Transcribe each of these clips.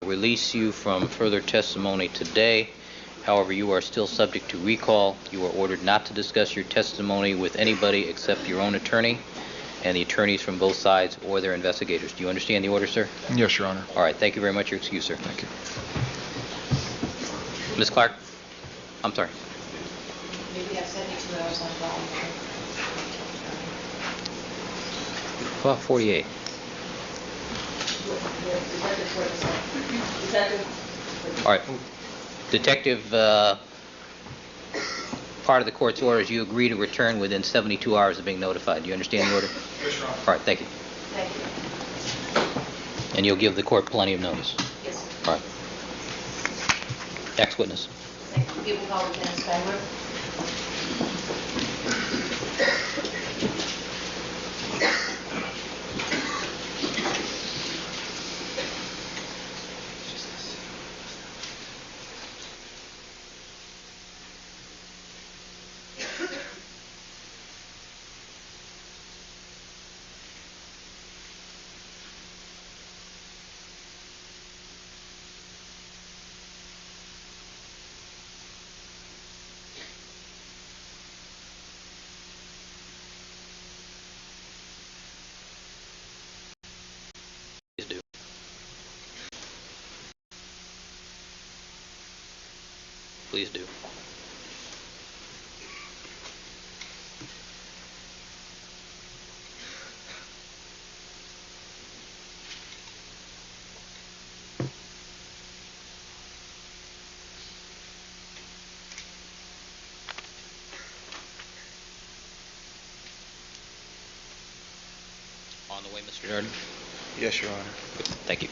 release you from further testimony today. However, you are still subject to recall. You are ordered not to discuss your testimony with anybody except your own attorney and the attorneys from both sides or their investigators. Do you understand the order, sir? Yes, Your Honor. All right. Thank you very much. Your excuse, sir. Thank you. Ms. Clark? I'm sorry. Maybe have 72 hours on volume. Well, 48. All right. Detective, part of the court's order is you agree to return within 72 hours of being notified. Do you understand the order? Yes, Your Honor. All right. Thank you. Thank you. And you'll give the court plenty of notice. Yes, sir. All right. Next witness. Thank you. People call Lieutenant Spangler. Please do. Please do. On the way, Mr. Darden. Yes, Your Honor. Thank you.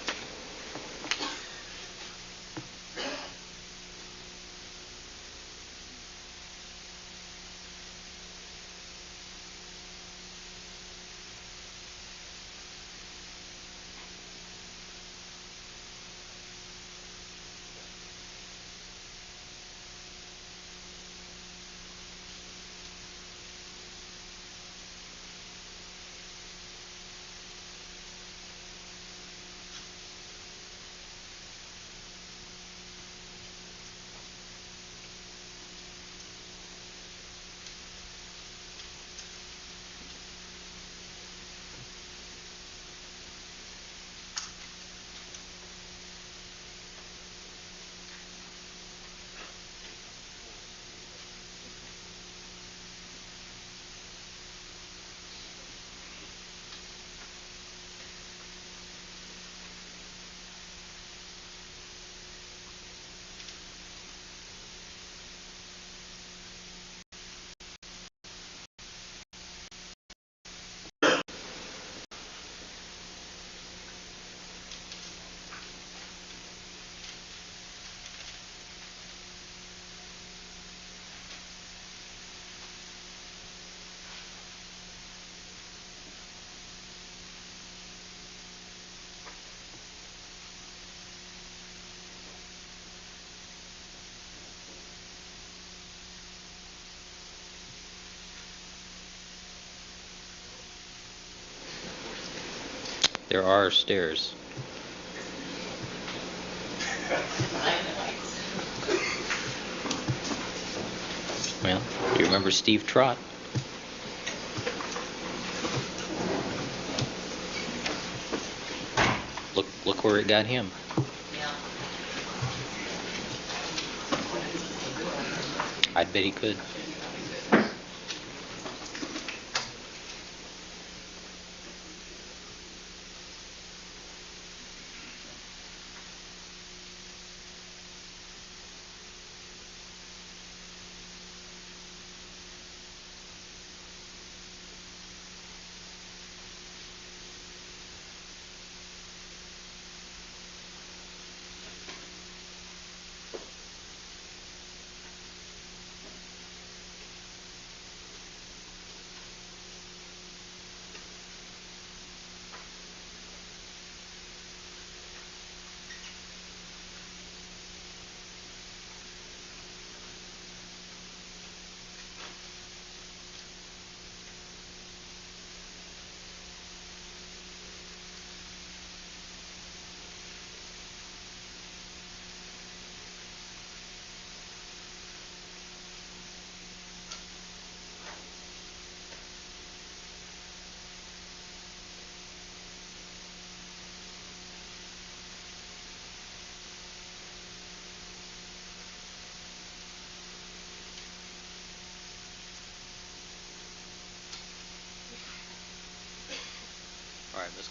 There are stairs. Well, you remember Steve Trott? Look where it got him. Yeah. I bet he could.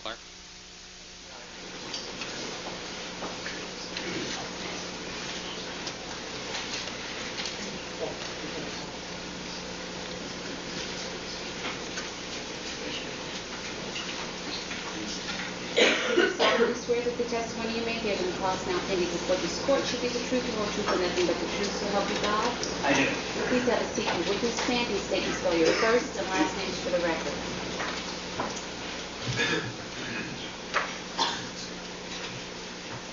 Clark. solemnly swear that the testimony you may give in the cause now pending before this court should be the truth, the whole truth, and nothing but the truth, so help you God? I do. Please have a seat and witness stand. These statements spell your first and last names for the record.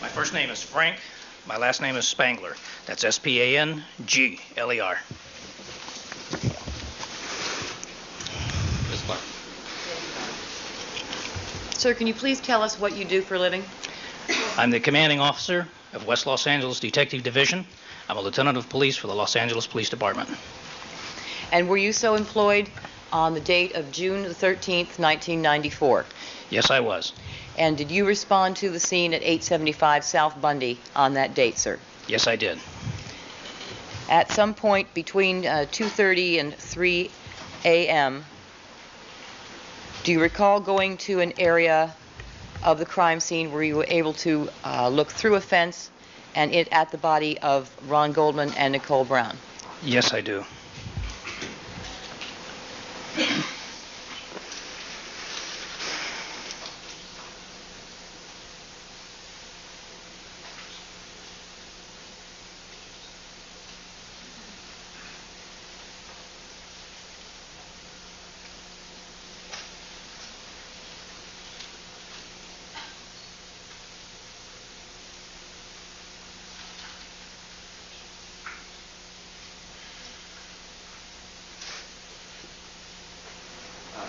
My first name is Frank. My last name is Spangler. That's S-P-A-N-G-L-E-R. Ms. Clark. Sir, can you please tell us what you do for a living? I'm the commanding officer of West Los Angeles Detective Division. I'm a lieutenant of police for the Los Angeles Police Department. And were you so employed on the date of June the 13th, 1994? Yes, I was. And did you respond to the scene at 875 South Bundy on that date, sir? Yes, I did. At some point between 2:30 and 3 a.m., do you recall going to an area of the crime scene where you were able to look through a fence and at the body of Ron Goldman and Nicole Brown? Yes, I do.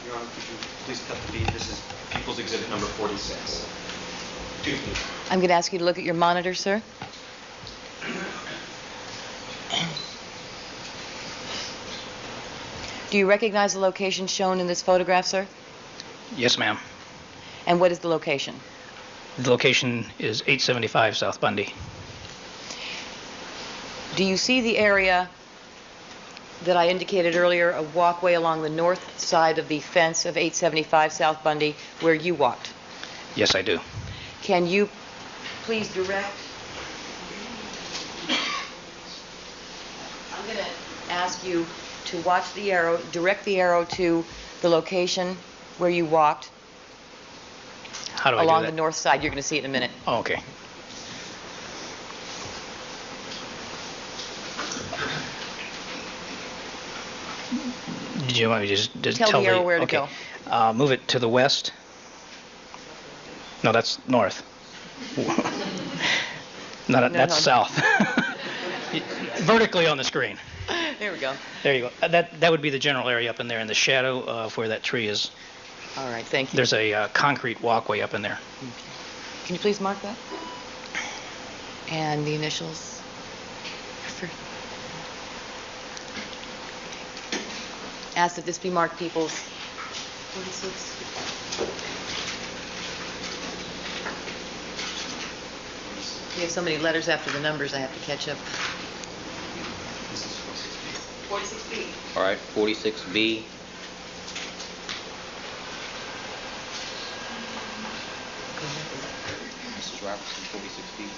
Your Honor, could you please cut the feed? This is People's Exhibit number 46. Two, please. I'm going to ask you to look at your monitor, sir. Do you recognize the location shown in this photograph, sir? Yes, ma'am. And what is the location? The location is 875 South Bundy. Do you see the area that I indicated earlier, a walkway along the north side of the fence of 875 South Bundy where you walked? Yes, I do. Can you please direct? I'm going to ask you to watch the arrow, direct the arrow to the location where you walked How do I do along that? the north side. You're going to see it in a minute. Oh, okay. Did you want me to just Tell the me? arrow where to Okay. Move it to the west. No, that's north. No, that's no. south. Vertically on the screen. There we go. There you go. That would be the general area up in there in the shadow of where that tree is. All right, thank you. There's a concrete walkway up in there. Can you please mark that? And the initials. Ask that this be marked Peoples 46. We have so many letters after the numbers, I have to catch up. 46B. All right, 46B. Mrs. Robertson, 46B.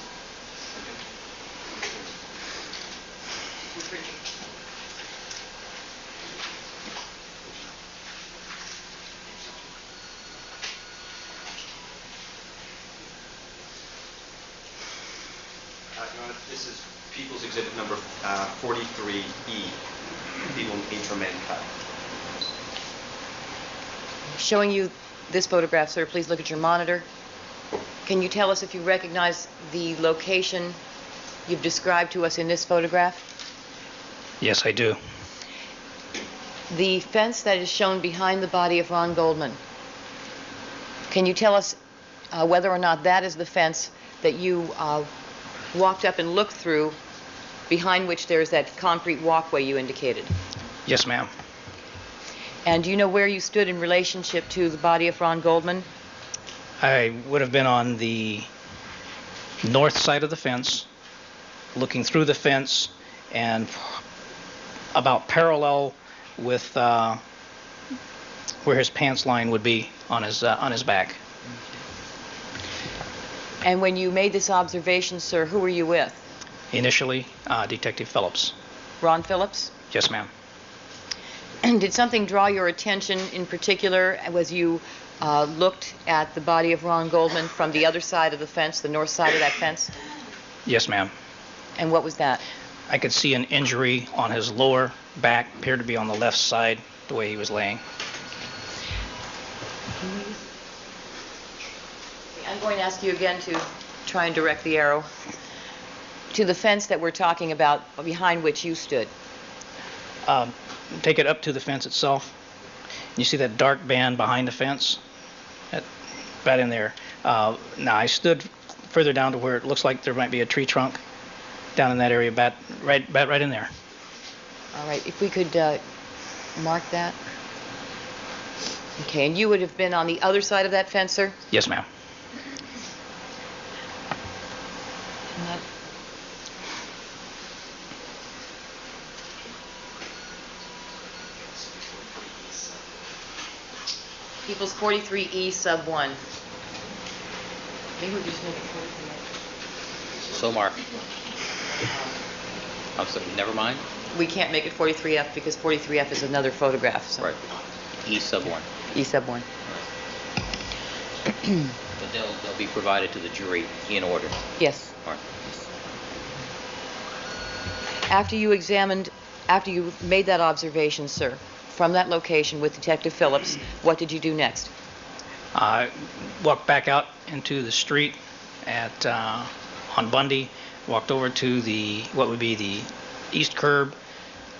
Your Honor, this is People's Exhibit number 43E, People Nature Men Cut. Showing you this photograph, sir, please look at your monitor. Can you tell us if you recognize the location you've described to us in this photograph? Yes, I do. The fence that is shown behind the body of Ron Goldman, can you tell us whether or not that is the fence that you walked up and looked through, behind which there's that concrete walkway you indicated? Yes, ma'am. And do you know where you stood in relationship to the body of Ron Goldman? I would have been on the north side of the fence, looking through the fence, and about parallel with where his pants line would be on his back. And when you made this observation, sir, who were you with? Initially, Detective Phillips. Ron Phillips? Yes, ma'am. And did something draw your attention in particular as you looked at the body of Ron Goldman from the other side of the fence, the north side of that fence? Yes, ma'am. And what was that? I could see an injury on his lower back, appeared to be on the left side, the way he was laying. I'm going to ask you again to try and direct the arrow to the fence that we're talking about, behind which you stood. Take it up to the fence itself. You see that dark band behind the fence? Right in there. Now, I stood further down to where it looks like there might be a tree trunk down in that area, right in there. All right, if we could mark that. Okay, and you would have been on the other side of that fence, sir? Yes, ma'am. Equals 43E sub 1. Maybe we just make it 43F. So marked. I'm sorry, never mind? We can't make it 43F because 43F is another photograph. So. Right. E sub 1. E sub 1. But they'll be provided to the jury in order. Yes. All right. After you made that observation, sir, from that location with Detective Phillips, what did you do next? I walked back out into the street on Bundy, walked over to what would be the east curb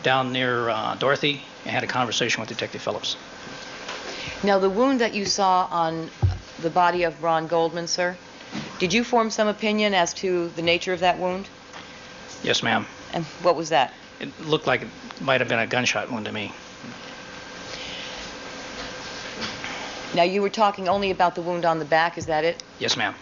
down near Dorothy, and had a conversation with Detective Phillips. Now, the wound that you saw on the body of Ron Goldman, sir, did you form some opinion as to the nature of that wound? Yes, ma'am. And what was that? It looked like it might have been a gunshot wound to me. Now, you were talking only about the wound on the back, is that it? Yes, ma'am.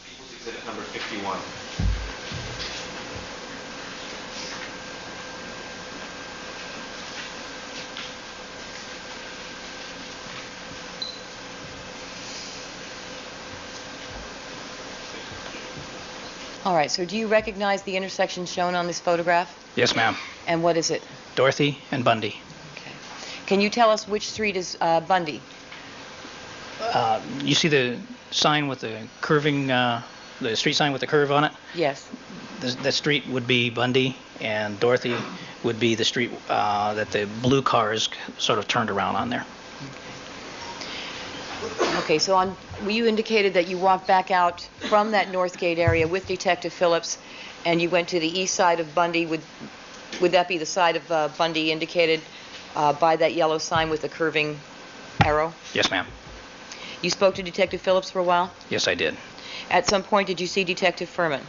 People's Exhibit number 51. All right, so do you recognize the intersection shown on this photograph? Yes, ma'am. And what is it? Dorothy and Bundy. Okay. Can you tell us which street is Bundy? You see the sign with the curving, the street sign with the curve on it? Yes. The street would be Bundy, and Dorothy would be the street that the blue car is sort of turned around on there. Okay, so you indicated that you walked back out from that North Gate area with Detective Phillips, and you went to the east side of Bundy. Would that be the side of Bundy indicated by that yellow sign with the curving arrow? Yes, ma'am. You spoke to Detective Phillips for a while? Yes, I did. At some point, did you see Detective Furman?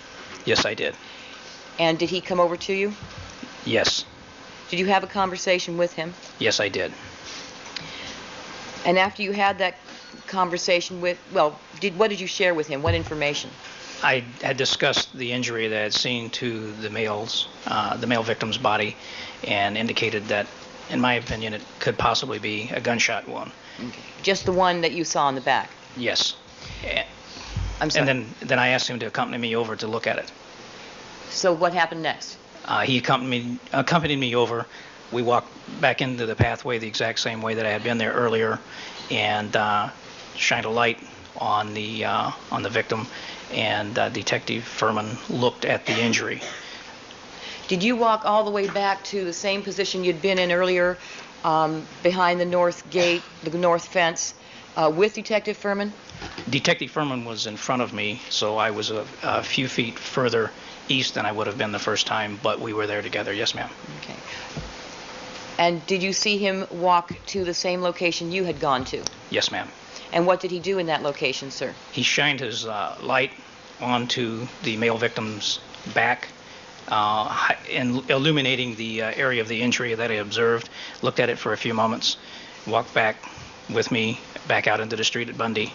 Yes, I did. And did he come over to you? Yes. Did you have a conversation with him? Yes, I did. And after you had that conversation what did you share with him? What information? I had discussed the injury that I had seen to the male victim's body, and indicated that, in my opinion, it could possibly be a gunshot wound. Okay. Just the one that you saw in the back? Yes. I'm sorry. And then I asked him to accompany me over to look at it. So what happened next? He accompanied me over. We walked back into the pathway the exact same way that I had been there earlier, and shined a light on the victim, and Detective Furman looked at the injury. Did you walk all the way back to the same position you'd been in earlier, behind the north gate, the north fence, with Detective Furman? Detective Furman was in front of me, so I was a few feet further east than I would have been the first time, but we were there together. Yes, ma'am. Okay. And did you see him walk to the same location you had gone to? Yes, ma'am. And what did he do in that location, sir? He shined his light onto the male victim's back, and illuminating the area of the injury that I observed, looked at it for a few moments, walked back with me back out into the street at Bundy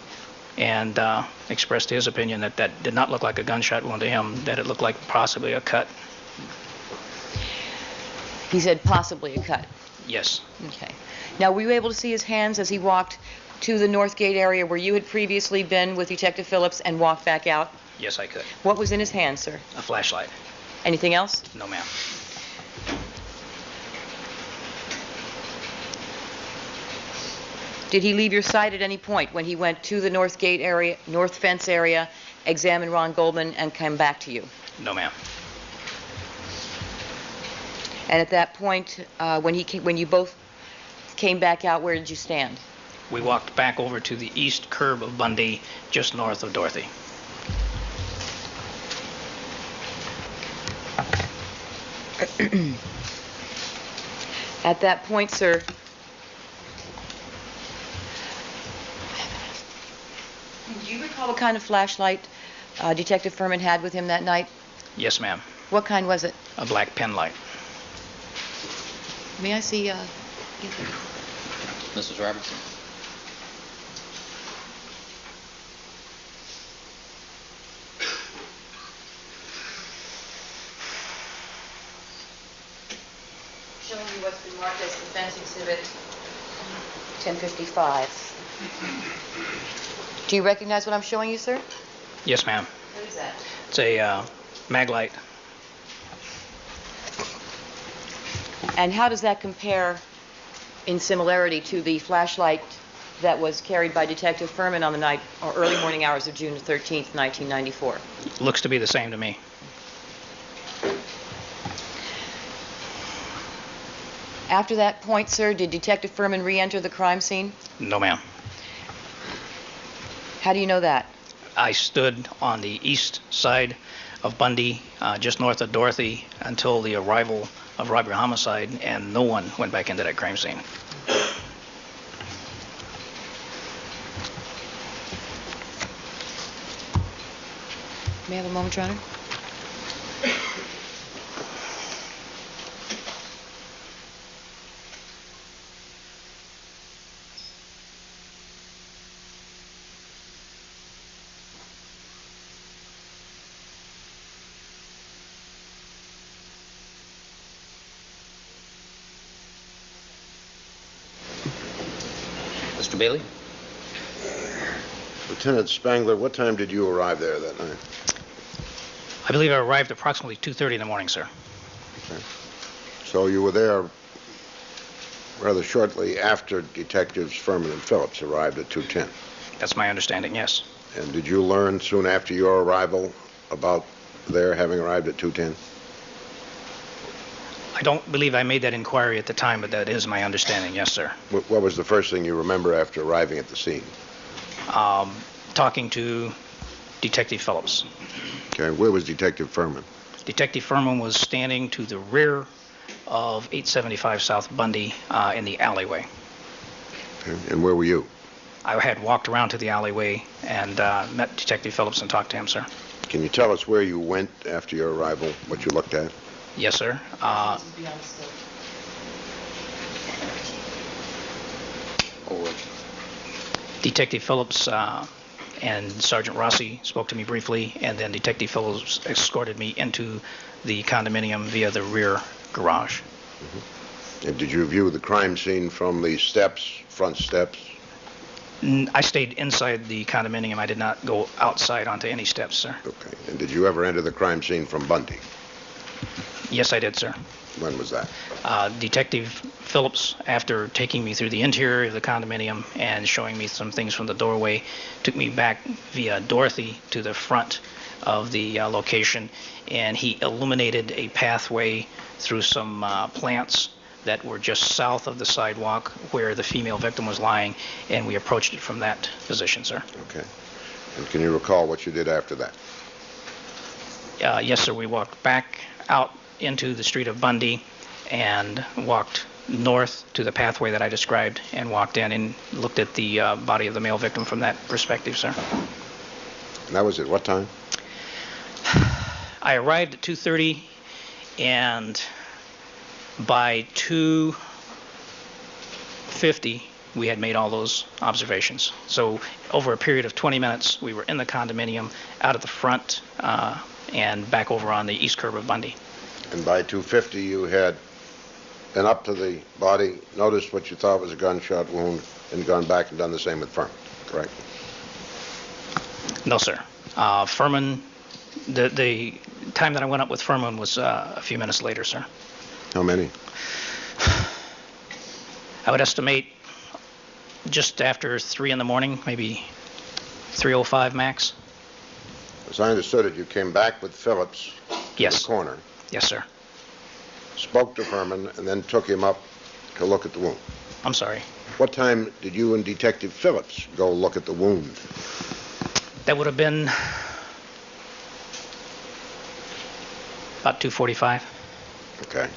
and expressed his opinion that that did not look like a gunshot wound to him, that it looked like possibly a cut. He said possibly a cut. Yes. Okay. Now, were you able to see his hands as he walked to the North Gate area where you had previously been with Detective Phillips and walked back out? Yes, I could. What was in his hands, sir? A flashlight. Anything else? No, ma'am. Did he leave your sight at any point when he went to the North Gate area, North Fence area, examined Ron Goldman, and came back to you? No, ma'am. And at that point, when you both came back out, where did you stand? We walked back over to the east curb of Bundy, just north of Dorothy. At that point, sir, do you recall what kind of flashlight Detective Furman had with him that night? Yes, ma'am. What kind was it? A black pen light. May I see? Mrs. Robertson? Showing you what's been marked as Defense Exhibit 1055. Do you recognize what I'm showing you, sir? Yes, ma'am. What is that? It's a mag light. And how does that compare in similarity to the flashlight that was carried by Detective Furman on the night or early morning hours of June 13th, 1994? Looks to be the same to me. After that point, sir, did Detective Furman re-enter the crime scene? No, ma'am. How do you know that? I stood on the east side of Bundy, just north of Dorothy, until the arrival of robbery homicide, and no one went back into that crime scene. May I have a moment, Your Honor? Mr. Bailey? Lieutenant Spangler, what time did you arrive there that night? I believe I arrived approximately 2:30 in the morning, sir. Okay. So you were there rather shortly after Detectives Furman and Phillips arrived at 2:10. That's my understanding, yes. And did you learn soon after your arrival about their having arrived at 2:10? I don't believe I made that inquiry at the time, but that is my understanding, yes, sir. What was the first thing you remember after arriving at the scene? Talking to Detective Phillips. Okay, where was Detective Furman? Detective Furman was standing to the rear of 875 South Bundy in the alleyway. Okay. And where were you? I had walked around to the alleyway and met Detective Phillips and talked to him, sir. Can you tell us where you went after your arrival, what you looked at? Yes, sir. Detective Phillips and Sergeant Rossi spoke to me briefly, and then Detective Phillips escorted me into the condominium via the rear garage. Mm-hmm. And did you view the crime scene from the steps, front steps? I stayed inside the condominium. I did not go outside onto any steps, sir. Okay. And did you ever enter the crime scene from Bundy? Yes, I did, sir. When was that? Detective Phillips, after taking me through the interior of the condominium and showing me some things from the doorway, took me back via Dorothy to the front of the location, and he illuminated a pathway through some plants that were just south of the sidewalk where the female victim was lying, and we approached it from that position, sir. Okay. And can you recall what you did after that? Yes, sir. We walked back out into the street of Bundy and walked north to the pathway that I described and walked in and looked at the body of the male victim from that perspective, sir. And that was at what time? I arrived at 2:30, and by 2:50, we had made all those observations. So over a period of 20 minutes, we were in the condominium, out at the front, and back over on the east curb of Bundy. And by 2:50, you had been up to the body, noticed what you thought was a gunshot wound, and gone back and done the same with Furman, correct? No, sir. Furman, the time that I went up with Furman was a few minutes later, sir. How many? I would estimate just after 3 in the morning, maybe 3:05 max. As I understood it, you came back with Phillips to Yes. the corner, Yes, sir. spoke to Furman, and then took him up to look at the wound. I'm sorry. What time did you and Detective Phillips go look at the wound? That would have been about 2:45. Okay.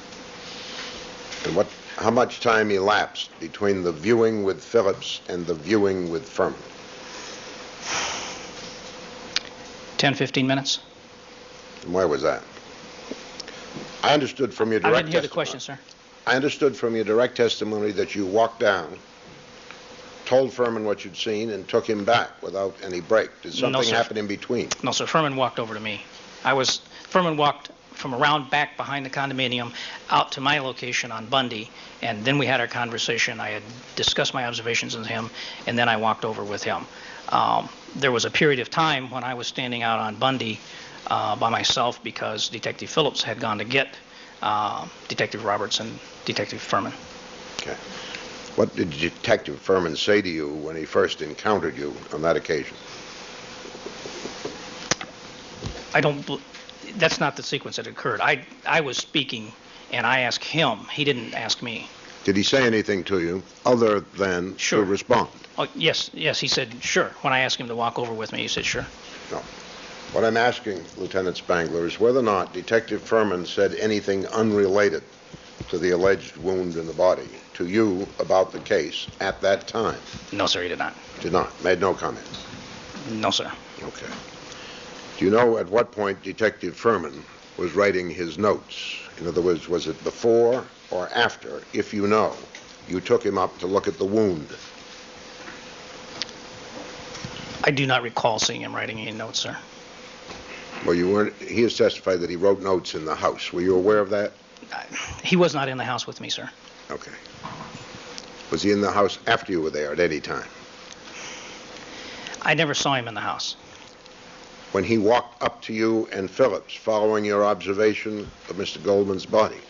And how much time elapsed between the viewing with Phillips and the viewing with Furman? 10, 15 minutes. And where was that? I understood from your I direct didn't hear the testimony. question, sir. I understood from your direct testimony that you walked down, told Furman what you'd seen, and took him back without any break. Did No, something sir. happen in between? No, sir. Furman walked over to me. Furman walked from around back behind the condominium out to my location on Bundy, and then we had our conversation. I had discussed my observations with him, and then I walked over with him. There was a period of time when I was standing out on Bundy by myself because Detective Phillips had gone to get Detective Roberts and Detective Furman. Okay. What did Detective Furman say to you when he first encountered you on that occasion? That's not the sequence that occurred. I was speaking, and I asked him. He didn't ask me. Did he say anything to you other than Sure. to respond? Oh, yes, he said, sure. When I asked him to walk over with me, he said, sure. No. What I'm asking, Lieutenant Spangler, is whether or not Detective Furman said anything unrelated to the alleged wound in the body to you about the case at that time. No, sir, he did not. Did not. Made no comment. No, sir. Okay. Do you know at what point Detective Furman was writing his notes? In other words, was it before or after, if you know, you took him up to look at the wound? I do not recall seeing him writing any notes, sir. Well, you weren't. He has testified that he wrote notes in the house. Were you aware of that? He was not in the house with me, sir. Okay. Was he in the house after you were there at any time? I never saw him in the house. When he walked up to you and Phillips following your observation of Mr. Goldman's body,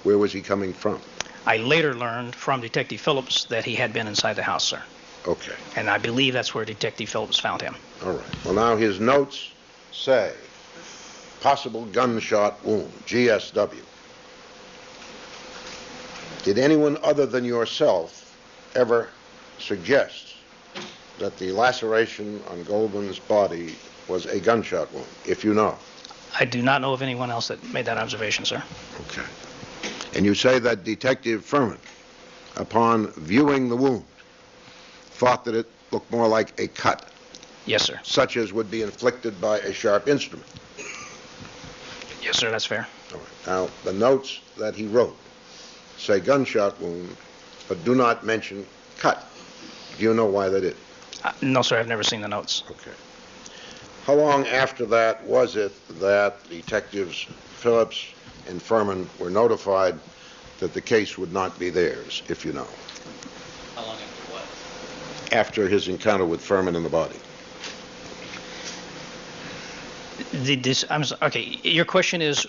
where was he coming from? I later learned from Detective Phillips that he had been inside the house, sir. Okay. And I believe that's where Detective Phillips found him. All right. Well, now his notes say possible gunshot wound, GSW. Did anyone other than yourself ever suggest that the laceration on Goldman's body was a gunshot wound, if you know? I do not know of anyone else that made that observation, sir. Okay. And you say that Detective Furman, upon viewing the wound, thought that it looked more like a cut, Yes, sir. such as would be inflicted by a sharp instrument. Yes, sir, that's fair. All right. Now, the notes that he wrote say gunshot wound, but do not mention cut. Do you know why that is? No, sir, I've never seen the notes. Okay. How long after that was it that Detectives Phillips and Furman were notified that the case would not be theirs, if you know? How long after what? After his encounter with Furman in the body. Okay, your question is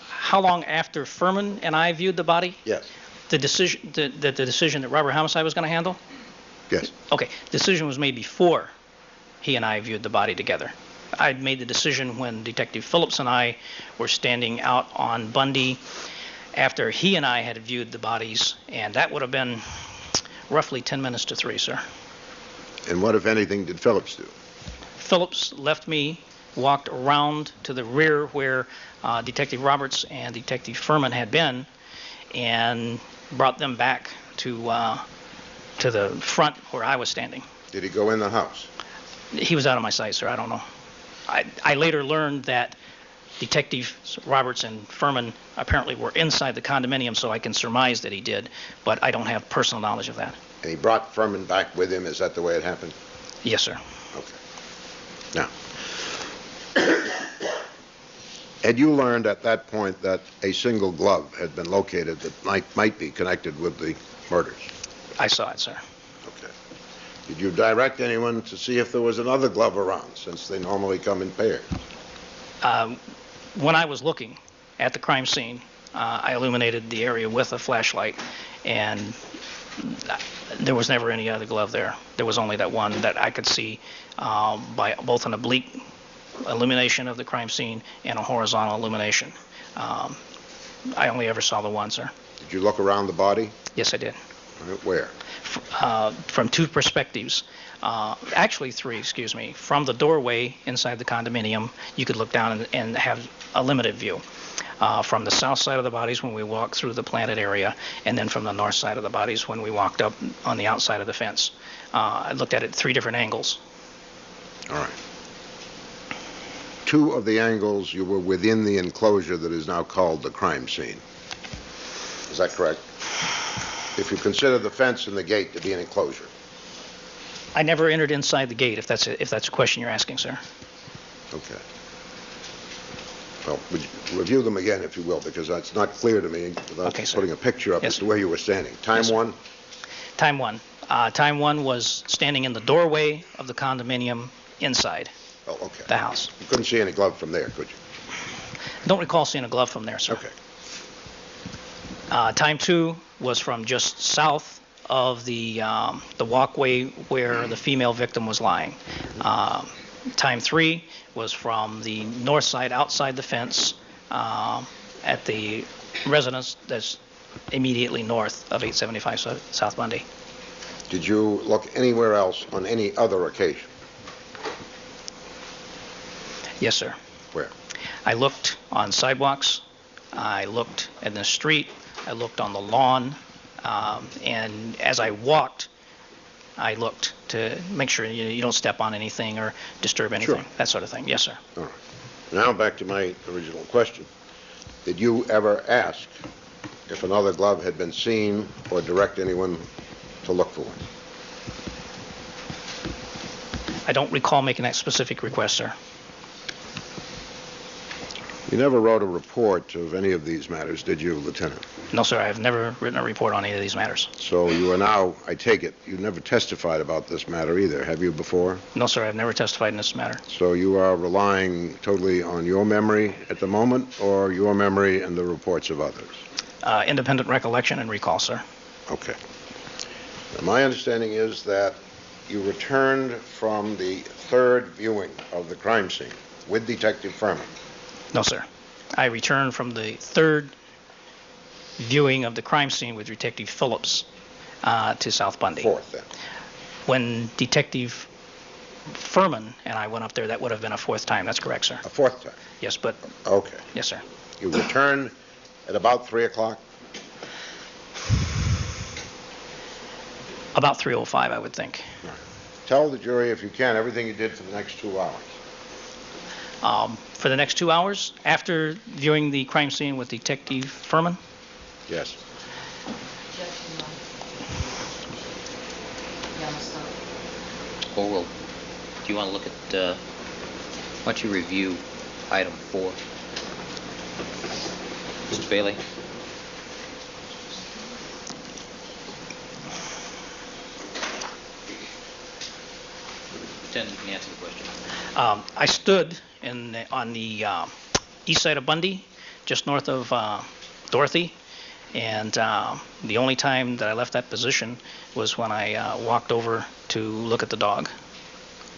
how long after Furman and I viewed the body? Yes. The decision that Robert Homicide was going to handle? Yes. Okay, decision was made before he and I viewed the body together. I'd made the decision when Detective Phillips and I were standing out on Bundy after he and I had viewed the bodies, and that would have been roughly 10 minutes to 3, sir. And what, if anything, did Phillips do? Phillips left me, walked around to the rear where Detective Roberts and Detective Furman had been, and brought them back to the front where I was standing. Did he go in the house? He was out of my sight, sir. I don't know. I later learned that Detectives Roberts and Furman apparently were inside the condominium, so I can surmise that he did, but I don't have personal knowledge of that. And he brought Furman back with him. Is that the way it happened? Yes, sir. Okay. Now, had you learned at that point that a single glove had been located that might be connected with the murders? I saw it, sir. Okay. Did you direct anyone to see if there was another glove around, since they normally come in pairs? When I was looking at the crime scene, I illuminated the area with a flashlight, and there was never any other glove there. There was only that one that I could see by both an oblique illumination of the crime scene and a horizontal illumination. I only ever saw the one, sir. Did you look around the body? Yes, I did. Where? From two perspectives. Actually three, excuse me. From the doorway inside the condominium, you could look down and have a limited view. From the south side of the bodies when we walked through the planted area, and then from the north side of the bodies when we walked up on the outside of the fence. I looked at it 3 different angles. All right. 2 of the angles you were within the enclosure that is now called the crime scene. Is that correct? If you consider the fence and the gate to be an enclosure. I never entered inside the gate, if that's a question you're asking, sir. Okay. Well, would you review them again, if you will, because it's not clear to me without Okay, sir. putting a picture up Yes, as to where you were standing. Time Yes, sir. 1? Time 1. Time 1 was standing in the doorway of the condominium inside Oh, okay. the house. You couldn't see any glove from there, could you? Don't recall seeing a glove from there, sir. Okay. Time 2 was from just south of the walkway where the female victim was lying. Time 3 was from the north side outside the fence at the residence that's immediately north of 875 South Bundy. Did you look anywhere else on any other occasion? Yes, sir. Where? I looked on sidewalks. I looked in the street. I looked on the lawn. And as I walked, I looked to make sure you don't step on anything or disturb anything, Sure. that sort of thing. Yes, sir. All right. Now back to my original question. Did you ever ask if another glove had been seen or direct anyone to look for one? I don't recall making that specific request, sir. You never wrote a report of any of these matters, did you, Lieutenant? No, sir, I have never written a report on any of these matters. So you are now, I take it, you never testified about this matter either, have you before? No, sir, I've never testified in this matter. So you are relying totally on your memory at the moment, or your memory and the reports of others? Independent recollection and recall, sir. Okay. Now, my understanding is that you returned from the 3rd viewing of the crime scene with Detective Furman. No, sir. I returned from the 3rd viewing of the crime scene with Detective Phillips to South Bundy. 4th, then. When Detective Furman and I went up there, that would have been a 4th time. That's correct, sir. A 4th time. Yes, but Okay. yes, sir. You returned at about 3 o'clock? About 3:05, I would think. Tell the jury, if you can, everything you did for the next 2 hours. For the next 2 hours, after viewing the crime scene with Detective Furman, Yes. Objection, Yellowstone. Or will, do you want to look at, why don't you review item 4? Mr. Bailey? Lieutenant, you can answer the question. I stood on the east side of Bundy, just north of Dorothy, and the only time that I left that position was when I walked over to look at the dog.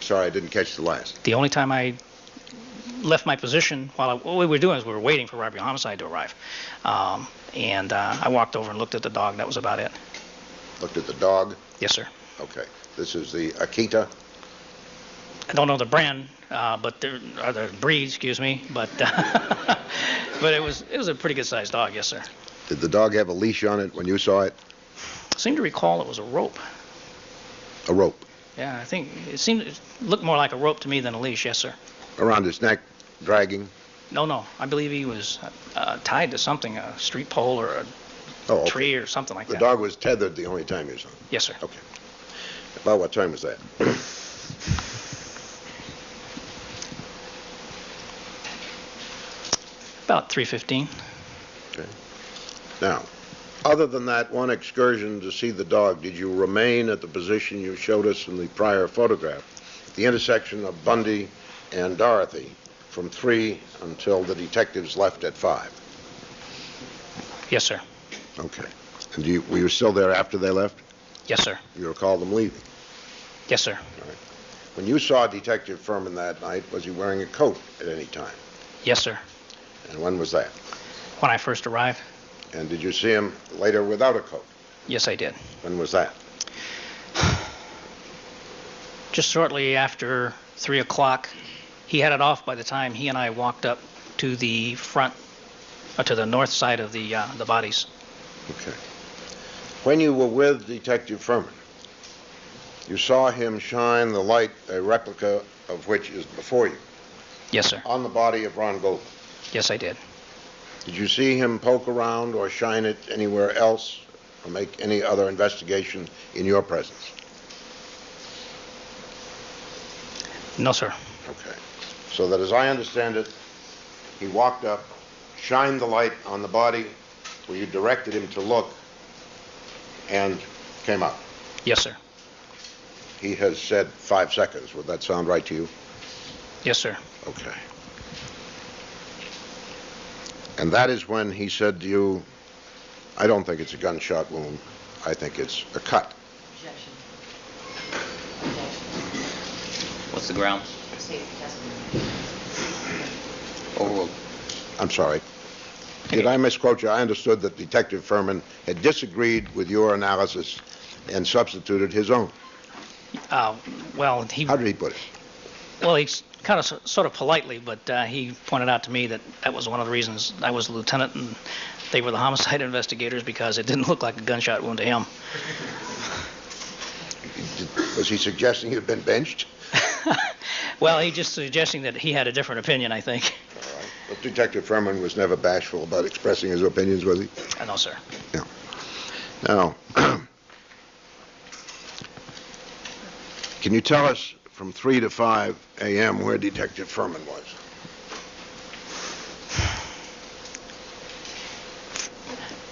Sorry, I didn't catch the last. The only time I left my position, what we were doing is we were waiting for robbery homicide to arrive, and I walked over and looked at the dog. That was about it. Looked at the dog? Yes, sir. Okay. This is the Akita? I don't know the brand, but the breed, excuse me, but but it was a pretty good sized dog, yes, sir. Did the dog have a leash on it when you saw it? I seem to recall it was a rope. A rope? Yeah, I think it looked more like a rope to me than a leash, yes, sir. Around his neck, dragging? No, I believe he was tied to something, a street pole or Oh, okay. tree or something like The that. dog was tethered the only time you saw him? Yes, sir. Okay. About what time was that? About 3:15. Okay. Now, other than that one excursion to see the dog, did you remain at the position you showed us in the prior photograph, the intersection of Bundy and Dorothy, from 3 until the detectives left at 5? Yes, sir. Okay. And were you still there after they left? Yes, sir. You recall them leaving? Yes, sir. All right. When you saw Detective Furman that night, was he wearing a coat at any time? Yes, sir. And when was that? When I first arrived, And did you see him later without a coat? yes, I did. When was that? Just shortly after 3 o'clock, he had it off by the time he and I walked up to the front, to the north side of the bodies. Okay. When you were with Detective Furman, you saw him shine the light, a replica of which is before you, Yes, sir. on the body of Ron Goldman. Yes, I did. Did you see him poke around or shine it anywhere else or make any other investigation in your presence? No, sir. Okay. So that as I understand it, he walked up, shined the light on the body where you directed him to look, and came out. Yes, sir. He has said 5 seconds. Would that sound right to you? Yes, sir. Okay. And that is when he said to you, I don't think it's a gunshot wound. I think it's a cut. Objection. Objection. What's the grounds? State testimony. Overruled. I'm sorry. Did I misquote you? I understood that Detective Furman had disagreed with your analysis and substituted his own. Well, How did he put it? Well, he's kind of sort of politely, but he pointed out to me that that was one of the reasons I was a lieutenant and they were the homicide investigators, because it didn't look like a gunshot wound to him. Was he suggesting you'd been benched? Well, he just suggesting that he had a different opinion, I think. All right. But Detective Furman was never bashful about expressing his opinions, was he? No, sir. No. Now, can you tell us from 3 to 5 a.m. where Detective Furman was?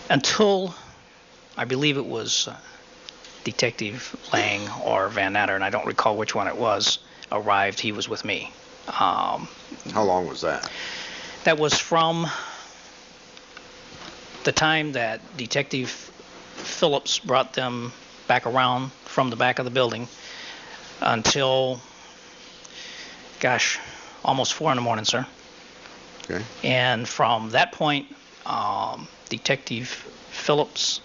Until, I believe it was Detective Lang or Van Natter, and I don't recall which one it was, arrived, he was with me. How long was that? That was from the time that Detective Phillips brought them back around from the back of the building until, gosh, almost 4 in the morning, sir. Okay. And from that point, Detective Phillips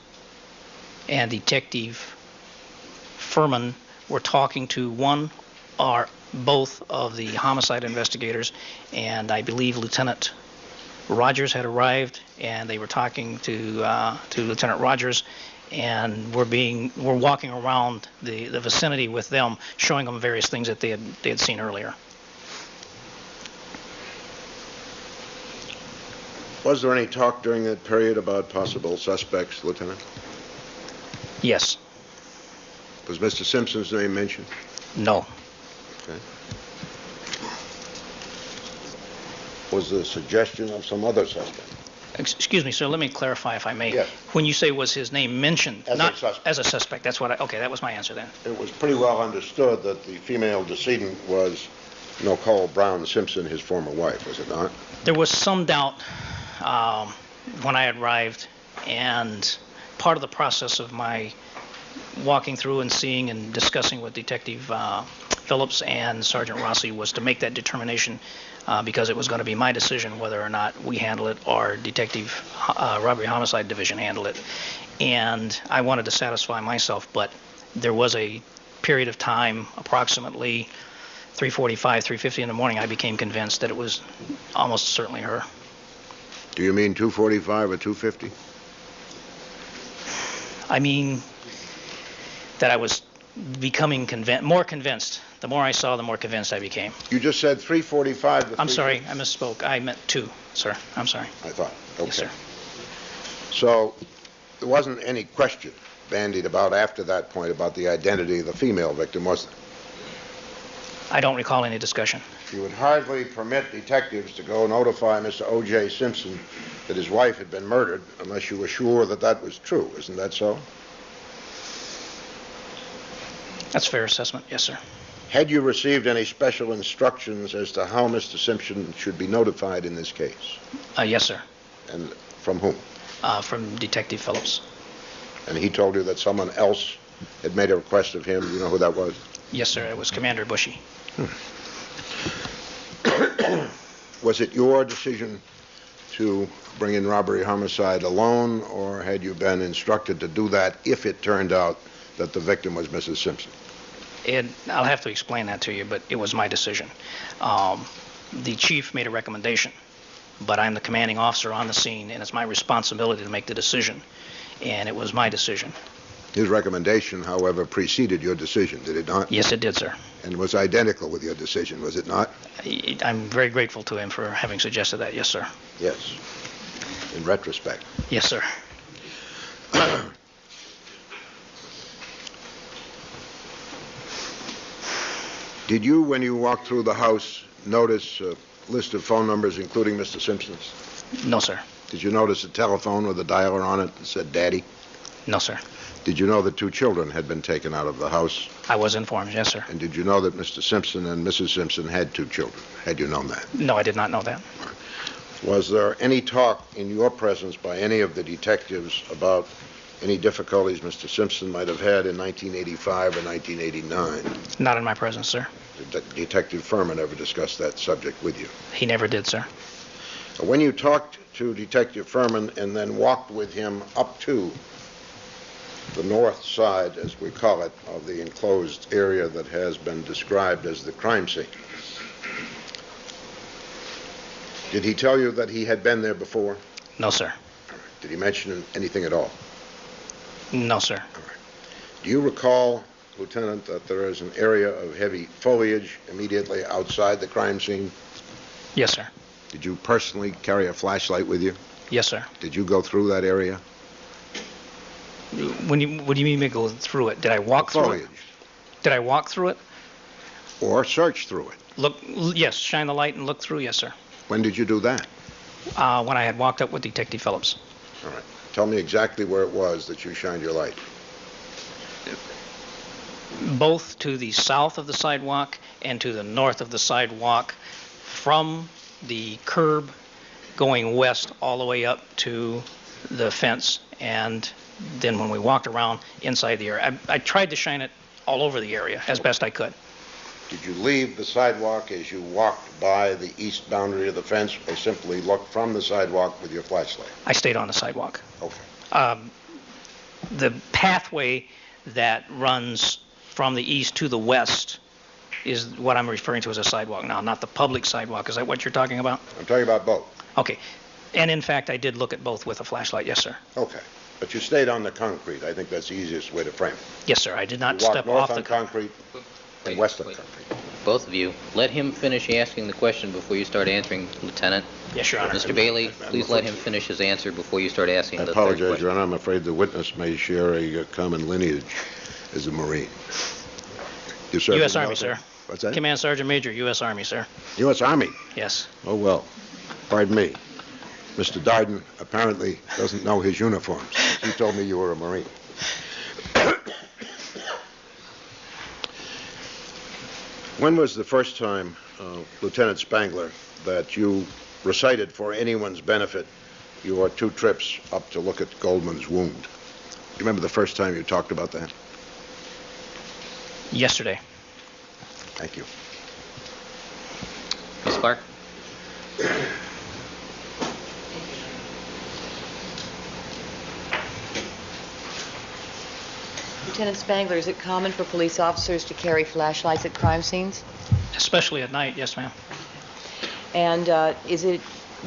and Detective Furman were talking to one or both of the homicide investigators, and I believe Lieutenant Rogers had arrived, and they were talking to Lieutenant Rogers, and we're walking around the vicinity with them, showing them various things that they had seen earlier. Was there any talk during that period about possible suspects, Lieutenant? Yes. Was Mr. Simpson's name mentioned? No. Okay. Was there a suggestion of some other suspect? Excuse me, sir, let me clarify if I may. Yes. When you say was his name mentioned, As a not suspect. as a suspect, that's what okay, that was my answer then. It was pretty well understood that the female decedent was Nicole Brown Simpson, his former wife, was it not? There was some doubt when I arrived, and part of the process of my walking through and seeing and discussing with Detective Phillips and Sergeant Rossi was to make that determination because it was going to be my decision whether or not we handle it or Detective Robbery Homicide Division handle it. And I wanted to satisfy myself, but there was a period of time, approximately 3:45, 3:50 in the morning, I became convinced that it was almost certainly her. Do you mean 2:45 or 2:50? I mean that I was becoming more convinced. The more I saw, the more convinced I became. You just said 3:45 to I'm 3:50. sorry, I misspoke. I meant 2, sir. I'm sorry. I thought. Okay. Yes, sir. So There wasn't any question bandied about after that point about the identity of the female victim, was there? I don't recall any discussion. You would hardly permit detectives to go notify Mr. O.J. Simpson that his wife had been murdered unless you were sure that that was true. Isn't that so? That's a fair assessment, yes, sir. Had you received any special instructions as to how Mr. Simpson should be notified in this case? Yes, sir. And from whom? From Detective Phillips. And he told you that someone else had made a request of him. Do you know who that was? Yes, sir. It was Commander Bushy. Was it your decision to bring in robbery homicide alone, or had you been instructed to do that if it turned out that the victim was Mrs. Simpson? I'll have to explain that to you, but it was my decision. The chief made a recommendation, but I'm the commanding officer on the scene, and it's my responsibility to make the decision, and it was my decision. His recommendation, however, preceded your decision, did it not? Yes, it did, sir. And was identical with your decision, was it not? I'm very grateful to him for having suggested that, yes, sir. Yes. In retrospect. Yes, sir. Did you, when you walked through the house, notice a list of phone numbers, including Mr. Simpson's? No, sir. Did you notice a telephone with a dialer on it that said Daddy? No, sir. Did you know that 2 children had been taken out of the house? I was informed, yes, sir. And did you know that Mr. Simpson and Mrs. Simpson had 2 children? Had you known that? No, I did not know that. Was there any talk in your presence by any of the detectives about any difficulties Mr. Simpson might have had in 1985 or 1989? Not in my presence, sir. Did Detective Furman ever discuss that subject with you? He never did, sir. When you talked to Detective Furman and then walked with him up to the north side, as we call it, of the enclosed area that has been described as the crime scene, did he tell you that he had been there before? No, sir. Did he mention anything at all? No, sir. Do you recall, Lieutenant, that there is an area of heavy foliage immediately outside the crime scene? Yes, sir. Did you personally carry a flashlight with you? Yes, sir. Did you go through that area? What do you mean by go through it? Did I walk through it? Did I walk through it? Or search through it? Yes, shine the light and look through, yes, sir. When did you do that? When I had walked up with Detective Phillips. All right. Tell me exactly where it was that you shined your light. Both to the south of the sidewalk and to the north of the sidewalk, from the curb going west all the way up to the fence, and then when we walked around inside the area. I tried to shine it all over the area as best I could. Did you leave the sidewalk as you walked by the east boundary of the fence, or simply looked from the sidewalk with your flashlight? I stayed on the sidewalk. Okay. The pathway that runs from the east to the west is what I'm referring to as a sidewalk now, not the public sidewalk. Is that what you're talking about? I'm talking about both. Okay. And in fact, I did look at both with a flashlight, yes, sir. Okay. But you stayed on the concrete. I think that's the easiest way to frame it. Yes, sir. I did not You walked step north off on the concrete and west on concrete. Both of you, let him finish asking the question before you start answering, Lieutenant. Yes, Your Honor. Mr. Bailey, please let him finish his answer before you start asking I the third apologize, question. Your Honor. I'm afraid the witness may share a common lineage as a Marine. You served in U.S. the Army, military? sir. What's that? Command Sergeant Major, U.S. Army, sir. U.S. Army? Yes. Oh, well. Pardon me. Mr. Darden apparently doesn't know his uniforms. He told me you were a Marine. When was the first time, Lieutenant Spangler, that you recited for anyone's benefit your 2 trips up to look at Goldman's wound? Do you remember the first time you talked about that? Yesterday. Thank you. Ms. Clark? Lieutenant Spangler, is it common for police officers to carry flashlights at crime scenes? Especially at night, yes, ma'am. And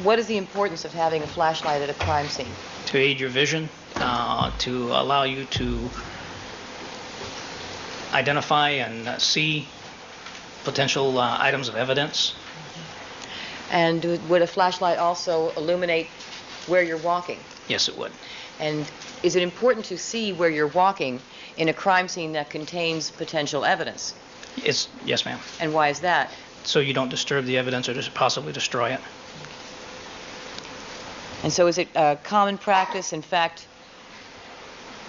what is the importance of having a flashlight at a crime scene? To aid your vision, to allow you to identify and see potential items of evidence. And would a flashlight also illuminate where you're walking? Yes, it would. And is it important to see where you're walking in a crime scene that contains potential evidence? Yes, ma'am. And why is that? So you don't disturb the evidence or just possibly destroy it. And so is it a common practice, in fact,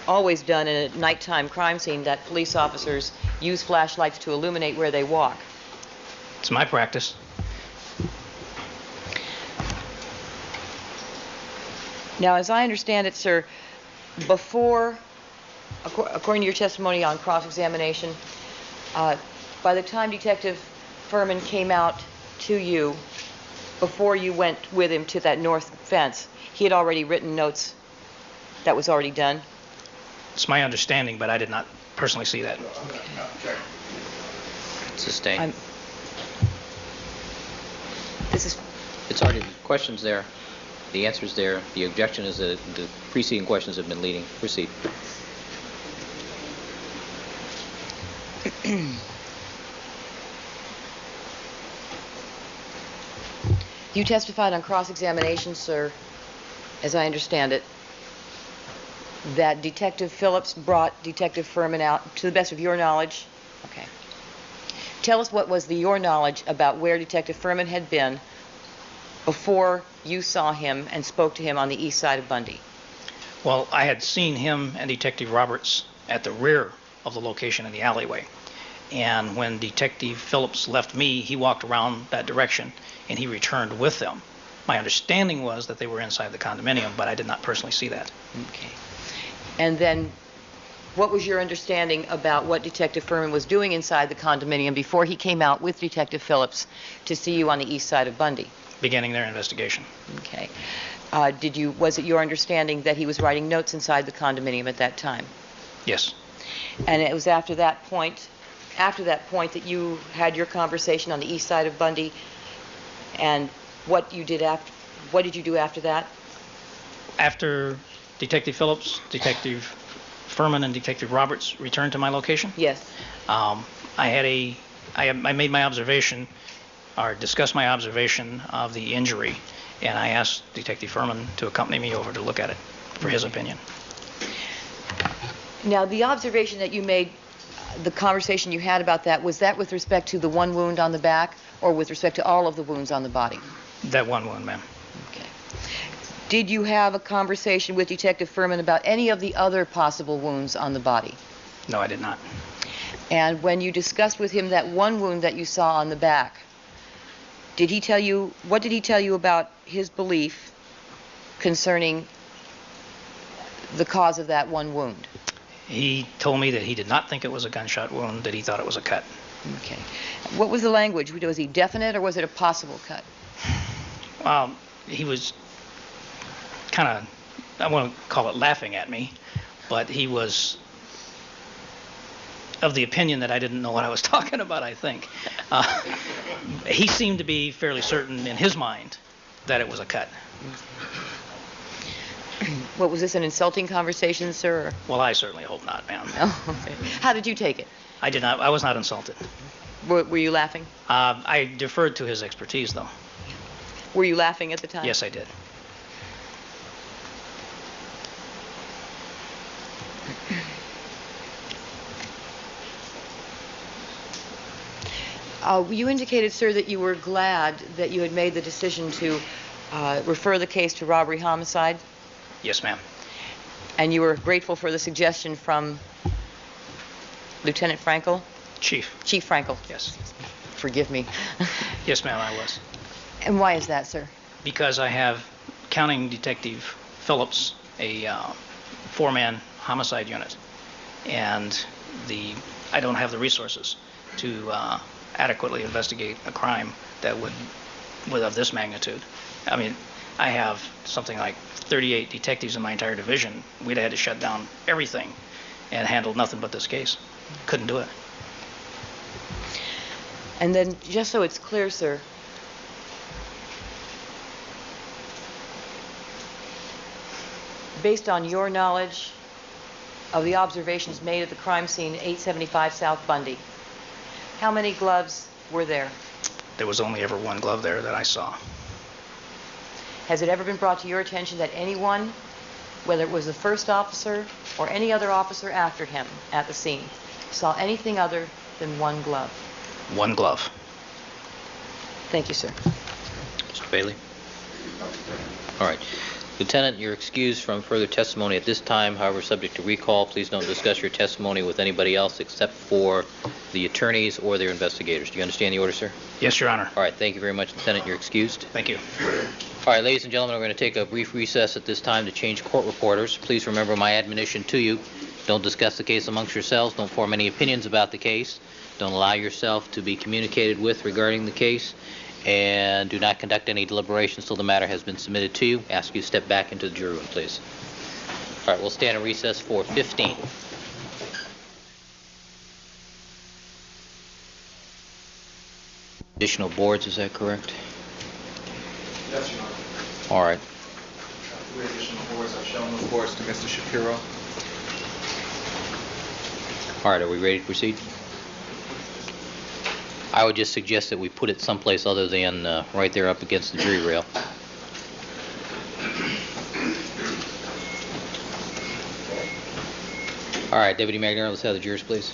always done in a nighttime crime scene, that police officers use flashlights to illuminate where they walk? It's my practice. Now, as I understand it, sir, before, according to your testimony on cross-examination, by the time Detective Furman came out to you, before you went with him to that north fence, he had already written notes. That was already done? It's my understanding, but I did not personally see that. Sustained. This is... It's already, the question's there, the answer's there, the objection is that the preceding questions have been leading. Proceed. You testified on cross-examination, sir, as I understand it, that Detective Phillips brought Detective Furman out, to the best of your knowledge. Okay. Tell us what was your knowledge about where Detective Furman had been before you saw him and spoke to him on the east side of Bundy. Well, I had seen him and Detective Roberts at the rear of the location in the alleyway. And when Detective Phillips left me, he walked around that direction and he returned with them. My understanding was that they were inside the condominium, but I did not personally see that. Okay. And then what was your understanding about what Detective Furman was doing inside the condominium before he came out with Detective Phillips to see you on the east side of Bundy? Beginning their investigation. Okay. Was it your understanding that he was writing notes inside the condominium at that time? Yes. And it was after that point that you had your conversation on the east side of Bundy, and what did you do after that? After Detective Phillips, Detective Furman, and Detective Roberts returned to my location, Yes. I made my observation, or discussed my observation of the injury, and I asked Detective Furman to accompany me over to look at it for his opinion. Now, the observation that you made, the conversation you had about that, was that with respect to the one wound on the back or with respect to all of the wounds on the body? That one wound, ma'am. Okay. Did you have a conversation with Detective Furman about any of the other possible wounds on the body? No, I did not. And when you discussed with him that one wound that you saw on the back, what did he tell you about his belief concerning the cause of that one wound? He told me that he did not think it was a gunshot wound, that he thought it was a cut. Okay. What was the language? Was he definite or was it a possible cut? He was kind of, I won't call it laughing at me, but he was of the opinion that I didn't know what I was talking about, I think. He seemed to be fairly certain in his mind that it was a cut. What, was this an insulting conversation, sir? Well, I certainly hope not, ma'am. Oh, okay. How did you take it? I did not. I was not insulted. Were you laughing? I deferred to his expertise, though. Were you laughing at the time? Yes, I did. You indicated, sir, that you were glad that you had made the decision to refer the case to robbery homicide, Yes, ma'am. and you were grateful for the suggestion from Lieutenant Frankel? Chief. Chief Frankel. Yes. Forgive me. Yes, ma'am, I was. And why is that, sir? Because I have, counting Detective Phillips, a four-man homicide unit, and I don't have the resources to adequately investigate a crime that would of this magnitude. I mean, I have something like 38 detectives in my entire division. We'd have had to shut down everything and handle nothing but this case. Couldn't do it. And then, just so it's clear, sir, based on your knowledge of the observations made at the crime scene, 875 South Bundy, how many gloves were there? There was only ever one glove there that I saw. Has it ever been brought to your attention that anyone whether it was the first officer or any other officer after him at the scene, saw anything other than one glove? One glove. Thank you, sir. Mr. Bailey? All right. Lieutenant, you're excused from further testimony at this time. However, subject to recall, please don't discuss your testimony with anybody else except for the attorneys or their investigators. Do you understand the order, sir? Yes, Your Honor. All right. Thank you very much, Lieutenant. You're excused. Thank you. All right, ladies and gentlemen, we're going to take a brief recess at this time to change court reporters. Please remember my admonition to you. Don't discuss the case amongst yourselves. Don't form any opinions about the case. Don't allow yourself to be communicated with regarding the case. And do not conduct any deliberations till the matter has been submitted to you. Ask you to step back into the jury room, please. All right, we'll stand in recess for 15. Additional boards, is that correct? Yes, Your Honor. All right. 3 additional boards. I've shown those boards to Mr. Shapiro. All right, are we ready to proceed? I would just suggest that we put it someplace other than right there up against the jury rail. All right, Deputy McNair, let's have the jurors, please.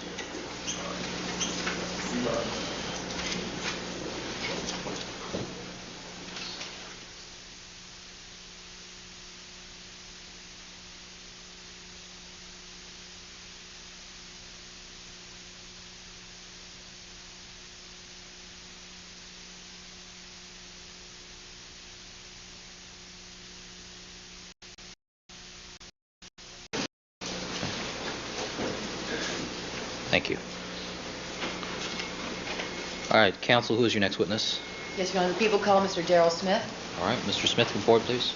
Thank you. All right, counsel, who is your next witness? Yes, Your Honor. The people call Mr. Darrell Smith. All right, Mr. Smith, report, please.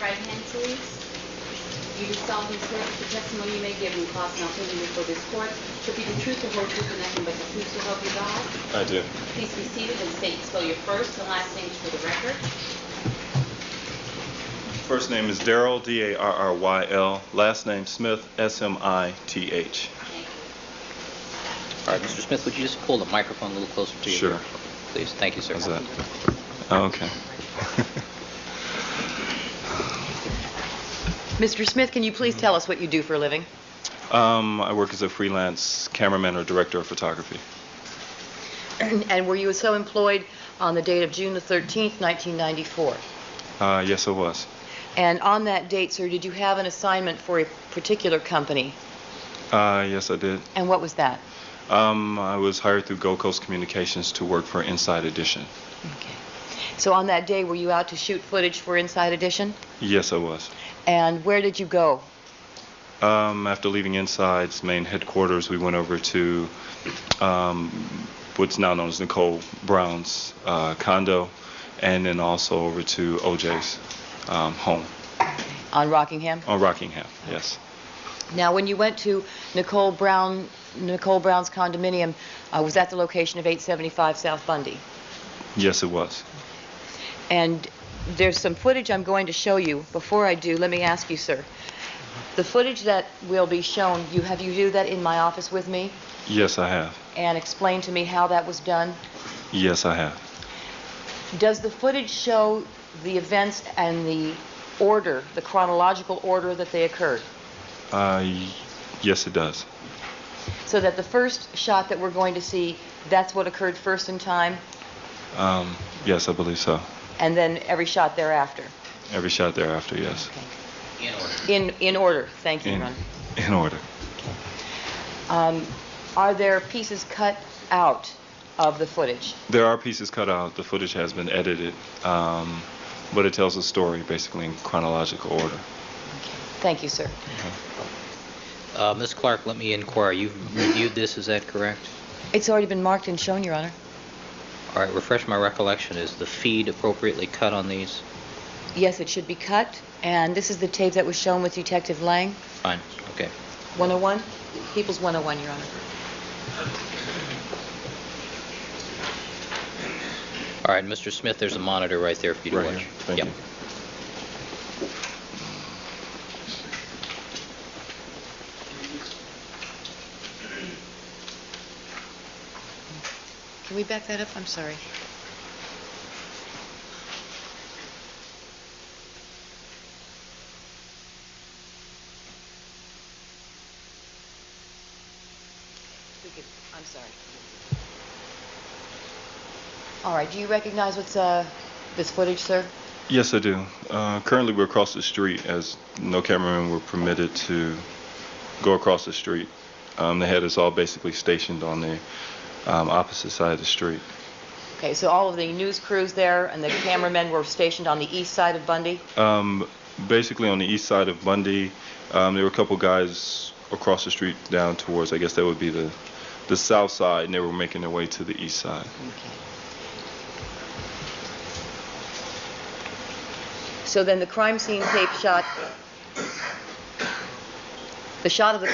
Right hand, please. You do solemnly swear that the testimony you may give in class now pending before this court shall be the truth, the whole truth, and nothing but the truth, so help you God? I do. Please be seated and state and spell your first and last names for the record. First name is Darryl, D-A-R-R-Y-L. Last name Smith, S-M-I-T-H. Thank you. All right, Mr. Smith, would you just pull the microphone a little closer to you? Sure. Please, thank you, sir. How's that? Oh, okay. Mr. Smith, can you please tell us what you do for a living? I work as a freelance cameraman or director of photography. And were you so employed on the date of June the 13th, 1994? Yes, I was. And on that date, sir, did you have an assignment for a particular company? Yes, I did. And what was that? I was hired through Gold Coast Communications to work for Inside Edition. Okay. So on that day, were you out to shoot footage for Inside Edition? Yes, I was. And where did you go? After leaving Inside's main headquarters, we went over to what's now known as Nicole Brown's condo, and then also over to OJ's home. On Rockingham? On Rockingham, yes. Now, when you went to Nicole Brown's condominium, was that the location of 875 South Bundy? Yes, it was. And there's some footage I'm going to show you. Before I do, let me ask you, sir. The footage that will be shown, have you viewed that in my office with me? Yes, I have. And explain to me how that was done? Yes, I have. Does the footage show the events and the order, the chronological order that they occurred? Yes, it does. So that the first shot that we're going to see, that's what occurred first in time? Yes, I believe so. And then every shot thereafter? Every shot thereafter, yes. Okay. In order. In order. Thank you, Ron. In order. Are there pieces cut out of the footage? There are pieces cut out. The footage has been edited, but it tells a story basically in chronological order. Thank you, sir. Ms. Clark, let me inquire. You've reviewed this, is that correct? It's already been marked and shown, Your Honor. All right, refresh my recollection. Is the feed appropriately cut on these? Yes, it should be cut. And this is the tape that was shown with Detective Lang. Fine, okay. 101? People's 101, Your Honor. All right, Mr. Smith, there's a monitor right there for you to Right watch. here. Thank Yep. you. Can we back that up? I'm sorry. I'm sorry. All right, do you recognize what's this footage, sir? Yes, I do. Currently, we're across the street as no cameramen were permitted to go across the street. They had us all basically stationed on the opposite side of the street. Okay, so all of the news crews there and the cameramen were stationed on the east side of Bundy? Basically on the east side of Bundy. There were a couple guys across the street down towards, I guess that would be the south side, and they were making their way to the east side. Okay. So then the crime scene tape shot, the shot of the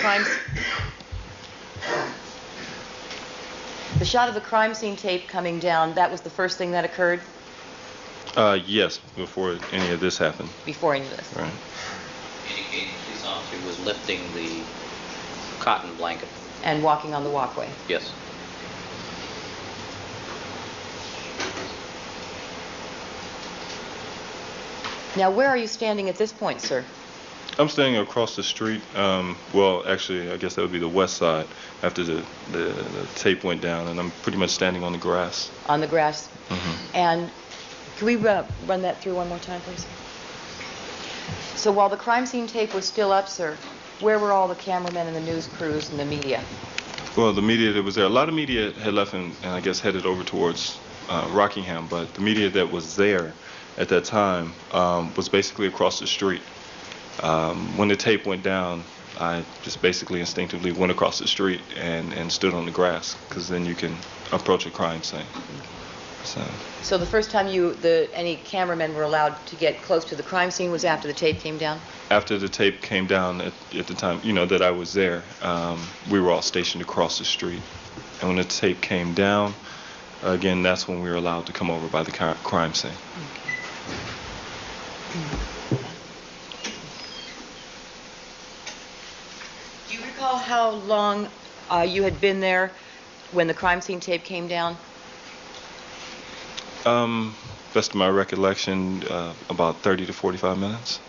crime scene tape coming down, that was the first thing that occurred Yes, before any of this happened. before any of this? Right. Indicating the police officer was lifting the cotton blanket. And walking on the walkway? Yes. Now, where are you standing at this point, sir? I'm standing across the street. Well, actually, I guess that would be the west side after the tape went down, and I'm pretty much standing on the grass. On the grass? Mm-hmm. And can we run that through one more time, please? So while the crime scene tape was still up, sir, where were all the cameramen and the news crews and the media? Well, the media that was there, a lot of media had left and I guess headed over towards Rockingham, but the media that was there at that time was basically across the street. When the tape went down, I just basically instinctively went across the street and stood on the grass, because then you can approach a crime scene. So the first time any cameramen were allowed to get close to the crime scene was after the tape came down? After the tape came down, at the time, that I was there, we were all stationed across the street. And when the tape came down, again, that's when we were allowed to come over by the crime scene. Do you recall how long you had been there when the crime scene tape came down? Best of my recollection, about 30 to 45 minutes.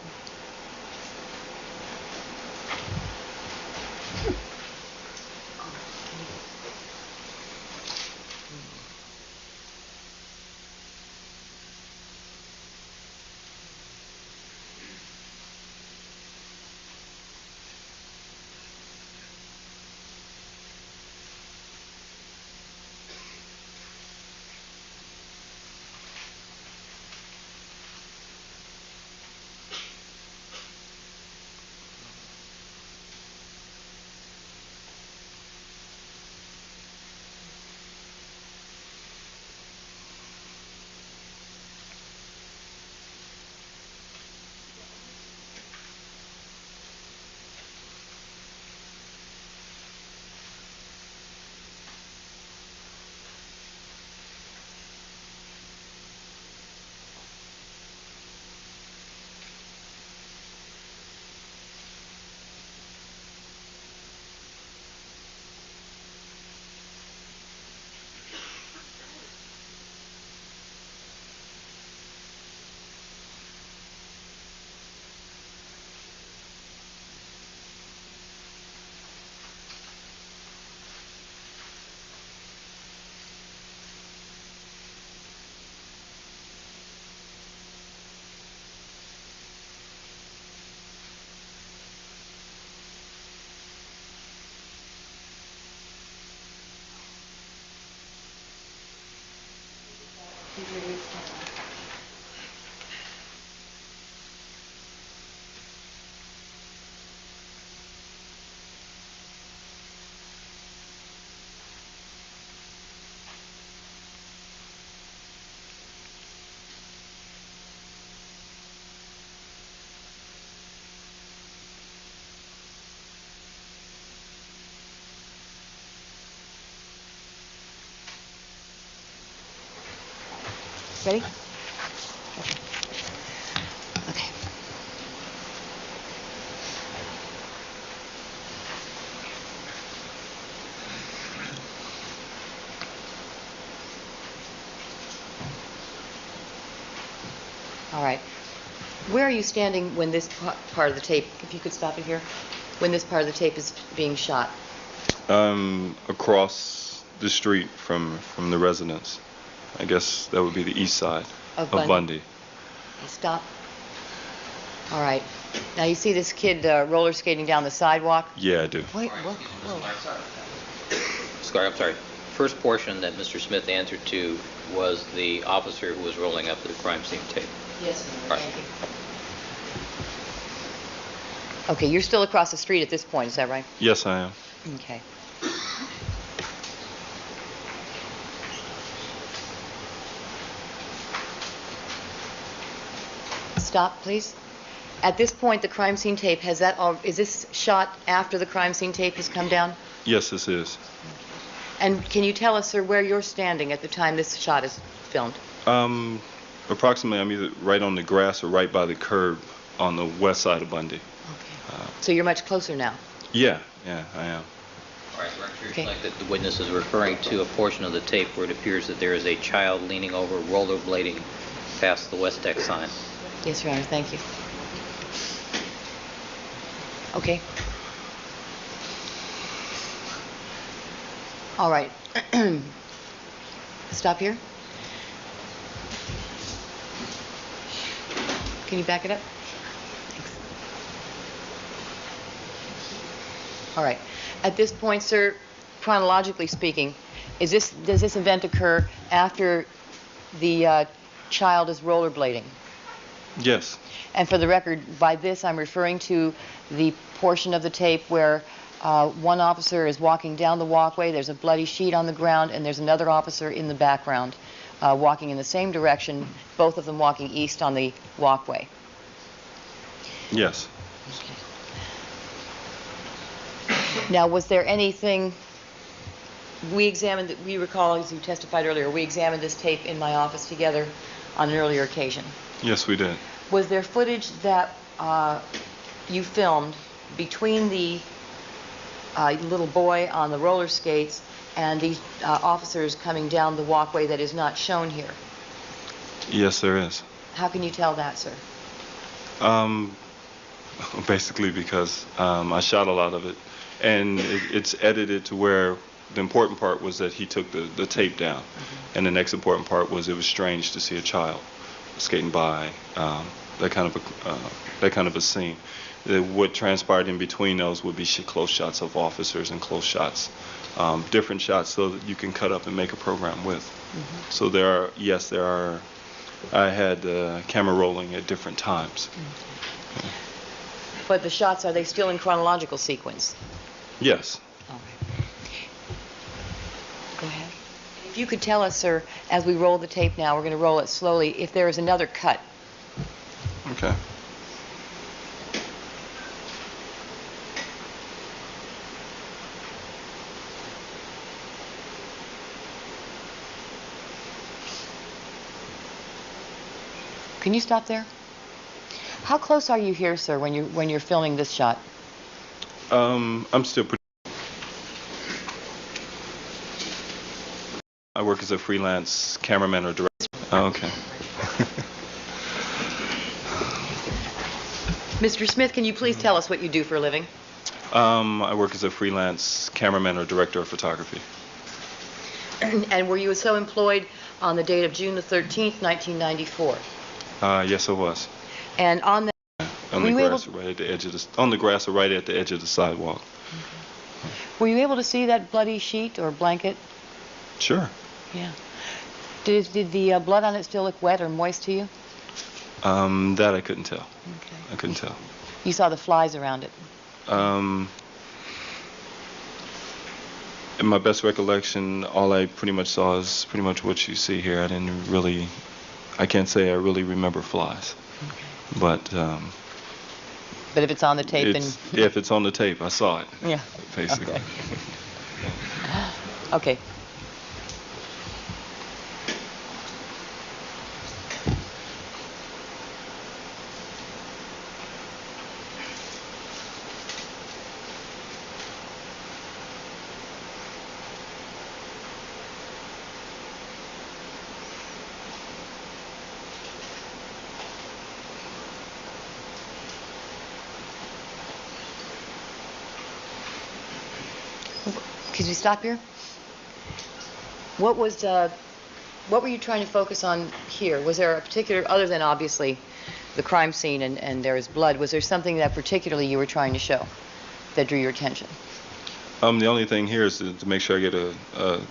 Ready? Okay. All right. Where are you standing when this part of the tape, if you could stop it here, when this part of the tape is being shot? Across the street from the residence. I guess that would be the east side Of of Bundy. Bundy. Stop. All right. Now you see this kid roller skating down the sidewalk? Yeah, I do. Wait, what? Whoa. Scar, I'm sorry. First portion that Mr. Smith answered to was the officer who was rolling up the crime scene tape. Yes, ma'am. Right. Thank you. Okay, you're still across the street at this point, is that right? Yes, I am. Okay. Stop, please. At this point, the crime scene tape, is this shot after the crime scene tape has come down? Yes, this is. And can you tell us, sir, where you're standing at the time this shot is filmed? Approximately, I'm either right on the grass or right by the curb on the west side of Bundy. Okay. So you're much closer now? Yeah, I am. All right, Director, Okay. it's like that the witness is referring to a portion of the tape where it appears that there is a child leaning over, rollerblading past the West Tech sign. Yes, Your Honor, thank you. Okay. All right. Stop here. Can you back it up? Thanks. All right. At this point, sir, chronologically speaking, does this event occur after the child is rollerblading? Yes. And for the record, by this I'm referring to the portion of the tape where one officer is walking down the walkway, there's a bloody sheet on the ground, and there's another officer in the background walking in the same direction, both of them walking east on the walkway. Yes. Now, was there anything, we recall, as you testified earlier, we examined this tape in my office together on an earlier occasion. Yes, we did. Was there footage that you filmed between the little boy on the roller skates and these officers coming down the walkway that is not shown here? Yes, there is. How can you tell that, sir? Basically because I shot a lot of it, and it's edited to where the important part was that he took the tape down, and the next important part was it was strange to see a child skating by, that kind of a scene. What transpired in between those would be close shots of officers and close shots, different shots, so that you can cut up and make a program with. So there are. I had the camera rolling at different times. But the shots, are they still in chronological sequence? Yes. Okay. Go ahead. If you could tell us, sir, as we roll the tape now, we're going to roll it slowly, if there is another cut. Okay. Can you stop there? How close are you here, sir, when you're filming this shot? I'm still pretty. I work as a freelance cameraman or director. Oh, okay. Mr. Smith, can you please tell us what you do for a living? I work as a freelance cameraman or director of photography. And were you so employed on the date of June the 13th, 1994? Yes, I was. And on that, On the grass, right at the edge of on the grass, or right at the edge of the sidewalk. were you able to see that bloody sheet or blanket? Sure. Yeah. Did the blood on it still look wet or moist to you? That I couldn't tell. Okay. I couldn't tell. You saw the flies around it. In my best recollection, all I pretty much saw is pretty much what you see here. I can't say I really remember flies. Okay. But if it's on the tape, if it's on the tape, I saw it. Yeah. Basically. Okay. Okay. Could you stop here? What were you trying to focus on here? Was there a particular, other than obviously the crime scene and there is blood, was there something that particularly you were trying to show that drew your attention? The only thing here is to make sure I get a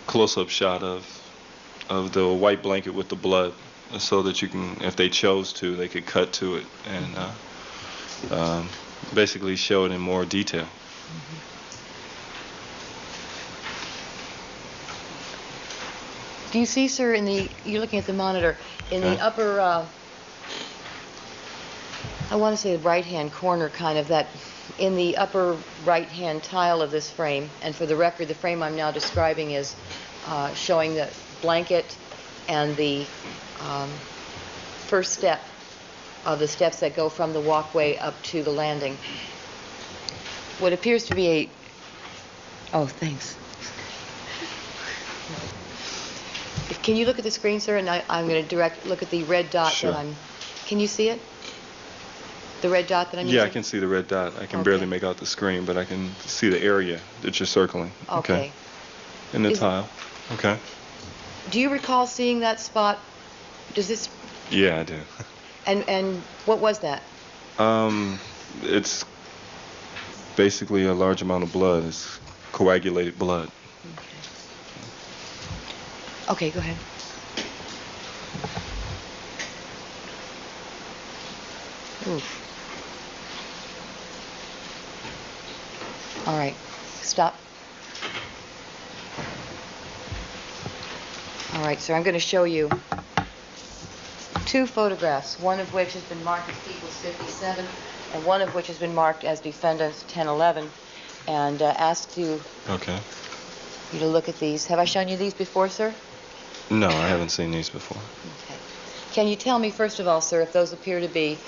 close-up shot of the white blanket with the blood, so that you can, if they chose to, they could cut to it and basically show it in more detail. Do you see, sir, you're looking at the monitor, in the upper, I want to say the right-hand corner kind of, that in the upper right-hand tile of this frame, and for the record, the frame I'm now describing is showing the blanket and the first step of the steps that go from the walkway up to the landing. What appears to be a... Oh, thanks. Can you look at the screen, sir? And I'm going to look at the red dot Sure. that I'm... Can you see it? The red dot that I'm using? Yeah, I can see the red dot. I can barely make out the screen, but I can see the area that you're circling. Okay. In the tile. Okay. Do you recall seeing that spot? Does this... Yeah, I do. And what was that? It's basically a large amount of blood. It's coagulated blood. Okay, go ahead. Oof. All right, stop. All right, so I'm going to show you two photographs, one of which has been marked as People's 57, and one of which has been marked as Defendant's 1011, and asked you to look at these. Have I shown you these before, sir? No, I haven't seen these before. Okay. Can you tell me, first of all, sir, if those appear to be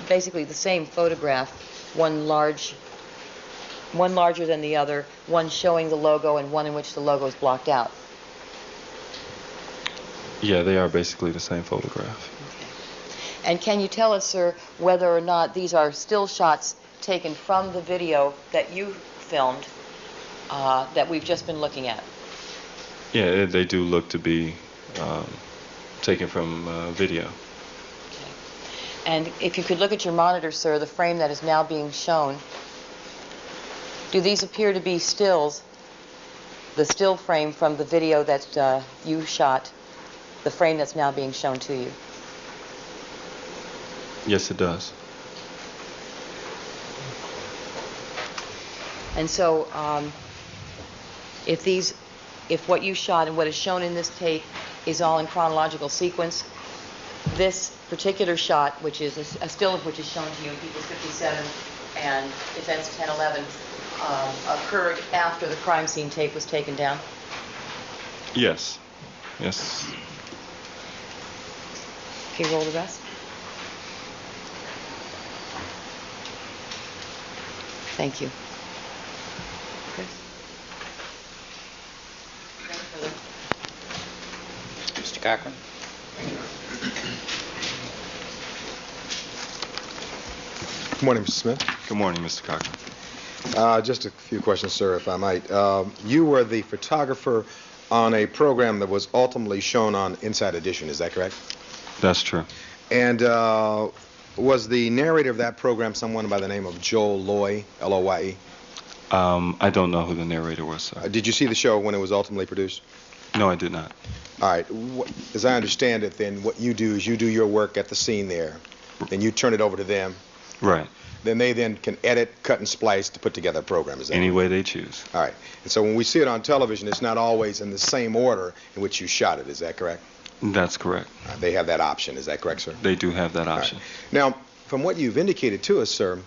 basically the same photograph, one larger than the other, one showing the logo and one in which the logo is blocked out? Yeah, they are basically the same photograph. Okay. And can you tell us, sir, whether or not these are still shots taken from the video that you filmed that we've just been looking at? Yeah, they do look to be taken from video. Okay. And if you could look at your monitor, sir, the frame that is now being shown, do these appear to be stills, the still frame from the video that you shot, the frame that's now being shown to you? Yes, it does. And so if what you shot and what is shown in this tape is all in chronological sequence, this particular shot, which is a still of which is shown to you in People's 57 and Defense 1011, occurred after the crime scene tape was taken down? Yes. Yes. Okay, roll the rest. Thank you. Chris? Mr. Cochran? Good morning, Mr. Smith. Good morning, Mr. Cochran. Just a few questions, sir, if I might. You were the photographer on a program that was ultimately shown on Inside Edition, is that correct? That's true. And was the narrator of that program someone by the name of Joel Loy, L-O-Y-E? I don't know who the narrator was, sir. Did you see the show when it was ultimately produced? No, I did not. All right. As I understand it, then what you do is you do your work at the scene there, then you turn it over to them. Right. Then they then can edit, cut, and splice to put together a program. Is that Any right? way they choose. All right. And so when we see it on television, it's not always in the same order in which you shot it. Is that correct? That's correct. They have that option. Is that correct, sir? They do have that option. Right. Now, from what you've indicated to us, sir,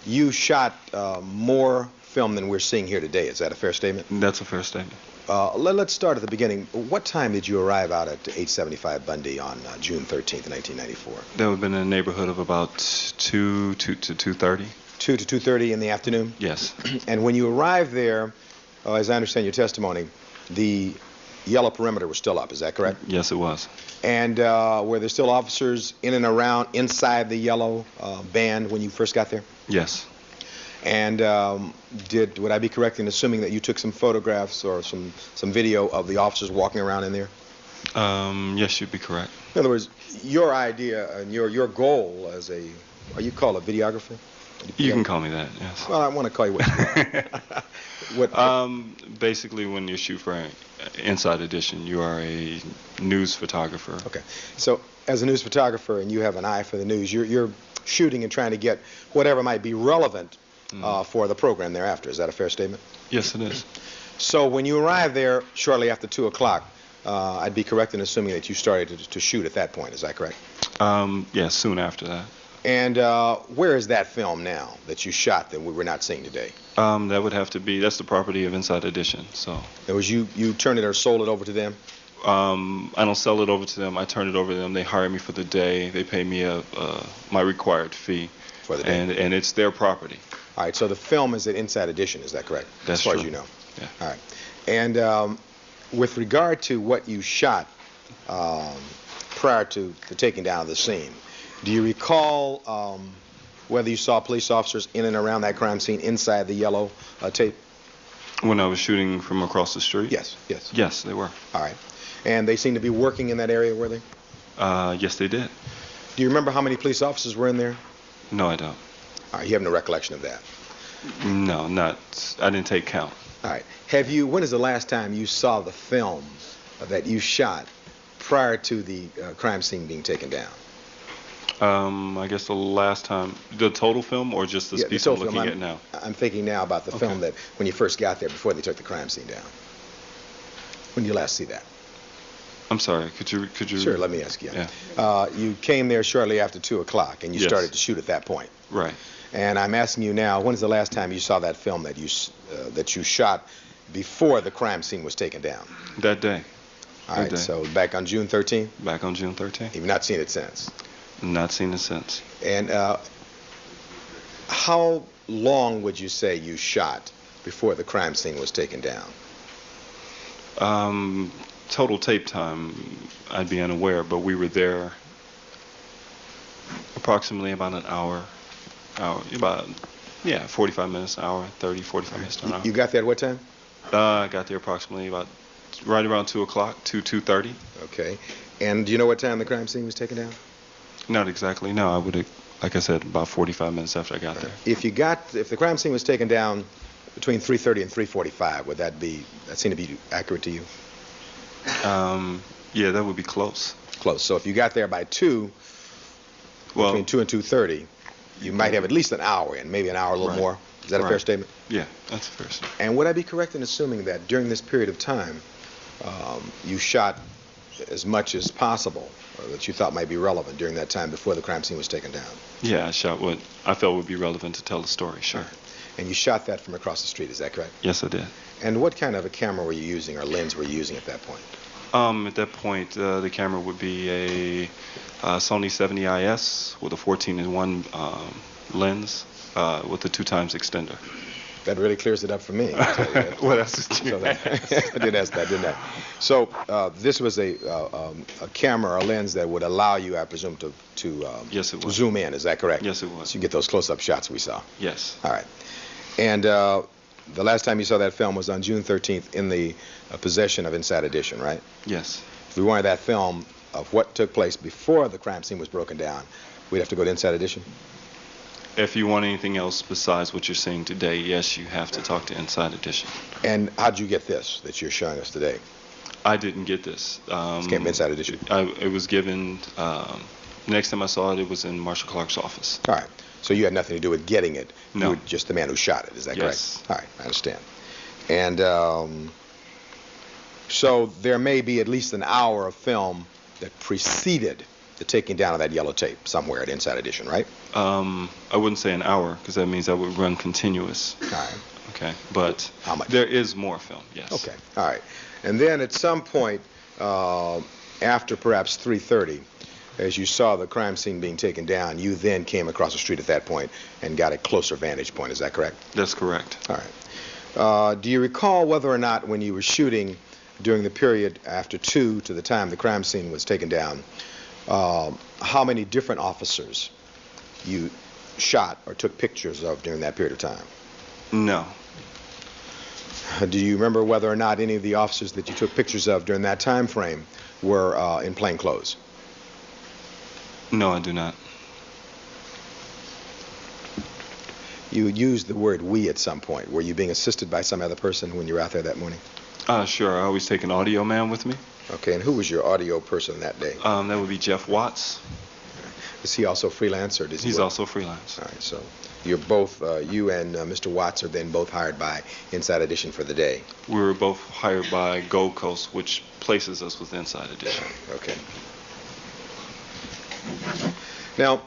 you shot more film than we're seeing here today. Is that a fair statement? That's a fair statement. Let's start at the beginning. What time did you arrive out at 875 Bundy on June 13th, 1994? That would have been in the neighborhood of about 2 to 2:30. 2 to 2:30 in the afternoon? Yes. And when you arrived there, as I understand your testimony, the yellow perimeter was still up. Is that correct? Yes, it was. And were there still officers in and around inside the yellow band when you first got there? Yes. And would I be correct in assuming that you took some photographs or some video of the officers walking around in there? Yes, you'd be correct. In other words, your idea and your goal as are you called a videographer? You can call me that, yes. Well, I want to call you what you are. Basically, when you shoot for Inside Edition, you are a news photographer. Okay. So, as a news photographer, and you have an eye for the news, you're shooting and trying to get whatever might be relevant for the program thereafter. Is that a fair statement? Yes, it is. So, when you arrived there shortly after 2 o'clock, I'd be correct in assuming that you started to shoot at that point. Is that correct? Yes, soon after that. And where is that film now that you shot that we're not seeing today? That would have to be, that's the property of Inside Edition, so. It was you turned it or sold it over to them? I don't sell it over to them. I turn it over to them. They hire me for the day. They pay me my required fee. For the day. And it's their property. All right, so the film is at Inside Edition, is that correct? That's as far true. as you know. Yeah. All right. And with regard to what you shot prior to the taking down of the scene, do you recall whether you saw police officers in and around that crime scene inside the yellow tape? When I was shooting from across the street? Yes, yes. Yes, they were. All right. And they seemed to be working in that area, were they? Yes, they did. Do you remember how many police officers were in there? No, I don't. All right, you have no recollection of that? No, I didn't take count. All right. When is the last time you saw the film that you shot prior to the crime scene being taken down? I guess the last time, the total film or just this piece I'm looking at now? I'm thinking now about the film that when you first got there before they took the crime scene down. When did you last see that? I'm sorry, could you? Sure, let me ask you. Yeah. You came there shortly after 2 o'clock and you Yes. started to shoot at that point. Right. And I'm asking you now, when is the last time you saw that film that you shot before the crime scene was taken down? That day. All right, so back on June 13th? Back on June 13th. You've not seen it since? Not seen it since. And how long would you say you shot before the crime scene was taken down? Total tape time, I'd be unaware, but we were there approximately about an hour, 45 minutes, an hour, 30, 45 minutes to an hour. You got there at what time? I got there approximately right around 2 o'clock, 2:30. Okay. And do you know what time the crime scene was taken down? Not exactly, no. I would have, like I said, about 45 minutes after I got there. If the crime scene was taken down between 3:30 and 3:45, would that seem to be accurate to you? Yeah, that would be close. Close. So if you got there by 2, between 2 and 2:30, you might have at least an hour and maybe an hour a little more. Is that a fair statement? Yeah, that's a fair statement. And would I be correct in assuming that during this period of time, you shot as much as possible that you thought might be relevant during that time before the crime scene was taken down? Yeah, I shot what I felt would be relevant to tell the story, sure. And you shot that from across the street, is that correct? Yes, I did. And what kind of a camera were you using or lens were you using at that point? At that point, the camera would be a Sony 70IS with a 14-in-1 lens with a 2x extender. That really clears it up for me. I'll tell you that. What else did you ask? I did ask that, didn't I? So this was a camera or lens that would allow you, I presume, to yes, it was. zoom in. Is that correct? Yes, it was. So you get those close-up shots we saw. Yes. All right. And the last time you saw that film was on June 13th in the possession of Inside Edition, right? Yes. If we wanted that film of what took place before the crime scene was broken down, we'd have to go to Inside Edition? If you want anything else besides what you're seeing today, yes, you have to talk to Inside Edition. And how'd you get this that you're showing us today? I didn't get this. This came from Inside Edition? It was given, next time I saw it, it was in Marshall Clark's office. All right. So you had nothing to do with getting it. No. You were just the man who shot it. Is that Yes. correct? All right. I understand. And so there may be at least an hour of film that preceded the taking down of that yellow tape somewhere at Inside Edition, right? I wouldn't say an hour because that means I would run continuous. All right. Okay. But how much? There is more film, yes. Okay. All right. And then at some point after perhaps 3:30, as you saw the crime scene being taken down, you then came across the street at that point and got a closer vantage point. Is that correct? That's correct. All right. Do you recall whether or not when you were shooting during the period after 2 to the time the crime scene was taken down, how many different officers you shot or took pictures of during that period of time? No. Do you remember whether or not any of the officers that you took pictures of during that time frame were in plain clothes? No, I do not. You used the word "we" at some point. Were you being assisted by some other person when you were out there that morning? Sure. I always take an audio man with me. Okay, and who was your audio person that day? That would be Jeff Watts. Is he also freelance, or does he He's work? also freelance. All right, so you're both, you and Mr. Watts are then both hired by Inside Edition for the day. We were both hired by Gold Coast, which places us with Inside Edition. Okay. Now,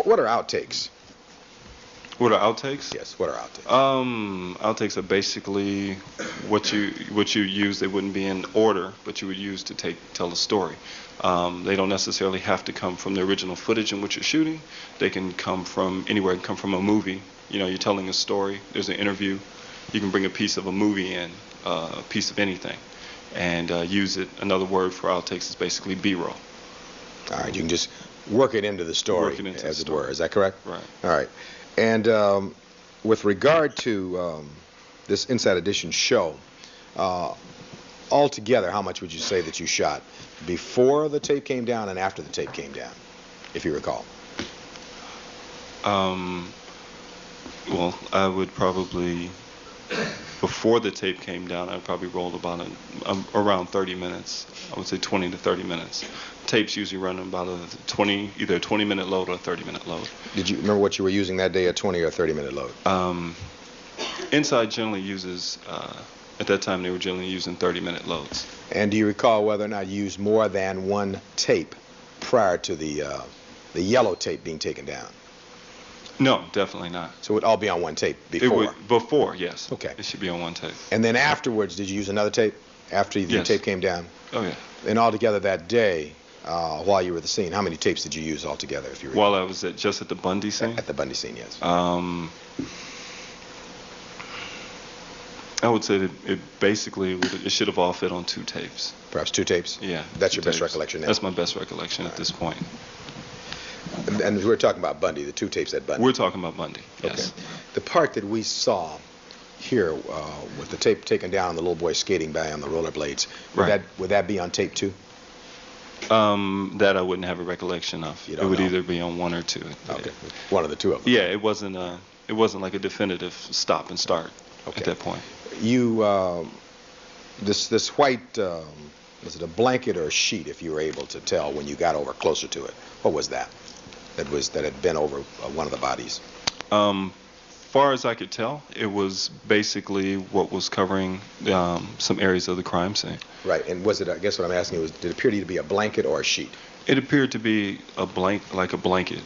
what are outtakes? What are outtakes? Yes, what are outtakes? Outtakes are basically what you use. They wouldn't be in order, but you would use to tell a story. They don't necessarily have to come from the original footage in which you're shooting. They can come from anywhere. It can come from a movie. You know, you're telling a story. There's an interview. You can bring a piece of a movie in, a piece of anything, and use it. Another word for outtakes is basically B-roll. All right, you can just work it into the story, Work it into as the it story. were. Is that correct? Right. All right. And with regard to this Inside Edition show, altogether, how much would you say that you shot before the tape came down and after the tape came down, if you recall? Well, I would probably, before the tape came down, I'd probably roll about around 30 minutes. I would say 20 to 30 minutes. Tapes usually run about either a 20-minute load or a 30-minute load. Did you remember what you were using that day, a 20 or 30-minute load? Inside generally uses, at that time they were generally using 30-minute loads. And do you recall whether or not you used more than one tape prior to the yellow tape being taken down? No, definitely not. So it would all be on one tape before? It would, before, yes. Okay. It should be on one tape. And then afterwards, did you use another tape after the Yes. tape came down? Oh, yeah. And altogether that day, while you were at the scene, how many tapes did you use altogether, if you recall? While I was just at the Bundy scene? At the Bundy scene, yes. I would say that it should have all fit on 2 tapes. Perhaps 2 tapes? Yeah. That's 2 your best tapes. recollection now? That's my best recollection at this point. And we're talking about Bundy, the 2 tapes at Bundy. We're talking about Bundy, yes. Okay. The part that we saw here with the tape taken down and the little boy skating by on the rollerblades, would that be on tape 2? That I wouldn't have a recollection of. You It don't would know? either be on 1 or 2. Okay. One of the 2 of them. Yeah, it wasn't like a definitive stop and start at that point. You, this white, was it a blanket or a sheet, if you were able to tell when you got over closer to it? What was that? That had been over one of the bodies? Far as I could tell, it was basically what was covering some areas of the crime scene. Right, and was it, I guess what I'm asking you was, did it appear to you to be a blanket or a sheet? It appeared to be like a blanket.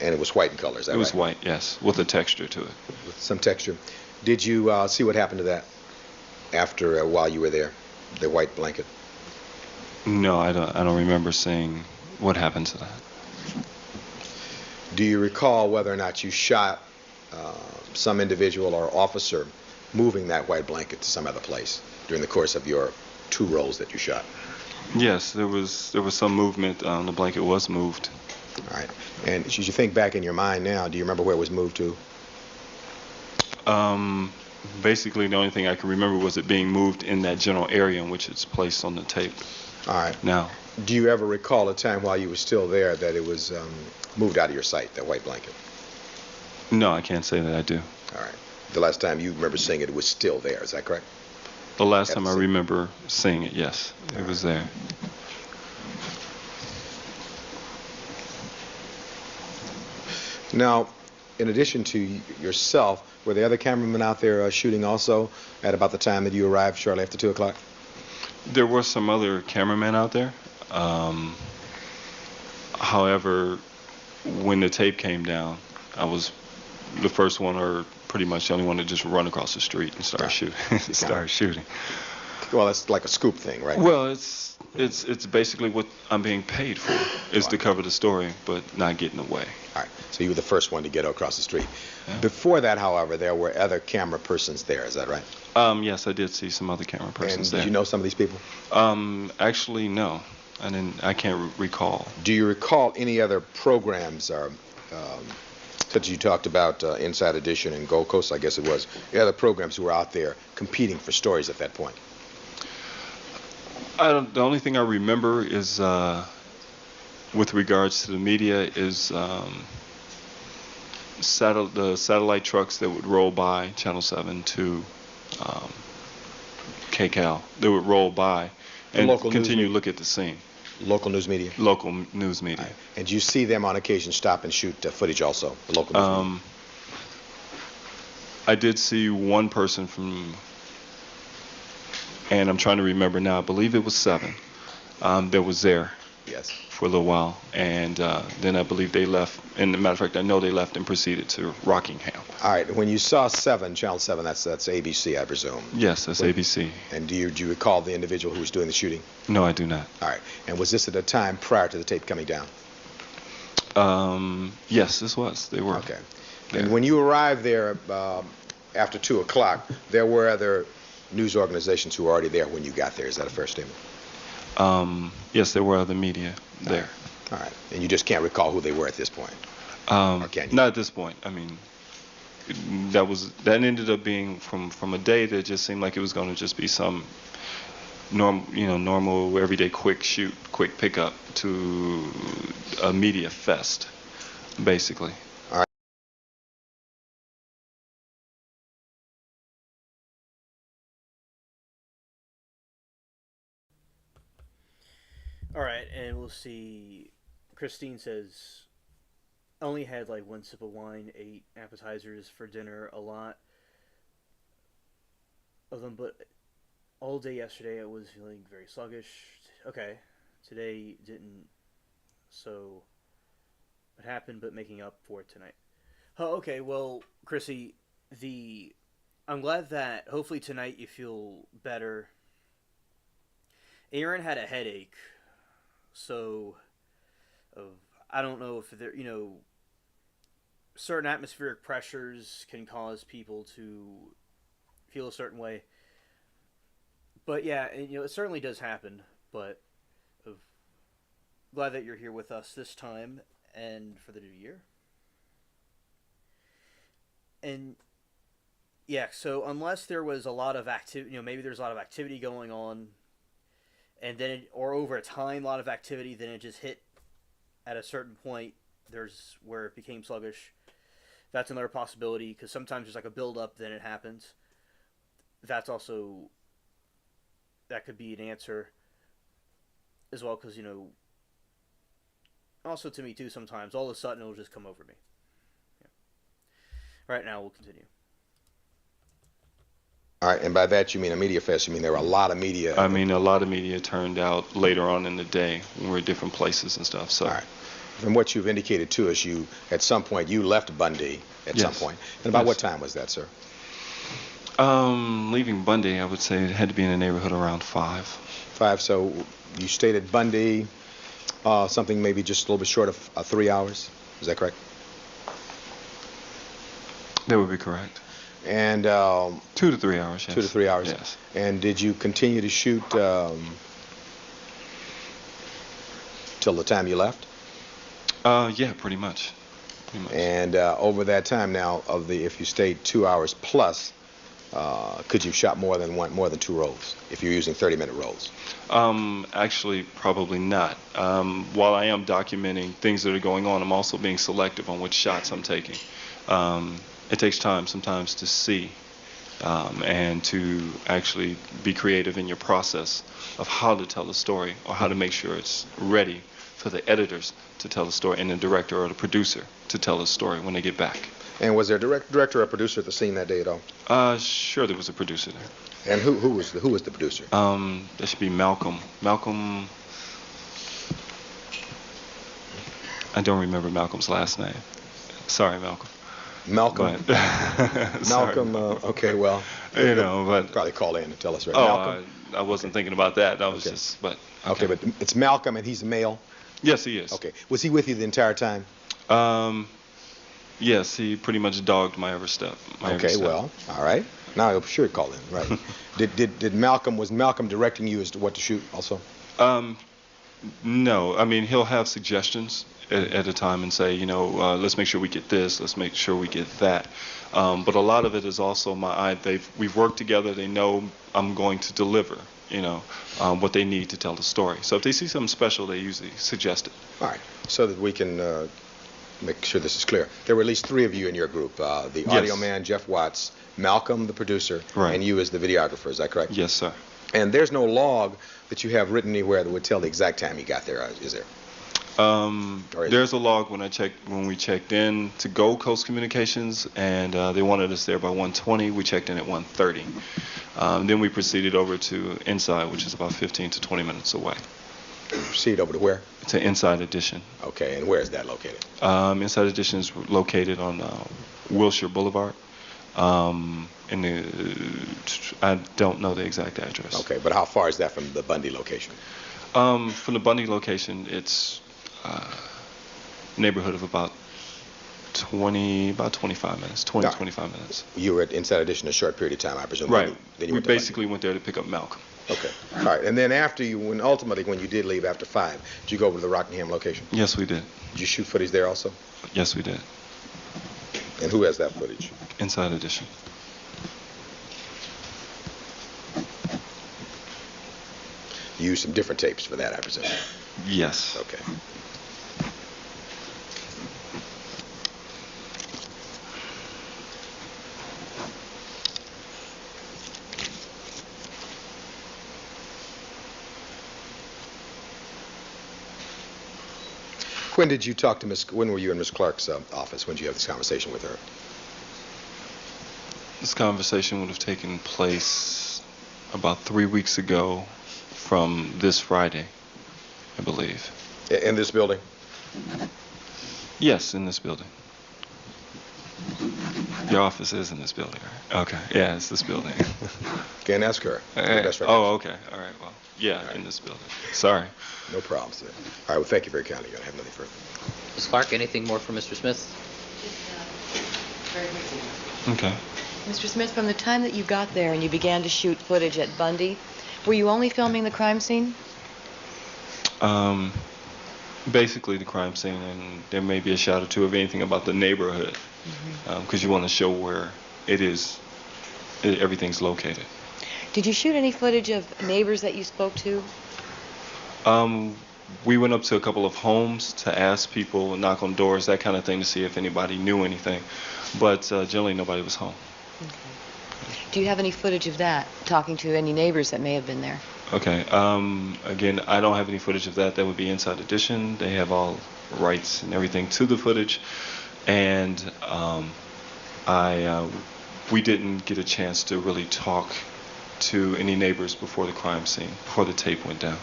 And it was white in color, is that right? It was white, yes, with a texture to it. With some texture. Did you see what happened to that after, while you were there, the white blanket? No, I don't remember seeing what happened to that. Do you recall whether or not you shot some individual or officer moving that white blanket to some other place during the course of your 2 rolls that you shot? Yes, there was some movement. The blanket was moved. All right. And as you think back in your mind now, do you remember where it was moved to? Basically, the only thing I can remember was it being moved in that general area in which it's placed on the tape. All right. Now, do you ever recall a time while you were still there that it was moved out of your sight, that white blanket? no, I can't say that I do. All right. The last time you remember seeing it, it was still there. Is that correct? The last At time the I scene. remember seeing it, yes, it was there. Now, in addition to yourself, were there other cameramen out there shooting also at about the time that you arrived shortly after 2 o'clock? There were some other cameramen out there. However, when the tape came down, I was the first one, or pretty much the only one, to just run across the street and start shooting. Well, it's like a scoop thing, right? Well, it's basically what I'm being paid for, is to cover the story, but not get in the way. All right. So you were the first one to get across the street. Yeah. Before that, however, there were other camera persons there. Is that right? Yes, I did see some other camera persons there. Did you know some of these people? Actually, no. I can't recall. Do you recall any other programs or Such as you talked about Inside Edition and Gold Coast, I guess it was. The other programs who were out there competing for stories at that point. The only thing I remember is, with regards to the media, is the satellite trucks that would roll by Channel 7 to KCAL. They would roll by and continue to look at the scene. Local news media? Local news media. Right. And do you see them on occasion stop and shoot footage also, the local news media? I did see one person from, and I'm trying to remember now, I believe it was 7, that was there. Yes. For a little while, and then I believe they left. And as a matter of fact, I know they left and proceeded to Rockingham. All right. When you saw 7, Channel 7, that's ABC, I presume. Yes, that's ABC. And do you recall the individual who was doing the shooting? No, I do not. All right. And was this at a time prior to the tape coming down? Yes, this was. They were. Okay. There. And when you arrived there after 2 o'clock, there were other news organizations who were already there when you got there. Is that a fair statement? Yes, there were other media there. All right. And you just can't recall who they were at this point? Or can you? Not at this point. I mean, that ended up being from a day that just seemed like it was going to just be some normal, everyday quick shoot, quick pickup to a media fest, basically. All right, and we'll see. Christine says, only had like 1 sip of wine, 8 appetizers for dinner, a lot of them, but all day yesterday I was feeling very sluggish. Okay, today didn't, so it happened, but making up for it tonight. Oh, okay, well, Chrissy, I'm glad that hopefully tonight you feel better. Aaron had a headache. So, I don't know if there, certain atmospheric pressures can cause people to feel a certain way. But yeah, it certainly does happen. But glad that you're here with us this time and for the new year. And yeah, so unless there was a lot of activity, maybe there's a lot of activity going on. And then, or over a time, a lot of activity, then it just hit at a certain point. There's where it became sluggish. That's another possibility, because sometimes there's like a build-up, then it happens. That could be an answer as well, because, also to me too, sometimes all of a sudden it'll just come over me. Yeah. Right now, we'll continue. All right, and by that you mean a media fest, you mean there were a lot of media? I mean, a lot of media turned out later on in the day when we were at different places and stuff. So. All right. From what you've indicated to us, at some point, you left Bundy at some point. And about what time was that, sir? Leaving Bundy, I would say it had to be in the neighborhood around 5. 5, so you stayed at Bundy something maybe just a little bit short of 3 hours. Is that correct? That would be correct. And 2 to 3 hours, yes. 2 to 3 hours. Yes. And did you continue to shoot till the time you left? Yeah, pretty much. And over that time now, if you stayed 2 hours plus, could you shot more than 2 rolls if you're using 30-minute rolls? Actually, probably not. While I am documenting things that are going on, I'm also being selective on which shots I'm taking. It takes time sometimes to see and to actually be creative in your process of how to tell a story or how to make sure it's ready for the editors to tell the story and the director or the producer to tell the story when they get back. And was there a director or a producer at the scene that day at all? Sure, there was a producer there. And who was the producer? That should be Malcolm. Malcolm. I don't remember Malcolm's last name. Sorry, Malcolm. Malcolm. Malcolm. Okay, well. But probably call in and tell us right. Oh, Malcolm. I wasn't thinking about that. That was just, but. Okay, but it's Malcolm, and he's a male. Yes, he is. Okay. Was he with you the entire time? Yes, he pretty much dogged my every step. Well, all right. Now I'm sure he called in, right? Was Malcolm directing you as to what to shoot also? No, I mean, he'll have suggestions at a time and say, let's make sure we get this, let's make sure we get that. But a lot of it is also we've worked together, they know I'm going to deliver, what they need to tell the story. So if they see something special, they usually suggest it. All right, so that we can make sure this is clear. There were at least 3 of you in your group, the audio man, Jeff Watts, Malcolm, the producer, Right. and you as the videographer, is that correct? Yes, sir. And there's no log that you have written anywhere that would tell the exact time you got there, is there? There's a log when we checked in to Gold Coast Communications, and they wanted us there by 1:20. We checked in at 1:30. Then we proceeded over to Inside, which is about 15 to 20 minutes away. Proceed over to where? To Inside Edition. Okay, and where is that located? Inside Edition is located on Wilshire Boulevard. I don't know the exact address. Okay, but how far is that from the Bundy location? From the Bundy location, it's neighborhood of about 25 minutes, 25 minutes. You were at Inside Edition a short period of time, I presume. Right. Then you We went to basically went there to pick up Malcolm. Bundy. Okay. All right. And then ultimately when you did leave after 5, did you go over to the Rockingham location? Yes, we did. Did you shoot footage there also? Yes, we did. And who has that footage? Inside Edition. You used some different tapes for that, I presume. Yes. Okay. When did you talk to when were you in Miss Clark's office? When did you have this conversation with her? This conversation would have taken place about 3 weeks ago from this Friday, I believe. In this building? Yes, in this building. Your office is in this building, right? Okay. Yeah, it's this building. Can't ask her. Oh, okay. All right. Well, yeah, in this building. Sorry. No problem, sir. All right, well, thank you very kindly. You don't have nothing further. Ms. Clark, anything more for Mr. Smith? Very quickly. Okay. Mr. Smith, from the time that you got there and you began to shoot footage at Bundy, were you only filming the crime scene? Basically the crime scene, and there may be a shot or two of anything about the neighborhood, because you want to show where everything's located. Did you shoot any footage of neighbors that you spoke to? We went up to a couple of homes to ask people, knock on doors, that kind of thing, to see if anybody knew anything, but generally nobody was home. Okay. Do you have any footage of that, talking to any neighbors that may have been there? Okay. Again, I don't have any footage of that. That would be Inside Edition. They have all rights and everything to the footage, and we didn't get a chance to really talk to any neighbors before the crime scene, before the tape went down.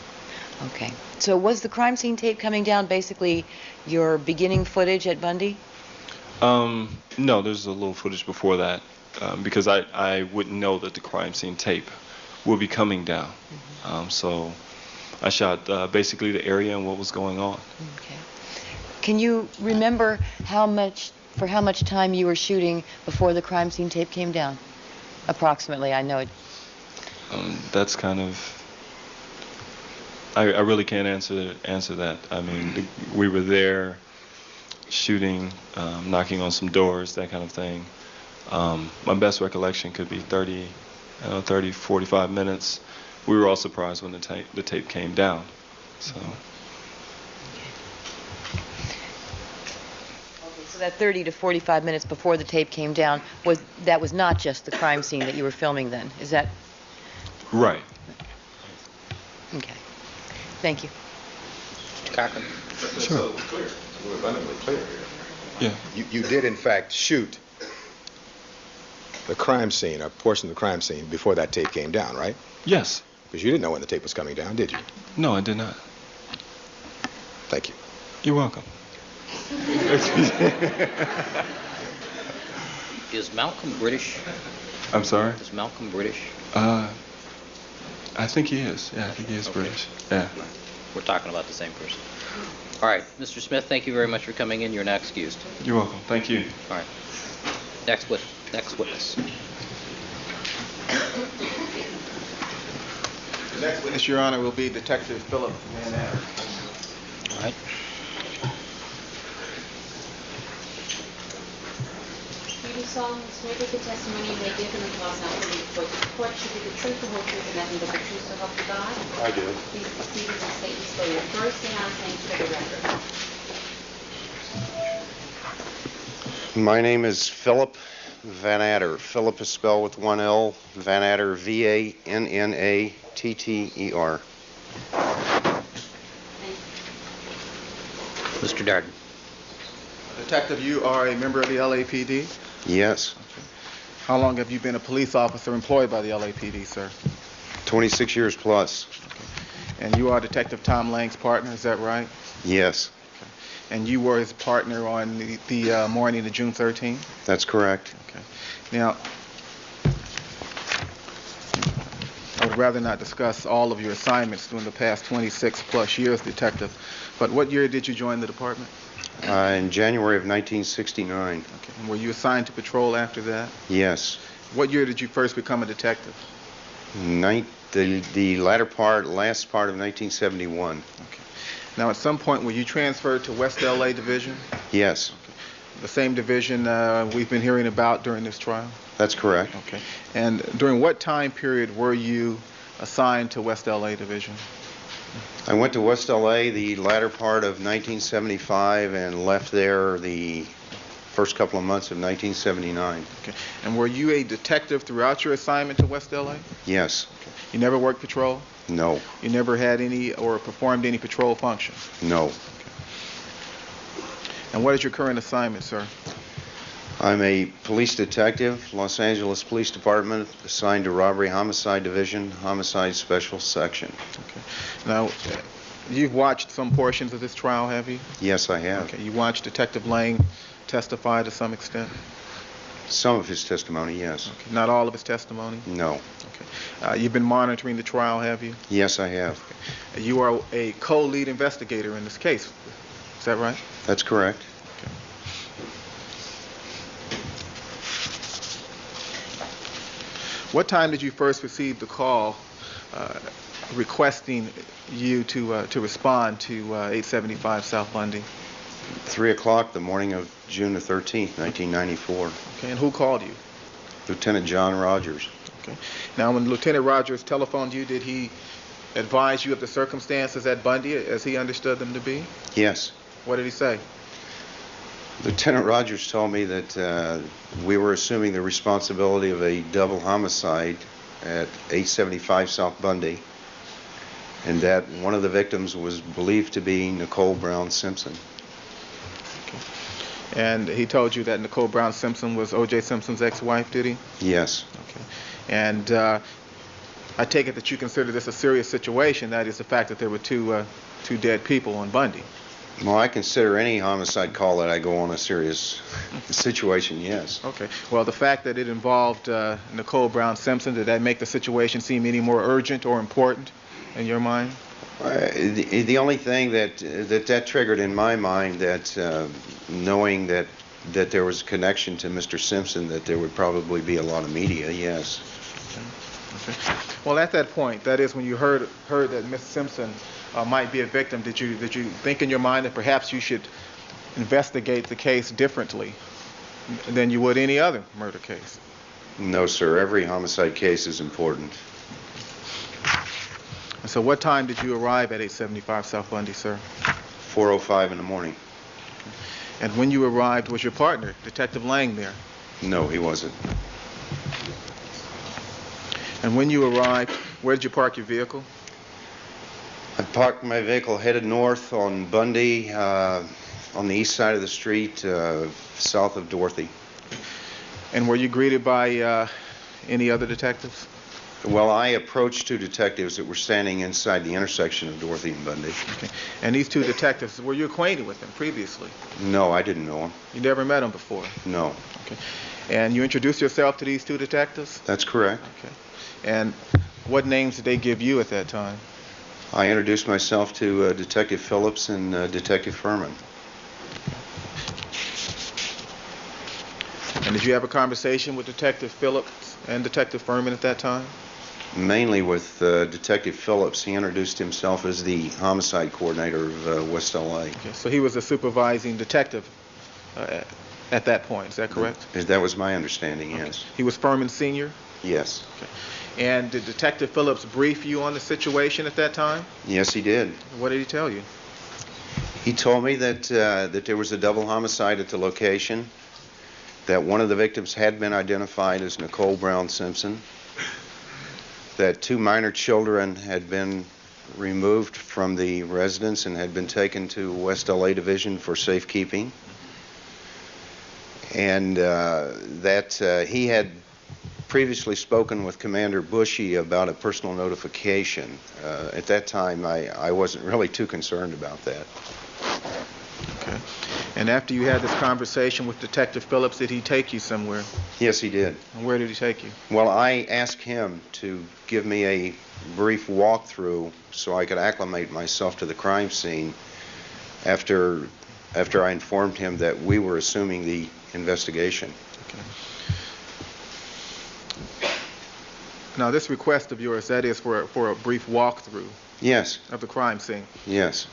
Okay. So was the crime scene tape coming down basically your beginning footage at Bundy? No, there's a little footage before that, because I wouldn't know that the crime scene tape will be coming down. So I shot basically the area and what was going on. Okay. Can you remember for how much time you were shooting before the crime scene tape came down? Approximately, I know it. That's kind of... I really can't answer that. I mean, we were there shooting, knocking on some doors, that kind of thing. My best recollection could be 30, 45 minutes. We were all surprised when the tape came down. So. Okay, so that 30 to 45 minutes before the tape came down, was not just the crime scene that you were filming then? Is that? Right. Okay. Thank you. Mr. Cochran? Sure. So clear. We're abundantly clear here. Yeah. You did, in fact, shoot the crime scene, a portion of the crime scene, before that tape came down, right? Yes. Because you didn't know when the tape was coming down, did you? No, I did not. Thank you. You're welcome. Is Malcolm British? I'm sorry? Is Malcolm British? I think he is. Yeah, I think he is British. Yeah. We're talking about the same person. All right, Mr. Smith, thank you very much for coming in. You're now excused. You're welcome. Thank you. All right. Next witness. next witness, Your Honor, will be Detective Philip Van Adder. All right. Do you solemnly swear that the testimony you may give in the class now fully before this court should be the truth, the whole truth, and nothing but the truth, so help you God? I do. Please proceed with the statement, spell your first and last name for the record. My name is Philip Van Adder. Philip is spelled with one L. Van Adder, V-A-N-N-A-T-T-E-R. Mr. Darden. Detective, you are a member of the LAPD? Yes. How long have you been a police officer employed by the LAPD, sir? 26 years plus. And you are Detective Tom Lang's partner, is that right? Yes, And you were his partner on the morning of June 13th? that's correct. Okay. Now, I would rather not discuss all of your assignments during the past 26 plus years, Detective, but what year did you join the department? In January of 1969. Okay. And were you assigned to patrol after that? Yes. What year did you first become a detective? The last part of 1971. Okay. Now, at some point, were you transferred to West LA Division? Yes, The same division we've been hearing about during this trial? that's correct. Okay. And during what time period were you assigned to West LA Division? I went to West LA the latter part of 1975 and left there the first couple of months of 1979. Okay. And were you a detective throughout your assignment to West LA? Yes. Okay. You never worked patrol? No. You never had any or performed any patrol functions? No. And what is your current assignment, sir? I'm a police detective, Los Angeles Police Department, assigned to Robbery Homicide Division, Homicide Special Section. Okay. Now, you've watched some portions of this trial, have you? Yes, I have. Okay. You watched Detective Lang testify to some extent? Some of his testimony, yes. Okay. Not all of his testimony? No. Okay. You've been monitoring the trial, have you? Yes, I have. Okay. You are a co-lead investigator in this case. Is that right? That's correct. Okay. What time did you first receive the call requesting you to respond to 875 South Bundy? 3 o'clock the morning of June the 13th, 1994. Okay, and who called you? Lieutenant John Rogers. Okay. Now, when Lieutenant Rogers telephoned you, did he advise you of the circumstances at Bundy as he understood them to be? Yes. What did he say? Lieutenant Rogers told me that we were assuming the responsibility of a double homicide at 875 South Bundy, and that one of the victims was believed to be Nicole Brown Simpson. Okay. And he told you that Nicole Brown Simpson was O.J. Simpson's ex-wife, did he? Yes. Okay. And I take it that you consider this a serious situation, that is the fact that there were two dead people on Bundy. Well, I consider any homicide call that I go on a serious situation, yes. Okay. Well, the fact that it involved Nicole Brown Simpson, did that make the situation seem any more urgent or important in your mind? The only thing that triggered in my mind, that knowing that there was a connection to Mr. Simpson, that there would probably be a lot of media, yes. Okay. Well, at that point, that is when you heard that Miss Simpson might be a victim, did you think in your mind that perhaps you should investigate the case differently than you would any other murder case? No, sir. Every homicide case is important. And so what time did you arrive at 875 South Bundy, sir? 4:05 in the morning. And when you arrived, was your partner, Detective Lang, there? No, he wasn't. And when you arrived, where did you park your vehicle? I parked my vehicle headed north on Bundy, on the east side of the street, south of Dorothy. And were you greeted by any other detectives? Well, I approached two detectives that were standing inside the intersection of Dorothy and Bundy. Okay. And these two detectives, were you acquainted with them previously? No, I didn't know them. You never met them before? No. Okay. And you introduced yourself to these two detectives? That's correct. Okay. And what names did they give you at that time? I introduced myself to Detective Phillips and Detective Furman. And did you have a conversation with Detective Phillips and Detective Furman at that time? Mainly with Detective Phillips. He introduced himself as the homicide coordinator of West LA. Okay, so he was a supervising detective at that point, is that correct? That was my understanding, yes. He was Furman Sr.? Yes. Okay. And did Detective Phillips brief you on the situation at that time? Yes, he did. What did he tell you? He told me that there was a double homicide at the location, that one of the victims had been identified as Nicole Brown Simpson, that 2 minor children had been removed from the residence and had been taken to West LA Division for safekeeping, and that he had previously spoken with Commander Bushy about a personal notification. At that time, I wasn't really too concerned about that. Okay. And after you had this conversation with Detective Phillips, did he take you somewhere? Yes, he did. And where did he take you? Well, I asked him to give me a brief walkthrough so I could acclimate myself to the crime scene after I informed him that we were assuming the investigation. Okay. Now, this request of yours, that is for a brief walkthrough Yes. of the crime scene. Yes.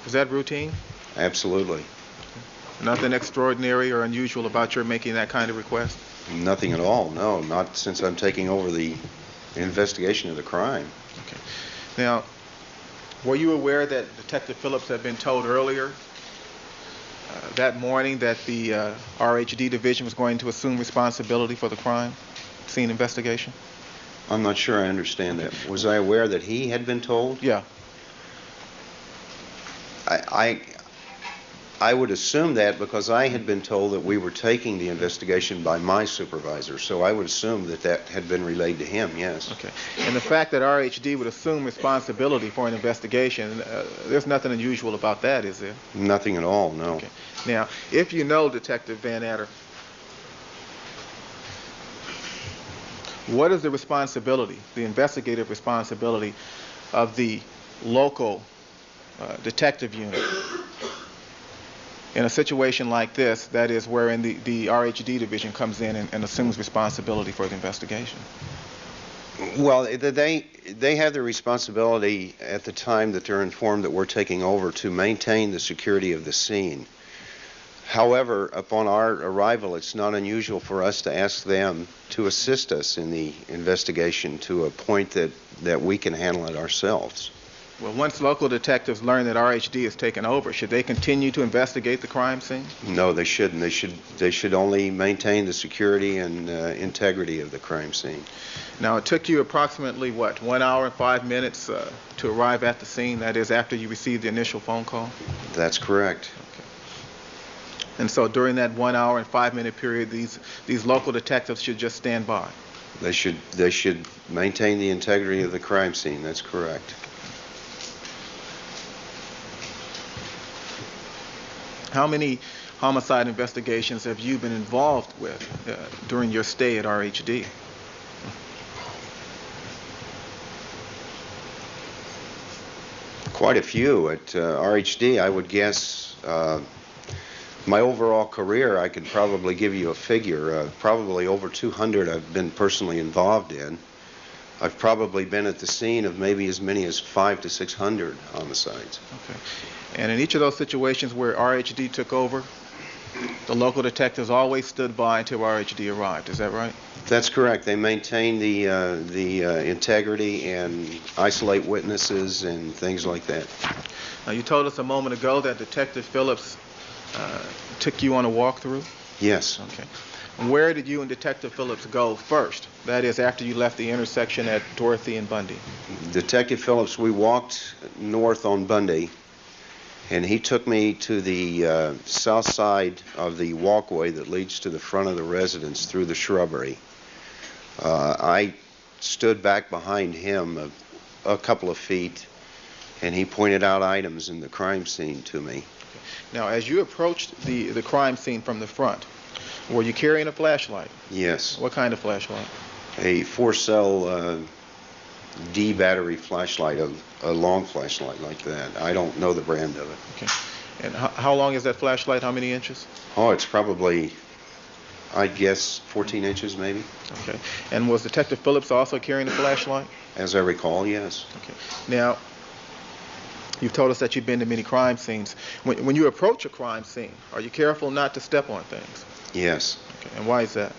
Is that routine? Absolutely. Nothing extraordinary or unusual about your making that kind of request? Nothing at all, no, not since I'm taking over the investigation of the crime. Okay. Now, were you aware that Detective Phillips had been told earlier that morning that the RHD division was going to assume responsibility for the crime scene investigation? I'm not sure I understand that. Was I aware that he had been told? Yeah. I would assume that because I had been told that we were taking the investigation by my supervisor, so I would assume that that had been relayed to him, yes. Okay. And the fact that RHD would assume responsibility for an investigation, there's nothing unusual about that, is there? Nothing at all, no. Okay. Now, if you know Detective Van Adder, what is the responsibility, the investigative responsibility of the local detective unit in a situation like this, that is wherein the RHD division comes in and assumes responsibility for the investigation? Well, they have the responsibility at the time that they're informed that we're taking over to maintain the security of the scene. However, upon our arrival, it's not unusual for us to ask them to assist us in the investigation to a point that we can handle it ourselves. Well, once local detectives learn that RHD has taken over, should they continue to investigate the crime scene? No, they shouldn't. They should only maintain the security and integrity of the crime scene. Now, it took you approximately, 1 hour and 5 minutes to arrive at the scene, that is, after you received the initial phone call? That's correct. Okay. And so during that 1 hour and 5 minute period, these local detectives should just stand by? They should maintain the integrity of the crime scene. That's correct. How many homicide investigations have you been involved with during your stay at RHD? Quite a few. At RHD, I would guess my overall career, I could probably give you a figure. Probably over 200 I've been personally involved in. I've probably been at the scene of maybe as many as 500 to 600 homicides. Okay. And in each of those situations where RHD took over, the local detectives always stood by until RHD arrived. Is that right? That's correct. They maintain the integrity and isolate witnesses and things like that. Now, you told us a moment ago that Detective Phillips took you on a walkthrough? Yes. Okay. Where did you and Detective Phillips go first? That is, after you left the intersection at Dorothy and Bundy. Detective Phillips, we walked north on Bundy, and he took me to the south side of the walkway that leads to the front of the residence through the shrubbery. I stood back behind him a couple of feet, and he pointed out items in the crime scene to me. Now, as you approached the crime scene from the front, were you carrying a flashlight? Yes. What kind of flashlight? A 4-cell D battery flashlight, a long flashlight like that. I don't know the brand of it. Okay. And how long is that flashlight? How many inches? Oh, it's probably, I'd guess 14 inches maybe. Okay. And was Detective Phillips also carrying a flashlight? As I recall, yes. Okay. Now, you've told us that you've been to many crime scenes. When you approach a crime scene, are you careful not to step on things? Yes. Okay. And why is that?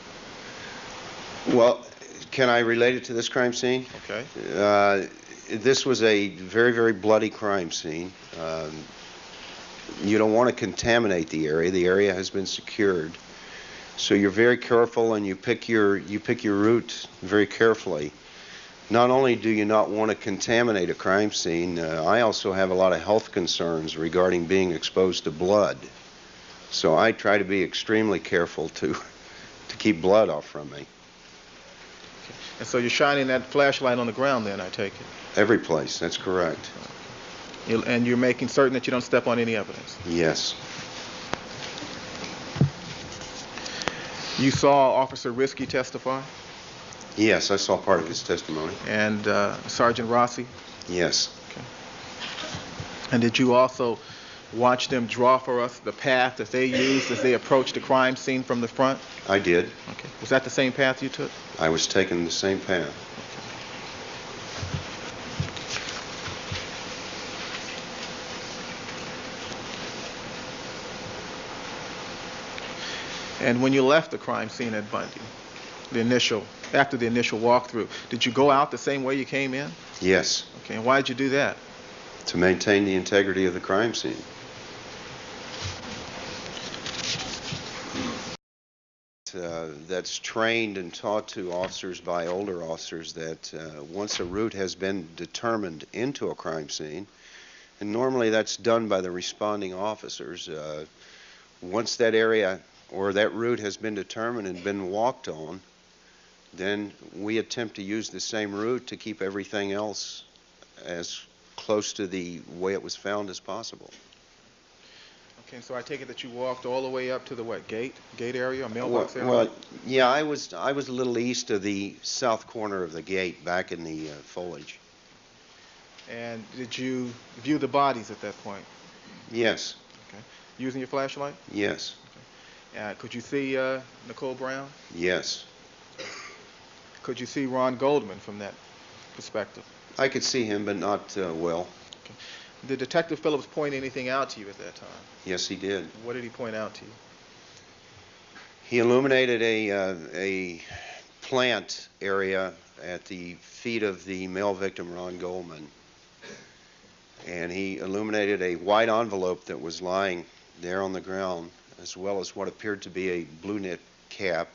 Well, can I relate it to this crime scene? Okay. This was a very, very bloody crime scene. You don't want to contaminate the area. The area has been secured. So you're very careful, and you pick your route very carefully. Not only do you not want to contaminate a crime scene, I also have a lot of health concerns regarding being exposed to blood. So I try to be extremely careful to keep blood off from me. And so you're shining that flashlight on the ground then, I take it? Every place, that's correct. And you're making certain that you don't step on any evidence? Yes. You saw Officer Risky testify? Yes, I saw part of his testimony. And Sergeant Rossi? Yes. Okay. And did you also watch them draw for us the path that they used as they approached the crime scene from the front? I did. Okay. Was that the same path you took? I was taking the same path. And when you left the crime scene at Bundy, after the initial walkthrough, did you go out the same way you came in? Yes. Okay, and why did you do that? To maintain the integrity of the crime scene. That's trained and taught to officers by older officers that once a route has been determined into a crime scene, and normally that's done by the responding officers, once that area or that route has been determined and been walked on, then we attempt to use the same route to keep everything else as close to the way it was found as possible. Okay, so I take it that you walked all the way up to the gate area or mailbox area? Well, yeah, I was a little east of the south corner of the gate, back in the foliage. And did you view the bodies at that point? Yes. Okay. Using your flashlight? Yes. Okay. Could you see Nicole Brown? Yes. Could you see Ron Goldman from that perspective? I could see him, but not well. Okay. Did Detective Phillips point anything out to you at that time? Yes, he did. What did he point out to you? He illuminated a plant area at the feet of the male victim, Ron Goldman. And he illuminated a white envelope that was lying there on the ground, as well as what appeared to be a blue knit cap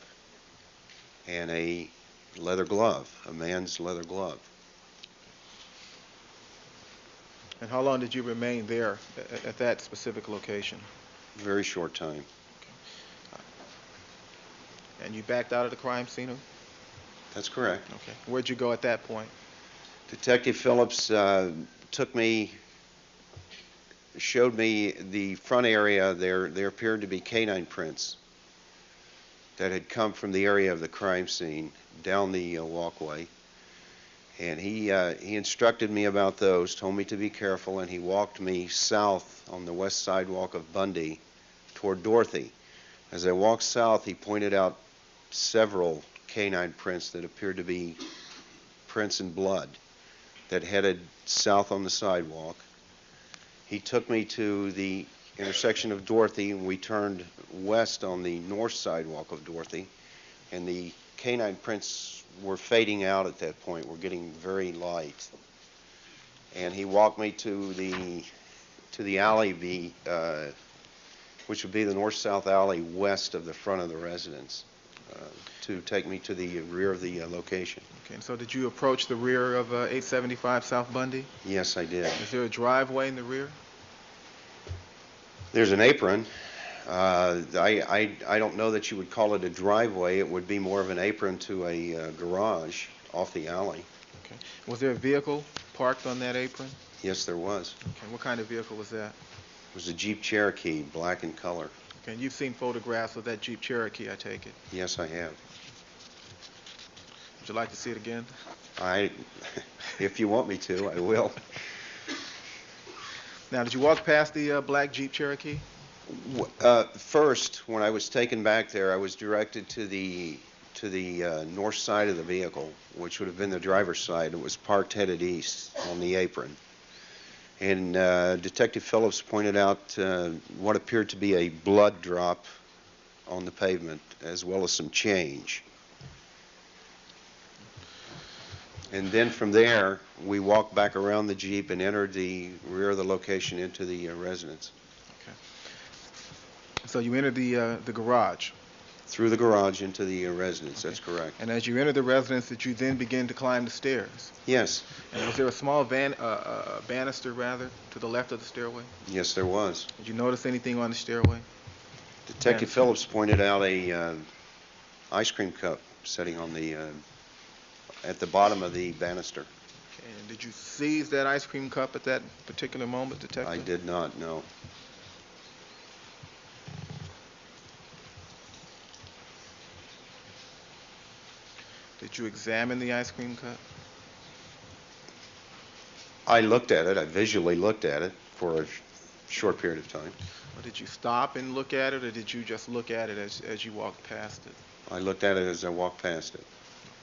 and a leather glove, a man's leather glove. And how long did you remain there at that specific location? Very short time. Okay. And you backed out of the crime scene? That's correct. Okay. Where'd you go at that point? Detective Phillips showed me the front area. There appeared to be canine prints that had come from the area of the crime scene down the walkway. And he instructed me about those, told me to be careful, and he walked me south on the west sidewalk of Bundy toward Dorothy. As I walked south, he pointed out several canine prints that appeared to be prints in blood that headed south on the sidewalk. He took me to the intersection of Dorothy, and we turned west on the north sidewalk of Dorothy, and the canine prints were fading out at that point. We're getting very light. And he walked me to the alley, which would be the north-south alley west of the front of the residence, to take me to the rear of the location. Okay, and so did you approach the rear of 875 South Bundy? Yes, I did. Is there a driveway in the rear? There's an apron. I don't know that you would call it a driveway. It would be more of an apron to a garage off the alley. Okay. Was there a vehicle parked on that apron? Yes, there was. Okay. What kind of vehicle was that? It was a Jeep Cherokee, black in color. Okay. And you've seen photographs of that Jeep Cherokee, I take it? Yes, I have. Would you like to see it again? If you want me to, I will. Now, did you walk past the black Jeep Cherokee? First, when I was taken back there, I was directed to the north side of the vehicle, which would have been the driver's side. It was parked headed east on the apron. And Detective Phillips pointed out what appeared to be a blood drop on the pavement, as well as some change. And then from there, we walked back around the Jeep and entered the rear of the location into the residence. So you entered the garage. Through the garage into the residence, that's correct. And as you entered the residence, did you then begin to climb the stairs? Yes. And was there a small banister, rather, to the left of the stairway? Yes, there was. Did you notice anything on the stairway? Detective Phillips pointed out a ice cream cup sitting on the at the bottom of the banister. Okay. And did you seize that ice cream cup at that particular moment, Detective? I did not, no. Did you examine the ice cream cup? I looked at it. I visually looked at it for a short period of time. Or did you stop and look at it, or did you just look at it as you walked past it? I looked at it as I walked past it.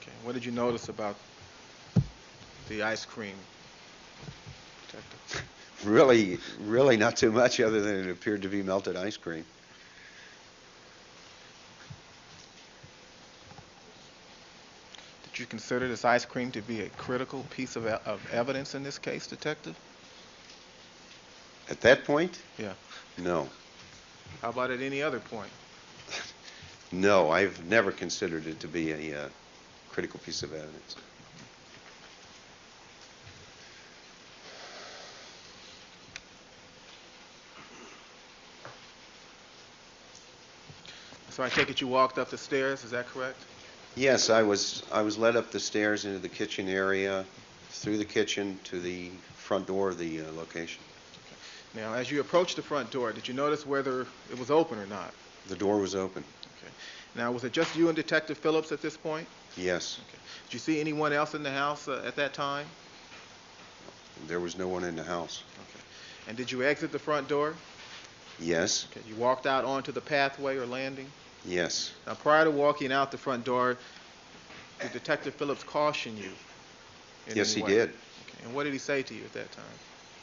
Okay. What did you notice about the ice cream, Detective? Really not too much, other than it appeared to be melted ice cream. Did you consider this ice cream to be a critical piece of evidence in this case, Detective? At that point? Yeah. No. How about at any other point? No, I've never considered it to be a critical piece of evidence. So I take it you walked up the stairs, is that correct? Yes, I was led up the stairs into the kitchen area, through the kitchen to the front door of the location. Okay. Now, as you approached the front door, did you notice whether it was open or not? The door was open. Okay. Now, was it just you and Detective Phillips at this point? Yes. Okay. Did you see anyone else in the house at that time? There was no one in the house. Okay. And did you exit the front door? Yes. Okay. You walked out onto the pathway or landing? Yes. Now, prior to walking out the front door, did Detective Phillips caution you? Yes, he did. Okay. And what did he say to you at that time?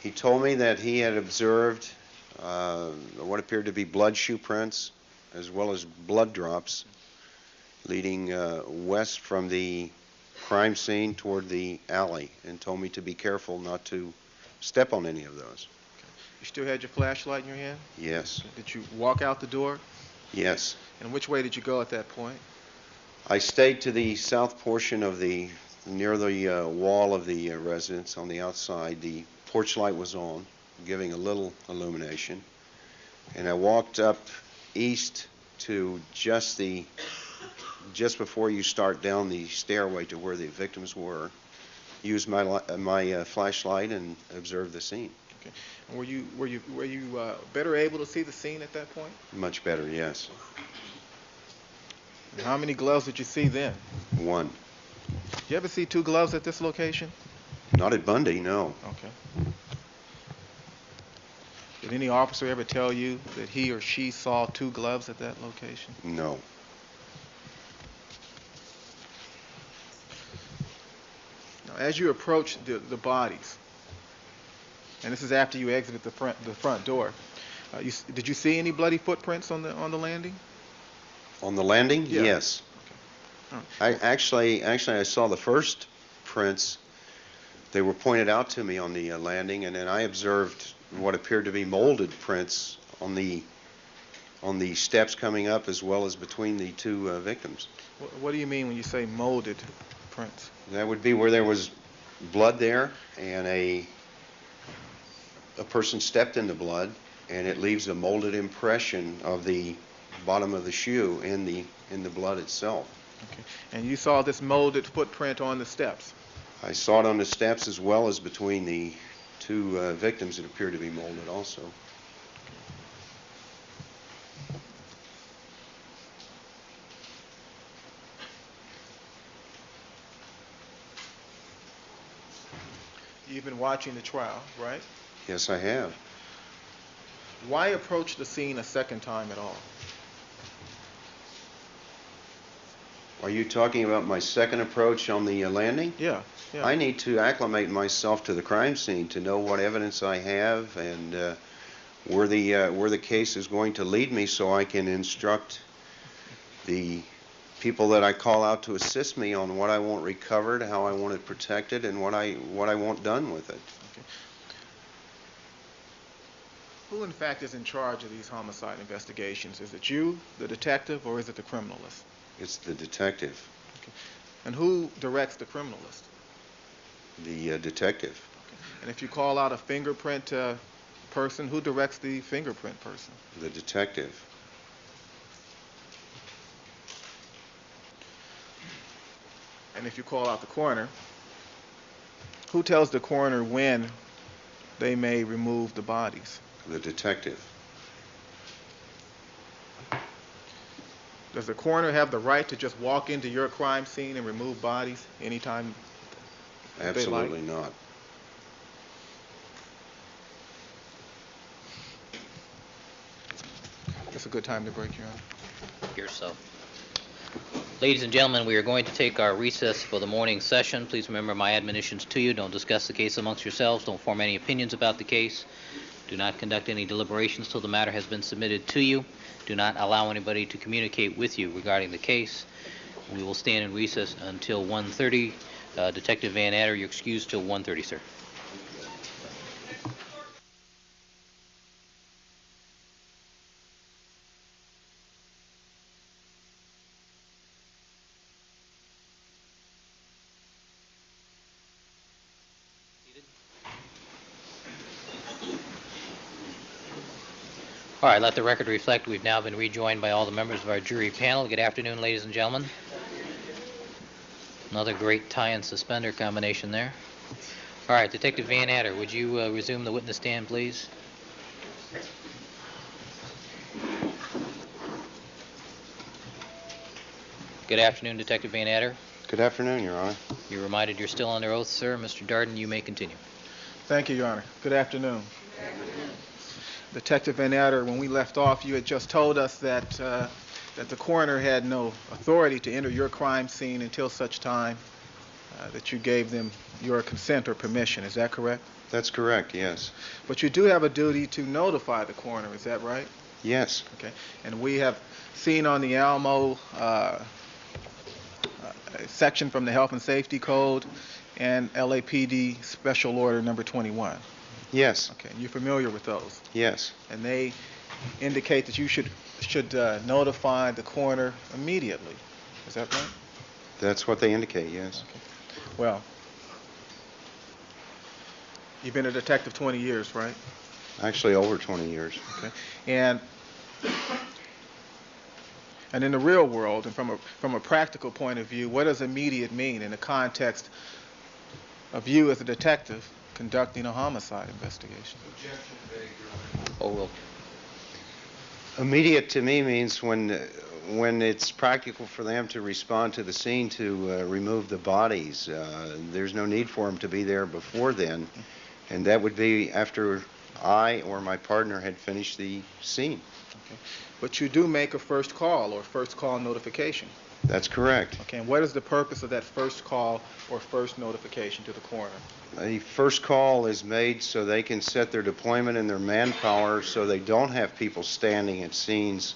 He told me that he had observed what appeared to be blood shoe prints, as well as blood drops, leading west from the crime scene toward the alley, and told me to be careful not to step on any of those. Okay. You still had your flashlight in your hand? Yes. Okay. Did you walk out the door? Yes. And which way did you go at that point? I stayed to the south portion of near the wall of the residence on the outside. The porch light was on, giving a little illumination. And I walked up east to just before you start down the stairway to where the victims were, used my flashlight and observed the scene. Okay. And were you better able to see the scene at that point? Much better, yes. And how many gloves did you see then? One. Did you ever see two gloves at this location? Not at Bundy, no. Okay. Did any officer ever tell you that he or she saw two gloves at that location? No. Now, as you approached the bodies, and this is after you exited the front door, did you see any bloody footprints on the landing? On the landing? Yeah. Yes. Okay. All right. I saw the first prints. They were pointed out to me on the landing, and then I observed what appeared to be molded prints on the steps coming up, as well as between the two victims. What do you mean when you say molded prints? That would be where there was blood there, and a person stepped in the blood, and it leaves a molded impression of the bottom of the shoe in the blood itself. Okay. And you saw this molded footprint on the steps? I saw it on the steps as well as between the two victims that appeared to be molded also. You've been watching the trial, right? Yes, I have. Why approach the scene a second time at all? Are you talking about my second approach on the landing? Yeah. I need to acclimate myself to the crime scene to know what evidence I have and where the case is going to lead me, so I can instruct the people that I call out to assist me on what I want recovered, how I want it protected, and what I want done with it. Okay. Who, in fact, is in charge of these homicide investigations? Is it you, the detective, or is it the criminalist? It's the detective. Okay. And who directs the criminalist? The detective. Okay. And if you call out a fingerprint person, who directs the fingerprint person? The detective. And if you call out the coroner, who tells the coroner when they may remove the bodies? The detective. Does the coroner have the right to just walk into your crime scene and remove bodies anytime they like? Absolutely not. It's a good time to break, Your Honor. Here so. Ladies and gentlemen, we are going to take our recess for the morning session. Please remember my admonitions to you. Don't discuss the case amongst yourselves. Don't form any opinions about the case. Do not conduct any deliberations till the matter has been submitted to you. Do not allow anybody to communicate with you regarding the case. We will stand in recess until 1:30. Detective Van Adder, you're excused till 1:30, sir. All right, let the record reflect we've now been rejoined by all the members of our jury panel. Good afternoon, ladies and gentlemen. Another great tie and suspender combination there. All right, Detective Van Adder, would you resume the witness stand, please? Good afternoon, Detective Van Adder. Good afternoon, Your Honor. You're reminded you're still under oath, sir. Mr. Darden, you may continue. Thank you, Your Honor. Good afternoon. Detective Van Adder, when we left off, you had just told us that the coroner had no authority to enter your crime scene until such time that you gave them your consent or permission. Is that correct? That's correct, yes. But you do have a duty to notify the coroner. Is that right? Yes. Okay. And we have seen on the Alamo section from the Health and Safety Code and LAPD Special Order number 21. Yes. Okay. You're familiar with those? Yes. And they indicate that you should notify the coroner immediately. Is that right? That's what they indicate, yes. Okay. Well, you've been a detective 20 years, right? Actually, over 20 years. Okay. And in the real world, and from a practical point of view, what does immediate mean in the context of you as a detective conducting a homicide investigation? Oh, well. Immediate to me means when it's practical for them to respond to the scene to remove the bodies. There's no need for them to be there before then, and that would be after I or my partner had finished the scene. Okay. But you do make a first call or first call notification. That's correct. Okay, and what is the purpose of that first call or first notification to the coroner? The first call is made so they can set their deployment and their manpower so they don't have people standing at scenes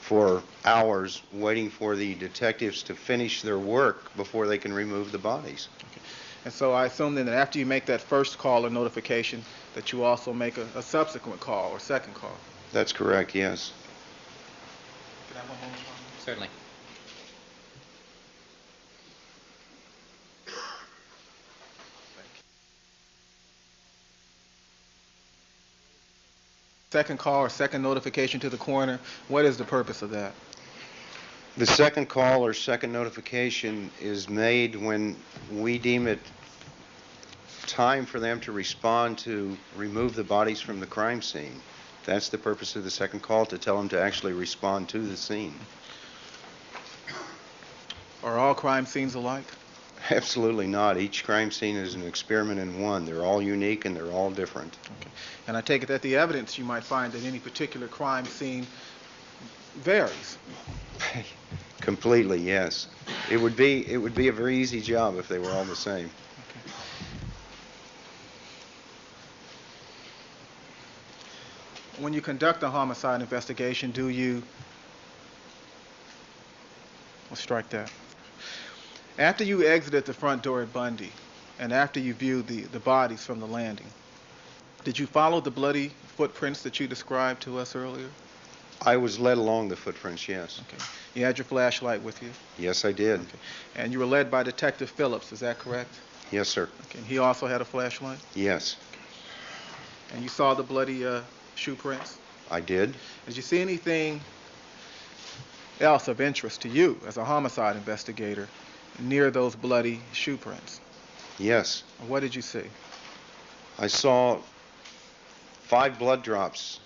for hours waiting for the detectives to finish their work before they can remove the bodies. Okay. And so I assume then that after you make that first call or notification that you also make a subsequent call or second call. That's correct, yes. Can I have one moment, Sean? Certainly. Second call or second notification to the coroner, what is the purpose of that? The second call or second notification is made when we deem it time for them to respond to remove the bodies from the crime scene. That's the purpose of the second call, to tell them to actually respond to the scene. Are all crime scenes alike? Absolutely not. Each crime scene is an experiment in one. They're all unique and they're all different. Okay. And I take it that the evidence you might find at any particular crime scene varies. Completely, yes. It would be a very easy job if they were all the same. When you conduct a homicide investigation, do you... We'll strike that. After you exited the front door at Bundy, and after you viewed the bodies from the landing, did you follow the bloody footprints that you described to us earlier? I was led along the footprints, yes. Okay. You had your flashlight with you? Yes, I did. Okay. And you were led by Detective Phillips, is that correct? Yes, sir. Okay. And he also had a flashlight? Yes, And you saw the bloody shoe prints? I did. Did you see anything else of interest to you as a homicide investigator near those bloody shoe prints? Yes. What did you see? I saw 5 blood drops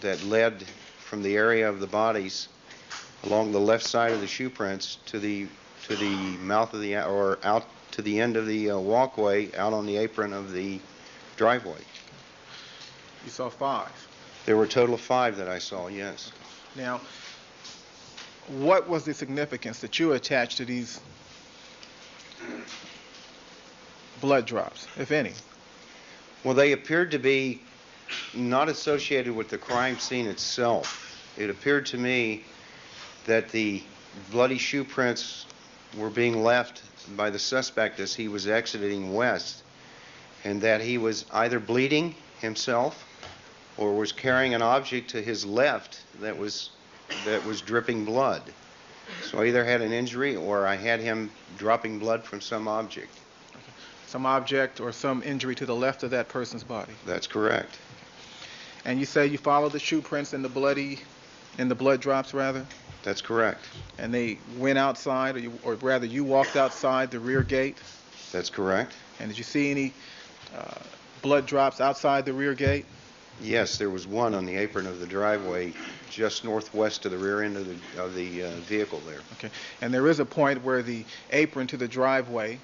that led from the area of the bodies along the left side of the shoe prints to the mouth of the, or out to the end of the walkway out on the apron of the driveway. You saw 5. There were a total of 5 that I saw, yes. Now, what was the significance that you attached to these blood drops, if any? Well, they appeared to be not associated with the crime scene itself. It appeared to me that the bloody shoe prints were being left by the suspect as he was exiting west, and that he was either bleeding himself or was carrying an object to his left that was dripping blood. So I either had an injury or I had him dropping blood from some object. Some object or some injury to the left of that person's body? That's correct. And you say you followed the shoe prints and the blood drops, rather? That's correct. And they went outside, or rather you walked outside the rear gate? That's correct. And did you see any blood drops outside the rear gate? Yes, there was one on the apron of the driveway just northwest of the rear end of the vehicle there. Okay. And there is a point where the apron to the driveway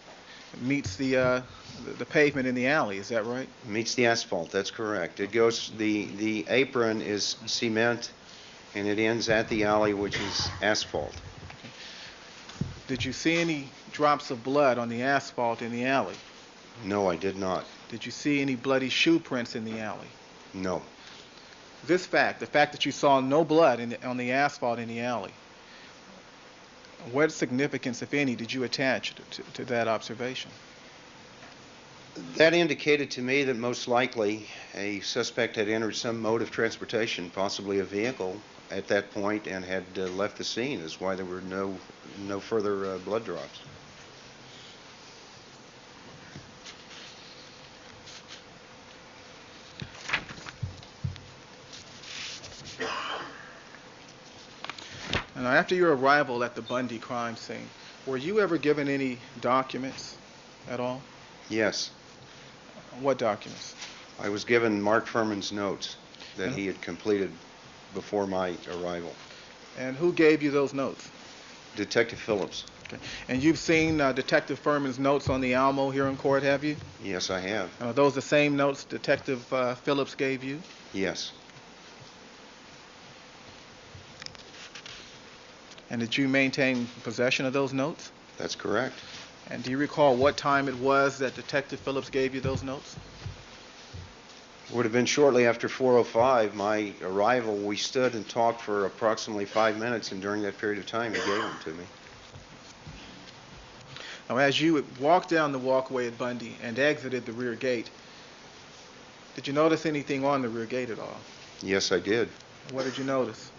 meets the pavement in the alley, is that right? Meets the asphalt, that's correct. It goes, the apron is cement and it ends at the alley, which is asphalt. Okay. Did you see any drops of blood on the asphalt in the alley? No, I did not. Did you see any bloody shoe prints in the alley? No. This fact, the fact that you saw no blood on the asphalt in the alley, what significance, if any, did you attach to that observation? That indicated to me that most likely a suspect had entered some mode of transportation, possibly a vehicle, at that point and had left the scene. Is why there were no further blood drops. And after your arrival at the Bundy crime scene, were you ever given any documents at all? Yes. What documents? I was given Mark Furman's notes that he had completed before my arrival. And who gave you those notes? Detective Phillips. Okay. And you've seen Detective Furman's notes on the Alamo here in court, have you? Yes, I have. Are those the same notes Detective Phillips gave you? Yes. And did you maintain possession of those notes? That's correct. And do you recall what time it was that Detective Phillips gave you those notes? It would have been shortly after 4:05, my arrival. We stood and talked for approximately 5 minutes, and during that period of time, he gave them to me. Now, as you walked down the walkway at Bundy and exited the rear gate, did you notice anything on the rear gate at all? Yes, I did. What did you notice?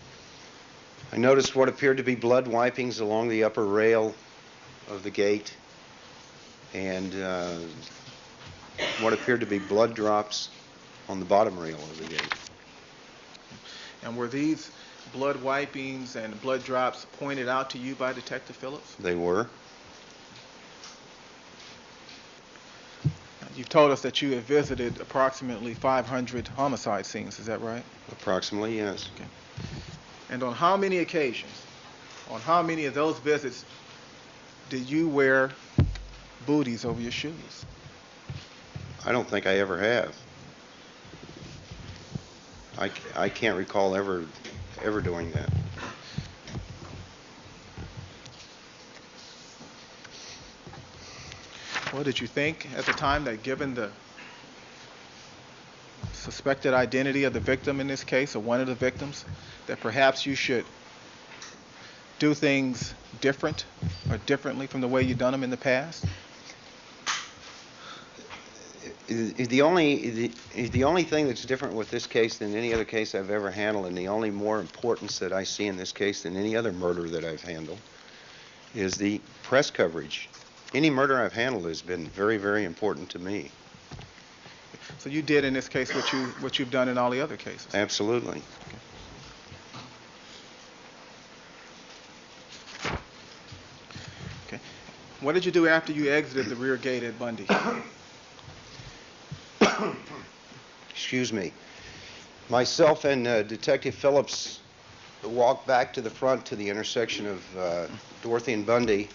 I noticed what appeared to be blood wipings along the upper rail of the gate, and what appeared to be blood drops on the bottom rail of the gate. And were these blood wipings and blood drops pointed out to you by Detective Phillips? They were. You've told us that you have visited approximately 500 homicide scenes, is that right? Approximately, yes. Okay. And on how many occasions, on how many of those visits did you wear booties over your shoes? I don't think I ever have. I can't recall ever doing that. Well, did you think at the time that given the suspected identity of the victim in this case, or one of the victims, that perhaps you should do things different or differently from the way you've done them in the past? The only thing that's different with this case than any other case I've ever handled, and the only more importance that I see in this case than any other murder that I've handled, is the press coverage. Any murder I've handled has been very, very important to me. So you did in this case what you've done in all the other cases? Absolutely. Okay. What did you do after you exited the rear gate at Bundy? Excuse me. Myself and Detective Phillips walked back to the front to the intersection of Dorothy and Bundy,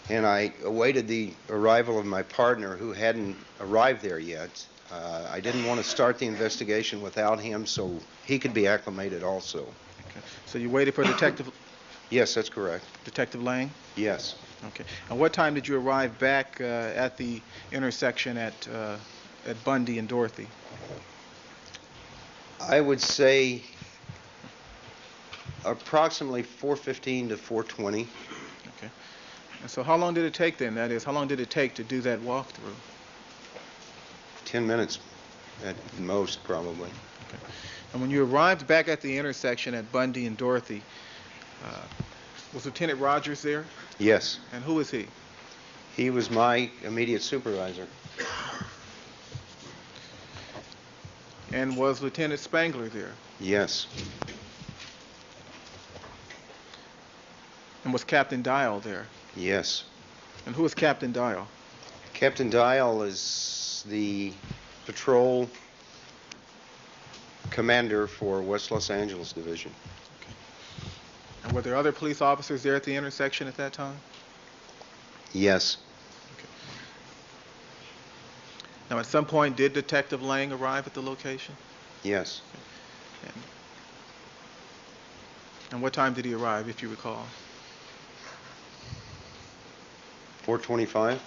and I awaited the arrival of my partner, who hadn't arrived there yet. I didn't want to start the investigation without him, so he could be acclimated also. Okay. So you waited for Detective... Yes, that's correct. Detective Lang? Yes. Okay. And what time did you arrive back at the intersection at Bundy and Dorothy? I would say approximately 4:15 to 4:20. Okay. And so how long did it take then? That is, how long did it take to do that walkthrough? 10 minutes at most, probably. Okay. And when you arrived back at the intersection at Bundy and Dorothy, was Lieutenant Rogers there? Yes. And who was he? He was my immediate supervisor. And was Lieutenant Spangler there? Yes. And was Captain Dial there? Yes. And who is Captain Dial? Captain Dial is the patrol commander for West Los Angeles Division. Okay. And were there other police officers there at the intersection at that time? Yes. Okay. Now, at some point, did Detective Lang arrive at the location? Yes. Okay. And what time did he arrive, if you recall? 4:25.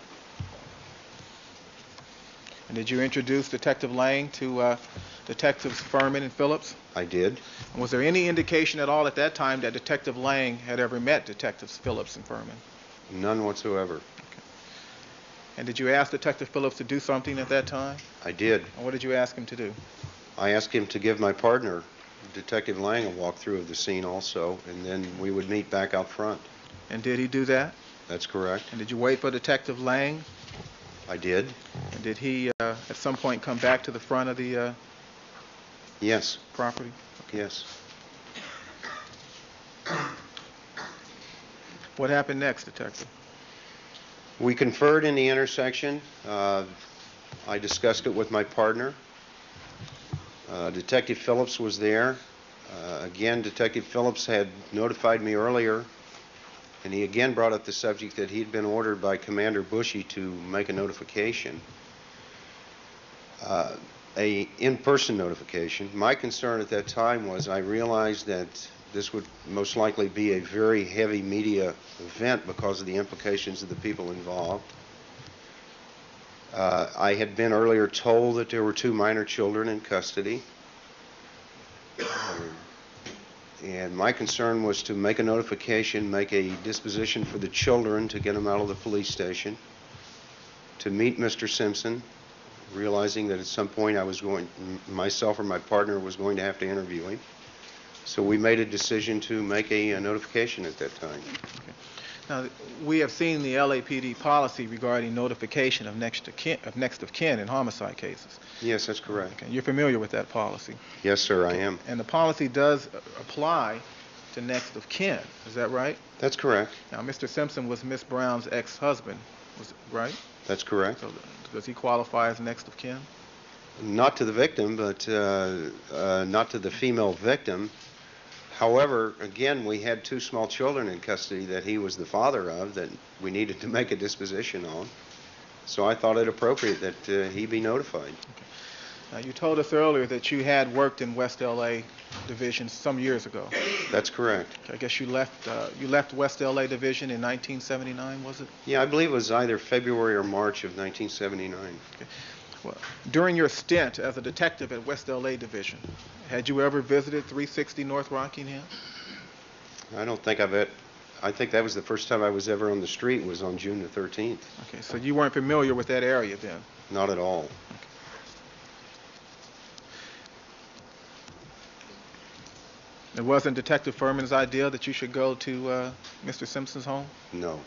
And did you introduce Detective Lang to Detectives Furman and Phillips? I did. And was there any indication at all at that time that Detective Lang had ever met Detectives Phillips and Furman? None whatsoever. Okay. And did you ask Detective Phillips to do something at that time? I did. And what did you ask him to do? I asked him to give my partner, Detective Lang, a walkthrough of the scene also, and then we would meet back out front. And did he do that? That's correct. And did you wait for Detective Lang? I did. And did he at some point come back to the front of the Yes. property? Yes. What happened next, Detective? We conferred in the intersection. I discussed it with my partner. Detective Phillips was there. Again, Detective Phillips had notified me earlier, and he again brought up the subject that he'd been ordered by Commander Bushy to make a notification, a in-person notification. My concern at that time was I realized that this would most likely be a very heavy media event because of the implications of the people involved. I had been earlier told that there were 2 minor children in custody. And my concern was to make a notification, make a disposition for the children to get them out of the police station, to meet Mr. Simpson, realizing that at some point myself or my partner was going to have to interview him. So we made a decision to make a notification at that time. Okay. Now, we have seen the LAPD policy regarding notification of next of kin in homicide cases. Yes, that's correct. Okay. You're familiar with that policy? Yes, sir, I am. And the policy does apply to next of kin. Is that right? That's correct. Now, Mr. Simpson was Miss Brown's ex-husband, right? That's correct. So does he qualify as next of kin? Not to the victim, but not to the female victim. However, again, we had two small children in custody that he was the father of that we needed to make a disposition on. So I thought it appropriate that he be notified. You told us earlier that you had worked in West LA Division some years ago. That's correct. I guess you left West LA Division in 1979, was it? Yeah, I believe it was either February or March of 1979. Okay. Well, during your stint as a detective at West LA Division, had you ever visited 360 North Rockingham? I don't think I think that was the first time I was ever on the street, was on June the 13th. Okay, so you weren't familiar with that area then? Not at all. It wasn't Detective Furman's idea that you should go to Mr. Simpson's home? No.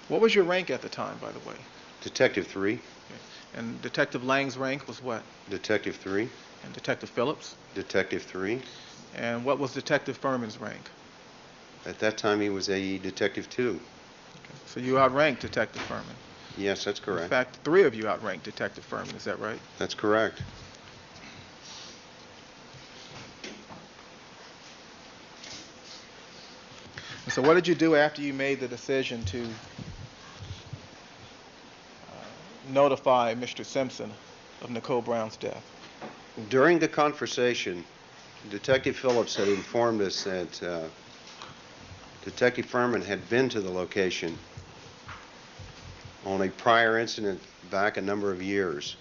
What was your rank at the time, by the way? Detective 3. Okay. And Detective Lang's rank was what? Detective 3. And Detective Phillips? Detective 3. And what was Detective Furman's rank? At that time, he was a Detective 2. Okay. So you outranked Detective Furman? Yes, that's correct. In fact, 3 of you outranked Detective Furman, is that right? That's correct. So what did you do after you made the decision to notify Mr. Simpson of Nicole Brown's death? During the conversation, Detective Phillips had informed us that Detective Furman had been to the location on a prior incident back a number of years.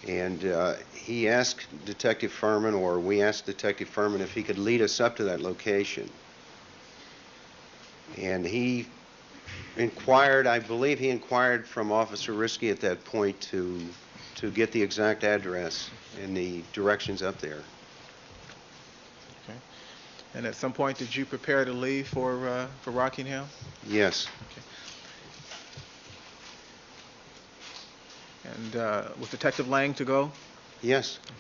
And he asked Detective Furman, or we asked Detective Furman, if he could lead us up to that location. And he inquired, I believe he inquired from Officer Risky at that point to get the exact address and the directions up there. Okay. And at some point, did you prepare to leave for Rockingham? Yes. Okay. And was Detective Lang to go? Yes. Okay.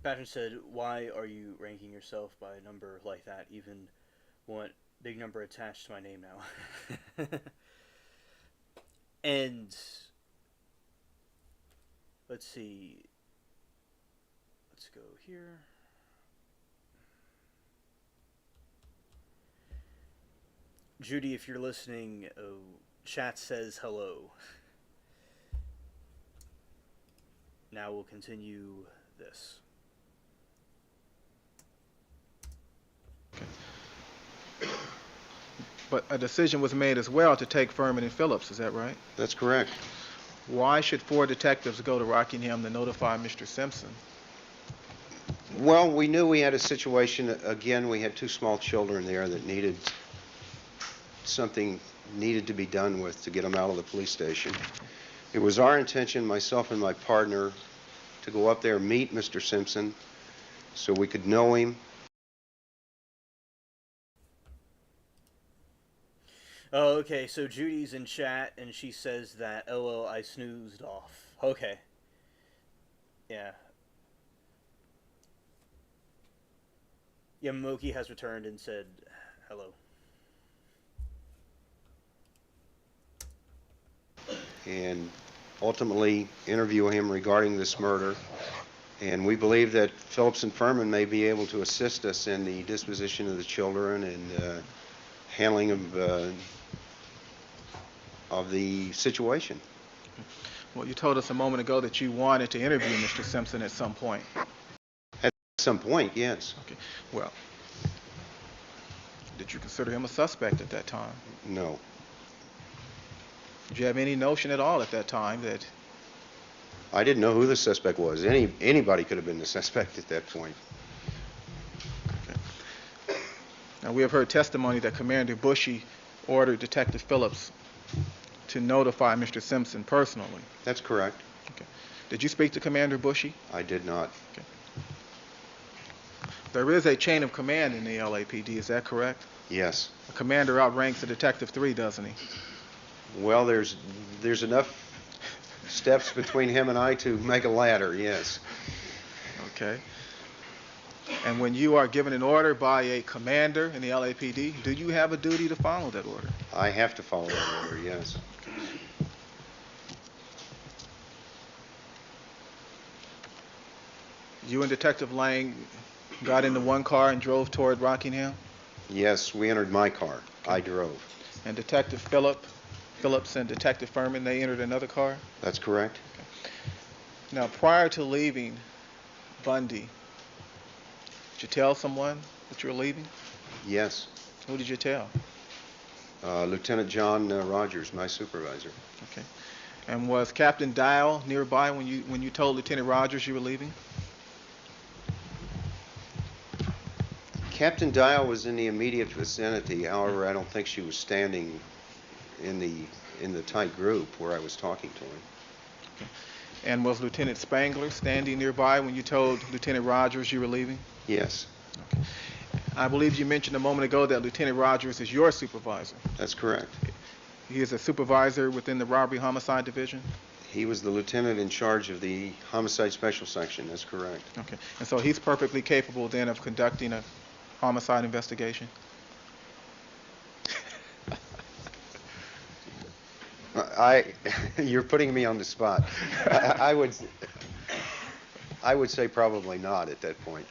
Patrick said, "Why are you ranking yourself by a number like that? Even want big number attached to my name now." And let's see. Let's go here. Judy, if you're listening, chat says hello. Now we'll continue this. But a decision was made as well to take Furman and Phillips, is that right? That's correct. Why should 4 detectives go to Rockingham to notify Mr. Simpson? Well, we knew we had a situation, again, we had 2 small children there that needed something needed to be done with to get them out of the police station. It was our intention, myself and my partner, to go up there and meet Mr. Simpson so we could know him. Oh, okay, so Judy's in chat, and she says that, "LO, I snoozed off." Okay. Yeah. Yamoki has returned and said hello. And ultimately interview him regarding this murder. And we believe that Phillips and Furman may be able to assist us in the disposition of the children and handling of the situation. Well, you told us a moment ago that you wanted to interview Mr. Simpson at some point. At some point, yes. Okay. Well, did you consider him a suspect at that time? No. Did you have any notion at all at that time that... I didn't know who the suspect was. Anybody could have been the suspect at that point. Okay. Now, we have heard testimony that Commander Bushy ordered Detective Phillips to notify Mr. Simpson personally. That's correct. Okay. Did you speak to Commander Bushy? I did not. Okay. There is a chain of command in the LAPD, is that correct? Yes. A commander outranks a Detective 3, doesn't he? Well, there's enough steps between him and I to make a ladder, yes. Okay. And when you are given an order by a commander in the LAPD, do you have a duty to follow that order? I have to follow that order, yes. You and Detective Lang got into one car and drove toward Rockingham? Yes, we entered my car. I drove. And Detective Phillips and Detective Furman, they entered another car? That's correct. Now, prior to leaving Bundy, did you tell someone that you were leaving? Yes. Who did you tell? Lieutenant John Rogers, my supervisor. Okay. And was Captain Dial nearby when you told Lieutenant Rogers you were leaving? Captain Dial was in the immediate vicinity. However, I don't think she was standing in the tight group where I was talking to him. Okay. And was Lieutenant Spangler standing nearby when you told Lieutenant Rogers you were leaving? Yes. Okay. I believe you mentioned a moment ago that Lieutenant Rogers is your supervisor. That's correct. He is a supervisor within the Robbery Homicide Division? He was the lieutenant in charge of the Homicide Special Section. That's correct. Okay. And so he's perfectly capable then of conducting a homicide investigation? You're putting me on the spot. I would say probably not at that point.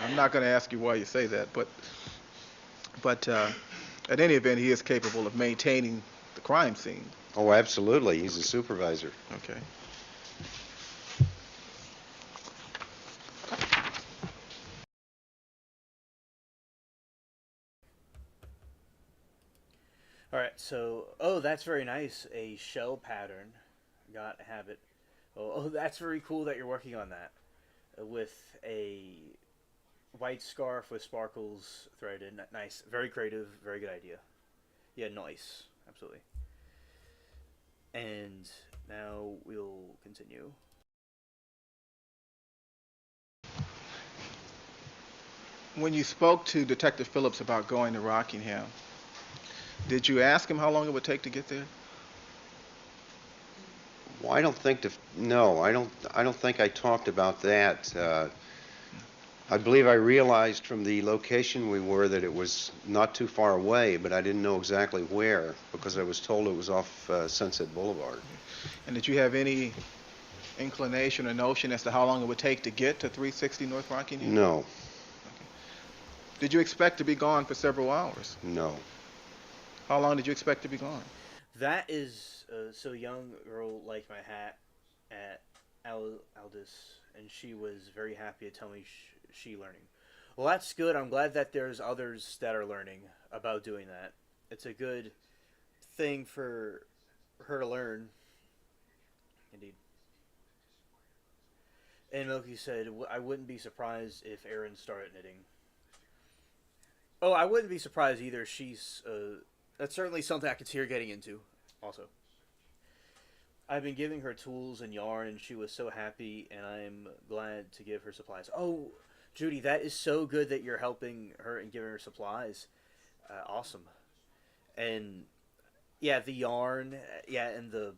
I'm not going to ask you why you say that, but at any event, he is capable of maintaining the crime scene. Oh, absolutely. He's a supervisor. Okay. All right, so oh, that's very nice. A shell pattern. Got habit. Oh, that's very cool that you're working on that with a white scarf with sparkles threaded. Nice, very creative, very good idea. Yeah, nice, absolutely. And now we'll continue. When you spoke to Detective Phillips about going to Rockingham, did you ask him how long it would take to get there? Well, I don't think no, I don't think I talked about that. I believe I realized from the location we were that it was not too far away, but I didn't know exactly where because I was told it was off Sunset Boulevard. And did you have any inclination or notion as to how long it would take to get to 360 North Rockingham? No. Okay. Did you expect to be gone for several hours? No. How long did you expect to be gone? That is so young girl liked my hat at Aldous, and she was very happy to tell me she learning. Well, that's good. I'm glad that there's others that are learning about doing that. It's a good thing for her to learn. Indeed. And Milky said, I wouldn't be surprised if Erin started knitting. Oh, I wouldn't be surprised either. She's that's certainly something I could see her getting into also. I've been giving her tools and yarn, and she was so happy, and I'm glad to give her supplies. Oh, Judy, that is so good that you're helping her and giving her supplies. Awesome. And yeah, the yarn, yeah, and the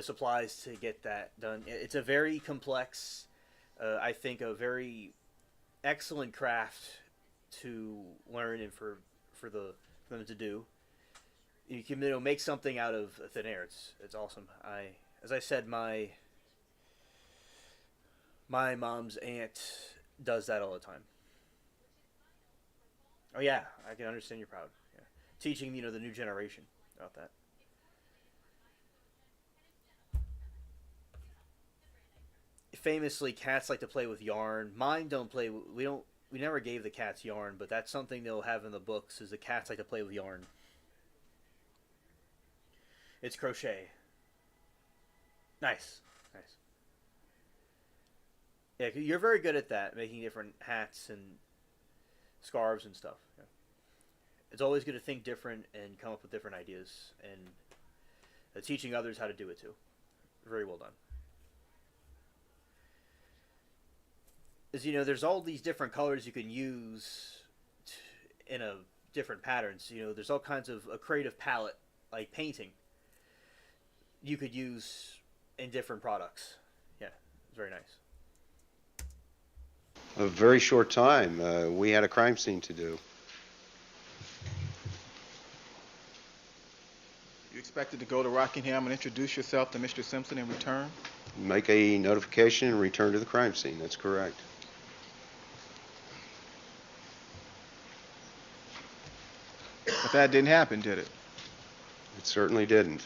supplies to get that done. It's a very complex, I think, a very excellent craft to learn and for them to do. You can make something out of thin air. It's awesome. As I said, my mom's aunt does that all the time. Oh yeah, I can understand you're proud. Yeah. Teaching the new generation about that. Famously, cats like to play with yarn. Mine don't play. We never gave the cats yarn, but that's something they'll have in the books. Is the cats like to play with yarn. It's crochet. Nice. Yeah, you're very good at that, making different hats and scarves and stuff. Yeah. It's always good to think different and come up with different ideas, and teaching others how to do it too. Very well done. As there's all these different colors you can use in a different patterns. There's all kinds of a creative palette, like painting, you could use in different products. Yeah, it's very nice. A very short time. We had a crime scene to do. You expect expected to go to Rockingham and introduce yourself to Mr. Simpson and return? Make a notification and return to the crime scene. That's correct. But that didn't happen, did it? It certainly didn't.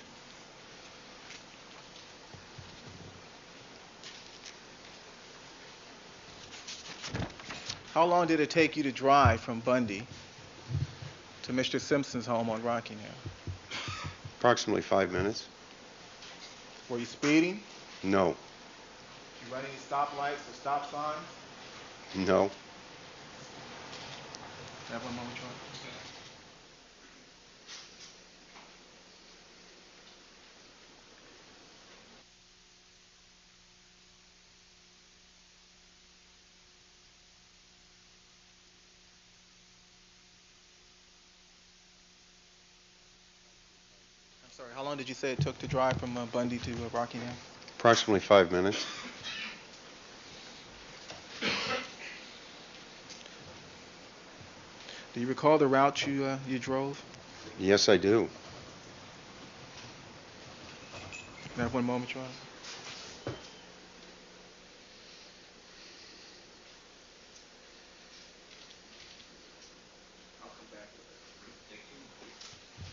How long did it take you to drive from Bundy to Mr. Simpson's home on Rockingham? Approximately 5 minutes. Were you speeding? No. Did you run any stoplights or stop signs? No. Have one moment, Troy. I'm sorry, how long did you say it took to drive from Bundy to Rockingham? Approximately 5 minutes. Do you recall the route you drove? Yes, I do. Have one moment, Troy.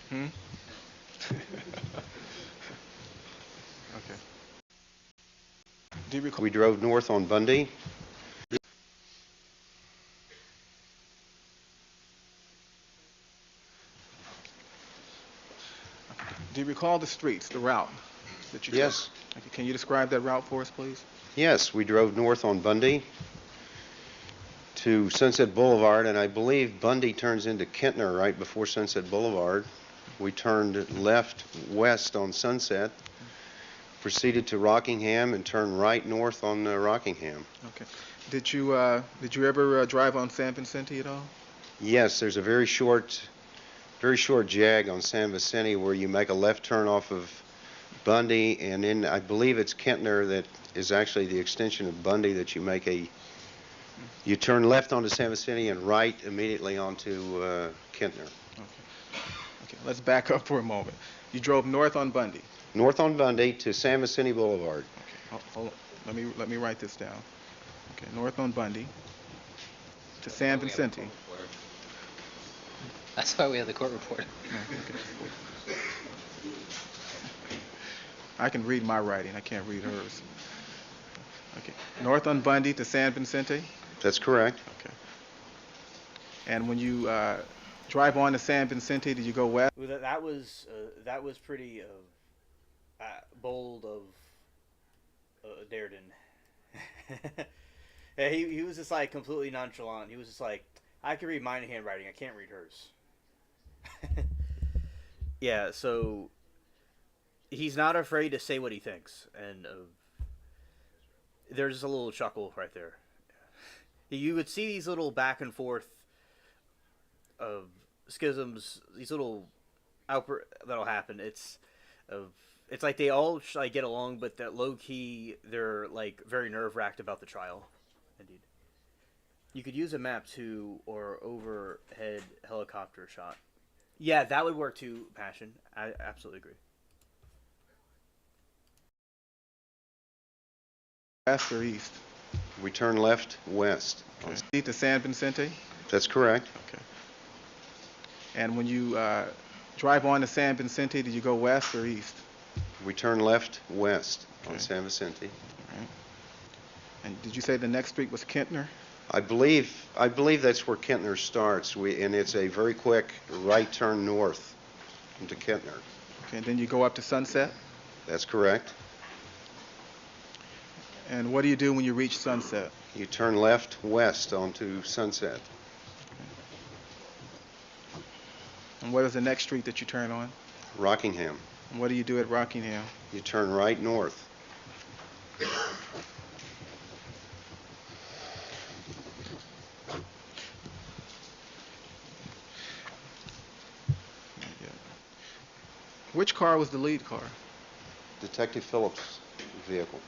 Hmm? Okay. Do you recall? We drove north on Bundy. Do you recall the streets, the route that you took? Yes. Okay, can you describe that route for us, please? Yes, we drove north on Bundy to Sunset Boulevard, and I believe Bundy turns into Kentner right before Sunset Boulevard. We turned left west on Sunset, proceeded to Rockingham, and turned right north on Rockingham. Okay. Did you ever drive on San Vicente at all? Yes, there's a very short jag on San Vicente where you make a left turn off of Bundy, and then I believe it's Kentner that is actually the extension of Bundy that you turn left onto San Vicente and right immediately onto Kentner. Okay, let's back up for a moment. You drove north on Bundy. North on Bundy to San Vicente Boulevard. Okay, hold on. Let me write this down. Okay, north on Bundy to San Vicente. That's why we have the court reporter. Okay. I can read my writing. I can't read hers. Okay, north on Bundy to San Vicente. That's correct. Okay. And when you drive on to San Vicente, did you go west? Well, that was pretty bold of Darden. Yeah, he was just like completely nonchalant. He was just like, I can read my handwriting, I can't read hers. Yeah, so he's not afraid to say what he thinks, and there's just a little chuckle right there. You would see these little back and forth of schisms, these little that'll happen. It's like they all like get along, but that low key they're like very nerve wracked about the trial. Indeed, you could use a map too, or overhead helicopter shot. Yeah, that would work too. Passion, I absolutely agree. West or east? We turn left west. Okay. To San Vicente? That's correct. Okay. And when you drive on to San Vicente, did you go west or east? We turn left west on Okay. San Vicente. All right. And did you say the next street was Kentner? I believe that's where Kentner starts, and it's a very quick right turn north into Kentner. Okay, and then you go up to Sunset? That's correct. And what do you do when you reach Sunset? You turn left west onto Sunset. And what is the next street that you turn on? Rockingham. And what do you do at Rockingham? You turn right north. Which car was the lead car? Detective Phillips' vehicle.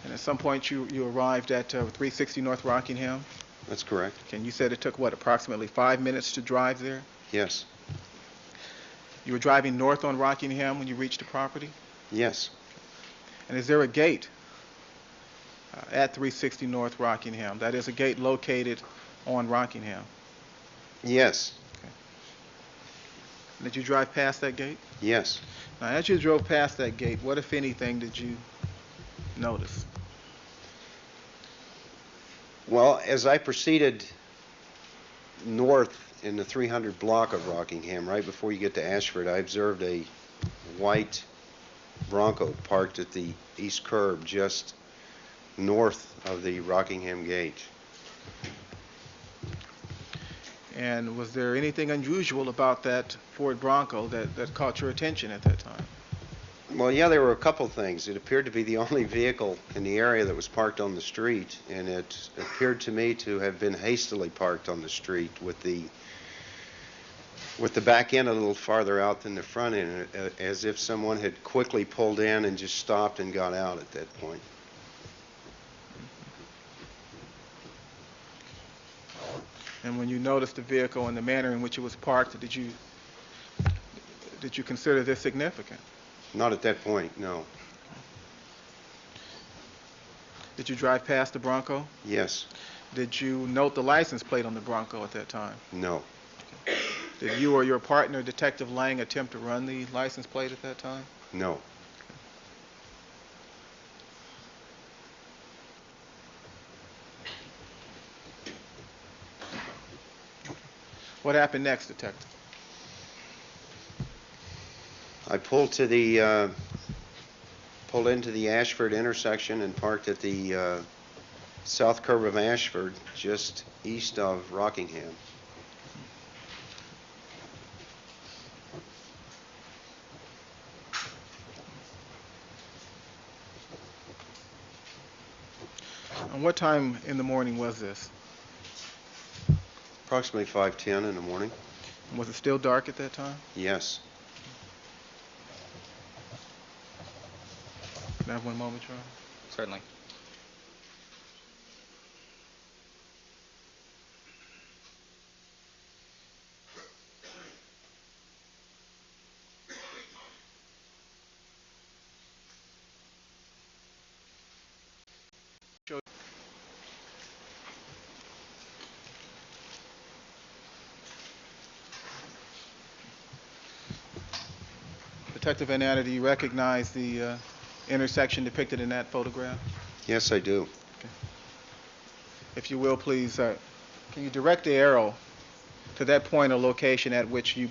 And as some point you arrived at 360 North Rockingham? That's correct. Okay, and you said it took, what, approximately 5 minutes to drive there? Yes. You were driving north on Rockingham when you reached the property? Yes. And is there a gate at 360 North Rockingham? That is a gate located on Rockingham. Yes. Did you drive past that gate? Yes. Now, as you drove past that gate, what, if anything, did you notice? Well, as I proceeded north in the 300 block of Rockingham, right before you get to Ashford, I observed a white Bronco parked at the east curb just north of the Rockingham gate. And was there anything unusual about that Ford Bronco that caught your attention at that time? Well, yeah, there were a couple things. It appeared to be the only vehicle in the area that was parked on the street, and it appeared to me to have been hastily parked on the street with the back end a little farther out than the front end, as if someone had quickly pulled in and just stopped and got out at that point. And when you noticed the vehicle and the manner in which it was parked, did you consider this significant? Not at that point, no. Did you drive past the Bronco? Yes. Did you note the license plate on the Bronco at that time? No. Did you or your partner, Detective Lang, attempt to run the license plate at that time? No. What happened next, Detective? I pulled into the Ashford intersection and parked at the south curve of Ashford, just east of Rockingham. And what time in the morning was this? Approximately 5:10 in the morning. And was it still dark at that time? Yes. Can I have one moment, Charlie? Certainly. Detective Van Adder, do you recognize the intersection depicted in that photograph? Yes, I do. Okay. If you will, please, can you direct the arrow to that point or location at which you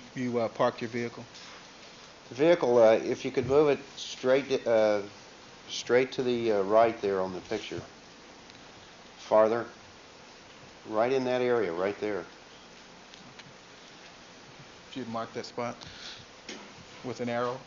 parked your vehicle? The vehicle, if you could move it straight to the right there on the picture. Farther. Right in that area, right there. If you'd mark that spot with an arrow.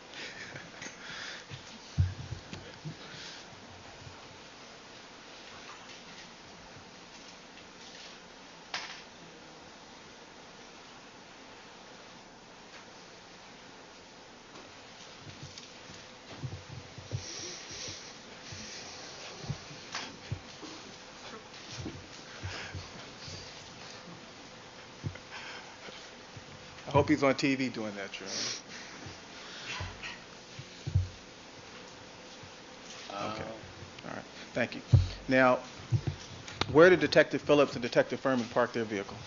I hope he's on TV doing that, Charlie. Okay. All right. Thank you. Now, where did Detective Phillips and Detective Furman park their vehicle?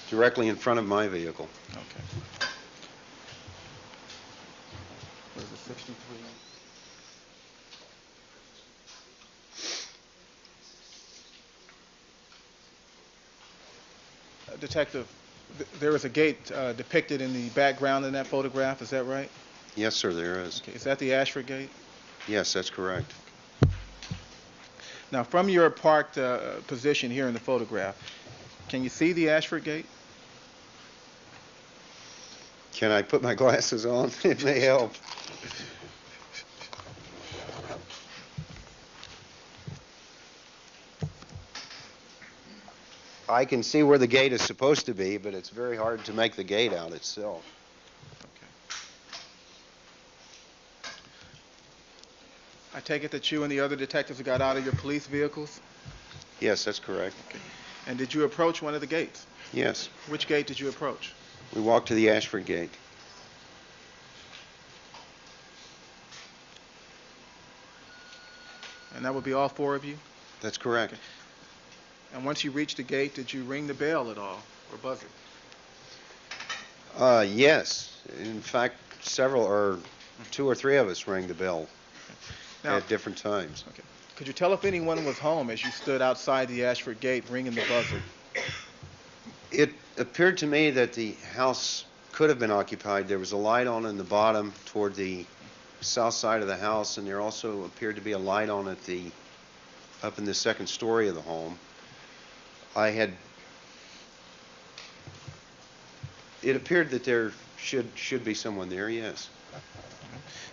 Directly in front of my vehicle. Okay. What is it, 63? Detective, there is a gate depicted in the background in that photograph, is that right? Yes, sir, there is. Okay. Is that the Ashford gate? Yes, that's correct. Now, from your parked position here in the photograph, can you see the Ashford gate? Can I put my glasses on? It may help. I can see where the gate is supposed to be, but it's very hard to make the gate out itself. Okay. I take it that you and the other detectives got out of your police vehicles? Yes, that's correct. And did you approach one of the gates? Yes. Which gate did you approach? We walked to the Ashford gate. And that would be all four of you? That's correct. And once you reached the gate, did you ring the bell at all or buzz it? Yes. In fact, two or three of us rang the bell Now, at different times. okay. Could you tell if anyone was home as you stood outside the Ashford gate ringing the buzzer? It appeared to me that the house could have been occupied. There was a light on in the bottom toward the south side of the house, and there also appeared to be a light on up in the second story of the home. It appeared that there should be someone there, yes.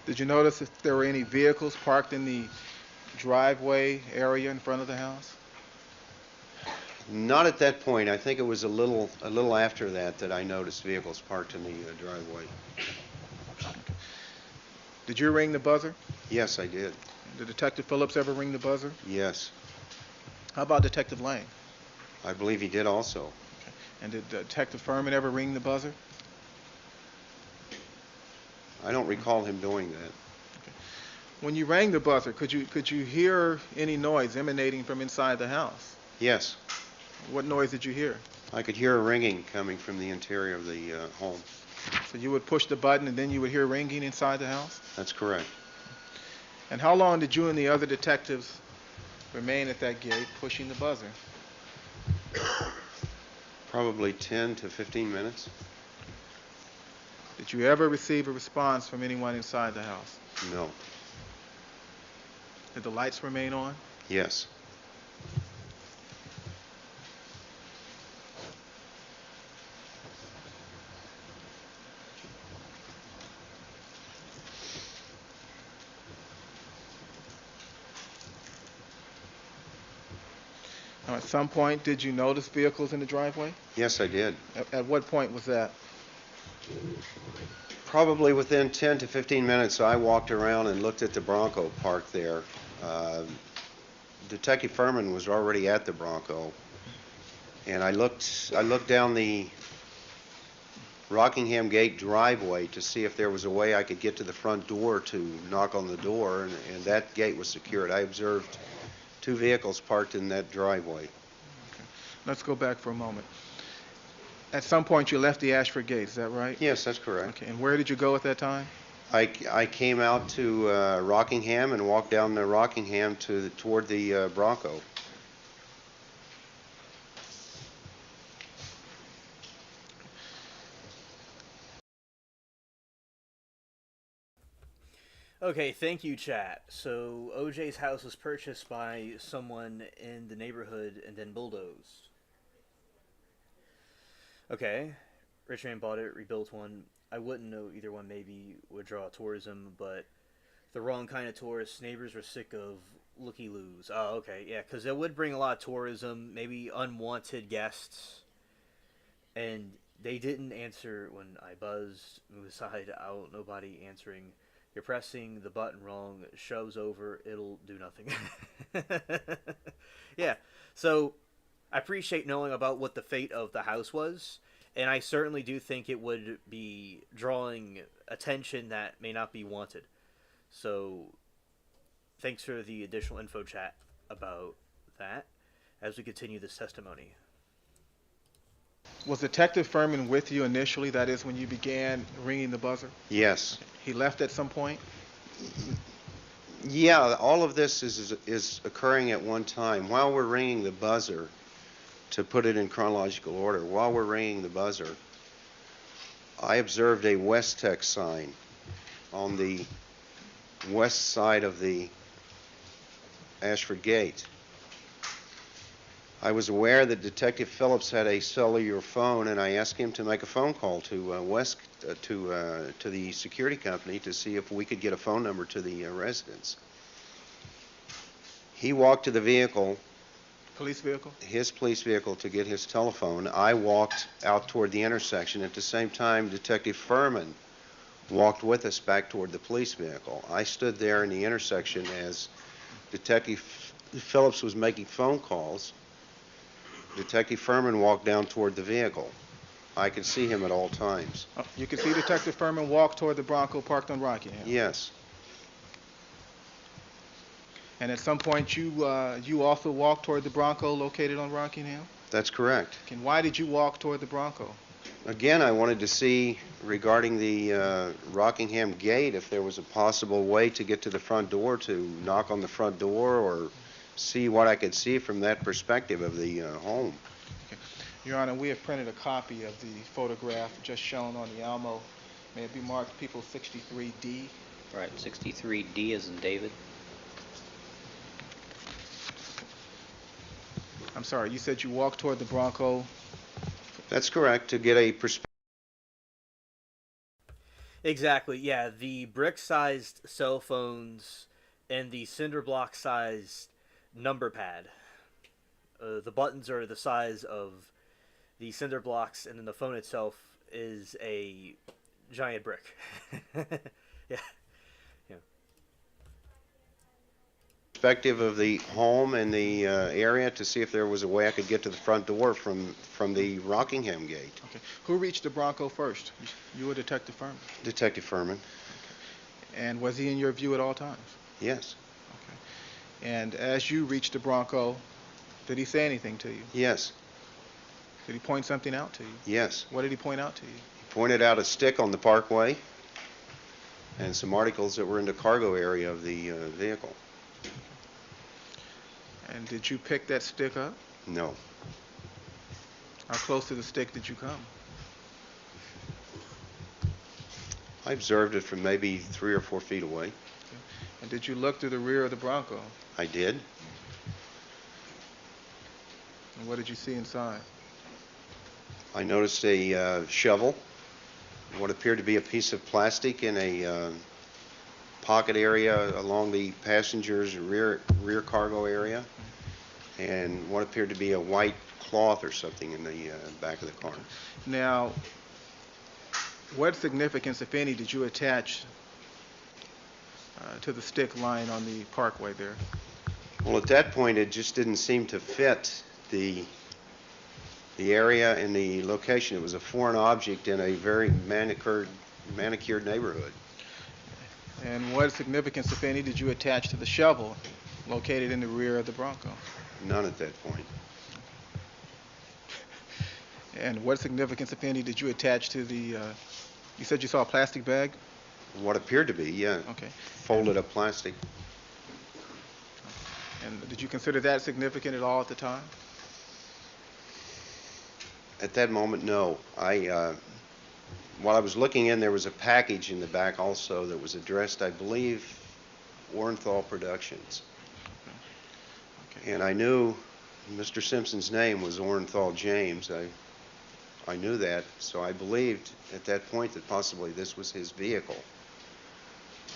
Did you notice if there were any vehicles parked in the driveway area in front of the house? Not at that point. I think it was a little after that I noticed vehicles parked in the driveway. Did you ring the buzzer? Yes, I did. Did Detective Phillips ever ring the buzzer? Yes. How about Detective Lang? I believe he did also. And did Detective Furman ever ring the buzzer? I don't recall him doing that. When you rang the buzzer, could you hear any noise emanating from inside the house? Yes. What noise did you hear? I could hear a ringing coming from the interior of the home. So you would push the button and then you would hear ringing inside the house? That's correct. And how long did you and the other detectives remain at that gate pushing the buzzer? Probably 10 to 15 minutes. Did you ever receive a response from anyone inside the house? No. Did the lights remain on? Yes. Now, at some point, did you notice vehicles in the driveway? Yes, I did. At what point was that? Probably within 10 to 15 minutes, I walked around and looked at the Bronco parked there. Detective Furman was already at the Bronco, and I looked down the Rockingham Gate driveway to see if there was a way I could get to the front door to knock on the door, and that gate was secured. I observed two vehicles parked in that driveway. Okay. Let's go back for a moment. At some point, you left the Ashford Gate, is that right? Yes, that's correct. Okay. And where did you go at that time? I came out to Rockingham and walked down to Rockingham toward the Bronco. Okay, thank you, chat. So, OJ's house was purchased by someone in the neighborhood and then bulldozed. Okay, rich man bought it, rebuilt one. I wouldn't know either one maybe would draw tourism, but the wrong kind of tourists. Neighbors were sick of looky-loos. Oh, okay, yeah, because it would bring a lot of tourism, maybe unwanted guests. And they didn't answer when I buzzed, move aside, out, nobody answering. You're pressing the button wrong, shoves over, it'll do nothing. Yeah, so I appreciate knowing about what the fate of the house was, and I certainly do think it would be drawing attention that may not be wanted. So, thanks for the additional info, chat, about that as we continue this testimony. Was Detective Furman with you initially, that is, when you began ringing the buzzer? Yes. He left at some point? Yeah, all of this is occurring at one time. While we're ringing the buzzer, to put it in chronological order, while we're ringing the buzzer, I observed a West Tech sign on the west side of the Ashford Gate. I was aware that Detective Phillips had a cellular phone, and I asked him to make a phone call to to the security company to see if we could get a phone number to the residence. He walked to the vehicle, Police vehicle? his police vehicle, to get his telephone. I walked out toward the intersection. At the same time, Detective Furman walked with us back toward the police vehicle. I stood there in the intersection as Detective Phillips was making phone calls. Detective Furman walked down toward the vehicle. I could see him at all times. You could see Detective Furman walk toward the Bronco parked on Rockingham. Yes. And at some point, you also walked toward the Bronco located on Rockingham? That's correct. And why did you walk toward the Bronco? Again, I wanted to see, regarding the Rockingham gate, if there was a possible way to get to the front door, to knock on the front door, or see what I could see from that perspective of the home. Okay. Your Honor, we have printed a copy of the photograph just shown on the Alamo. May it be marked People 63D? Right, 63D as in David. I'm sorry, you said you walked toward the Bronco. That's correct, to get a perspective. Exactly, yeah. The brick-sized cell phones and the cinder block-sized number pad. The buttons are the size of the cinder blocks, and then the phone itself is a giant brick. Yeah. Perspective of the home and the area to see if there was a way I could get to the front door from the Rockingham gate. Okay. Who reached the Bronco first? You or Detective Furman? Detective Furman. And was he in your view at all times? Yes. Okay. And as you reached the Bronco, did he say anything to you? Yes. Did he point something out to you? Yes. What did he point out to you? He pointed out a stick on the parkway and some articles that were in the cargo area of the vehicle. And did you pick that stick up? No. How close to the stick did you come? I observed it from maybe 3 or 4 feet away. Okay. And did you look through the rear of the Bronco? I did. And what did you see inside? I noticed a shovel, what appeared to be a piece of plastic in a pocket area along the passenger's rear cargo area, and what appeared to be a white cloth or something in the back of the car. Now, what significance, if any, did you attach to the stick lying on the parkway there? Well, at that point, it just didn't seem to fit the area and the location. It was a foreign object in a very manicured neighborhood. And what significance, if any, did you attach to the shovel located in the rear of the Bronco? None at that point. And what significance, if any, did you attach to the, you said you saw a plastic bag? What appeared to be, yeah. Okay. Folded up plastic. And did you consider that significant at all at the time? At that moment, no. While I was looking in, there was a package in the back also that was addressed, I believe, Orenthal Productions. Okay. And I knew Mr. Simpson's name was Orenthal James. I knew that, so I believed at that point that possibly this was his vehicle.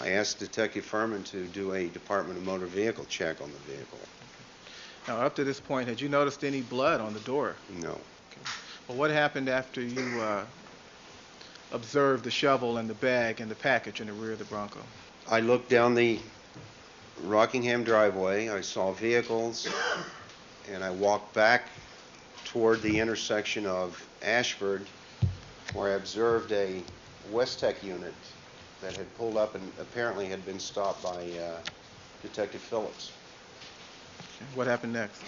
I asked Detective Furman to do a Department of Motor Vehicle check on the vehicle. Now, up to this point, had you noticed any blood on the door? No. Okay. Well, what happened after you observed the shovel and the bag and the package in the rear of the Bronco? I looked down the Rockingham driveway. I saw vehicles, and I walked back toward the intersection of Ashford, where I observed a West-Tech unit that had pulled up and apparently had been stopped by Detective Phillips. Okay. What happened next?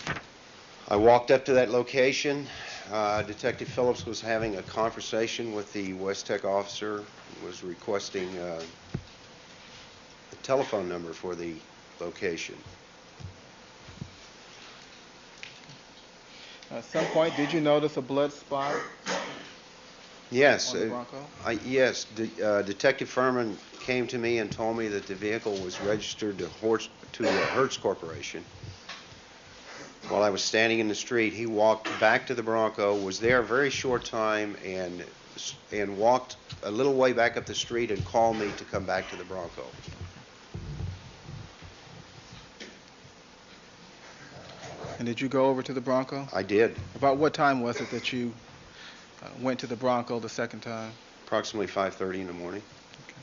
I walked up to that location. Detective Phillips was having a conversation with the West-Tech officer, was requesting a telephone number for the location. At some point, did you notice a blood spot Yes. on the Bronco? Yes. Detective Furman came to me and told me that the vehicle was registered to the Hertz Corporation. While I was standing in the street, he walked back to the Bronco, was there a very short time, and walked a little way back up the street and called me to come back to the Bronco. And did you go over to the Bronco? I did. About what time was it that you went to the Bronco the second time? Approximately 5:30 in the morning. Okay.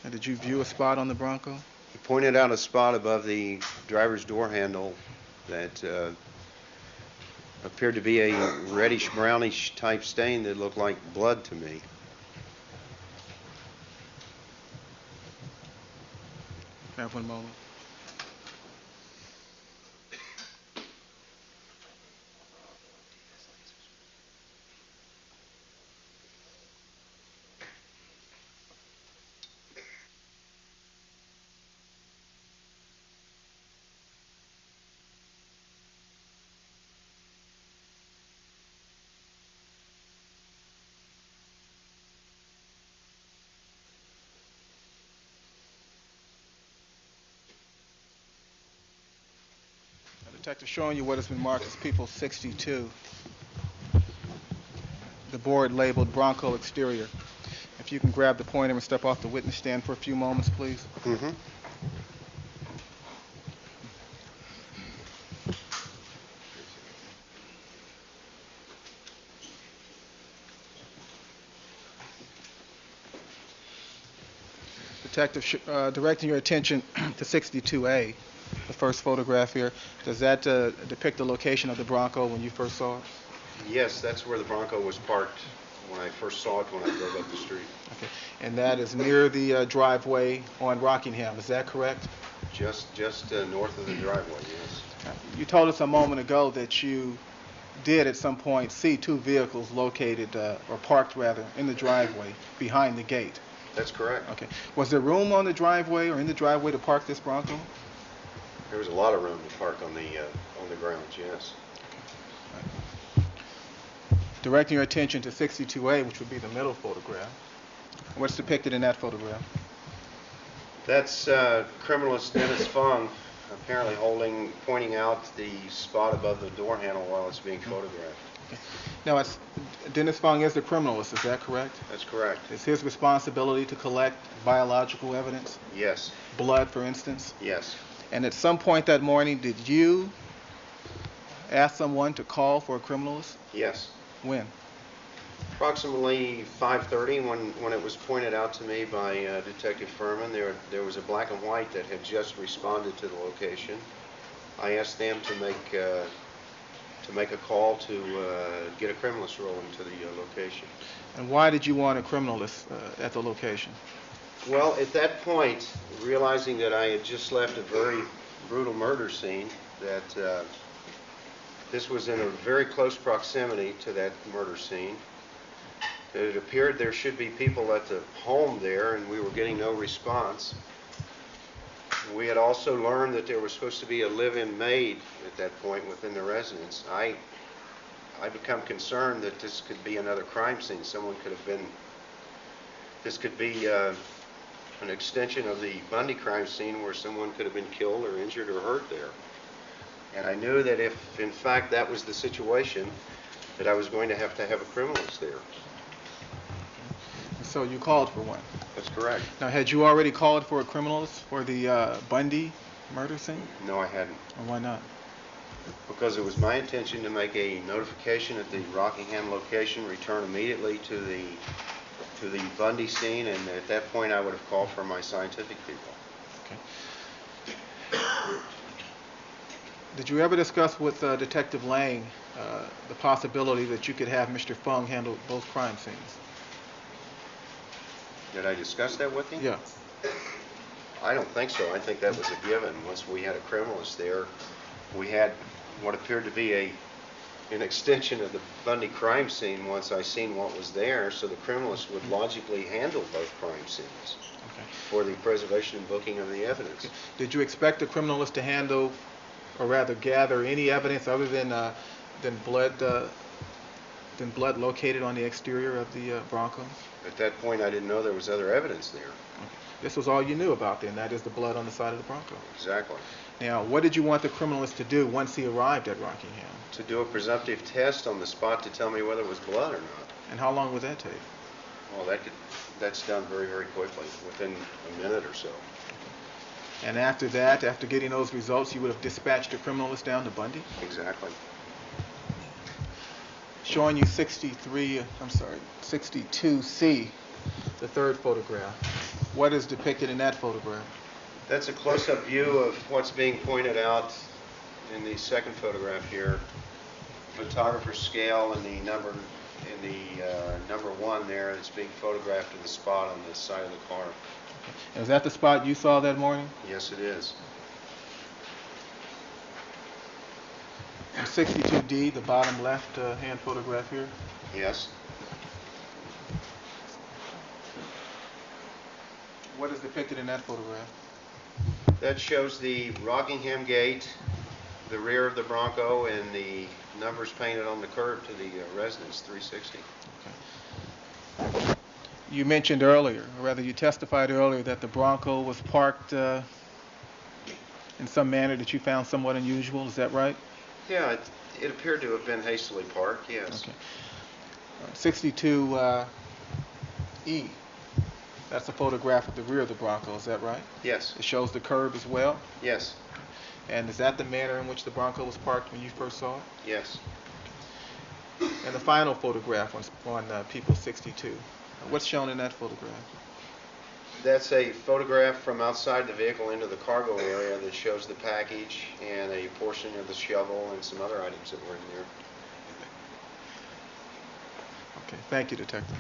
And did you view a spot on the Bronco? He pointed out a spot above the driver's door handle that appeared to be a reddish brownish type stain that looked like blood to me. Have one moment. Detective, showing you what has been marked as People 62. The board labeled Bronco exterior. If you can grab the pointer and step off the witness stand for a few moments, please. Mm-hmm. Detective, directing your attention to 62A, the first photograph here. Does that depict the location of the Bronco when you first saw it? Yes, that's where the Bronco was parked when I first saw it when I drove up the street. Okay. And that is near the driveway on Rockingham, is that correct? Just north of the driveway, yes. You told us a moment ago that you did at some point see two vehicles located, or parked rather, in the driveway behind the gate. That's correct. Okay. Was there room on the driveway or in the driveway to park this Bronco? There was a lot of room to park on the grounds, yes. Directing your attention to 62A, which would be the middle photograph. What's depicted in that photograph? That's criminalist Dennis Fung apparently pointing out the spot above the door handle while it's being photographed. Okay. Now, Dennis Fung is the criminalist, is that correct? That's correct. It's his responsibility to collect biological evidence? Yes. Blood, for instance? Yes. And at some point that morning, did you ask someone to call for a criminalist? Yes. When? Approximately 5:30, when it was pointed out to me by Detective Furman, there was a black and white that had just responded to the location. I asked them to make a call to get a criminalist rolling to the location. And why did you want a criminalist at the location? Well, at that point, realizing that I had just left a very brutal murder scene, that this was in a very close proximity to that murder scene, that it appeared there should be people at the home there, and we were getting no response. We had also learned that there was supposed to be a live-in maid at that point within the residence. I become concerned that this could be another crime scene. This could be an extension of the Bundy crime scene where someone could have been killed or injured or hurt there. And I knew that if, in fact, that was the situation, that I was going to have a criminalist there. So you called for one? That's correct. Now, had you already called for a criminalist for the Bundy murder scene? No, I hadn't. Or why not? Because it was my intention to make a notification at the Rockingham location, return immediately to the Bundy scene, and at that point I would have called for my scientific people. Okay. Did you ever discuss with Detective Lang the possibility that you could have Mr. Fung handle both crime scenes? Did I discuss that with him? Yeah. I don't think so. I think that was a given. Once we had a criminalist there, we had what appeared to be an extension of the Bundy crime scene once I seen what was there, so the criminalist would logically handle both crime scenes for the preservation and booking of the evidence. Okay. Did you expect the criminalist to handle, or rather gather, any evidence other than blood located on the exterior of the Bronco? At that point, I didn't know there was other evidence there. Okay. This was all you knew about then, that is the blood on the side of the Bronco. Exactly. Now, what did you want the criminalist to do once he arrived at Rockingham? To do a presumptive test on the spot to tell me whether it was blood or not. And how long would that take? Well, that's done very, very quickly, within a minute or so. And after that, after getting those results, you would have dispatched a criminalist down to Bundy? Exactly. Showing you 62C, the third photograph. What is depicted in that photograph? That's a close-up view of what's being pointed out in the second photograph here. Photographer's scale and the number number 1 there that's being photographed in the spot on the side of the car. Is that the spot you saw that morning? Yes, it is. And 62D, the bottom left hand photograph here? Yes. What is depicted in that photograph? That shows the Rockingham gate, the rear of the Bronco, and the numbers painted on the curb to the residence, 360. Okay. You mentioned earlier, or rather you testified earlier, that the Bronco was parked in some manner that you found somewhat unusual. Is that right? Yeah, it appeared to have been hastily parked, yes. Okay. 62E, that's a photograph of the rear of the Bronco, is that right? Yes. It shows the curb as well? Yes. And is that the manner in which the Bronco was parked when you first saw it? Yes. And the final photograph on People 62, what's shown in that photograph? That's a photograph from outside the vehicle into the cargo area that shows the package and a portion of the shovel and some other items that were in there. Okay, thank you, Detective.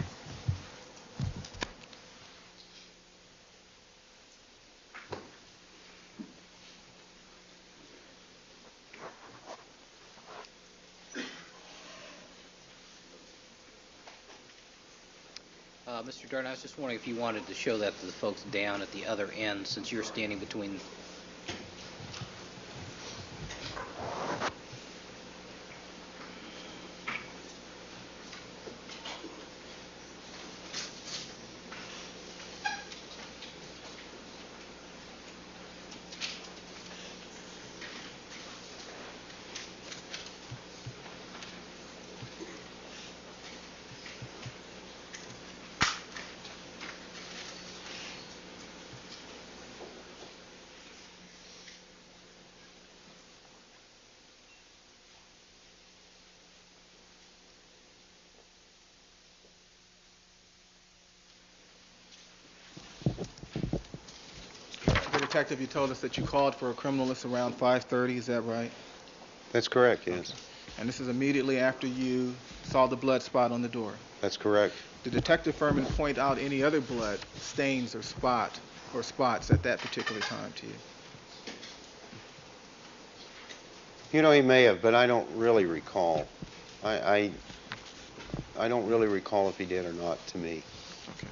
Mr. Darden, I was just wondering if you wanted to show that to the folks down at the other end, since you're standing between. Detective, you told us that you called for a criminalist around 5:30, is that right? That's correct, yes. Okay. And this is immediately after you saw the blood spot on the door? That's correct. Did Detective Furman point out any other blood stains or spots at that particular time to you? You know, he may have, but I don't really recall. I don't really recall if he did or not to me. Okay.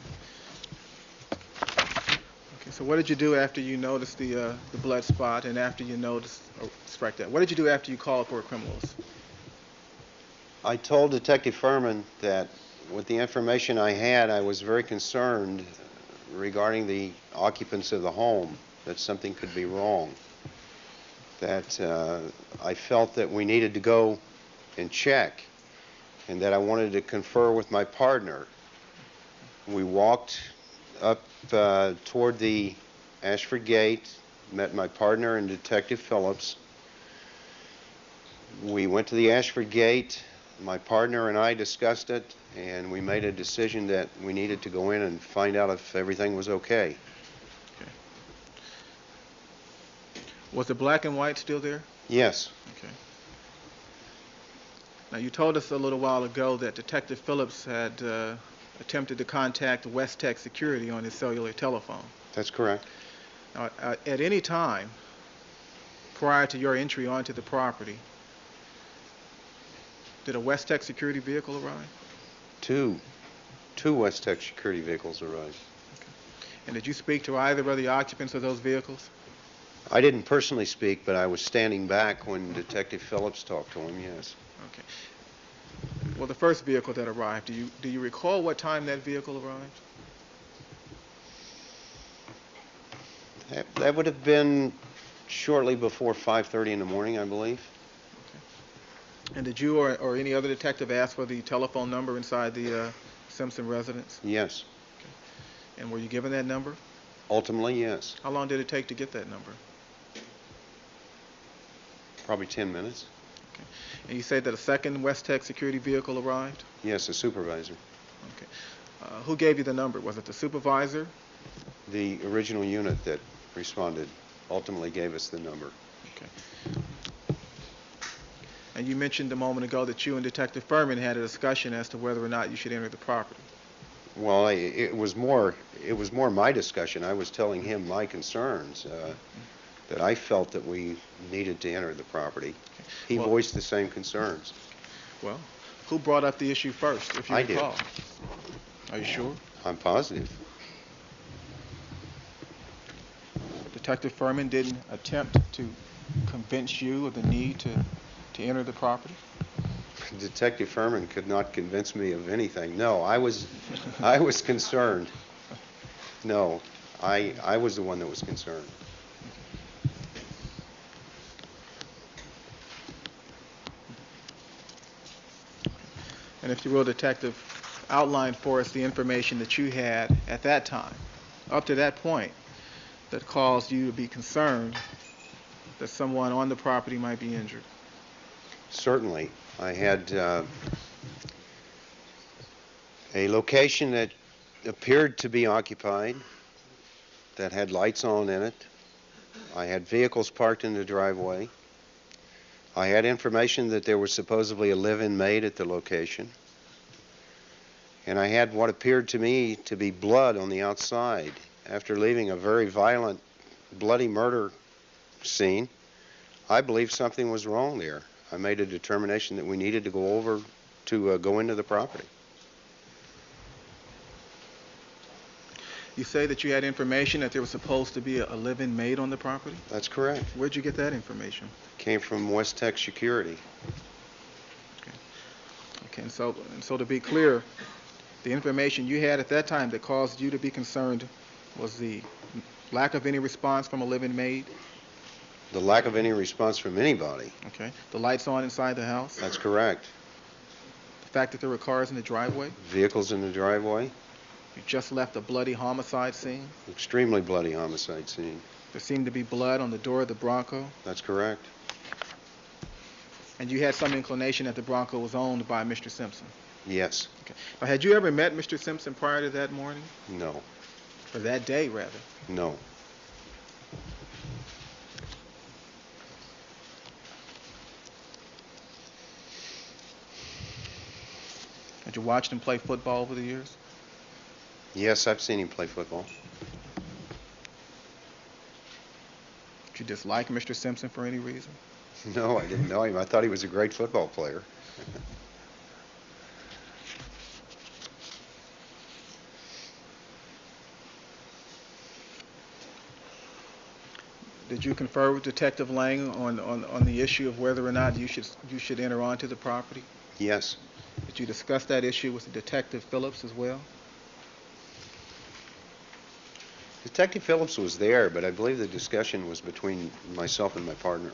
Okay, so what did you do after you noticed the blood spot and after you noticed, strike that. What did you do after you called for a criminalist? I told Detective Furman that with the information I had, I was very concerned regarding the occupants of the home, that something could be wrong. That I felt that we needed to go and check, and that I wanted to confer with my partner. We walked up toward the Ashford Gate, met my partner and Detective Phillips. We went to the Ashford Gate. My partner and I discussed it, and we made a decision that we needed to go in and find out if everything was okay. Okay. Was the black and white still there? Yes. Okay. Now, you told us a little while ago that Detective Phillips had attempted to contact West Tech Security on his cellular telephone. That's correct. Now, at any time prior to your entry onto the property, did a West Tech Security vehicle arrive? Two West Tech Security vehicles arrived. Okay. And did you speak to either of the occupants of those vehicles? I didn't personally speak, but I was standing back when Detective Phillips talked to him, yes. Okay. Well, the first vehicle that arrived, do you recall what time that vehicle arrived? That would have been shortly before 5:30 in the morning, I believe. Okay. And did you or any other detective ask for the telephone number inside the Simpson residence? Yes. Okay. And were you given that number? Ultimately, yes. How long did it take to get that number? Probably 10 minutes. Okay. And you said that a second West Tech Security vehicle arrived? Yes, a supervisor. Okay. Who gave you the number? Was it the supervisor? The original unit that responded ultimately gave us the number. Okay. And you mentioned a moment ago that you and Detective Furman had a discussion as to whether or not you should enter the property. Well, it was more my discussion. I was telling him my concerns, that I felt that we needed to enter the property. He Well- voiced the same concerns. Well, who brought up the issue first, if you I did. recall? Are you sure? I'm positive. Detective Furman didn't attempt to convince you of the need to enter the property? Detective Furman could not convince me of anything. No, I was concerned. No, I was the one that was concerned. And if you will, Detective, outline for us the information that you had at that time, up to that point, that caused you to be concerned that someone on the property might be injured. Certainly. I had a location that appeared to be occupied, that had lights on in it. I had vehicles parked in the driveway. I had information that there was supposedly a live-in maid at the location. And I had what appeared to me to be blood on the outside. After leaving a very violent, bloody murder scene, I believe something was wrong there. I made a determination that we needed to go into the property. You say that you had information that there was supposed to be a live-in maid on the property? That's correct. Where'd you get that information? Came from West Tech Security. Okay, and so to be clear, the information you had at that time that caused you to be concerned was the lack of any response from a live-in maid? The lack of any response from anybody. Okay. The lights on inside the house? That's correct. The fact that there were cars in the driveway? Vehicles in the driveway. You just left a bloody homicide scene? Extremely bloody homicide scene. There seemed to be blood on the door of the Bronco? That's correct. And you had some inclination that the Bronco was owned by Mr. Simpson? Yes. Okay. Now, had you ever met Mr. Simpson prior to that morning? No. Or that day, rather? No. Had you watched him play football over the years? Yes, I've seen him play football. Did you dislike Mr. Simpson for any reason? No, I didn't know him. I thought he was a great football player. Did you confer with Detective Lang on the issue of whether or not you should enter onto the property? Yes. Did you discuss that issue with Detective Phillips as well? Detective Phillips was there, but I believe the discussion was between myself and my partner.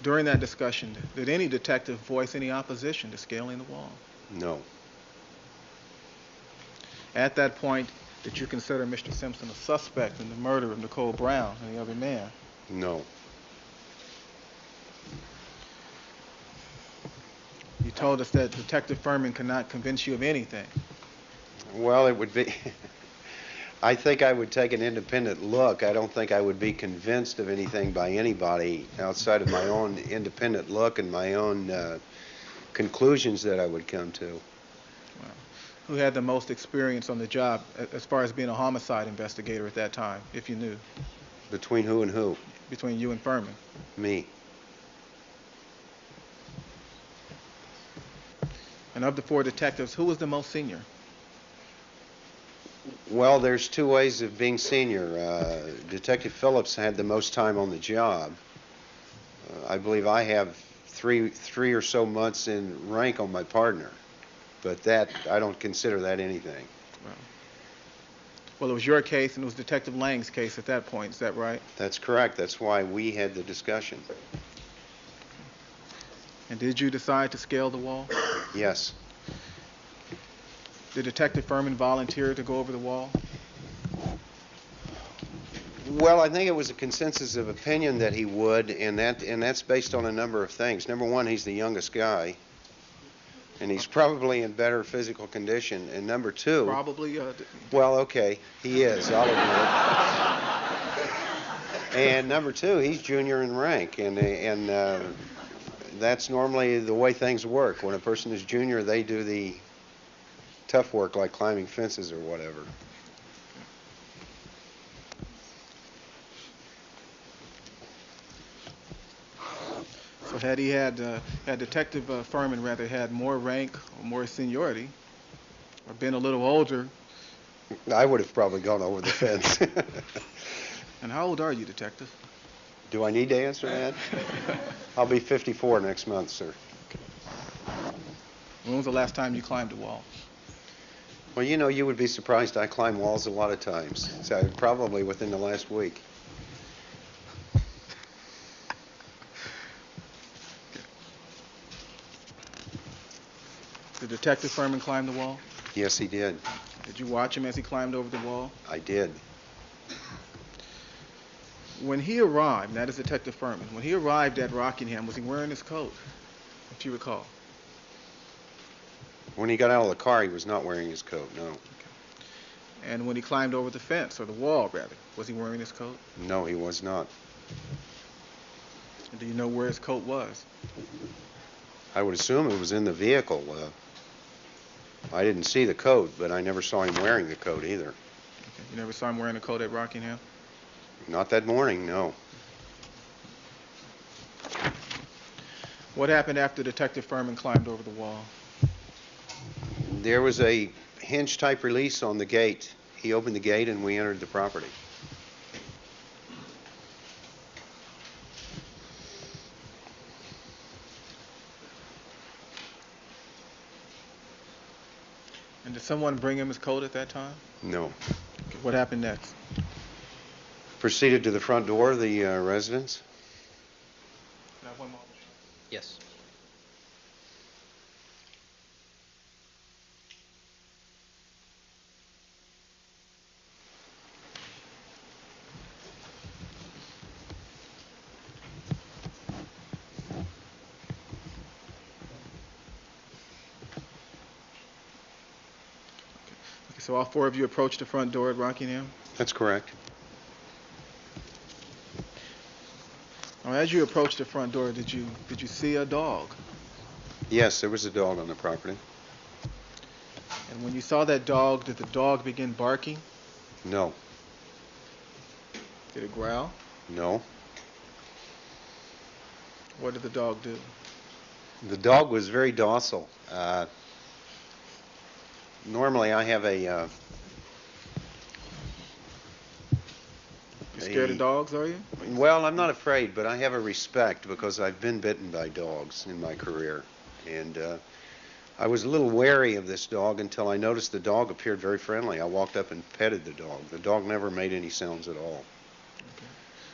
During that discussion, did any detective voice any opposition to scaling the wall? No. At that point, did you consider Mr. Simpson a suspect in the murder of Nicole Brown and the other man? No. You told us that Detective Furman cannot convince you of anything. Well, it would be... I think I would take an independent look. I don't think I would be convinced of anything by anybody outside of my own independent look and my own conclusions that I would come to. Wow. Who had the most experience on the job as far as being a homicide investigator at that time, if you knew? Between who and who? Between you and Furman. Me. And of the four detectives, who was the most senior? Well, there's two ways of being senior. Detective Phillips had the most time on the job. I believe I have three or so months in rank on my partner, but that I don't consider that anything. Well, it was your case and it was Detective Lang's case at that point. Is that right? That's correct. That's why we had the discussion. And did you decide to scale the wall? Yes. Did Detective Furman volunteer to go over the wall? Well, I think it was a consensus of opinion that he would, and that's based on a number of things. Number one, he's the youngest guy. and he's probably in better physical condition. And number two, Probably, well, okay, he is, I'll admit it. And number two, he's junior in rank, and that's normally the way things work. When a person is junior, they do the tough work like climbing fences or whatever. so had he had Detective Furman rather had more rank or more seniority, or been a little older. I would have probably gone over the fence. And how old are you, Detective? Do I need to answer that? I'll be 54 next month, sir. When was the last time you climbed a wall? Well, you know, you would be surprised. I climb walls a lot of times, so probably within the last week. Did Detective Furman climb the wall? Yes, he did. Did you watch him as he climbed over the wall? I did. When he arrived, that is Detective Furman, when he arrived at Rockingham, was he wearing his coat, if you recall? When he got out of the car, he was not wearing his coat, no. And when he climbed over the fence, or the wall, rather, was he wearing his coat? No, he was not. And do you know where his coat was? I would assume it was in the vehicle. I didn't see the coat, but I never saw him wearing the coat either. Okay. You never saw him wearing a coat at Rockingham? Not that morning, no. What happened after Detective Furman climbed over the wall? There was a hinge-type release on the gate. He opened the gate and we entered the property. And did someone bring him his coat at that time? No. Okay. What happened next? Proceeded to the front door of the residence. Yes. Okay, so all four of you approached the front door at Rockingham? That's correct. Now, as you approached the front door, did you see a dog? Yes, there was a dog on the property. And when you saw that dog, did the dog begin barking? No. Did it growl? No. What did the dog do? The dog was very docile. Normally I have a... You scared of dogs, are you? Well, I'm not afraid, but I have a respect because I've been bitten by dogs in my career. And I was a little wary of this dog until I noticed the dog appeared very friendly. I walked up and petted the dog. The dog never made any sounds at all. Okay.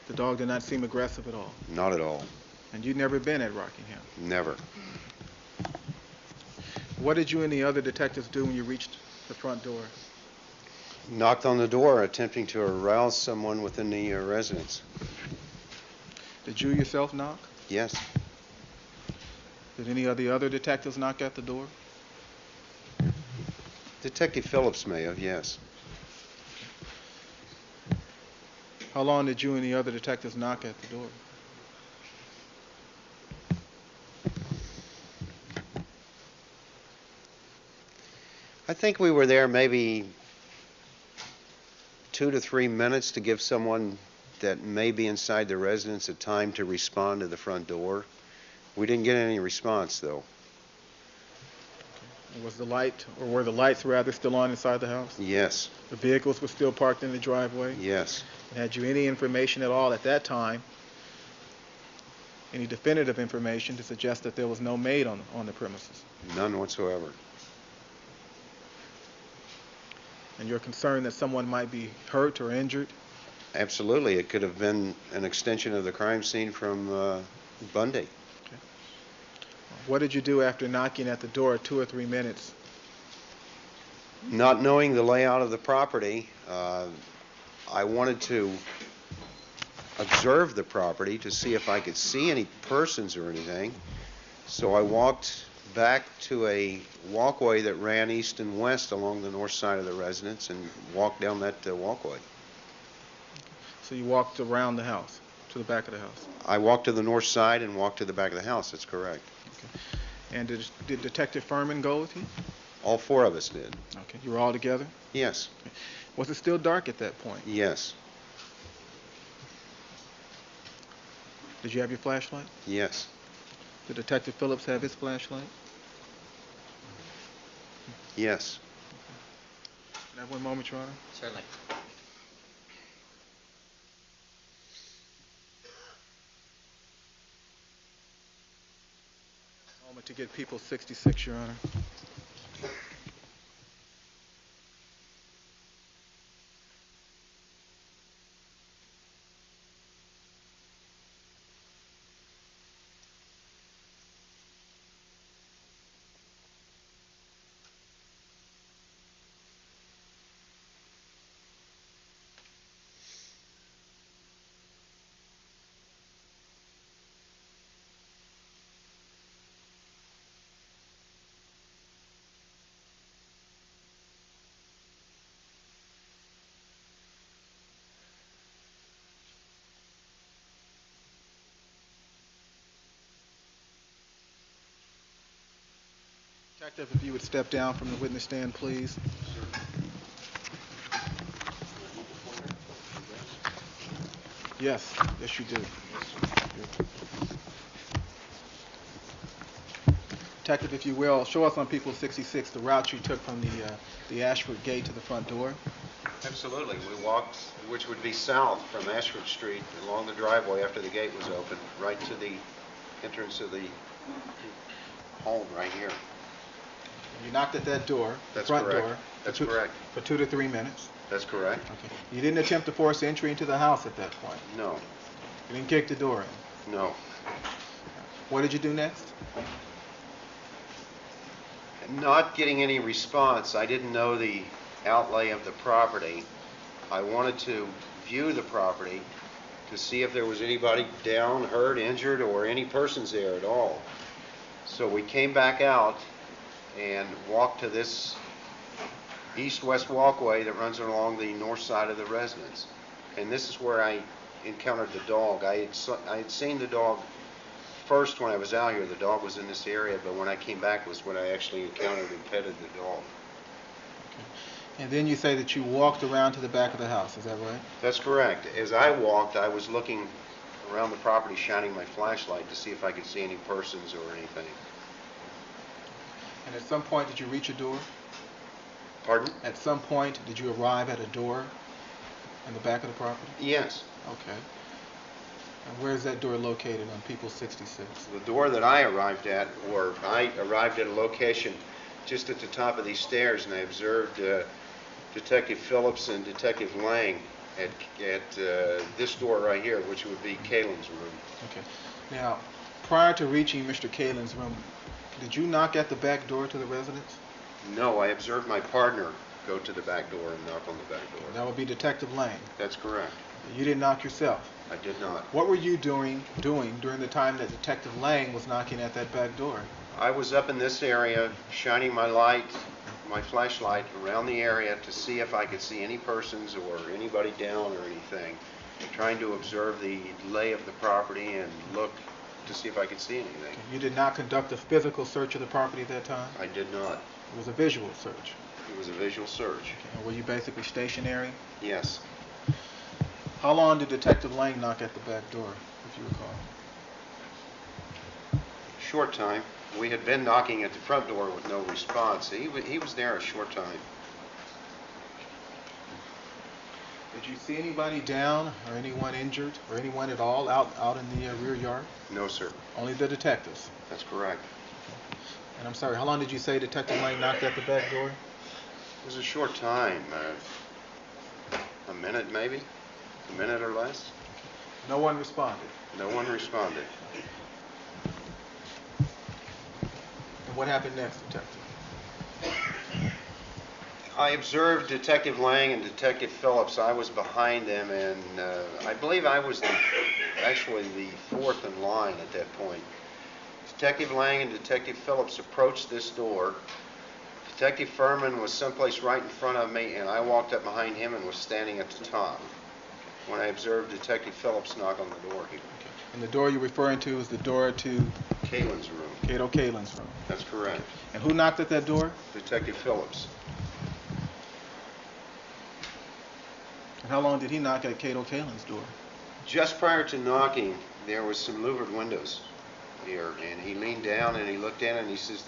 The dog did not seem aggressive at all? Not at all. And you'd never been at Rockingham? Never. What did you and the other detectives do when you reached the front door? Knocked on the door, attempting to arouse someone within the residence. Did you yourself knock? Yes. Did any of the other detectives knock at the door? Detective Phillips may have, yes. How long did you and the other detectives knock at the door? I think we were there maybe 2 to 3 minutes to give someone that may be inside the residence a time to respond to the front door. We didn't get any response, though. Was the light, or were the lights rather, still on inside the house? Yes. The vehicles were still parked in the driveway? Yes. And had you any information at all at that time, any definitive information to suggest that there was no maid on the premises? None whatsoever. And you're concerned that someone might be hurt or injured? Absolutely. It could have been an extension of the crime scene from Bundy. Okay. What did you do after knocking at the door 2 or 3 minutes? Not knowing the layout of the property, I wanted to observe the property to see if I could see any persons or anything. So I walked back to a walkway that ran east and west along the north side of the residence and walked down that walkway. So you walked around the house, to the back of the house? I walked to the north side and walked to the back of the house, that's correct. And did Detective Furman go with you? All four of us did. Okay. You were all together? Yes. Was it still dark at that point? Yes. Did you have your flashlight? Yes. Did Detective Phillips have his flashlight? Yes. Can I have one moment, Your Honor? Certainly. Moment to get people 66, Your Honor. Detective, if you would step down from the witness stand, please. Yes, yes you do. Detective, if you will, show us on People 66 the route you took from the Ashford gate to the front door. Absolutely. We walked, which would be south from Ashford Street, along the driveway after the gate was open, right to the entrance of the home right here. You knocked at that door, the That's front correct. door. That's correct. For 2 to 3 minutes. That's correct. Okay. You didn't attempt to force entry into the house at that point. No. You didn't kick the door in. No. What did you do next? Not getting any response. I didn't know the outlay of the property. I wanted to view the property to see if there was anybody down, hurt, injured, or any persons there at all. So we came back out and walked to this east-west walkway that runs along the north side of the residence. And this is where I encountered the dog. I had seen the dog first when I was out here. The dog was in this area, but when I came back was when I actually encountered and petted the dog. And then you say that you walked around to the back of the house, is that right? That's correct. As I walked, I was looking around the property, shining my flashlight to see if I could see any persons or anything. And at some point, did you reach a door? Pardon? At some point, did you arrive at a door in the back of the property? Yes. Okay. And where is that door located on People 66? The door that I arrived at, or I arrived at a location just at the top of these stairs, and I observed Detective Phillips and Detective Lang at this door right here, which would be Kalen's room. Okay. Now, prior to reaching Mr. Kalen's room, did you knock at the back door to the residence? No, I observed my partner go to the back door and knock on the back door. That would be Detective Lang. That's correct. You didn't knock yourself. I did not. What were you doing during the time that Detective Lang was knocking at that back door? I was up in this area, shining my light, my flashlight around the area to see if I could see any persons or anybody down or anything, trying to observe the lay of the property and look to see if I could see anything. You did not conduct a physical search of the property at that time? I did not. It was a visual search? It was a visual search. And were you basically stationary? Yes. How long did Detective Lang knock at the back door, if you recall? Short time. We had been knocking at the front door with no response. He was there a short time. Did you see anybody down or anyone injured or anyone at all out in the rear yard? No, sir. Only the detectives? That's correct. And I'm sorry, how long did you say Detective Lang knocked at the back door? It was a short time. A minute maybe? A minute or less? No one responded? No one responded. And what happened next, Detective? I observed Detective Lang and Detective Phillips. I was behind them, and I believe I was actually the fourth in line at that point Detective Lang and Detective Phillips approached this door. Detective Furman was someplace right in front of me, and I walked up behind him and was standing at the top when I observed Detective Phillips knock on the door here. And the door you're referring to is the door to Kalen's room. Cato Kalin's room. That's correct. And who knocked at that door? Detective Phillips. And how long did he knock at Cato Kalin's door? Just prior to knocking, there was some louvered windows here, and he leaned down and he looked in and he says,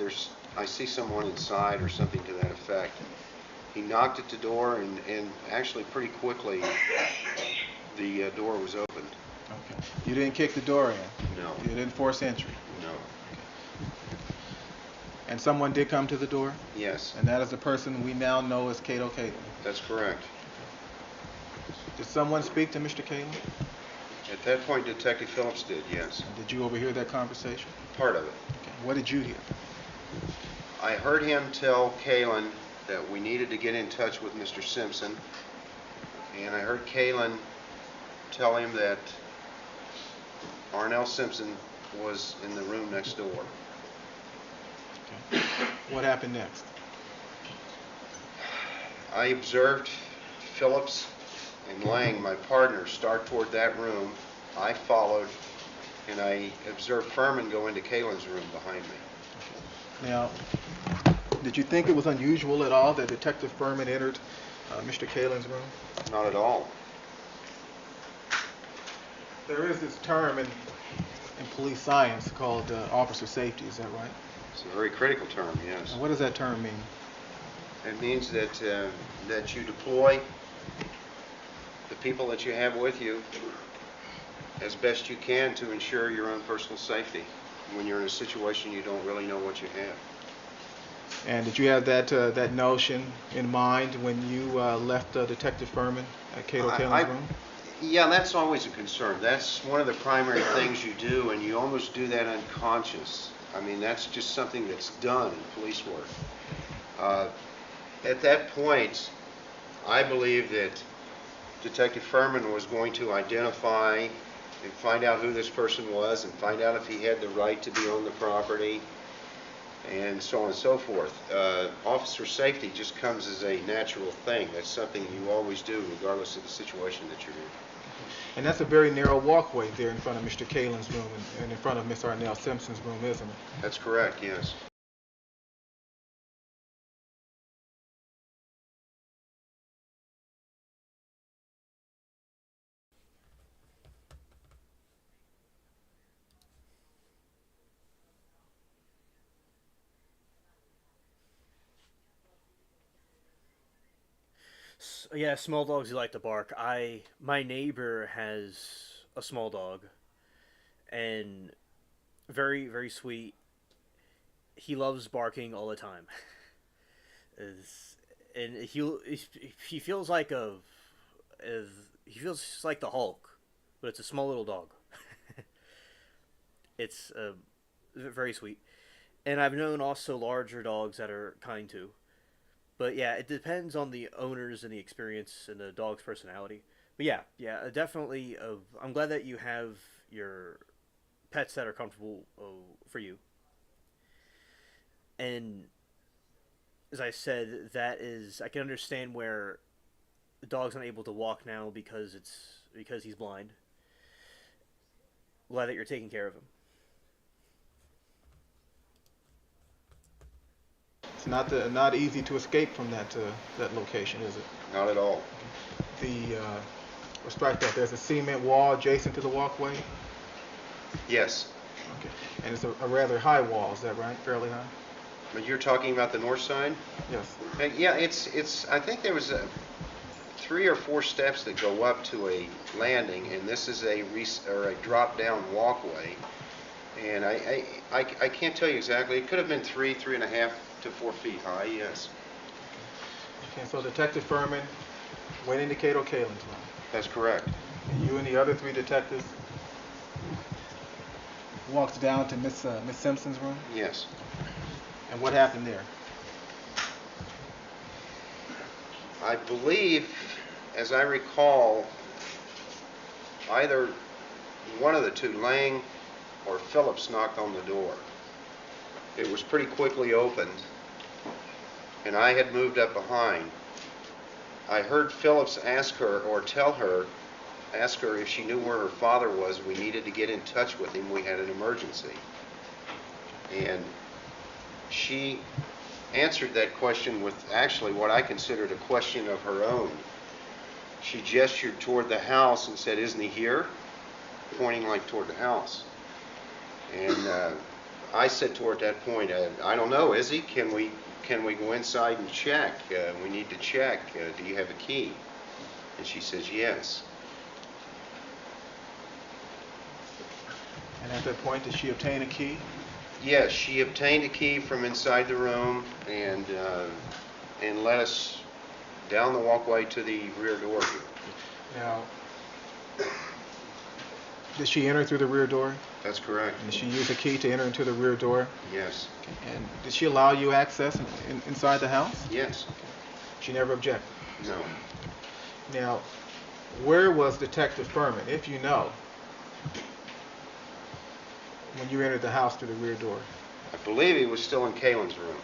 I see someone inside, or something to that effect. He knocked at the door, and actually pretty quickly the door was opened. Okay. You didn't kick the door in? No. You didn't force entry? No. And someone did come to the door? Yes. And that is the person we now know as Cato Kalin? That's correct. Did someone speak to Mr. Kalin? At that point, Detective Phillips did, yes. And did you overhear that conversation? Part of it. Okay. What did you hear? I heard him tell Kalin that we needed to get in touch with Mr. Simpson, and I heard Kalin tell him that Arnell Simpson was in the room next door. Okay. What happened next? I observed Phillips and Lang, my partner, start toward that room. I followed, and I observed Furman go into Kalen's room behind me. Now, did you think it was unusual at all that Detective Furman entered Mr. Kalin's room? Not at all. There is this term in police science called officer safety, is that right? It's a very critical term, yes. And what does that term mean? It means that that you deploy the people that you have with you as best you can to ensure your own personal safety when you're in a situation you don't really know what you have. And did you have that notion in mind when you left Detective Furman at Cato Kalin's room? Yeah, that's always a concern. That's one of the primary things you do, and you almost do that unconscious. I mean, that's just something that's done in police work. At that point, I believe that Detective Furman was going to identify and find out who this person was and find out if he had the right to be on the property and so on and so forth. Officer safety just comes as a natural thing. That's something you always do regardless of the situation that you're in. And that's a very narrow walkway there in front of Mr. Kalin's room and in front of Miss Arnell Simpson's room, isn't it? That's correct, yes. Yeah, small dogs you like to bark. My neighbor has a small dog, and very very sweet. He loves barking all the time. And he feels like he feels just like the Hulk, but it's a small little dog. It's very sweet, and I've known also larger dogs that are kind too. But yeah, it depends on the owners and the experience and the dog's personality. But yeah, definitely. I'm glad that you have your pets that are comfortable for you. And as I said, I can understand where the dog's not able to walk now because he's blind. Glad that you're taking care of him. It's not easy to escape from that location, is it? Not at all. Let's strike that. There's a cement wall adjacent to the walkway. Yes. Okay. And it's a rather high wall. Is that right? Fairly high. But you're talking about the north side? Yes. Yeah, it's. I think there was 3 or 4 steps that go up to a landing, and this is a drop down walkway. And I can't tell you exactly. It could have been 3.5 to 4 feet high. Yes. Okay. So Detective Furman went into Cato Kalin's room. That's correct. And you and the other 3 detectives walked down to Miss Simpson's room. Yes. And what happened there? I believe, as I recall, either one of the 2, Lang or Phillips, knocked on the door. It was pretty quickly opened, and I had moved up behind. I heard Phillips ask her, or tell her, ask her if she knew where her father was. We needed to get in touch with him. We had an emergency. And she answered that question with actually what I considered a question of her own. She gestured toward the house and said, "Isn't he here?" Pointing like toward the house. And I said to her at that point, "I don't know, is he? Can we go inside and check? We need to check. Do you have a key?" And she says, "Yes." And at that point, did she obtain a key? Yes, she obtained a key from inside the room and led us down the walkway to the rear door. Now, did she enter through the rear door? That's correct. And did she use a key to enter into the rear door? Yes. And did she allow you access inside the house? Yes. She never objected? No. Now, where was Detective Furman, if you know, when you entered the house through the rear door? I believe he was still in Kalen's room.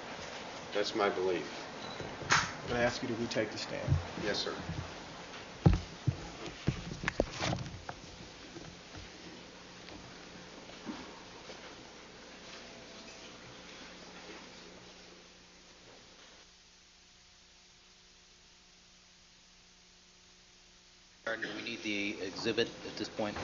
That's my belief. I'm going to ask you to retake the stand. Yes, sir. Do we need the exhibit at this point?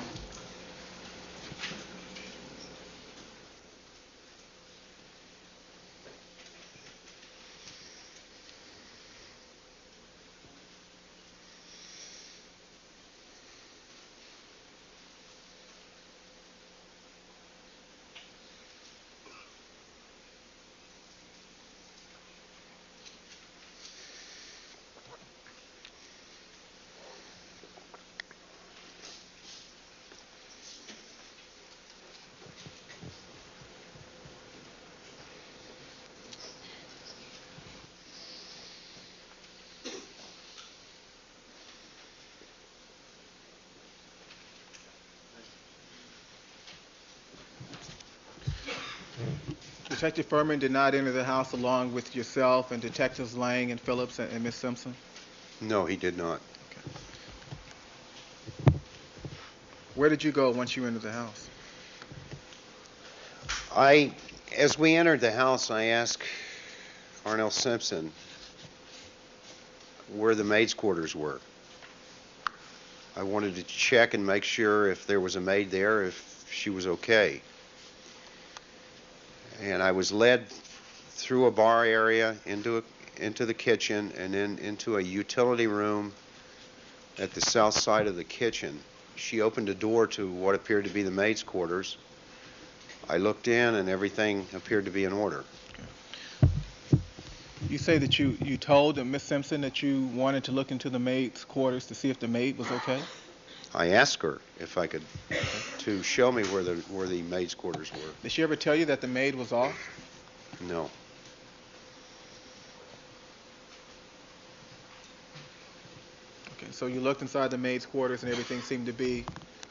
Detective Furman did not enter the house along with yourself and Detectives Lang and Phillips and Miss Simpson? No, he did not. Okay. Where did you go once you entered the house? As we entered the house, I asked Arnell Simpson where the maid's quarters were. I wanted to check and make sure if there was a maid there, if she was okay. And I was led through a bar area into the kitchen and then into a utility room at the south side of the kitchen. She opened a door to what appeared to be the maid's quarters. I looked in and everything appeared to be in order. You say that you told Miss Simpson that you wanted to look into the maid's quarters to see if the maid was okay? I asked her if I could to show me where the maid's quarters were. Did she ever tell you that the maid was off? No. Okay, so you looked inside the maid's quarters and everything seemed to be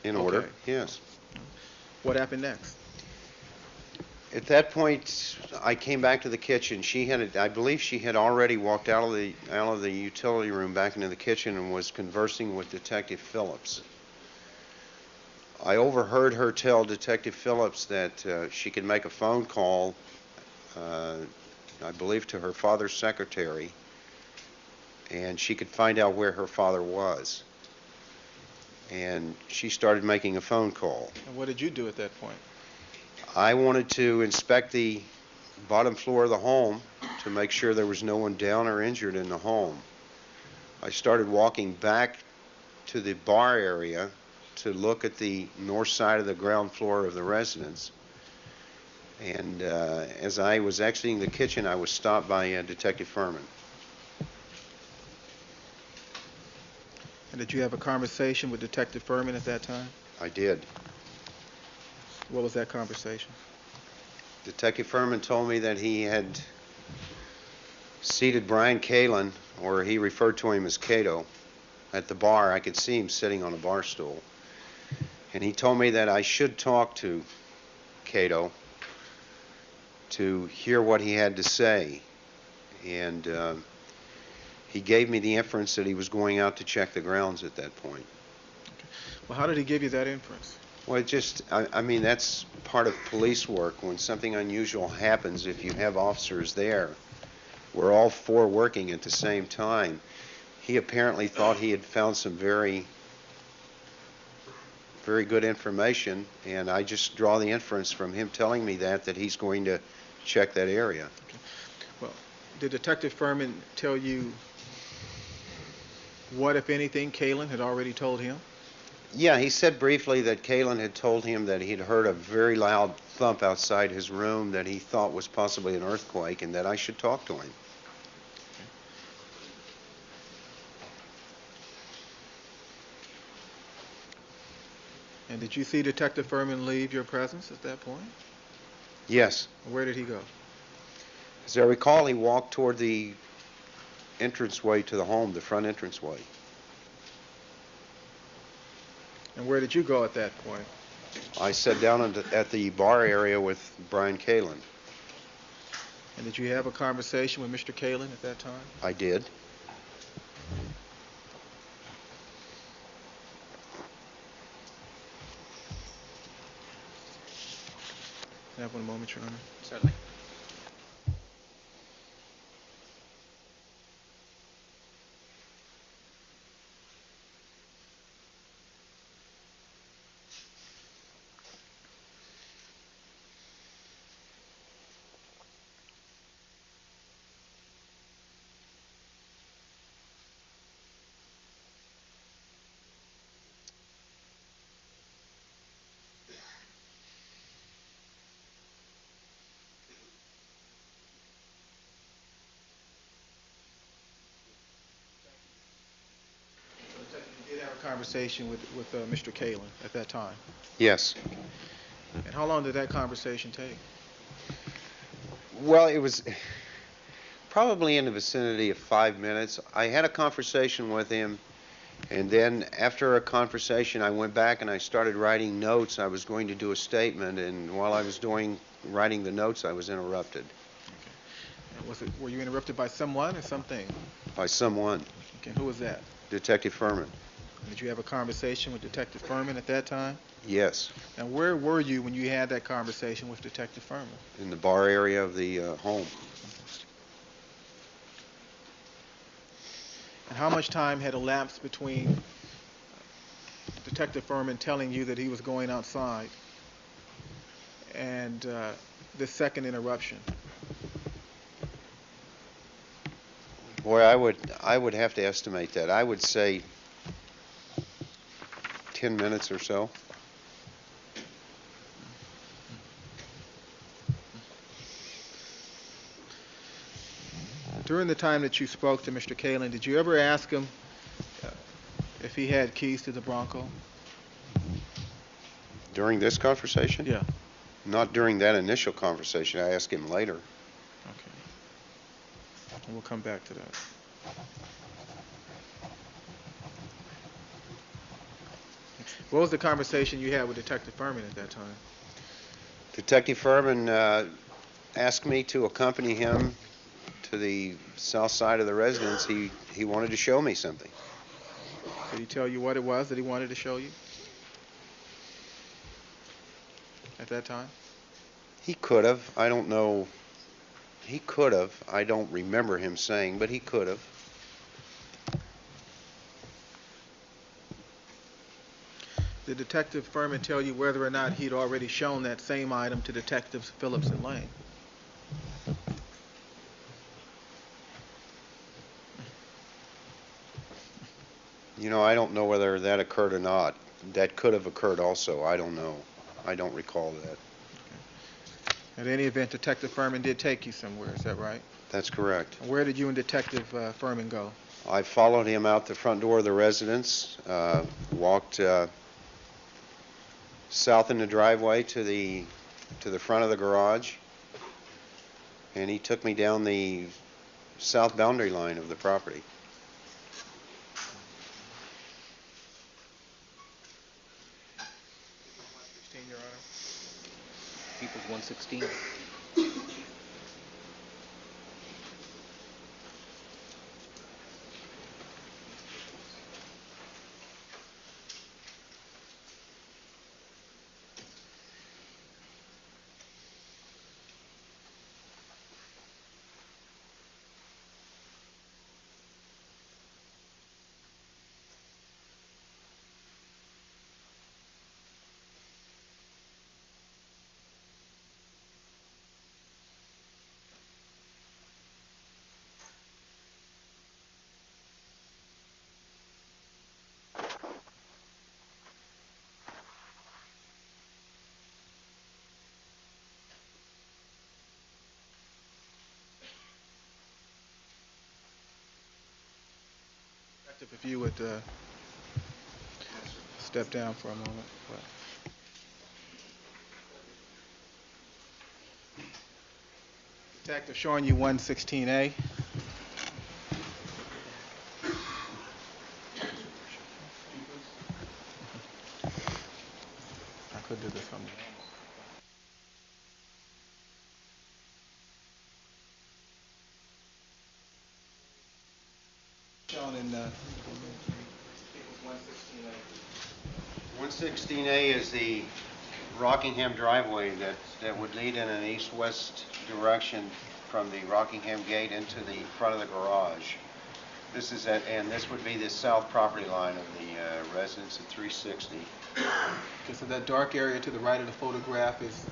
in order? Okay. Yes. What happened next? At that point, I came back to the kitchen. I believe she had already walked out of the utility room back into the kitchen and was conversing with Detective Phillips. I overheard her tell Detective Phillips that she could make a phone call, I believe to her father's secretary, and she could find out where her father was. And she started making a phone call. And what did you do at that point? I wanted to inspect the bottom floor of the home to make sure there was no one down or injured in the home. I started walking back to the bar area to look at the north side of the ground floor of the residence. And as I was exiting the kitchen, I was stopped by Detective Furman. And did you have a conversation with Detective Furman at that time? I did. What was that conversation? Detective Furman told me that he had seated Brian Kalen, or he referred to him as Cato, at the bar. I could see him sitting on a bar stool. And he told me that I should talk to Cato to hear what he had to say. And he gave me the inference that he was going out to check the grounds at that point. Well, how did he give you that inference? Well, I mean, that's part of police work. When something unusual happens, if you have officers there, we're all four working at the same time. He apparently thought he had found some very good information, and I just draw the inference from him telling me that he's going to check that area. Okay. Well, did Detective Furman tell you what, if anything, Kalen had already told him? Yeah, he said briefly that Kalen had told him that he'd heard a very loud thump outside his room that he thought was possibly an earthquake, and that I should talk to him. And did you see Detective Furman leave your presence at that point? Yes. Where did he go? As I recall, he walked toward the entranceway to the home, the front entranceway. And where did you go at that point? I sat down at the bar area with Brian Kalen. And did you have a conversation with Mr. Kalen at that time? I did. Can I have one moment, Your Honor? Certainly. You did have a conversation with Mr. Kalen at that time. Yes. And how long did that conversation take? Well, it was probably in the vicinity of 5 minutes. I had a conversation with him, and then after a conversation, I went back and I started writing notes. I was going to do a statement, and while I was writing the notes, I was interrupted. Okay. And were you interrupted by someone or something? By someone. Okay. Who was that? Detective Furman. Did you have a conversation with Detective Furman at that time? Yes. And where were you when you had that conversation with Detective Furman? In the bar area of the home. And how much time had elapsed between Detective Furman telling you that he was going outside and the second interruption? Boy, I would have to estimate that. I would say 10 minutes or so. During the time that you spoke to Mr. Kalen, did you ever ask him if he had keys to the Bronco? During this conversation? Yeah. Not during that initial conversation. I asked him later. Okay. And we'll come back to that. What was the conversation you had with Detective Furman at that time? Detective Furman asked me to accompany him to the south side of the residence. He wanted to show me something. Did he tell you what it was that he wanted to show you at that time? He could have. I don't know. He could have. I don't remember him saying, but he could have. Did Detective Furman tell you whether or not he'd already shown that same item to Detectives Phillips and Lane? You know, I don't know whether that occurred or not. That could have occurred also. I don't know. I don't recall that. At any event, Detective Furman did take you somewhere, is that right? That's correct. Where did you and Detective Furman go? I followed him out the front door of the residence, walked south in the driveway to the front of the garage, and he took me down the south boundary line of the property. People's 116. Detective, if you would step down for a moment. Detective, showing you 116A. I could do this from the shown in 116A. 116A is the Rockingham driveway that would lead in an east-west direction from the Rockingham gate into the front of the garage. This is and this would be the south property line of the residence at 360. Okay, so that dark area to the right of the photograph is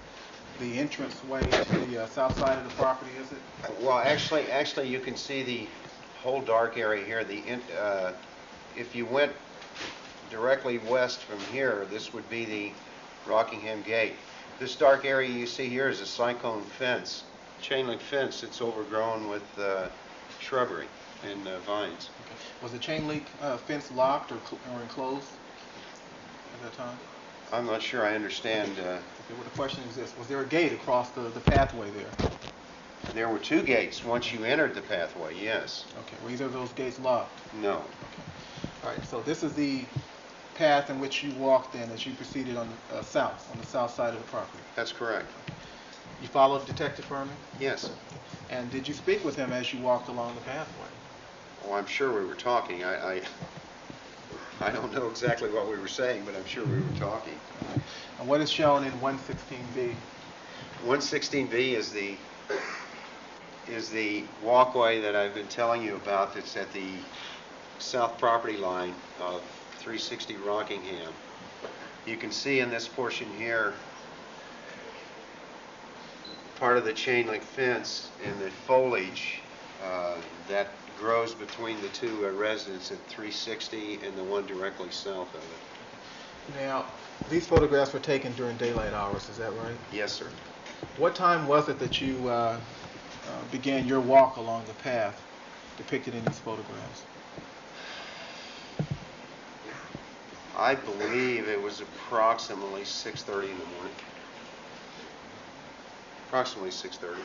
the entranceway to the south side of the property, is it? Well, actually, you can see the whole dark area here. If you went directly west from here, this would be the Rockingham gate. This dark area you see here is a cyclone fence, chain link fence that's overgrown with shrubbery and vines. Okay. Was the chain link fence locked or enclosed at that time? I'm not sure I understand. Okay, well, the question is this. Was there a gate across the pathway there? There were two gates once you entered the pathway, yes. Okay, were either of those gates locked? No. Okay. All right, so this is the path in which you walked in as you proceeded on the south side of the property. That's correct. You followed Detective Furman? Yes. And did you speak with him as you walked along the pathway? Oh, I'm sure we were talking. I don't know exactly what we were saying, but I'm sure we were talking. And what is shown in 116B? 116B is the walkway that I've been telling you about that's at the south property line of 360 Rockingham. You can see in this portion here part of the chain link fence and the foliage that grows between the two residences at 360 and the one directly south of it. Now, these photographs were taken during daylight hours, is that right? Yes, sir. What time was it that you began your walk along the path depicted in these photographs? I believe it was approximately 6:30 in the morning. Approximately 6:30.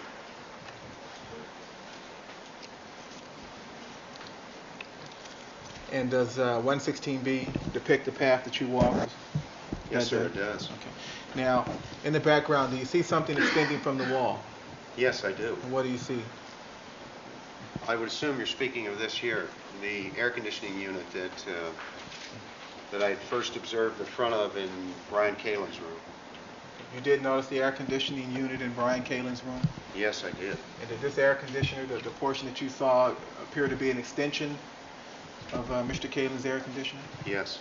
And does 116B depict the path that you walked? Yes, sir, it does. Okay. Now, in the background, do you see something extending from the wall? Yes, I do. And what do you see? I would assume you're speaking of this here, the air conditioning unit that I had first observed the front of in Brian Kalin's room. You did notice the air conditioning unit in Brian Kalin's room? Yes, I did. And did this air conditioner, the portion that you saw, appear to be an extension of Mr. Kalin's air conditioner? Yes.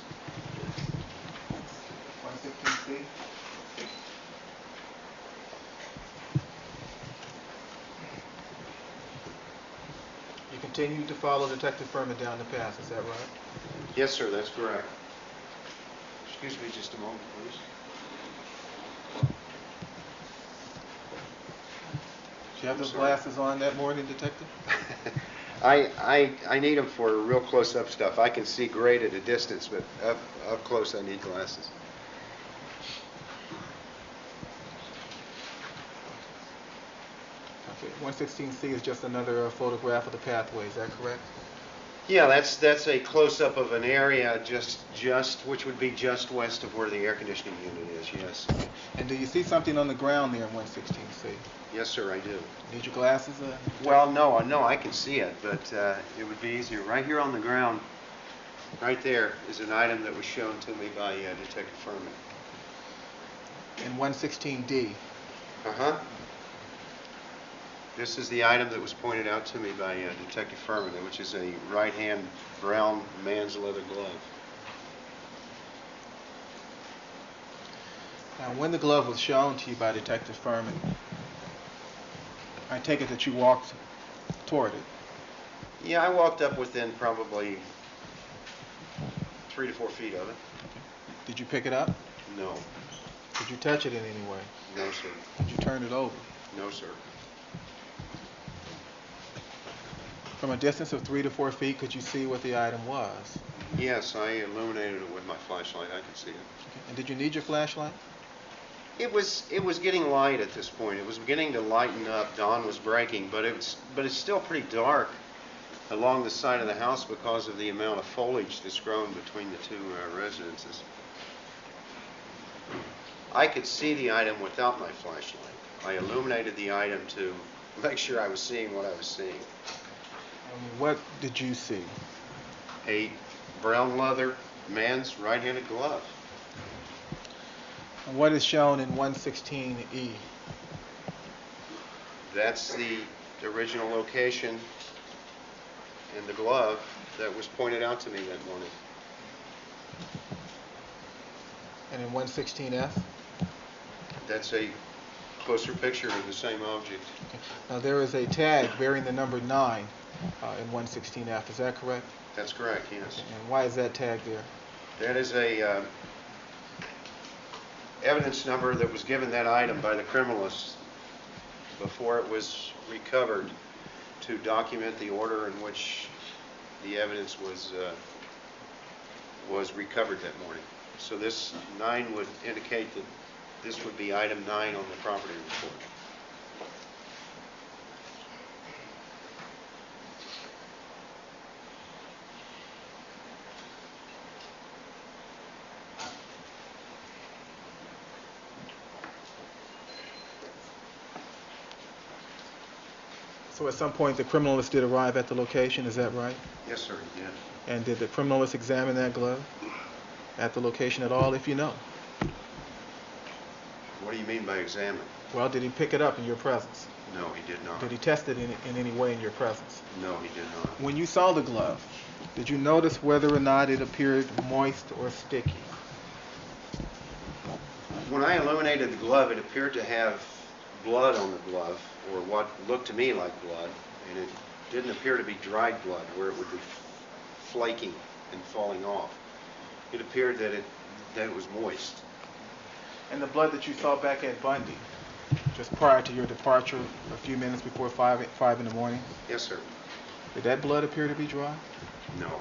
116C. You continued to follow Detective Furman down the path, is that right? Yes, sir, that's correct. Excuse me just a moment, please. Did you have those glasses on that morning, Detective? I need them for real close-up stuff. I can see great at a distance, but up close I need glasses. Okay, 116C is just another photograph of the pathway, is that correct? Yeah, that's a close-up of an area just which would be just west of where the air conditioning unit is, yes. And do you see something on the ground there in 116C? Yes, sir, I do. Need your glasses? Well, no, I can see it, but it would be easier. Right here on the ground, right there, is an item that was shown to me by Detective Furman. In 116D? Uh-huh. This is the item that was pointed out to me by Detective Furman, which is a right-hand brown man's leather glove. Now, when the glove was shown to you by Detective Furman, I take it that you walked toward it. Yeah, I walked up within probably 3 to 4 feet of it. Okay. Did you pick it up? No. Did you touch it in any way? No, sir. Did you turn it over? No, sir. From a distance of 3 to 4 feet, could you see what the item was? Yes, I illuminated it with my flashlight. I could see it. Okay. And did you need your flashlight? It was getting light at this point. It was beginning to lighten up. Dawn was breaking, but it's still pretty dark along the side of the house because of the amount of foliage that's grown between the two residences. I could see the item without my flashlight. I illuminated the item to make sure I was seeing what I was seeing. And what did you see? A brown leather man's right-handed glove. And what is shown in 116E? That's the original location and the glove that was pointed out to me that morning. And in 116F? That's a closer picture of the same object. Okay. Now there is a tag bearing the number 9 in 116F. Is that correct? That's correct, yes. Okay. And why is that tag there? That is a evidence number that was given that item by the criminalist before it was recovered to document the order in which the evidence was recovered that morning. So this 9 would indicate that this would be item 9 on the property report. So at some point the criminalist did arrive at the location, is that right? Yes, sir, he did. And did the criminalist examine that glove at the location at all, if you know? What do you mean by examine? Well, did he pick it up in your presence? No, he did not. Did he test it in any way in your presence? No, he did not. When you saw the glove, did you notice whether or not it appeared moist or sticky? When I illuminated the glove, it appeared to have blood on the glove, or what looked to me like blood, and it didn't appear to be dried blood where it would be flaking and falling off. It appeared that it was moist. And the blood that you saw back at Bundy, just prior to your departure, a few minutes before 5 in the morning, Yes, sir. did that blood appear to be dry? No.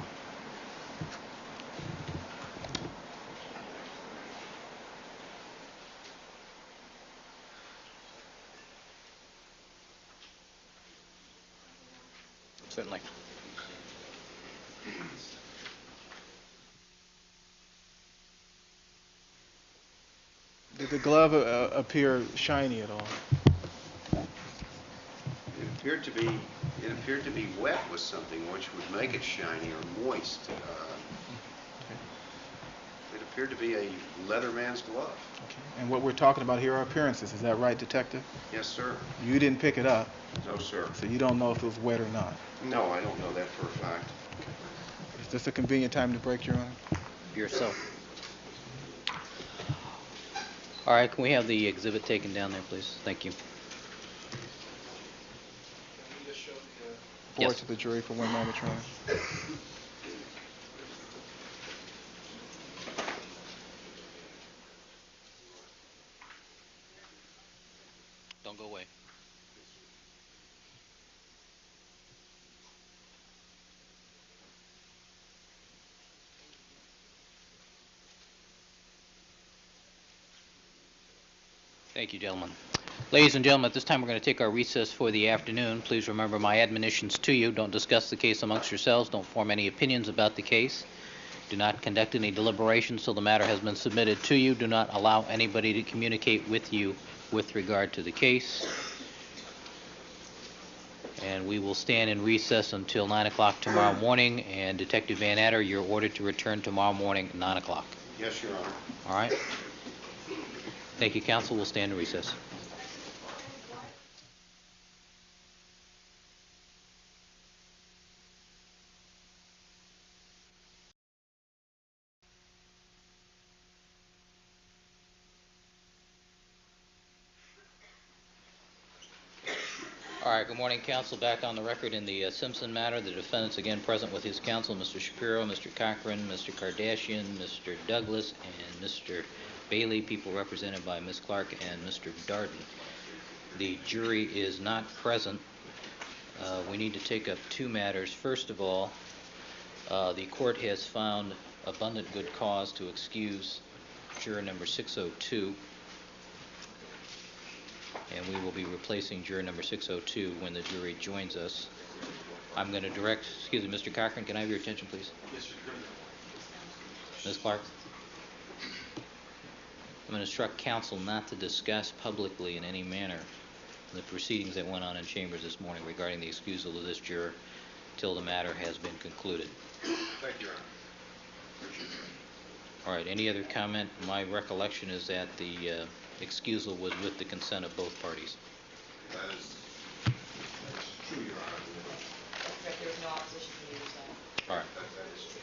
Certainly. Did the glove appear shiny at all? It appeared to be wet with something which would make it shiny or moist. It appeared to be a leather man's glove. Okay. And what we're talking about here are appearances. Is that right, Detective? Yes, sir. You didn't pick it up, No, sir. so you don't know if it was wet or not. No, I don't know that for a fact. Is this a convenient time to break, Your Honor? Yourself. All right, can we have the exhibit taken down there, please? Thank you. Forward Yes. to the jury for 1 moment, Your Honor. Don't go away. Thank you, gentlemen. Ladies and gentlemen, at this time we're going to take our recess for the afternoon. Please remember my admonitions to you. Don't discuss the case amongst yourselves. Don't form any opinions about the case. Do not conduct any deliberations till the matter has been submitted to you. Do not allow anybody to communicate with you with regard to the case. And we will stand in recess until 9 o'clock tomorrow morning. And Detective Van Adder, you're ordered to return tomorrow morning at 9 o'clock. Yes, Your Honor. All right? Thank you, counsel. We'll stand in recess. All right, good morning, counsel. Back on the record in the Simpson matter. The defendant's again present with his counsel, Mr. Shapiro, Mr. Cochran, Mr. Kardashian, Mr. Douglas, and Mr. Bailey, people represented by Ms. Clark and Mr. Darden. The jury is not present. We we need to take up two matters. First of all, the court has found abundant good cause to excuse juror number 602, and we will be replacing juror number 602 when the jury joins us. I'm going to direct, excuse me, Mr. Cochran, can I have your attention, please? Yes, sir. Ms. Clark? I'm going to instruct counsel not to discuss publicly in any manner the proceedings that went on in chambers this morning regarding the excusal of this juror till the matter has been concluded. Thank you, Your Honor. All right, any other comment? My recollection is that the excusal was with the consent of both parties. That is true, Your Honor. There was no opposition from either side. All right. That is true.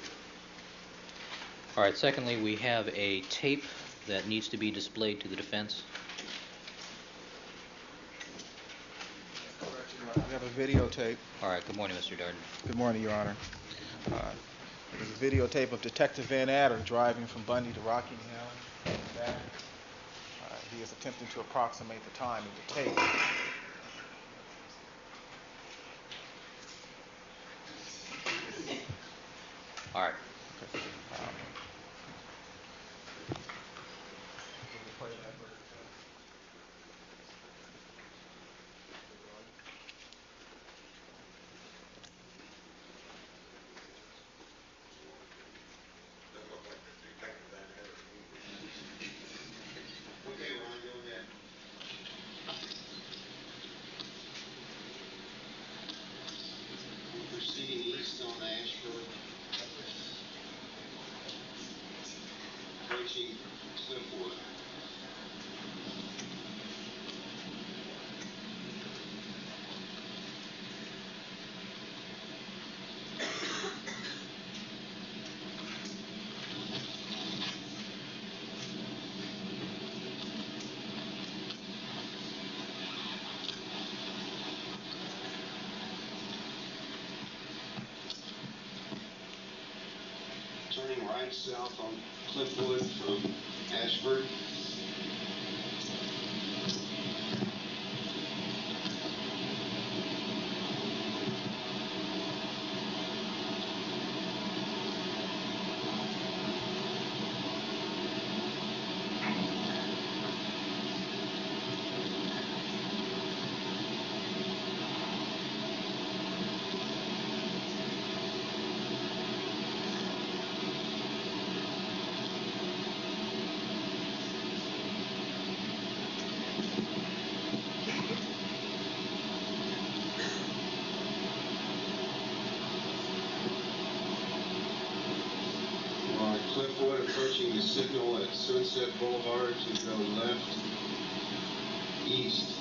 All right, secondly, we have a tape that needs to be displayed to the defense. We have a videotape. All right, good morning, Mr. Darden. Good morning, Your Honor. There's a videotape of Detective Van Adder driving from Bundy to Rockingham. And back. He is attempting to approximate the time in the tape. All right. Okay, Ron, go ahead. We're proceeding east on Ashford, approaching Cliffwood. Turning right south on Cliffwood from Ashford. On Cliffwood, approaching the signal at Sunset Boulevard to go left, east.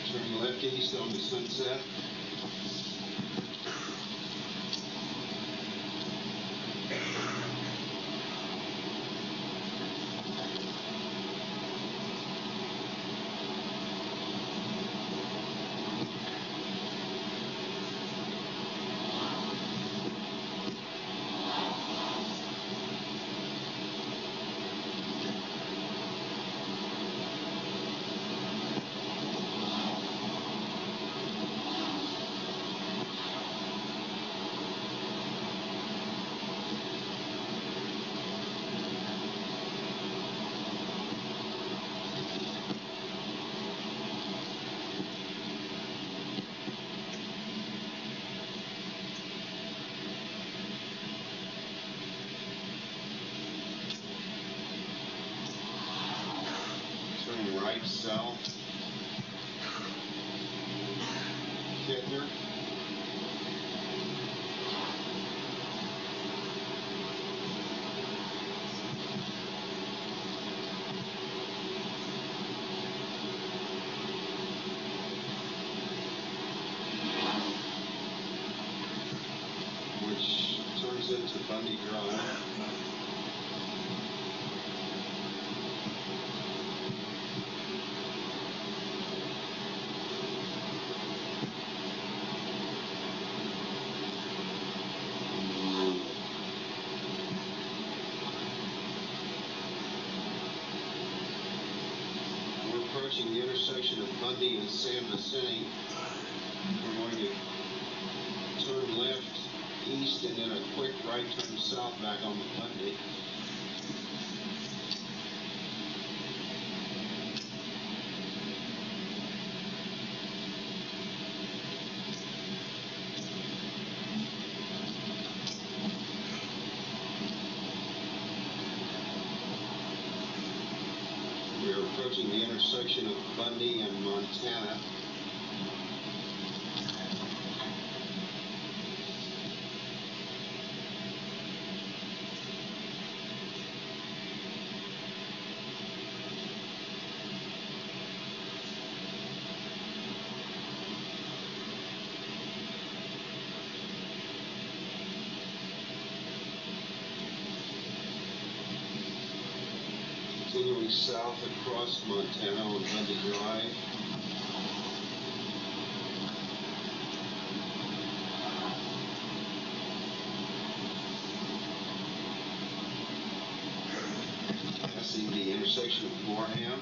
Turning left east on the Sunset. Drive south. Kettner. Which turns into Bundy Drive. We're approaching the intersection of Bundy and San Vicente. We're going to turn left, east, and then a quick right turn south back on the Bundy. We're approaching the intersection of Bundy and Montana. Continuing south across Montana on Bundy Drive. Passing the intersection of Gorham.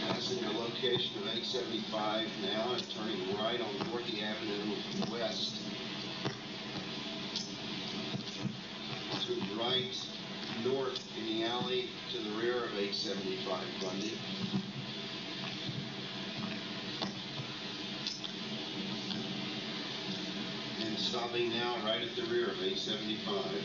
Passing the location of 875 now and turning right on Dorothy Avenue west. To right north in the alley to the rear of 875 Bundy. And stopping now right at the rear of 875.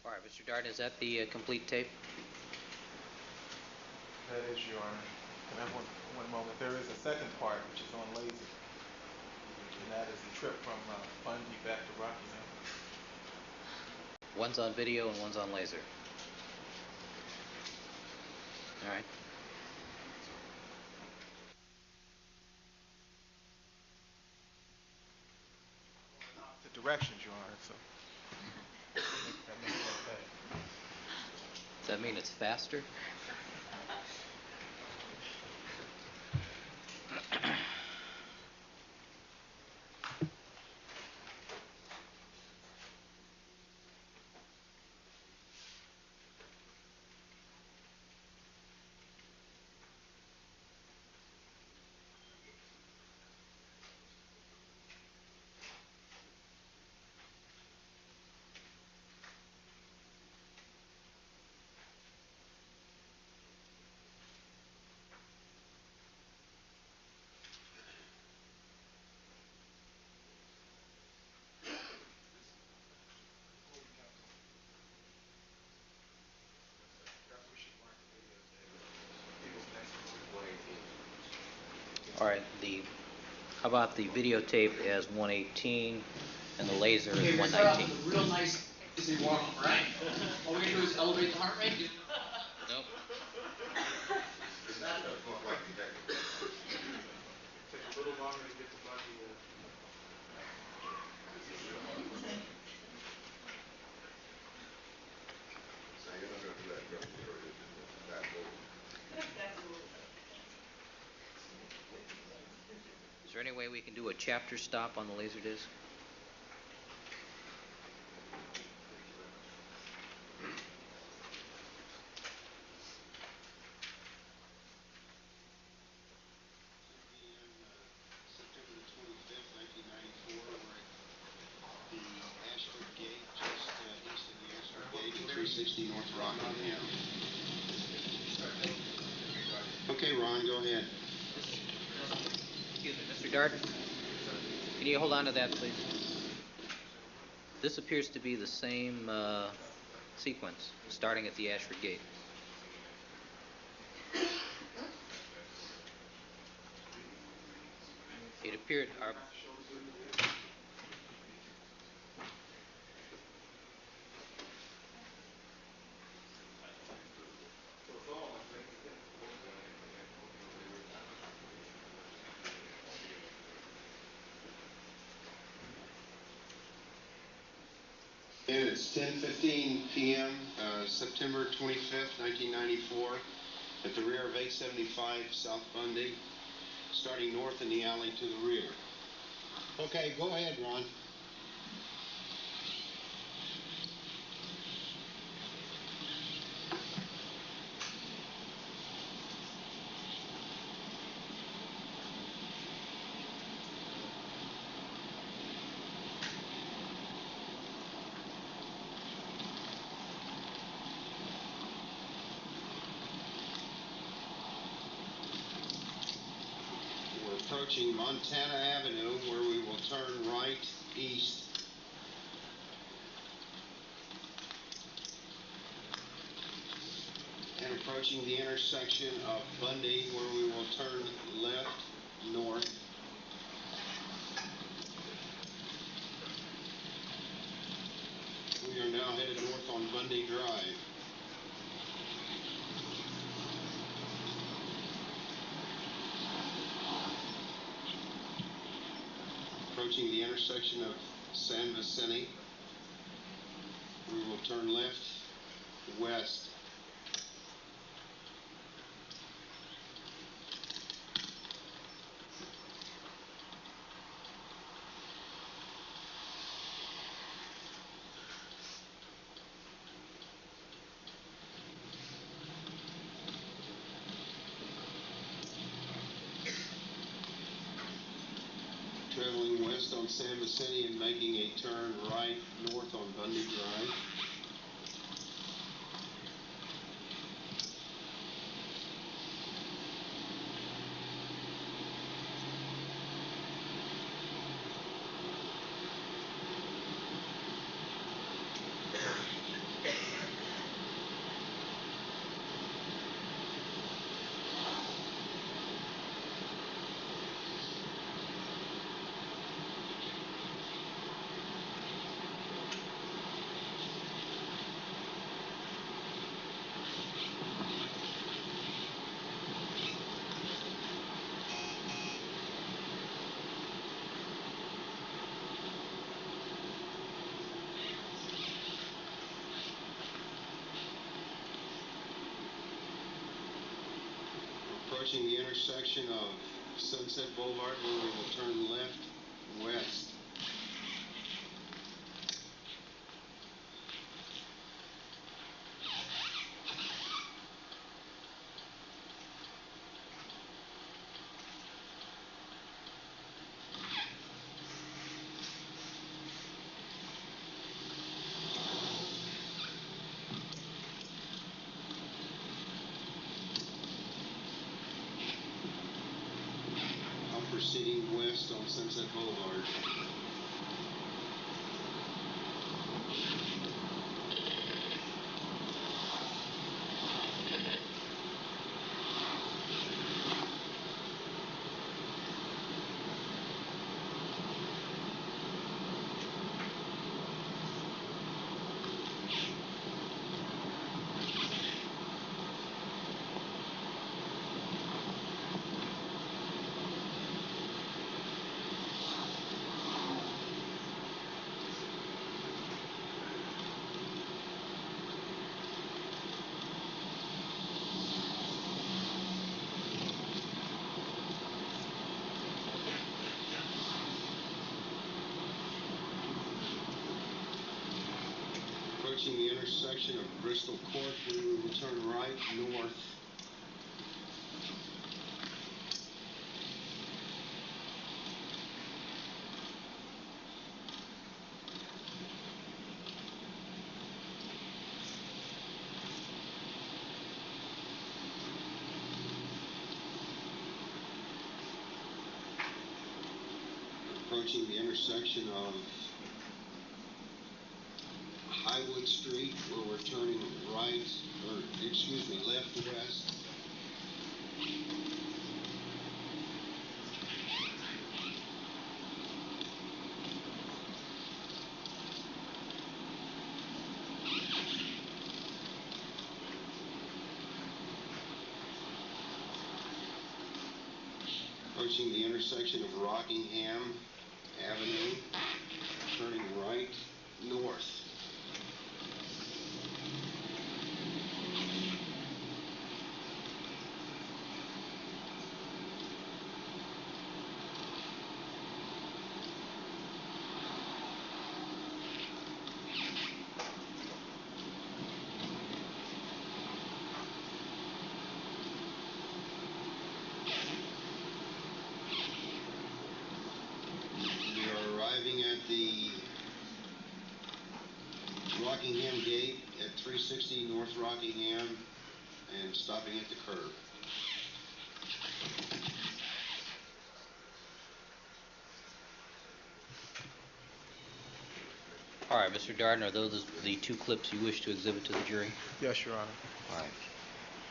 All right, Mr. Darden, is that the complete tape? That is, Your Honor. Can I have one moment? There is a second part which is on laser, and that is the trip from Bundy back to Rockingham. One's on video and one's on laser. All right. The directions, Your Honor, so that makes it okay. Does that mean it's faster? All right, how about the videotape as 118 and the laser Okay, is we're gonna start off 119? with a real nice, easy warm-up, right? All we're gonna do is elevate the heart rate. Nope. It's not going to look like detective. Take a little longer to get the Bundy. So you're not going to do that real period, that move. Is there any way we can do a chapter stop on the laser disc? September the 28th. 60 North Rockingham. Okay, Ron, go ahead. Excuse me, Mr. Dart, can you hold on to that, please? This appears to be the same sequence, starting at the Ashford Gate. It appeared... And it's 10:15 p.m., September 25th, 1994, at the rear of 875 South Bundy, starting north in the alley to the rear. Okay, go ahead, Ron. We're approaching Montana Avenue, where we will turn right east. And approaching the intersection of Bundy, where we will turn left north. We are now headed north on Bundy Drive. Approaching the intersection of San Vicente, we will turn left west. Traveling west on San Vicente and making a turn right north on Bundy Drive. Approaching the intersection of Sunset Boulevard, where we will turn left west. Proceeding west on Sunset Boulevard. Approaching the intersection of Bristol Court, we will turn right north. approaching the intersection of Highwood Street, where we're turning right, or excuse me, left to west. Approaching the intersection of Rockingham Avenue, turning right north. Arriving at the Rockingham Gate at 360 North Rockingham and stopping at the curb. All right, Mr. Darden, are those the two clips you wish to exhibit to the jury? Yes, Your Honor. All right.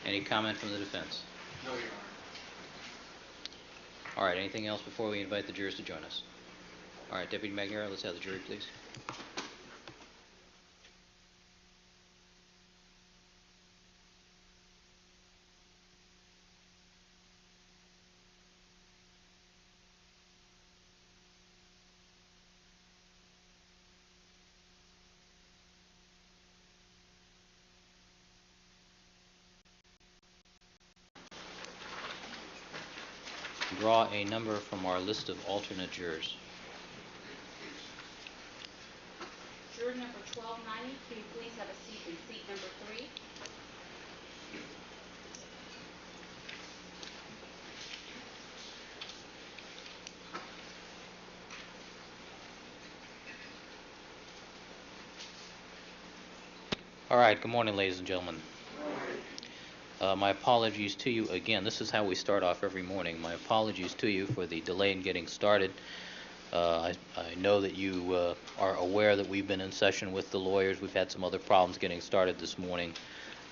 Any comment from the defense? No, Your Honor. All right, anything else before we invite the jurors to join us? All right, Deputy McNair, let's have the jury, please. Draw a number from our list of alternate jurors. Juror number 1290, can you please have a seat in seat number 3? All right, good morning, ladies and gentlemen. My apologies to you again. This is how we start off every morning. My apologies to you for the delay in getting started. I know that you are aware that we've been in session with the lawyers. We've had some other problems getting started this morning.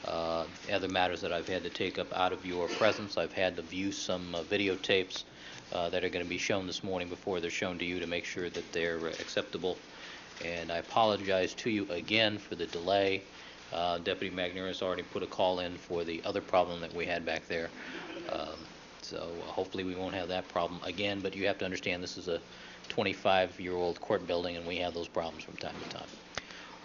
Other matters that I've had to take up out of your presence. I've had to view some videotapes that are going to be shown this morning before they're shown to you to make sure that they're acceptable. And I apologize to you again for the delay. Deputy McNair has already put a call in for the other problem that we had back there. So hopefully we won't have that problem again, but you have to understand this is a 25-year-old court building and we have those problems from time to time.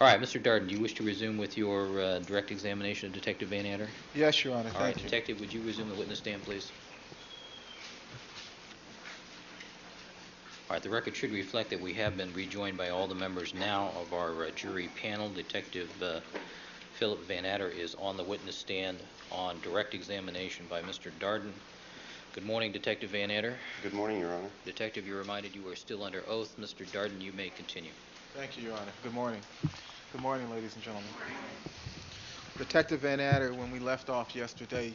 All right, Mr. Darden, do you wish to resume with your direct examination of Detective Van Ander? Yes, Your Honor. All right, Thank you. Detective, would you resume the witness stand, please? All right, the record should reflect that we have been rejoined by all the members now of our jury panel. Detective Philip Van Ander is on the witness stand on direct examination by Mr. Darden. Good morning, Detective Van Ander. Good morning, Your Honor. Detective, you're reminded you are still under oath. Mr. Darden, you may continue. Thank you, Your Honor. Good morning. Good morning, ladies and gentlemen. Detective Van Ander, when we left off yesterday,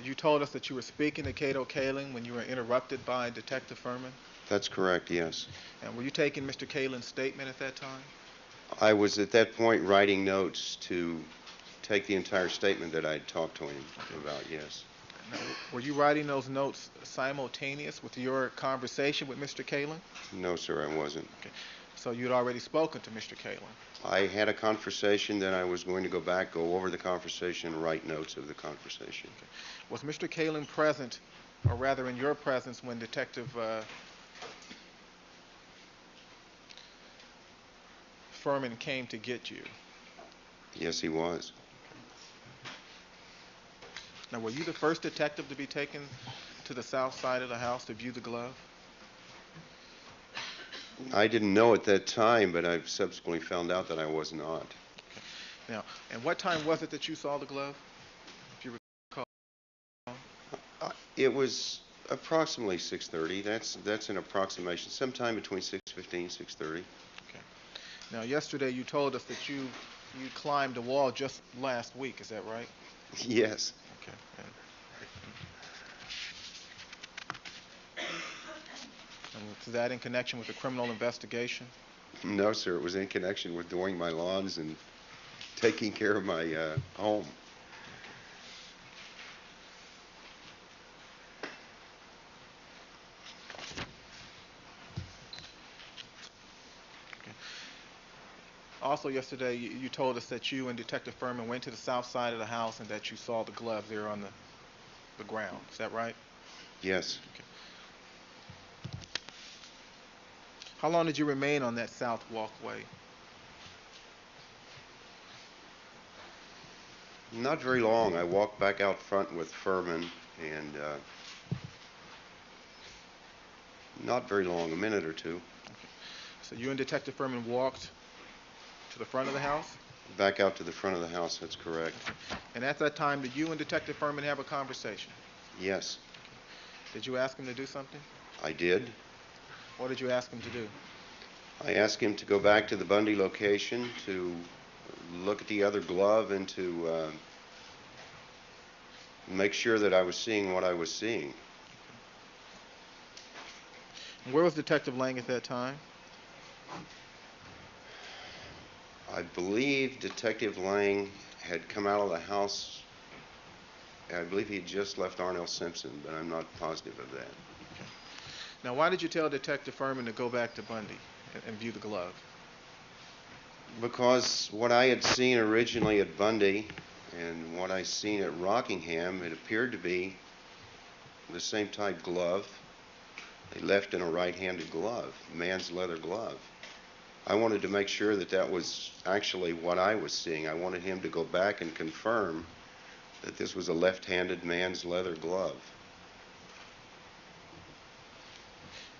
you told us that you were speaking to Cato Kaling when you were interrupted by Detective Furman. That's correct, yes. And were you taking Mr. Kaling's statement at that time? I was at that point writing notes to take the entire statement that I had talked to him about, yes. Now, were you writing those notes simultaneous with your conversation with Mr. Kaling? No, sir, I wasn't. Okay. So you'd already spoken to Mr. Kaling? I had a conversation, then I was going to go back, go over the conversation, and write notes of the conversation. Okay. Was Mr. Kaling present, or rather in your presence, when Detective Furman came to get you? Yes, he was. Now, were you the first detective to be taken to the south side of the house to view the glove? I didn't know at that time, but I've subsequently found out that I was not. Okay. Now, and what time was it that you saw the glove, if you recall? It was approximately 6:30. That's an approximation, sometime between 6:15 and 6:30. Okay. Now, yesterday you told us that you climbed a wall just last week. Is that right? Yes. Okay. And was that in connection with the criminal investigation? No, sir, it was in connection with doing my lawns and taking care of my home. Also yesterday, you told us that you and Detective Furman went to the south side of the house and that you saw the glove there on the ground. Is that right? Yes. Okay. How long did you remain on that south walkway? Not very long. I walked back out front with Furman, and not very long, a minute or two. So you and Detective Furman walked to the front of the house? Back out to the front of the house, that's correct. And at that time, did you and Detective Furman have a conversation? Yes, Did you ask him to do something? I did. What did you ask him to do? I asked him to go back to the Bundy location to look at the other glove and to make sure that I was seeing what I was seeing. And where was Detective Lang at that time? I believe Detective Lang had come out of the house. I believe he had just left Arnell Simpson, but I'm not positive of that. Now, why did you tell Detective Furman to go back to Bundy and view the glove? Because what I had seen originally at Bundy and what I seen at Rockingham, it appeared to be the same type glove. They left in a right-handed glove, man's leather glove. I wanted to make sure that that was actually what I was seeing. I wanted him to go back and confirm that this was a left-handed man's leather glove.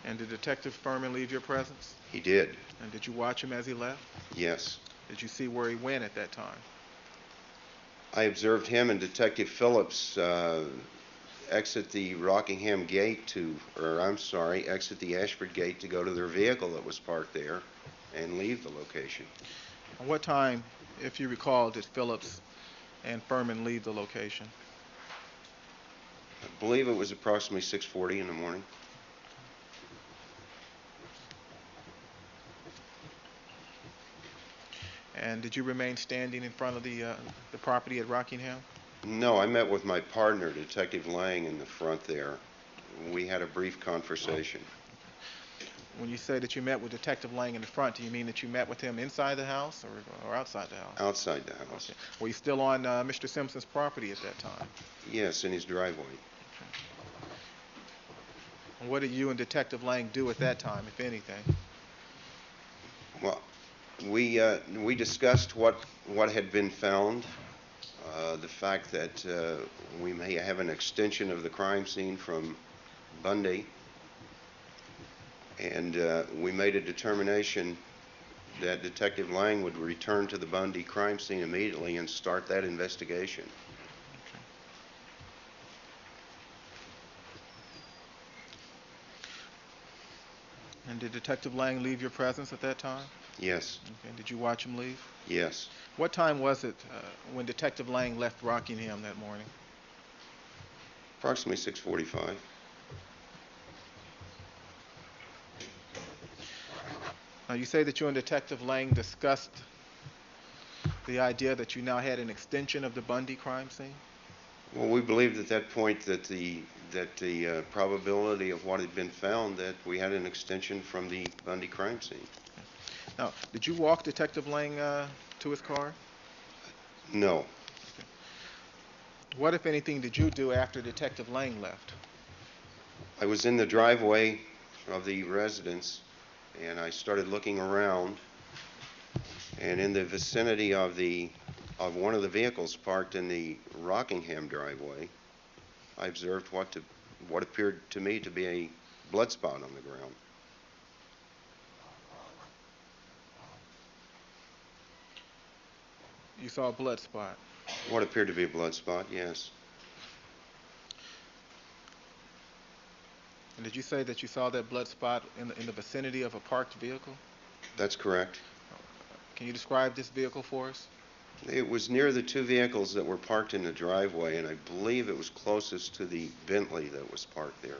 And did Detective Furman leave your presence? He did. And did you watch him as he left? Yes. Did you see where he went at that time? I observed him and Detective Phillips exit the Rockingham gate exit the Ashford gate to go to their vehicle that was parked there and leave the location. At what time, if you recall, did Phillips and Furman leave the location? I believe it was approximately 6:40 in the morning. And did you remain standing in front of the property at Rockingham? No, I met with my partner, Detective Lang, in the front there. We had a brief conversation. When you say that you met with Detective Lang in the front, do you mean that you met with him inside the house or outside the house? Outside the house. Okay. Were you still on Mr. Simpson's property at that time? Yes, in his driveway. And what did you and Detective Lang do at that time, if anything? Well, we discussed what had been found, the fact that we may have an extension of the crime scene from Bundy, and we made a determination that Detective Lang would return to the Bundy crime scene immediately and start that investigation. And did Detective Lang leave your presence at that time? Yes. Okay. Did you watch him leave? Yes. What time was it when Detective Lang left Rockingham that morning? Approximately 6:45. Now, you say that you and Detective Lang discussed the idea that you now had an extension of the Bundy crime scene? Well, we believed at that point that the probability of what had been found, that we had an extension from the Bundy crime scene. Now, did you walk Detective Lang to his car? No. Okay. What, if anything, did you do after Detective Lang left? I was in the driveway of the residence, and I started looking around, and in the vicinity of one of the vehicles parked in the Rockingham driveway, I observed what appeared to me to be a blood spot on the ground. You saw a blood spot. What appeared to be a blood spot, yes. And did you say that you saw that blood spot in the vicinity of a parked vehicle? That's correct. Can you describe this vehicle for us? It was near the two vehicles that were parked in the driveway, and I believe it was closest to the Bentley that was parked there.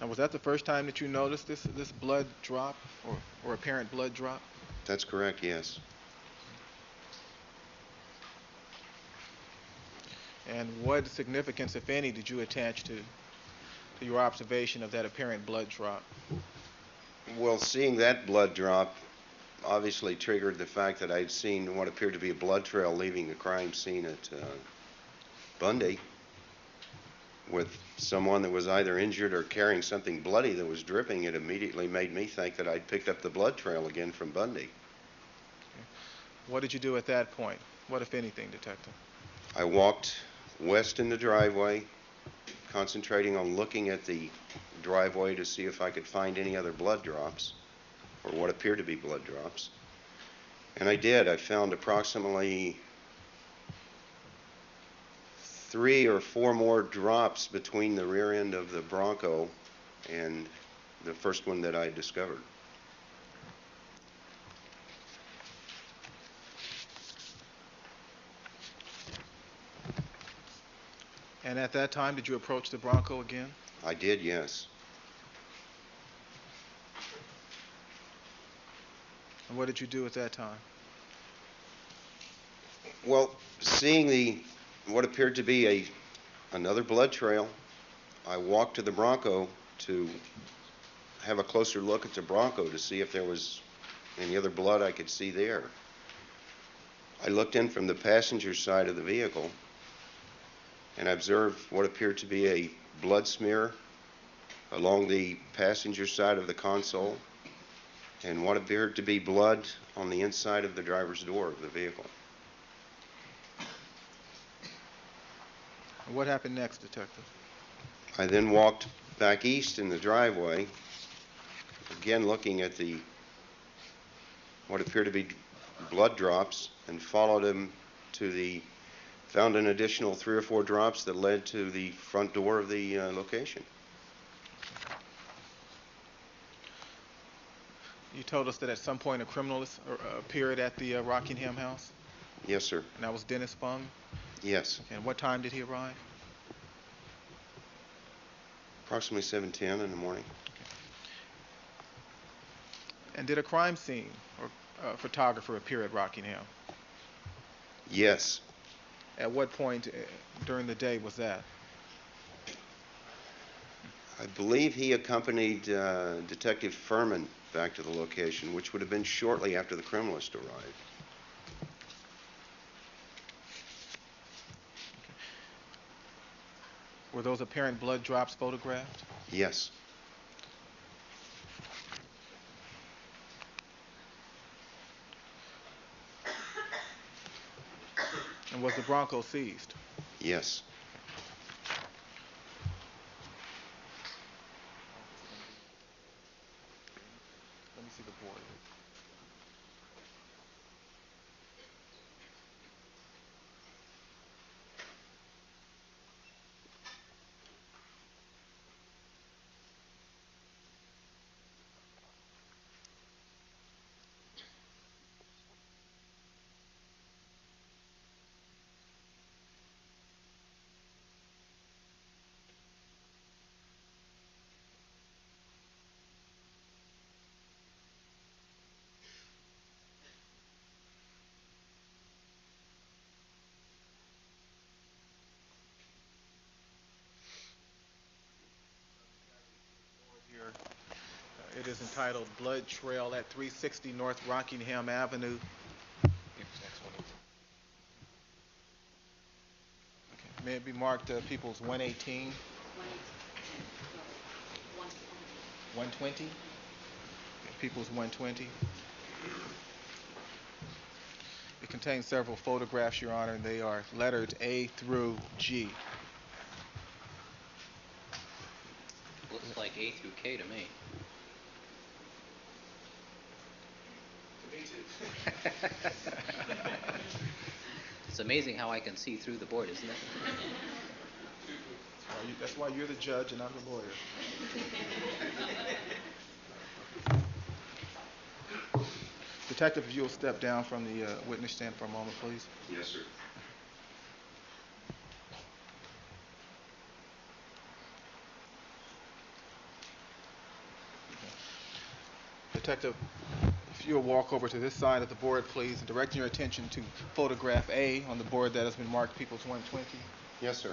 Now, was that the first time that you noticed this blood drop or apparent blood drop? That's correct, yes. And what significance, if any, did you attach to your observation of that apparent blood drop? Well, seeing that blood drop obviously triggered the fact that I'd seen what appeared to be a blood trail leaving the crime scene at Bundy with someone that was either injured or carrying something bloody that was dripping. It immediately made me think that I'd picked up the blood trail again from Bundy. What did you do at that point? What, if anything, Detective? I walked west in the driveway, concentrating on looking at the driveway to see if I could find any other blood drops, or what appeared to be blood drops. And I did. I found approximately 3 or 4 more drops between the rear end of the Bronco and the first one that I discovered. And at that time, did you approach the Bronco again? I did, yes. And what did you do at that time? Well, seeing what appeared to be another blood trail, I walked to the Bronco to have a closer look at the Bronco to see if there was any other blood I could see there. I looked in from the passenger side of the vehicle and observed what appeared to be a blood smear along the passenger side of the console and what appeared to be blood on the inside of the driver's door of the vehicle. And what happened next, Detective? I then walked back east in the driveway, again looking at what appeared to be blood drops, and followed them found an additional 3 or 4 drops that led to the front door of the location. You told us that at some point a criminal appeared at the Rockingham house? Yes, sir. And that was Dennis Fung? Yes. Okay, and what time did he arrive? Approximately 7:10 in the morning. And did a crime scene or photographer appear at Rockingham? Yes. At what point during the day was that? I believe he accompanied Detective Furman back to the location, which would have been shortly after the criminalist arrived. Were those apparent blood drops photographed? Yes. And was the Bronco seized? Yes. Let me see the board. Here, it is entitled Blood Trail at 360 North Rockingham Avenue. Okay. May it be marked People's 118? 120? Okay, People's 120. It contains several photographs, Your Honor, and they are lettered A through G. Looks like A through K to me. Me too. It's amazing how I can see through the board, isn't it? That's why you're the judge and I'm the lawyer. Detective, if you'll step down from the witness stand for a moment, please. Yes, sir. Detective, if you'll walk over to this side of the board, please, and direct your attention to photograph A on the board that has been marked People's 120. Yes, sir.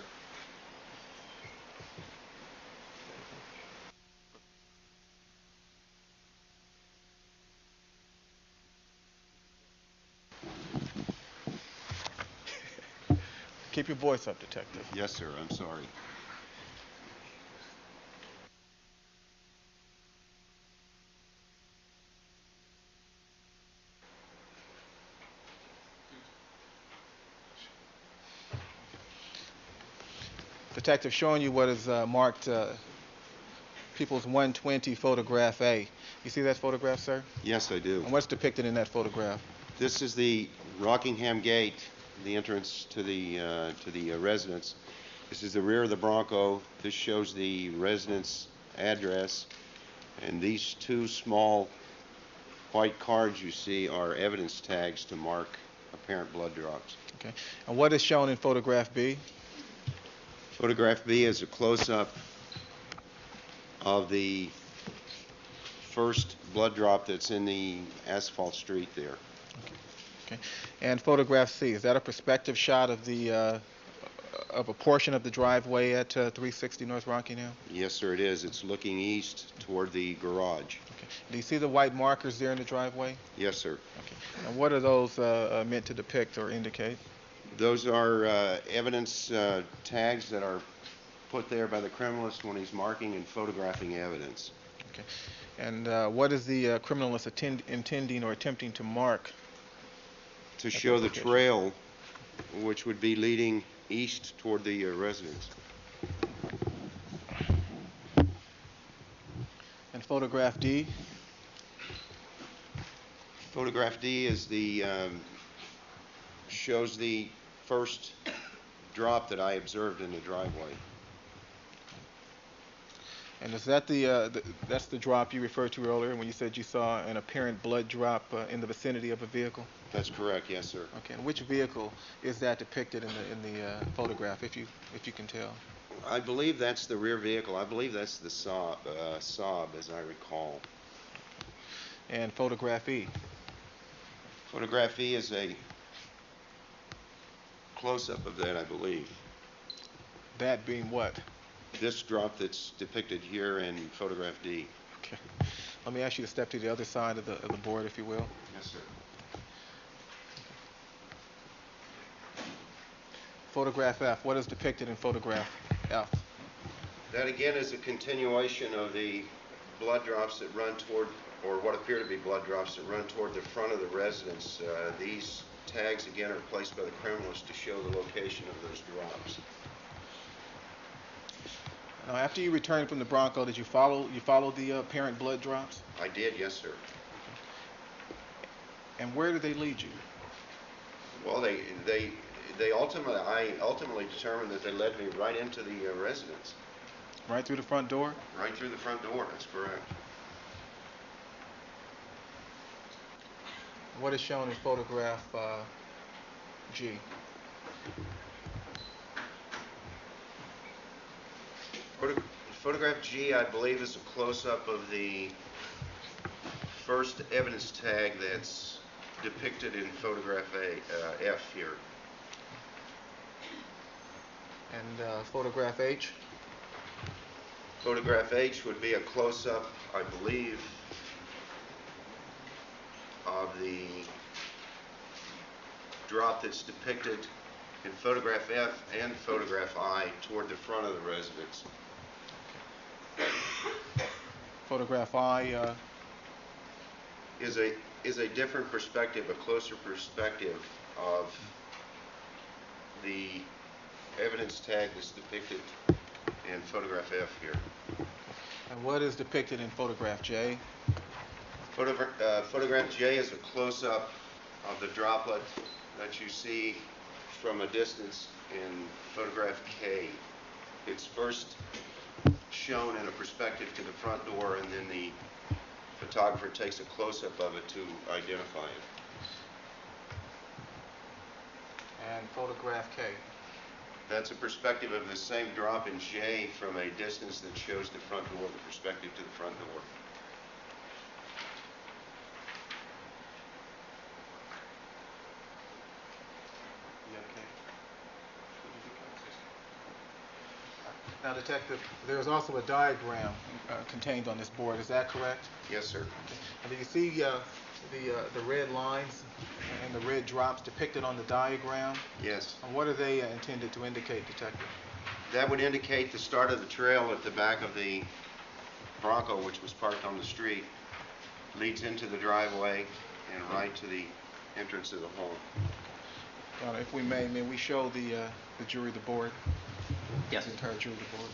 Keep your voice up, Detective. Yes, sir. I'm sorry. Detective, showing you what is marked People's 120 photograph A. You see that photograph, sir? Yes, I do. And what's depicted in that photograph? This is the Rockingham Gate, the entrance to the residence. This is the rear of the Bronco. This shows the residence address, and these two small white cards you see are evidence tags to mark apparent blood drops. Okay. And what is shown in photograph B? Photograph B is a close-up of the first blood drop that's in the asphalt street there. Okay. And photograph C, is that a perspective shot of the of a portion of the driveway at 360 North Rockingham? Yes, sir, it is. It's looking east toward the garage. Okay. Do you see the white markers there in the driveway? Yes, sir. Okay. And what are those meant to depict or indicate? Those are evidence tags that are put there by the criminalist when he's marking and photographing evidence. Okay. And what is the criminalist intending or attempting to mark? To show the trail, which would be leading east toward the residence. And photograph D? Photograph D is the shows the first drop that I observed in the driveway. And is that that's the drop you referred to earlier when you said you saw an apparent blood drop in the vicinity of a vehicle? That's correct, yes, sir. Okay. And which vehicle is that depicted in the photograph, if you can tell? I believe that's the rear vehicle. I believe that's the Saab, as I recall. And photograph E? Photograph E is a close-up of that, I believe. That being what? This drop that's depicted here in photograph D. Okay. Let me ask you to step to the other side of the board, if you will. Yes, sir. Photograph F. What is depicted in photograph F? That again is a continuation of the blood drops that run toward, or what appear to be blood drops that run toward the front of the residence. These tags again are placed by the criminalist to show the location of those drops. Now, after you returned from the Bronco, did you follow the apparent blood drops? I did, yes, sir. And where did they lead you? Well, I ultimately determined that they led me right into the residence. Right through the front door? Right through the front door, that's correct. What is shown in photograph G? Photograph G, I believe, is a close-up of the first evidence tag that's depicted in photograph F here. And photograph H? Photograph H would be a close-up, I believe, of the drop that's depicted in photograph F and photograph I toward the front of the residence. Photograph I is a different perspective, a closer perspective of the evidence tag that's depicted in photograph F here. And what is depicted in photograph J? Photograph J is a close-up of the droplet that you see from a distance in photograph K. It's first shown in a perspective to the front door, and then the photographer takes a close-up of it to identify it. And photograph K? That's a perspective of the same drop in J from a distance that shows the front door, the perspective to the front door. Now, Detective, there's also a diagram contained on this board. Is that correct? Yes, sir. And do you see the red lines and the red drops depicted on the diagram? Yes. And what are they intended to indicate, Detective? That would indicate the start of the trail at the back of the Bronco, which was parked on the street, leads into the driveway and right to the entrance of the home. If we may we show the jury the board? Yes. The entire jury the board.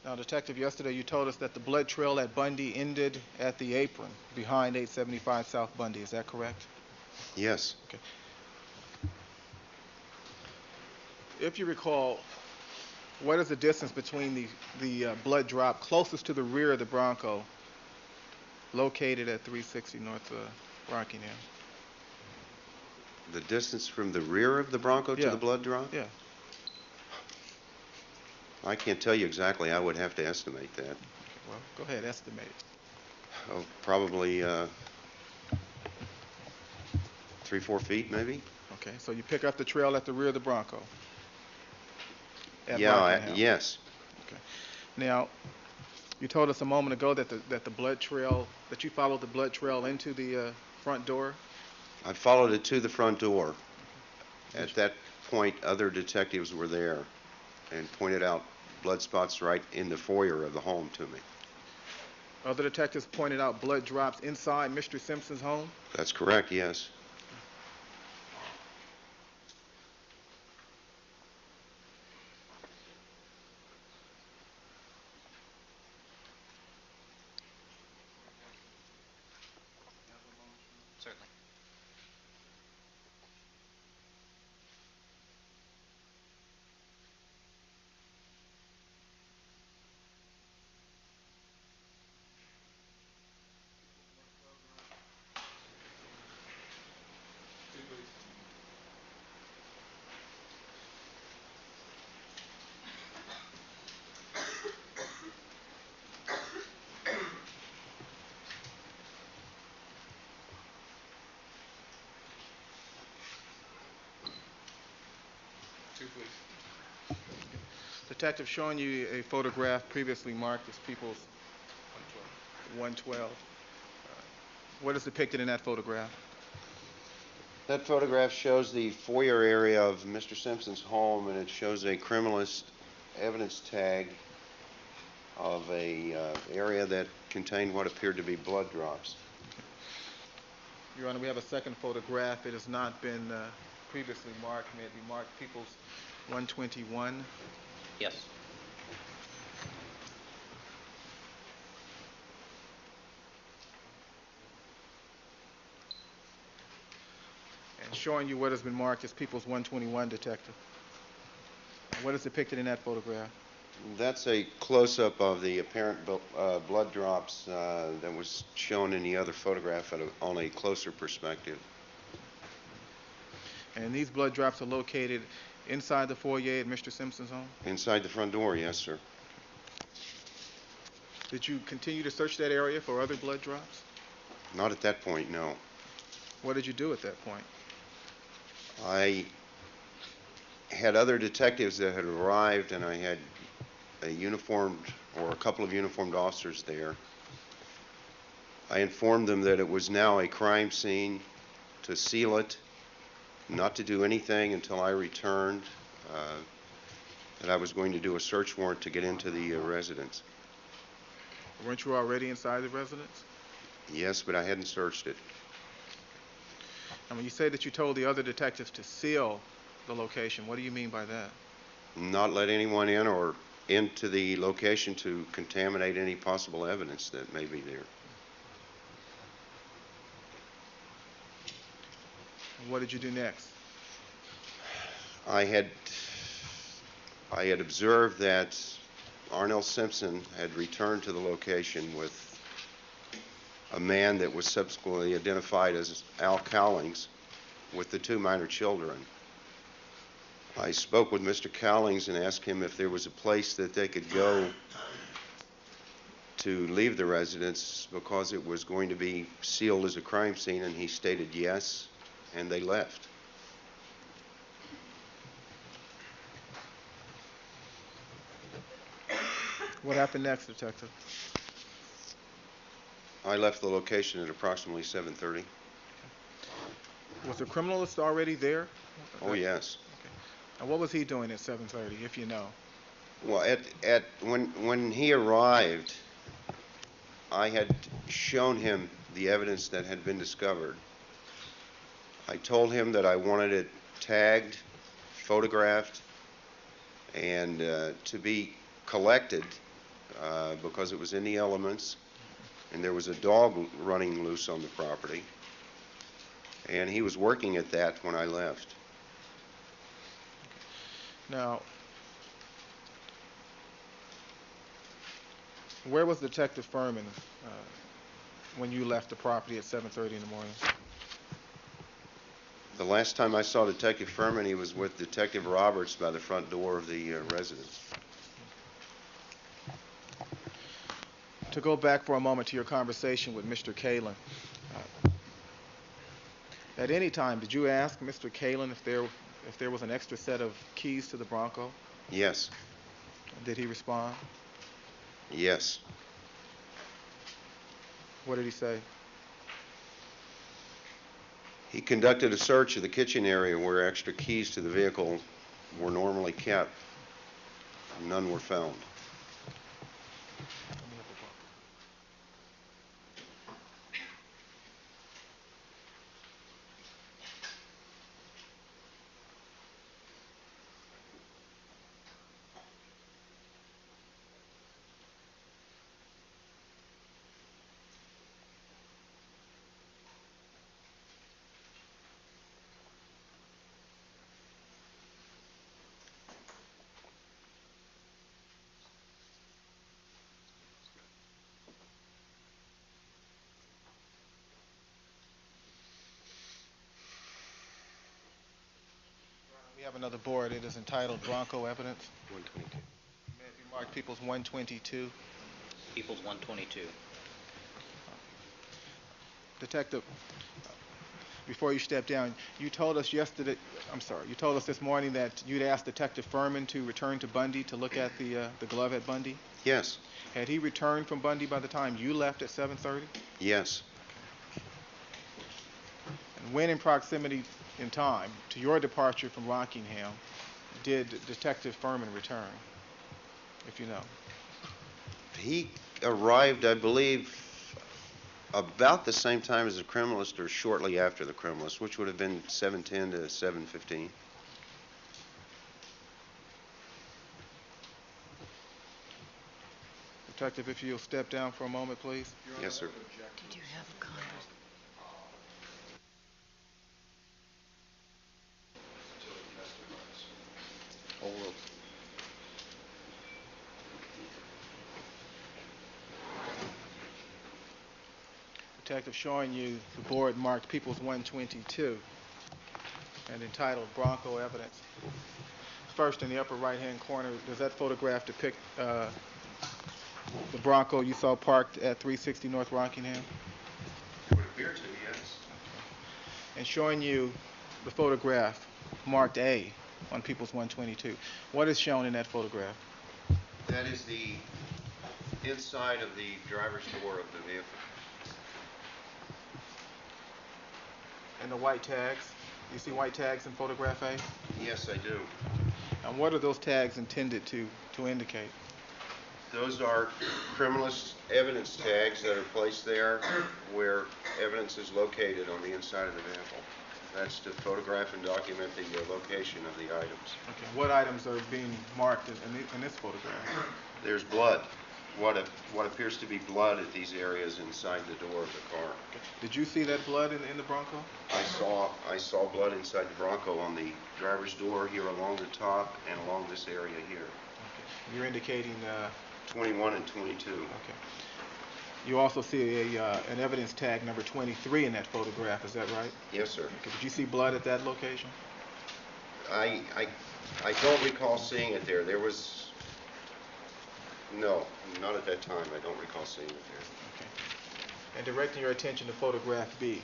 Now, Detective, yesterday you told us that the blood trail at Bundy ended at the apron behind 875 South Bundy. Is that correct? Yes. Okay. If you recall, what is the distance between the blood drop closest to the rear of the Bronco, located at 360 North Rockingham? The distance from the rear of the Bronco to the blood drop? Yeah. I can't tell you exactly. I would have to estimate that. Well, go ahead, estimate. Oh, probably 3-4 feet, maybe. Okay, so you pick up the trail at the rear of the Bronco. Yes. Okay. Now, you told us a moment ago that the blood trail, that you followed the blood trail into the front door. I followed it to the front door. At that point, other detectives were there and pointed out blood spots right in the foyer of the home to me. Other detectives pointed out blood drops inside Mr. Simpson's home? That's correct, yes. Certainly. Detective showing you a photograph previously marked as People's 112. What is depicted in that photograph? That photograph shows the foyer area of Mr. Simpson's home, and it shows a criminalist evidence tag of a area that contained what appeared to be blood drops. Your Honor, we have a second photograph. It has not been previously marked. May it be marked People's 121? Yes. And showing you what has been marked as People's 121, Detective. What is depicted in that photograph? That's a close-up of the apparent blood drops that was shown in the other photograph on a closer perspective. And these blood drops are located inside the foyer at Mr. Simpson's home? Inside the front door, yes, sir. Did you continue to search that area for other blood drops? Not at that point, no. What did you do at that point? I had other detectives that had arrived, and I had a couple of uniformed officers there. I informed them that it was now a crime scene, to seal it, not to do anything until I returned, that I was going to do a search warrant to get into the residence. Weren't you already inside the residence? Yes, but I hadn't searched it. And when you say that you told the other detectives to seal the location, what do you mean by that? Not let anyone in or into the location to contaminate any possible evidence that may be there. And what did you do next? I had observed that Arnell Simpson had returned to the location with a man that was subsequently identified as Al Cowlings with the 2 minor children. I spoke with Mr. Cowlings and asked him if there was a place that they could go to leave the residence because it was going to be sealed as a crime scene, and he stated yes, and they left. What happened next, Detective? I left the location at approximately 7:30. Was the criminalist already there? Oh, yes. Okay. And what was he doing at 7:30, if you know? Well, when he arrived, I had shown him the evidence that had been discovered. I told him that I wanted it tagged, photographed, and to be collected because it was in the elements, and there was a dog running loose on the property, and he was working at that when I left. Now, where was Detective Furman when you left the property at 7:30 in the morning? The last time I saw Detective Furman, he was with Detective Roberts by the front door of the residence. To go back for a moment to your conversation with Mr. Kalin, at any time did you ask Mr. Kalin if there was an extra set of keys to the Bronco? Yes. Did he respond? Yes. What did he say? He conducted a search of the kitchen area where extra keys to the vehicle were normally kept. None were found. We have another board. It is entitled Bronco Evidence. 122. May it be marked People's 122. People's 122. Detective, before you step down, you told us this morning that you'd asked Detective Furman to return to Bundy to look at the glove at Bundy. Yes. Had he returned from Bundy by the time you left at 7:30? Yes. And when in proximity in time to your departure from Rockingham did Detective Furman return, if you know? He arrived, I believe, about the same time as the criminalist or shortly after the criminalist, which would have been 7:10 to 7:15. Detective, if you'll step down for a moment, please. Yes, sir. Did you have a conversation? Oh, Detective, showing you the board marked People's 122 and entitled Bronco Evidence. First, in the upper right-hand corner, does that photograph depict the Bronco you saw parked at 360 North Rockingham? It would appear to, yes. And showing you the photograph marked A on People's 122. What is shown in that photograph? That is the inside of the driver's door of the vehicle. And the white tags? You see white tags in photograph A? Yes, I do. And what are those tags intended to indicate? Those are criminalist evidence tags that are placed there where evidence is located on the inside of the vehicle. That's to photograph and document the location of the items. Okay. What items are being marked in this photograph? There's blood. What appears to be blood at these areas inside the door of the car. Okay. Did you see that blood in the Bronco? I saw blood inside the Bronco on the driver's door here along the top and along this area here. Okay. You're indicating 21 and 22. Okay. You also see an evidence tag number 23 in that photograph. Is that right? Yes, sir. Okay. Did you see blood at that location? I don't recall seeing it there. There was no, not at that time. I don't recall seeing it there. Okay. And directing your attention to photograph B.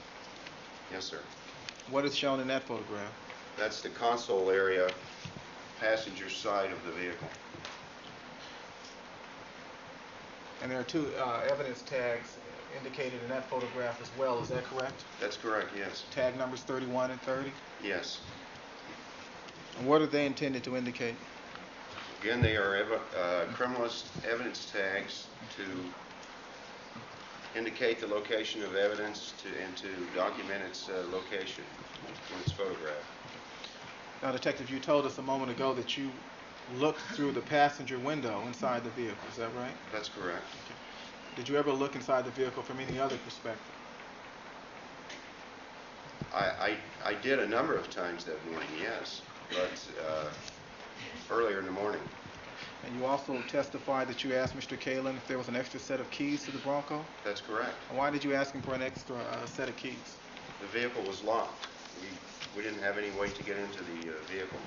Yes, sir. What is shown in that photograph? That's the console area, passenger side of the vehicle. And there are two evidence tags indicated in that photograph as well. Is that correct? That's correct, yes. Tag numbers 31 and 30? Yes. And what are they intended to indicate? Again, they are criminalist evidence tags to indicate the location of evidence and to document its location when it's photographed. Now, Detective, you told us a moment ago that you looked through the passenger window inside the vehicle. Is that right? That's correct. Okay. Did you ever look inside the vehicle from any other perspective? I did a number of times that morning, yes, but earlier in the morning. And you also testified that you asked Mr. Kalin if there was an extra set of keys to the Bronco? That's correct. And why did you ask him for an extra set of keys? The vehicle was locked. We didn't have any way to get into the vehicle.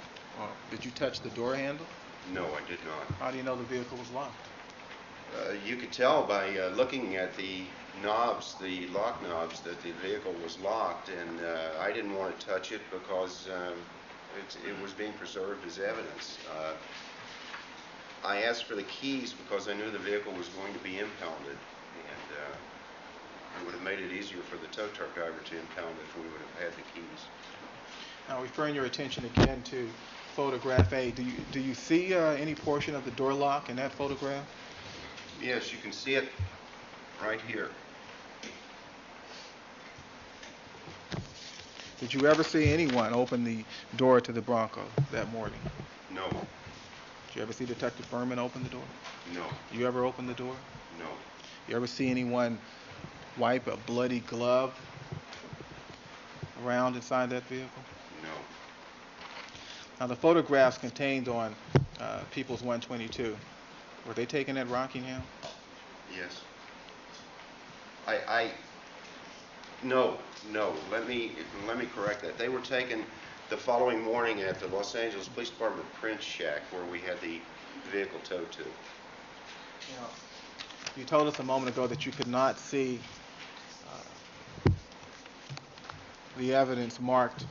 Did you touch the door handle? No, I did not. How do you know the vehicle was locked? You could tell by looking at the knobs, the lock knobs, that the vehicle was locked, and I didn't want to touch it because it was being preserved as evidence. I asked for the keys because I knew the vehicle was going to be impounded, and it would have made it easier for the tow truck driver to impound it if we would have had the keys. Now, referring your attention again to photograph A, do you see any portion of the door lock in that photograph? Yes, you can see it right here. Did you ever see anyone open the door to the Bronco that morning? No. Did you ever see Detective Furman open the door? No. You ever open the door? No. You ever see anyone wipe a bloody glove around inside that vehicle? No. Now, the photographs contained on People's 122, were they taken at Rockingham? Yes. No. Let me correct that. They were taken the following morning at the Los Angeles Police Department print shack where we had the vehicle towed to. Now, you told us a moment ago that you could not see the evidence marked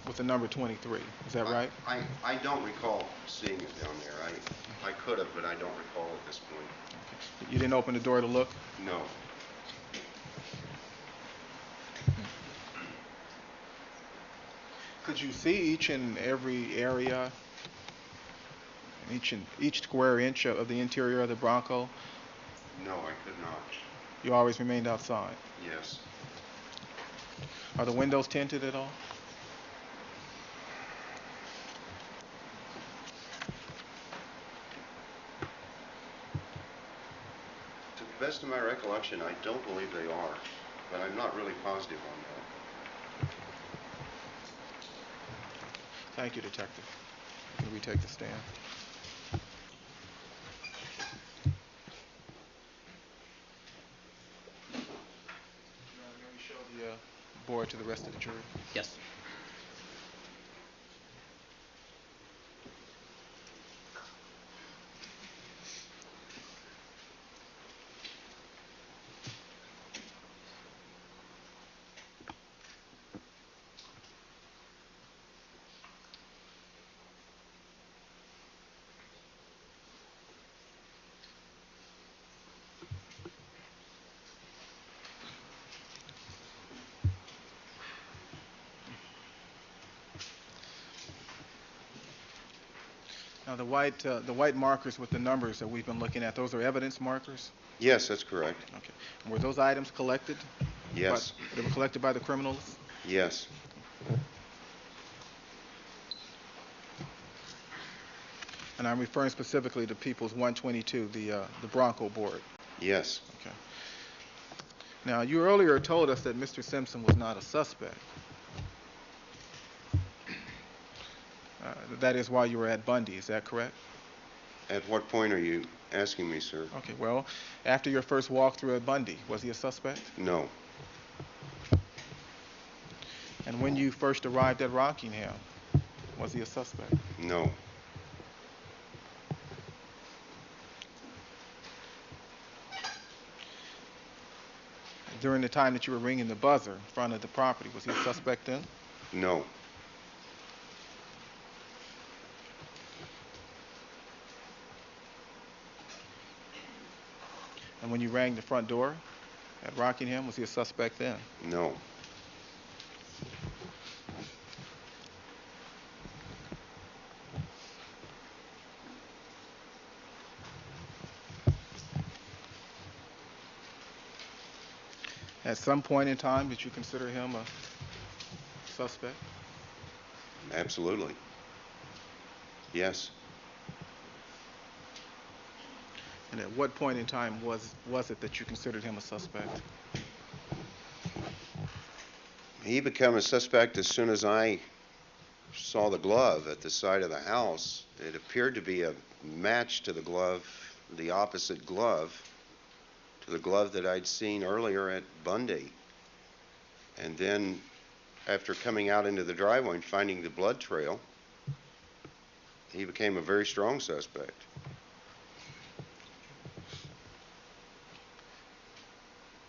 with the number 23. Is that right? I don't recall seeing it down there. I could have, but I don't recall at this point. Okay. You didn't open the door to look? No. Could you see each and every area, each square inch of the interior of the Bronco? No, I could not. You always remained outside? Yes. Are the windows tinted at all? To the best of my recollection, I don't believe they are, but I'm not really positive on that. Thank you, Detective. Can we take the stand? May we show the board to the rest of the jury? Yes. Now, the white markers with the numbers that we've been looking at, those are evidence markers? Yes, that's correct. Okay. And were those items collected? Yes. They were collected by the criminals? Yes. And I'm referring specifically to People's 122, the Bronco board. Yes. Okay. Now, you earlier told us that Mr. Simpson was not a suspect. That is why you were at Bundy, is that correct? At what point are you asking me, sir? Okay, well, after your first walkthrough at Bundy, was he a suspect? No. And when you first arrived at Rockingham, was he a suspect? No. During the time that you were ringing the buzzer in front of the property, was he a suspect then? No. And when you rang the front door at Rockingham, was he a suspect then? No. At some point in time, did you consider him a suspect? Absolutely. Yes. And at what point in time was it that you considered him a suspect? He became a suspect as soon as I saw the glove at the side of the house. It appeared to be a match to the glove, the opposite glove, to the glove that I'd seen earlier at Bundy. And then, after coming out into the driveway and finding the blood trail, he became a very strong suspect.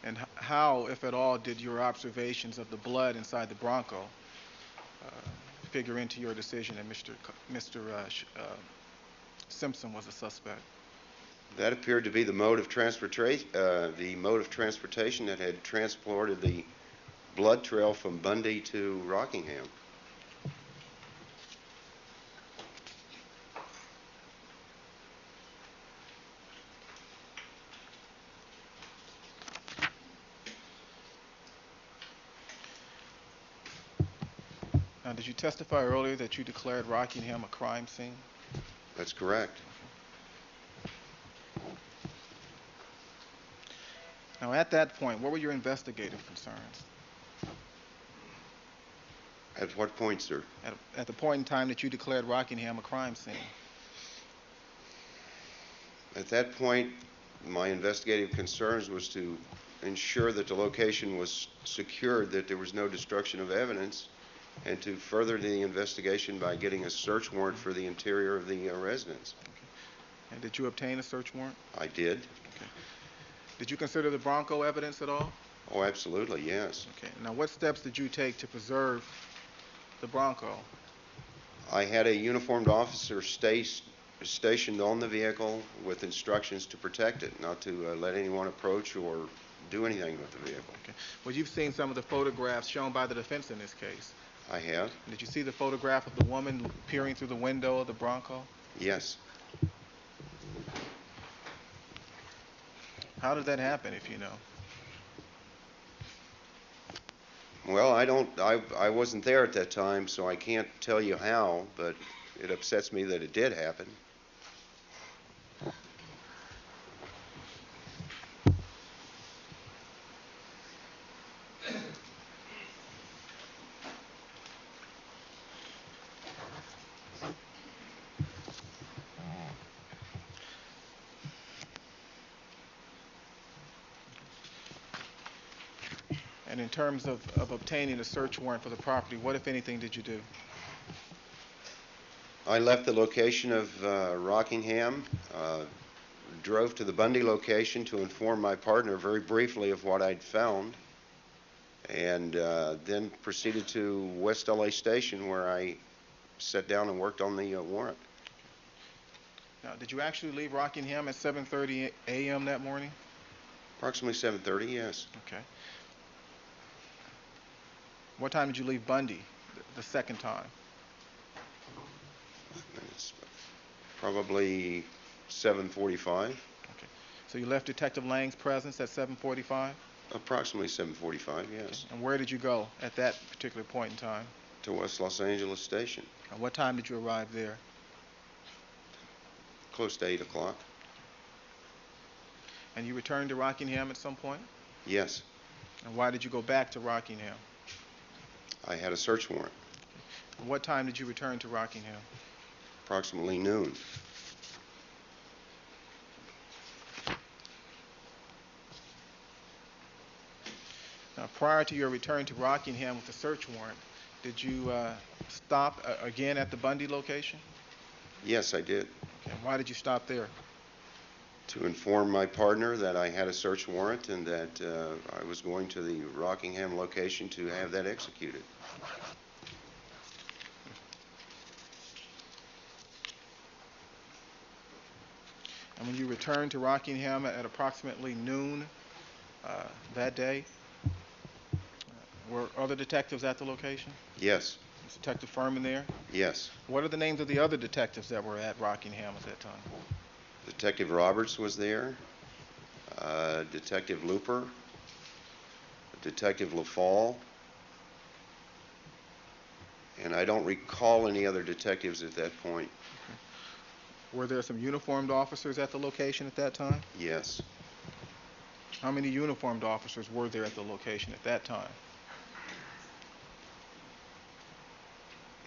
And how, if at all, did your observations of the blood inside the Bronco figure into your decision that Mr. Simpson was a suspect? That appeared to be the mode of transportation that had transported the blood trail from Bundy to Rockingham. Now, did you testify earlier that you declared Rockingham a crime scene? That's correct. Now, at that point, what were your investigative concerns? At what point, sir? At the point in time that you declared Rockingham a crime scene? At that point, my investigative concerns was to ensure that the location was secured, that there was no destruction of evidence, and to further the investigation by getting a search warrant for the interior of the residence. Okay. And did you obtain a search warrant? I did. Okay. Did you consider the Bronco evidence at all? Oh, absolutely, yes. Okay. Now, what steps did you take to preserve the Bronco? I had a uniformed officer stationed on the vehicle with instructions to protect it, not to let anyone approach or do anything with the vehicle. Okay. Well, you've seen some of the photographs shown by the defense in this case. I have? Did you see the photograph of the woman peering through the window of the Bronco? Yes. How did that happen, if you know? Well, I wasn't there at that time, so I can't tell you how, but it upsets me that it did happen. And in terms of obtaining a search warrant for the property, what, if anything, did you do? I left the location of Rockingham, drove to the Bundy location to inform my partner very briefly of what I'd found, and then proceeded to West LA Station, where I sat down and worked on the warrant. Now, did you actually leave Rockingham at 7:30 a.m. that morning? Approximately 7:30, yes. Okay. What time did you leave Bundy the second time? Probably 7:45, Okay. So you left Detective Lang's presence at 7:45? approximately 7:45, yes, And where did you go at that particular point in time? to West Los Angeles Station, And what time did you arrive there? close to 8 o'clock. And you returned to Rockingham at some point? Yes, And why did you go back to Rockingham? I had a search warrant, And what time did you return to Rockingham? approximately noon. Now, prior to your return to Rockingham with the search warrant, did you stop again at the Bundy location? Yes, I did, Okay. Why did you stop there? to inform my partner that I had a search warrant and that I was going to the Rockingham location to have that executed. And when you returned to Rockingham at approximately noon that day, were other detectives at the location? Yes, Was Detective Furman there? yes. What are the names of the other detectives that were at Rockingham at that time? Detective Roberts was there, Detective Looper, Detective LaFall, and I don't recall any other detectives at that point. Were there some uniformed officers at the location at that time? Yes, How many uniformed officers were there at the location at that time?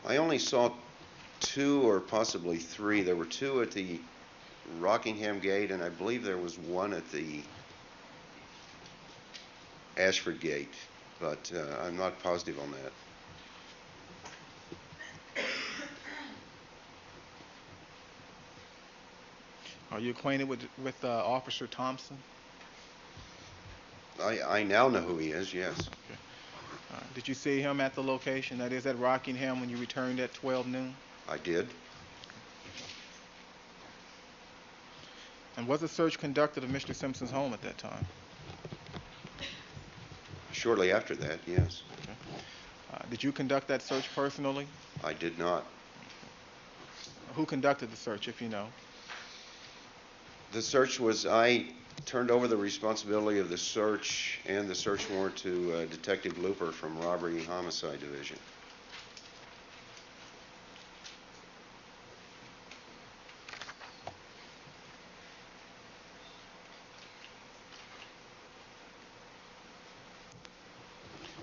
I only saw 2 or possibly 3. There were 2 at the Rockingham gate, and I believe there was 1 at the Ashford gate, but I'm not positive on that. Are you acquainted with Officer Thompson? I now know who he is, yes. Did you see him at the location, that is at Rockingham, when you returned at 12 noon? I did. And was a search conducted of Mr. Simpson's home at that time? Shortly after that, yes. Did you conduct that search personally? I did not. Who conducted the search, if you know? The search was, I turned over the responsibility of the search and the search warrant to Detective Looper from Robbery and Homicide Division.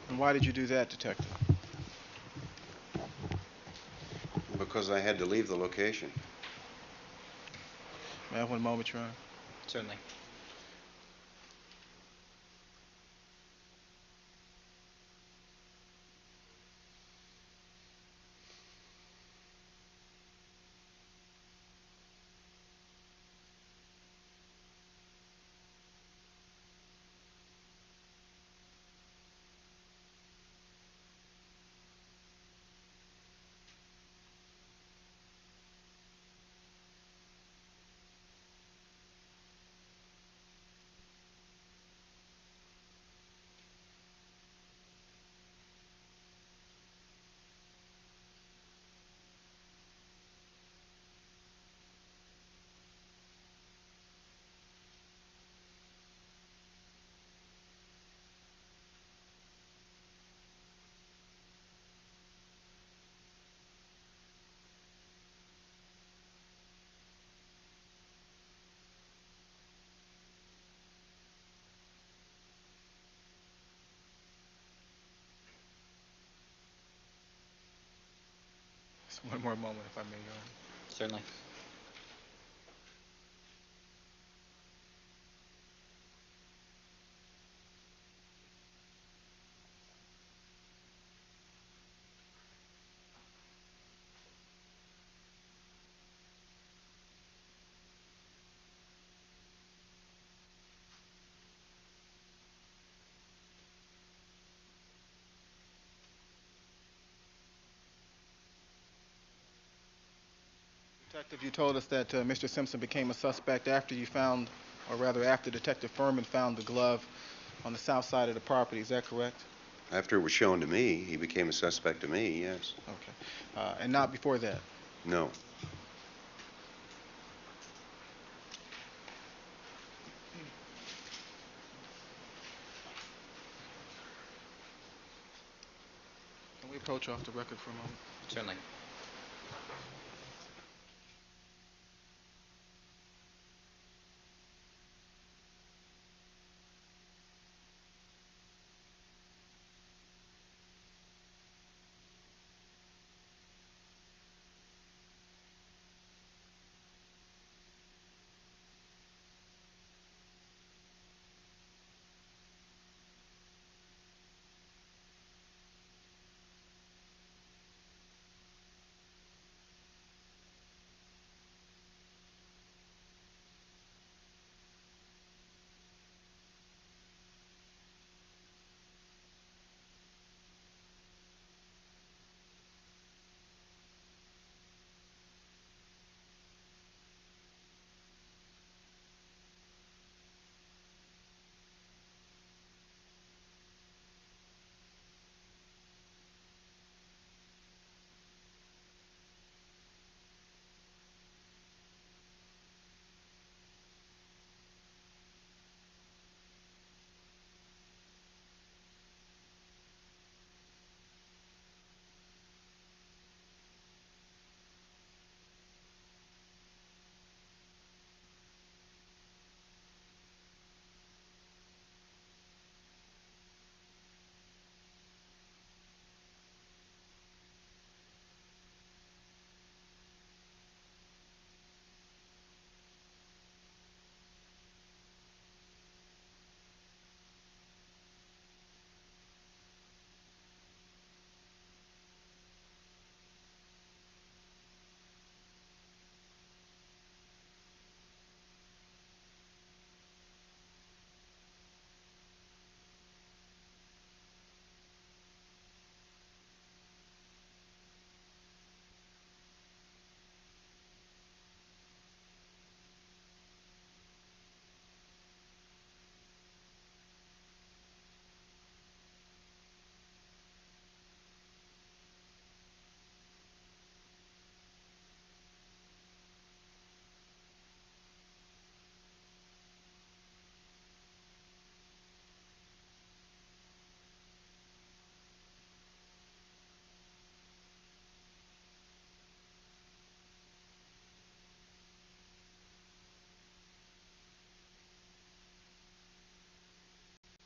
And why did you do that, Detective? Because I had to leave the location. May I have one moment, Your Honor? Certainly. Just one more moment, if I may, Your Honor. Certainly. Detective, you told us that Mr. Simpson became a suspect after you found, or rather after Detective Furman found the glove on the south side of the property. Is that correct? After it was shown to me, he became a suspect to me, yes. Okay. And not before that? No. approach off the record for a moment? Certainly.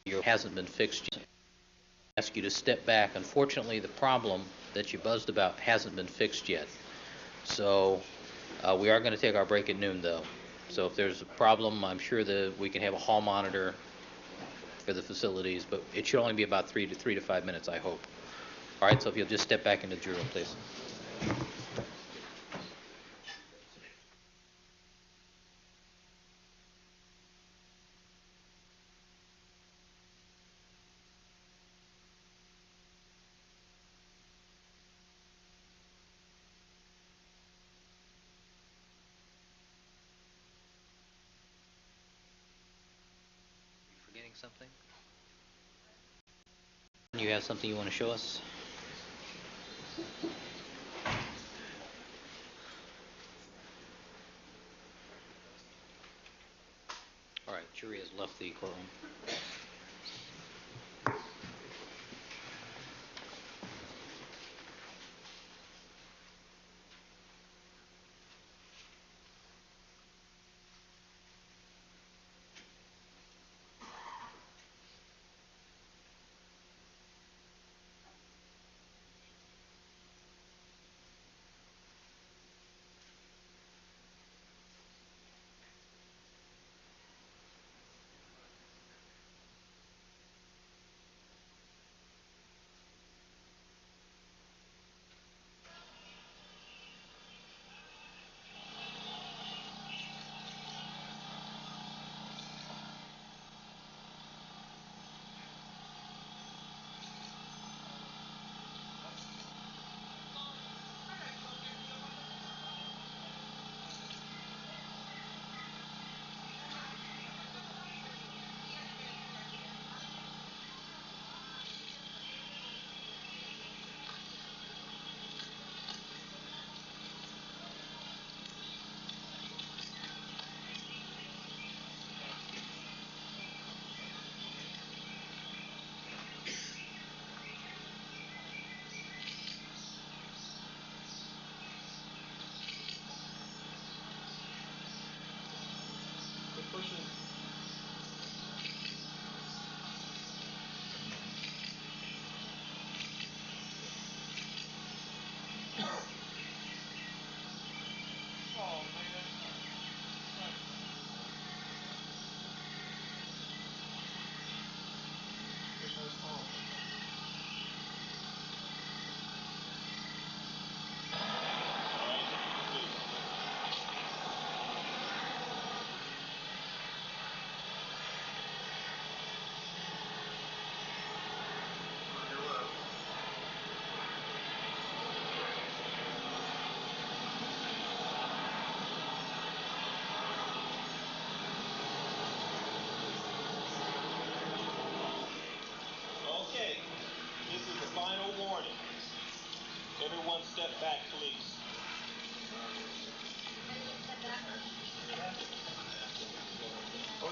Your hasn't been fixed yet. Ask you to step back. Unfortunately, the problem that you buzzed about hasn't been fixed yet. So we are going to take our break at noon, though. So if there's a problem, I'm sure that we can have a hall monitor for the facilities, but it should only be about 3 to 5 minutes, I hope. All right, so if you'll just step back into the jury room, please. You forgetting something? You have something you want to show us? All right, jury has left the courtroom.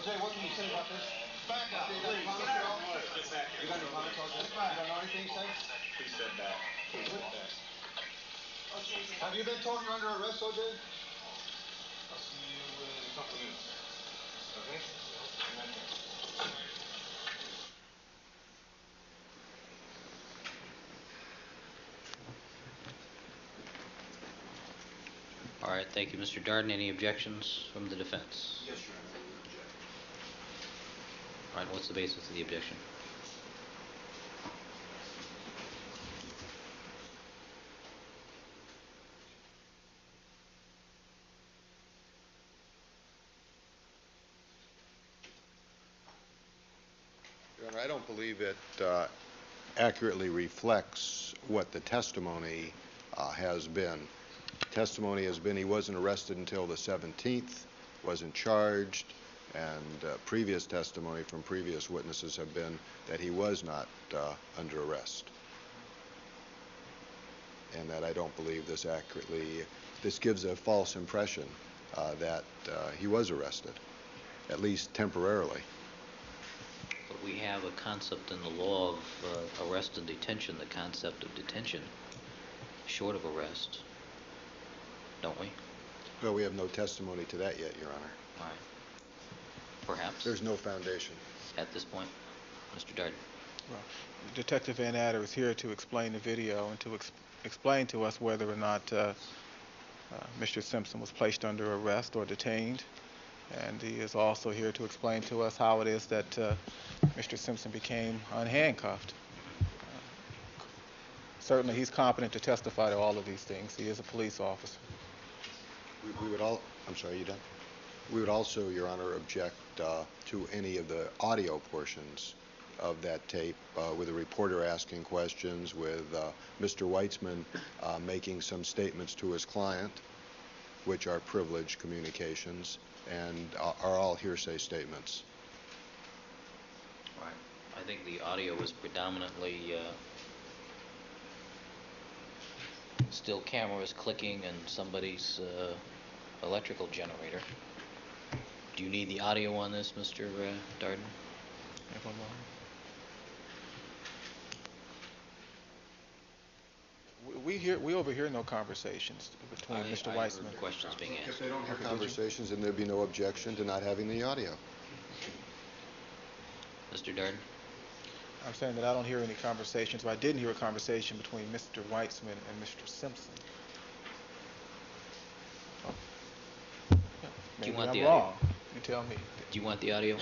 Jay, what can you say about this? Back up, please. You got any comments, OJ? You don't know anything, say? Please step back. Please step back. Have you been told you're under arrest, OJ? I'll see you in a couple minutes. Okay? All right, thank you, Mr. Darden. Any objections from the defense? Yes, Your Honor, we would object. All right, what's the basis of the objection? Your Honor, I don't believe it accurately reflects what the testimony has been. Testimony has been he wasn't arrested until the 17th, wasn't charged, and previous testimony from previous witnesses have been that he was not under arrest. And that I don't believe this accurately, this gives a false impression that he was arrested, at least temporarily. But we have a concept in the law of arrest and detention, the concept of detention, short of arrest, don't we? Well, we have no testimony to that yet, Your Honor. All right. Perhaps. There's no foundation. At this point, Mr. Darden. Well, Detective Van Adder is here to explain the video and to explain to us whether or not Mr. Simpson was placed under arrest or detained. And he is also here to explain to us how it is that Mr. Simpson became unhandcuffed. Certainly, he's competent to testify to all of these things. He is a police officer. We would all, I'm sorry, you done? We would also, Your Honor, object to any of the audio portions of that tape, with the reporter asking questions, with Mr. Weitzman making some statements to his client, which are privileged communications, and are all hearsay statements. Right. I think the audio was predominantly still cameras clicking and somebody's electrical generator. Do you need the audio on this, Mr. Darden? We overhear no conversations between Mr. Weitzman. Heard questions being If asked. they don't have conversations, then there'd be no objection to not having the audio. Mr. Darden? I'm saying that I don't hear any conversations, but I didn't hear a conversation between Mr. Weitzman and Mr. Simpson. Do you Maybe want I'm the wrong. audio? You tell me. Do you want the audio?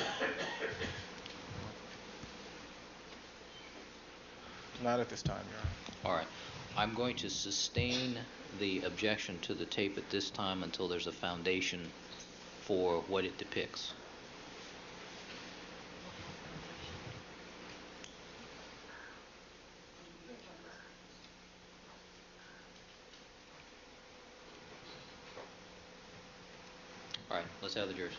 Not at this time, Your Honor. All right. I'm going to sustain the objection to the tape at this time until there's a foundation for what it depicts. All right, let's have the jurors.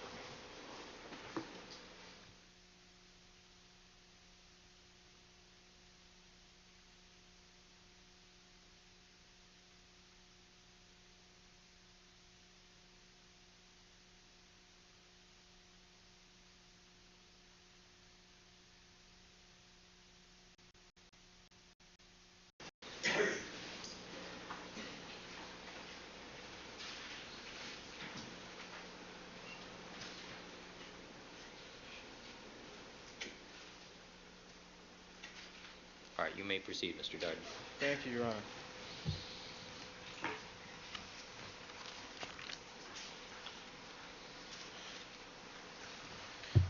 All right, you may proceed, Mr. Darden. Thank you, Your Honor.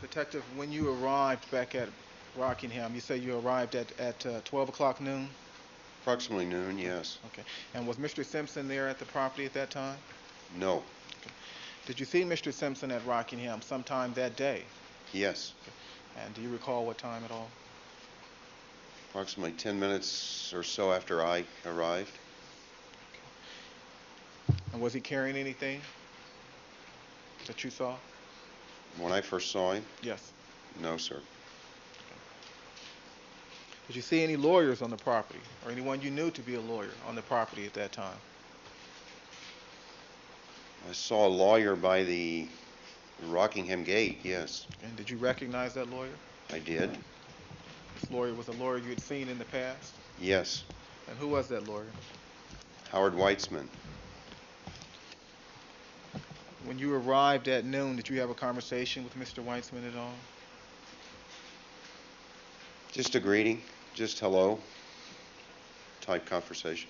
Detective, when you arrived back at Rockingham, you say you arrived at 12 o'clock noon? Approximately noon, yes. Okay. And was Mr. Simpson there at the property at that time? No. Did you see Mr. Simpson at Rockingham sometime that day? Yes. And do you recall what time at all? Approximately 10 minutes or so after I arrived. And was he carrying anything that you saw? When I first saw him, Yes. no, sir. Did you see any lawyers on the property or anyone you knew to be a lawyer on the property at that time? I saw a lawyer by the Rockingham Gate, yes, And did you recognize that lawyer? I did. This lawyer was a lawyer you had seen in the past? Yes, And who was that lawyer? Howard Weitzman. When you arrived at noon, did you have a conversation with Mr. Weitzman at all? Just a greeting, just hello type conversation.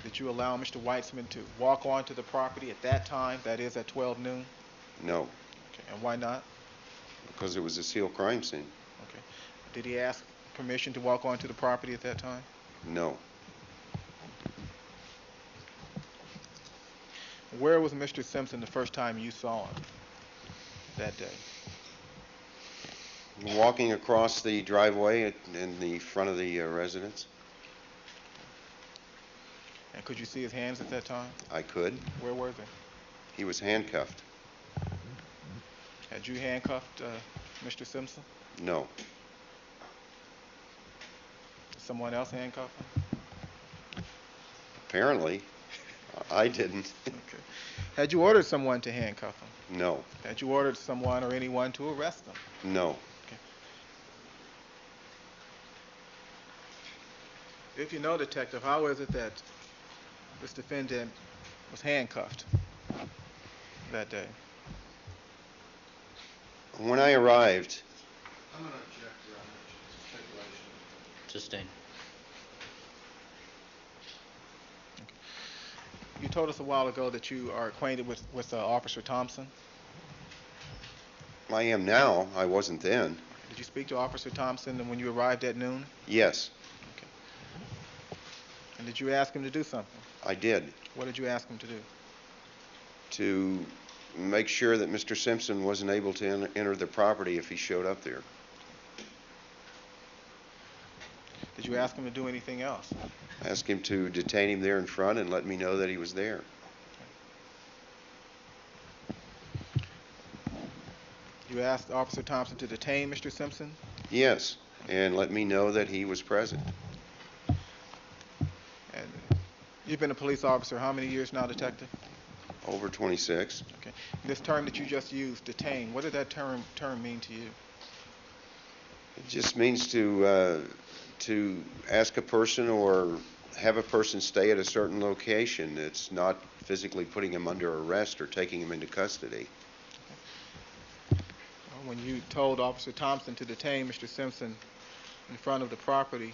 Did you allow Mr. Weitzman to walk onto the property at that time, that is at 12 noon? No, Okay. And why not? because it was a sealed crime scene. Okay. Did he ask permission to walk onto the property at that time? No. Where was Mr. Simpson the first time you saw him that day? Walking across the driveway in the front of the residence, And could you see his hands at that time? I could. Where were they? He was handcuffed. Had you handcuffed Mr. Simpson? No. Did someone else handcuff him? Apparently, I didn't. Okay. Had you ordered someone to handcuff him? No. Had you ordered someone or anyone to arrest him? No. If you know, Detective, how is it that this defendant was handcuffed that day? When I arrived, I'm going to object, Your Honor. It's speculation. Sustained. You told us a while ago that you are acquainted with Officer Thompson. I am now. I wasn't then. Did you speak to Officer Thompson when you arrived at noon? Yes, And did you ask him to do something? I did. What did you ask him to do? To make sure that Mr. Simpson wasn't able to enter the property if he showed up there. Did you ask him to do anything else? Asked him to detain him there in front and let me know that he was there. You asked Officer Thompson to detain Mr. Simpson? Yes, and let me know that he was present. And you've been a police officer how many years now, Detective? Over 26. Okay. This term that you just used, detain, what did that term mean to you? It just means to ask a person or have a person stay at a certain location. It's not physically putting him under arrest or taking him into custody. When you told Officer Thompson to detain Mr. Simpson in front of the property,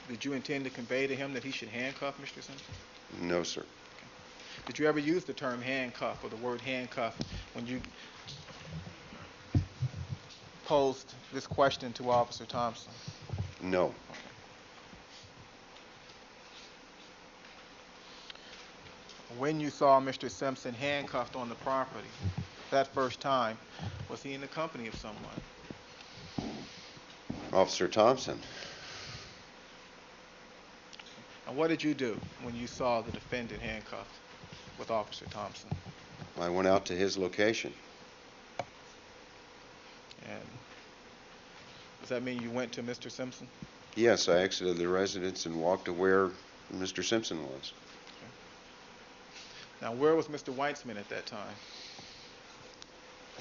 did you intend to convey to him that he should handcuff Mr. Simpson? No, sir. Did you ever use the term handcuff or the word handcuff when you posed this question to Officer Thompson? No. When you saw Mr. Simpson handcuffed on the property that first time, was he in the company of someone? Officer Thompson. And what did you do when you saw the defendant handcuffed with Officer Thompson? I went out to his location. And does that mean you went to Mr. Simpson? Yes, I exited the residence and walked to where Mr. Simpson was. Now, where was Mr. Weitzman at that time?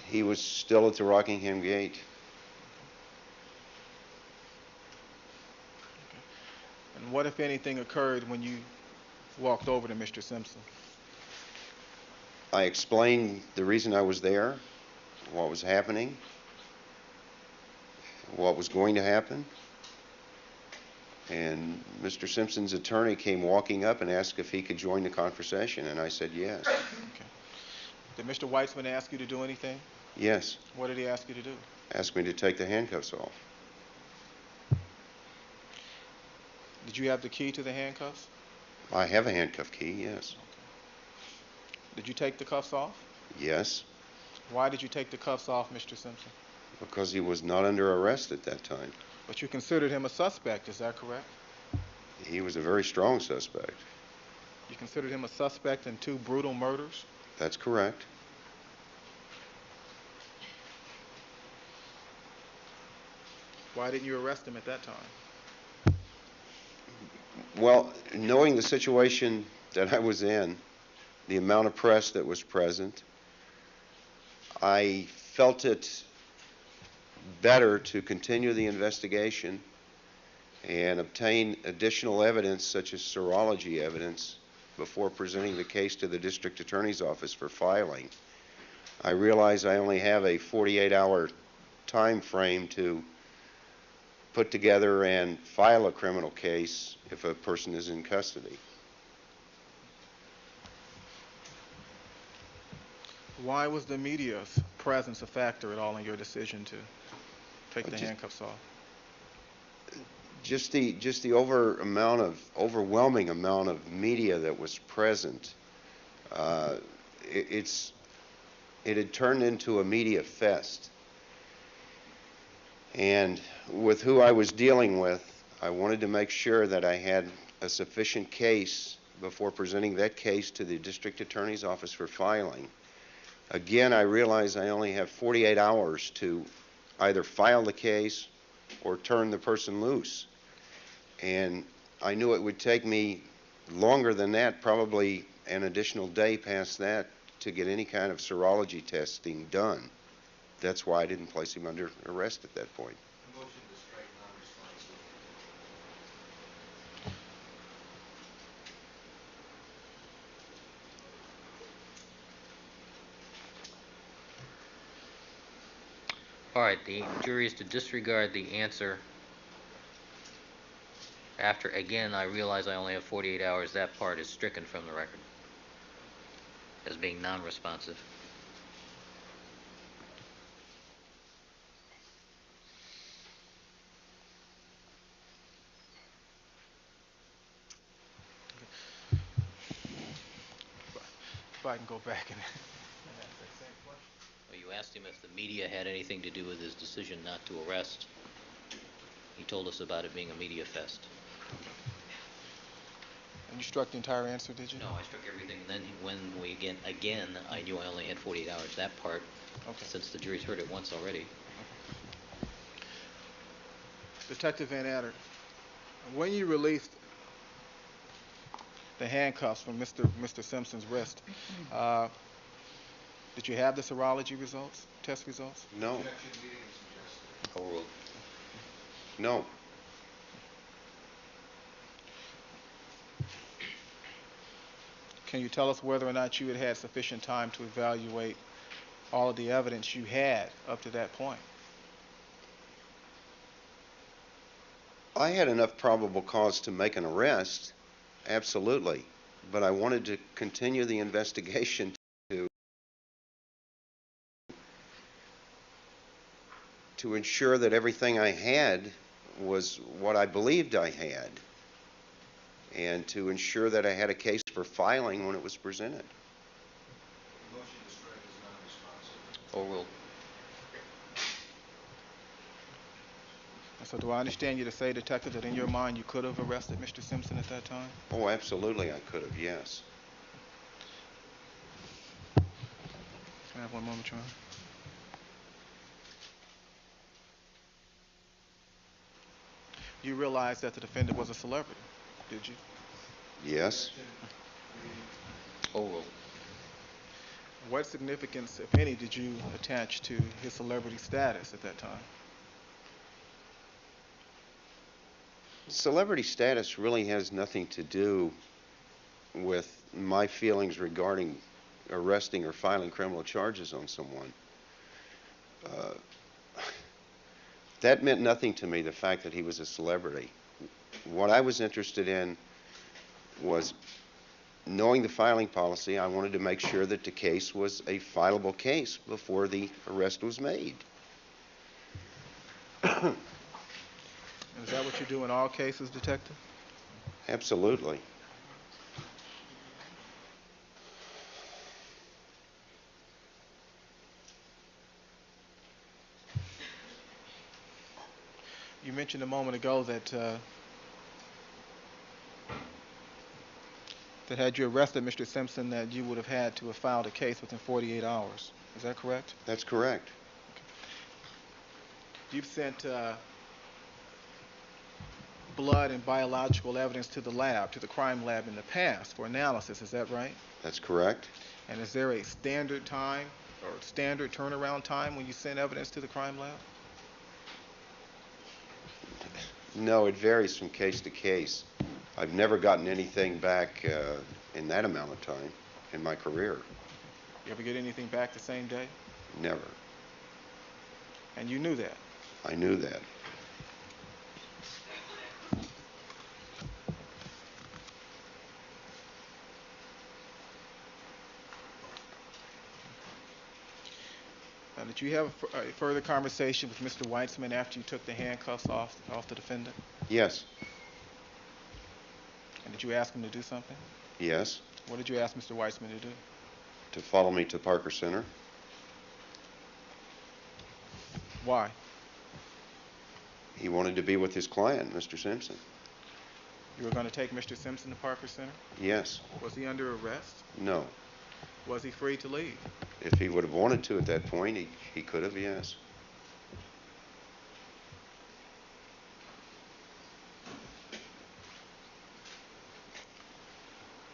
He was still at the Rockingham Gate. And what, if anything, occurred when you walked over to Mr. Simpson? I explained the reason I was there, what was happening, what was going to happen. And Mr. Simpson's attorney came walking up and asked if he could join the conversation, and I said yes. Okay. Did Mr. Weitzman ask you to do anything? Yes. What did he ask you to do? Asked me to take the handcuffs off. Did you have the key to the handcuffs? I have a handcuff key, yes. Did you take the cuffs off? Yes, Why did you take the cuffs off, Mr. Simpson? because he was not under arrest at that time. But you considered him a suspect, is that correct? He was a very strong suspect. You considered him a suspect in 2 brutal murders? That's correct. Why didn't you arrest him at that time? Well, knowing the situation that I was in, the amount of press that was present, I felt it better to continue the investigation and obtain additional evidence such as serology evidence before presenting the case to the district attorney's office for filing. I realize I only have a 48-hour time frame to put together and file a criminal case if a person is in custody. Why was the media's presence a factor at all in your decision to take the handcuffs off? Just the overwhelming amount of media that was present. It had turned into a media fest. And with who I was dealing with, I wanted to make sure that I had a sufficient case before presenting that case to the district attorney's office for filing. Again, I realize I only have 48 hours to either file the case or turn the person loose. And I knew it would take me longer than that, probably an additional day past that, to get any kind of serology testing done. That's why I didn't place him under arrest at that point. All right, the jury is to disregard the answer after, again, I realize I only have 48 hours. That part is stricken from the record as being non-responsive. If I can go back and ask that same question. Well, you asked him if the media had anything to do with his decision not to arrest. He told us about it being a media fest. And you struck the entire answer, did you? No, I struck everything. Then when we again, I knew I only had 48 hours. That part, Okay. since the jury's heard it once already. Detective Van Adder, when you released the handcuffs from Mr. Simpson's wrist, did you have the serology results, test results? No. No. Can you tell us whether or not you had had sufficient time to evaluate all of the evidence you had up to that point? I had enough probable cause to make an arrest, absolutely, but I wanted to continue the investigation to ensure that everything I had was what I believed I had, and to ensure that I had a case for filing when it was presented. Motion to strike is non-responsive. Overruled. So do I understand you to say, Detective, that in your mind you could have arrested Mr. Simpson at that time? Oh, absolutely, I could have, yes. Can I have one moment, Your Honor? You realized that the defendant was a celebrity, did you? Yes. Overruled. What significance, if any, did you attach to his celebrity status at that time? Celebrity status really has nothing to do with my feelings regarding arresting or filing criminal charges on someone. That meant nothing to me, the fact that he was a celebrity. What I was interested in was knowing the filing policy. I wanted to make sure that the case was a fileable case before the arrest was made. Is that what you do in all cases, Detective? Absolutely. You mentioned a moment ago that that had you arrested Mr. Simpson, that you would have had to have filed a case within 48 hours. Is that correct? That's correct. You've sent blood and biological evidence to the lab, to the crime lab in the past for analysis. Is that right? That's correct. And is there a standard time or standard turnaround time when you send evidence to the crime lab? No, it varies from case to case. I've never gotten anything back in that amount of time in my career. You ever get anything back the same day? Never. And you knew that? I knew that. Now, did you have a further conversation with Mr. Weitzman after you took the handcuffs off the defendant? Yes. And did you ask him to do something? Yes. What did you ask Mr. Weitzman to do? To follow me to Parker Center. Why? He wanted to be with his client, Mr. Simpson. You were going to take Mr. Simpson to Parker Center? Yes. Was he under arrest? No. Was he free to leave? If he would have wanted to at that point, he could have, yes.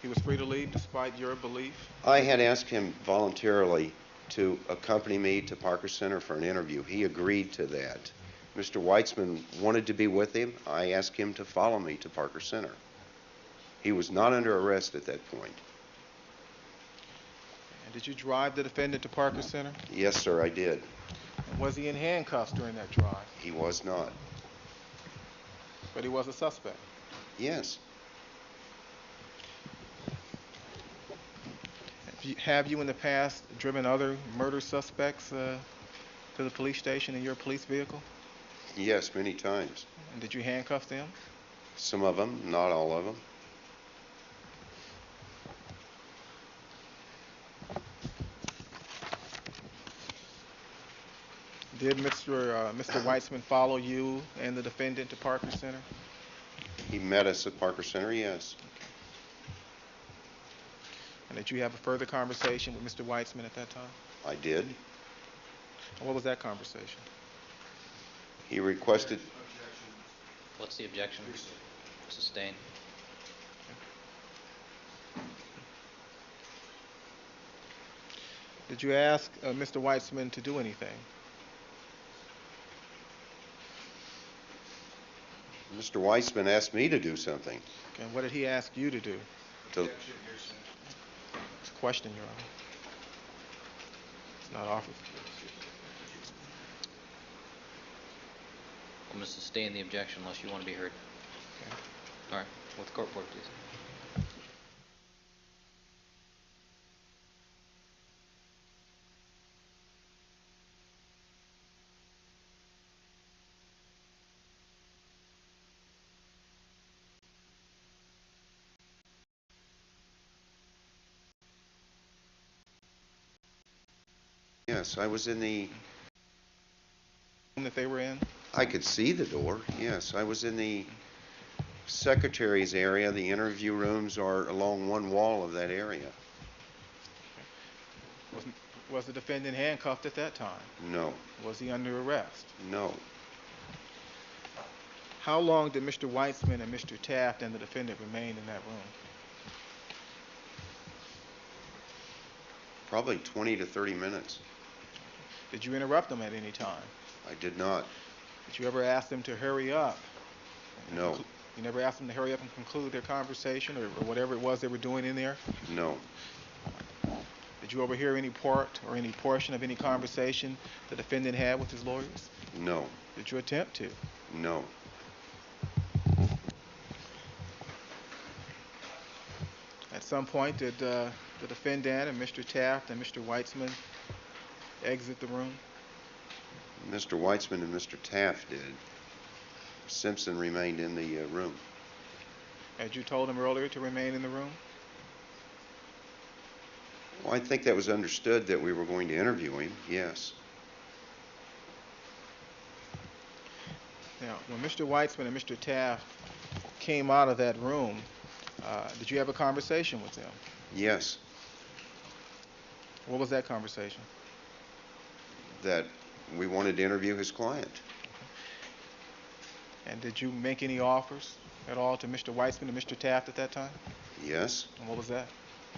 He was free to leave despite your belief? I had asked him voluntarily to accompany me to Parker Center for an interview. He agreed to that. Mr. Weitzman wanted to be with him. I asked him to follow me to Parker Center. He was not under arrest at that point. And did you drive the defendant to Parker Center? Yes, sir, I did. And was he in handcuffs during that drive? He was not. But he was a suspect? Yes. Have you in the past driven other murder suspects to the police station in your police vehicle? Yes, many times. And did you handcuff them? Some of them, not all of them. Did Mr. Weitzman follow you and the defendant to Parker Center? He met us at Parker Center, yes. And did you have a further conversation with Mr. Weitzman at that time? I did. And what was that conversation? He requested... What's the objection? Sustained. Did you ask Mr. Weitzman to do anything? Mr. Weitzman asked me to do something. Okay, and what did he ask you to do? To, It's a question, Your Honor. It's not offered. I'm going to sustain the objection unless you want to be heard. Okay. All right. With the court report, please. yes, I was in the... Room that they were in? I could see the door, yes. I was in the secretary's area. The interview rooms are along one wall of that area. Was the defendant handcuffed at that time? No. Was he under arrest? No. How long did Mr. Weitzman and Mr. Taft and the defendant remain in that room? Probably 20 to 30 minutes. Did you interrupt them at any time? I did not. Did you ever ask them to hurry up? No. You never asked them to hurry up and conclude their conversation or whatever it was they were doing in there? No. Did you overhear any part or any portion of any conversation the defendant had with his lawyers? No. Did you attempt to? No. At some point, did the defendant and Mr. Taft and Mr. Weitzman exit the room? Mr. Weitzman and Mr. Taft did. Simpson remained in the room. Had you told him earlier to remain in the room? Well, I think that was understood that we were going to interview him, yes. Now, when Mr. Weitzman and Mr. Taft came out of that room, did you have a conversation with them? Yes. What was that conversation? That we wanted to interview his client. And did you make any offers at all to Mr. Weitzman and Mr. Taft at that time? Yes. And what was that?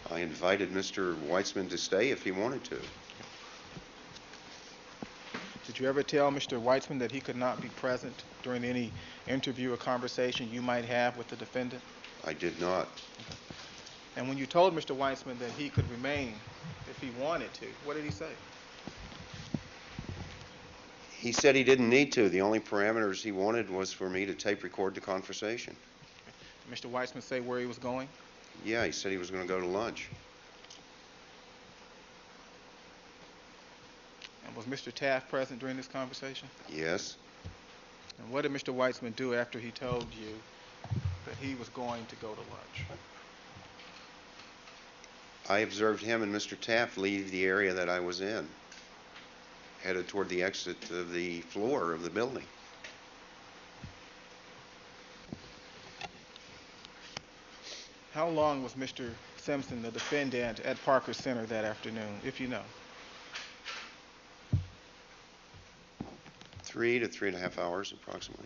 I invited Mr. Weitzman to stay if he wanted to. Did you ever tell Mr. Weitzman that he could not be present during any interview or conversation you might have with the defendant? I did not. And when you told Mr. Weitzman that he could remain if he wanted to, what did he say? He said he didn't need to. The only parameters he wanted was for me to tape record the conversation. Did Mr. Weitzman say where he was going? Yeah, he said he was going to go to lunch. And was Mr. Taft present during this conversation? Yes. And what did Mr. Weitzman do after he told you that he was going to go to lunch? I observed him and Mr. Taft leave the area that I was in, headed toward the exit of the floor of the building. How long was Mr. Simpson, the defendant, at Parker Center that afternoon, if you know? 3 to 3.5 hours approximately.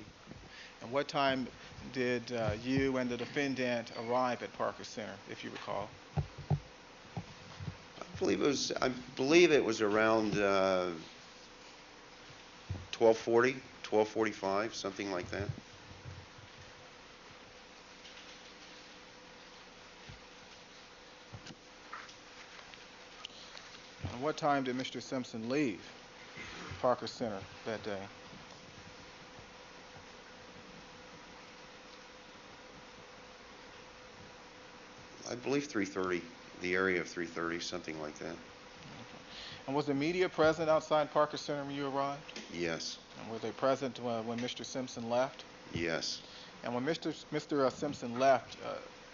And what time did you and the defendant arrive at Parker Center, if you recall? I believe it was around 12:40, 12:45, something like that. And what time did Mr. Simpson leave Parker Center that day? I believe 3:30, the area of 3:30, something like that. And was the media present outside Parker Center when you arrived? Yes. And were they present when Mr. Simpson left? Yes. And when Mr. Simpson left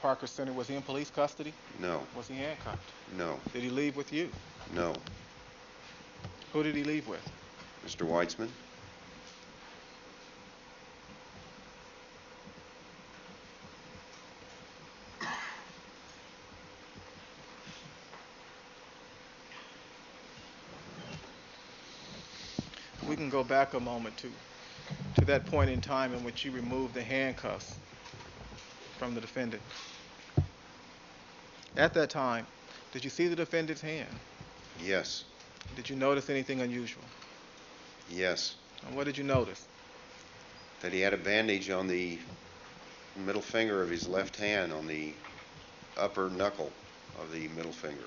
Parker Center, was he in police custody? No. Was he handcuffed? No. Did he leave with you? No. Who did he leave with? Mr. Weitzman? We can go back a moment to that point in time in which you removed the handcuffs from the defendant. At that time, did you see the defendant's hand? Yes. Did you notice anything unusual? Yes. And what did you notice? That he had a bandage on the middle finger of his left hand, on the upper knuckle of the middle finger.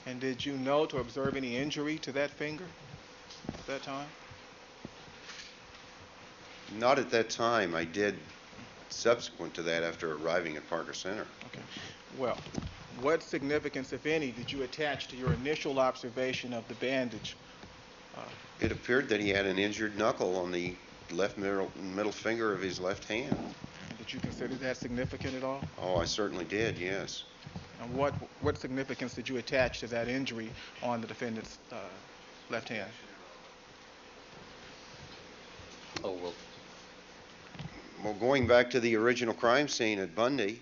And did you note or observe any injury to that finger at that time? Not at that time. I did subsequent to that after arriving at Parker Center. Okay. Well, what significance, if any, did you attach to your initial observation of the bandage? It appeared that he had an injured knuckle on the left middle finger of his left hand. Did you consider that significant at all? Oh, I certainly did, yes. And what significance did you attach to that injury on the defendant's left hand? Oh, well, Well, going back to the original crime scene at Bundy,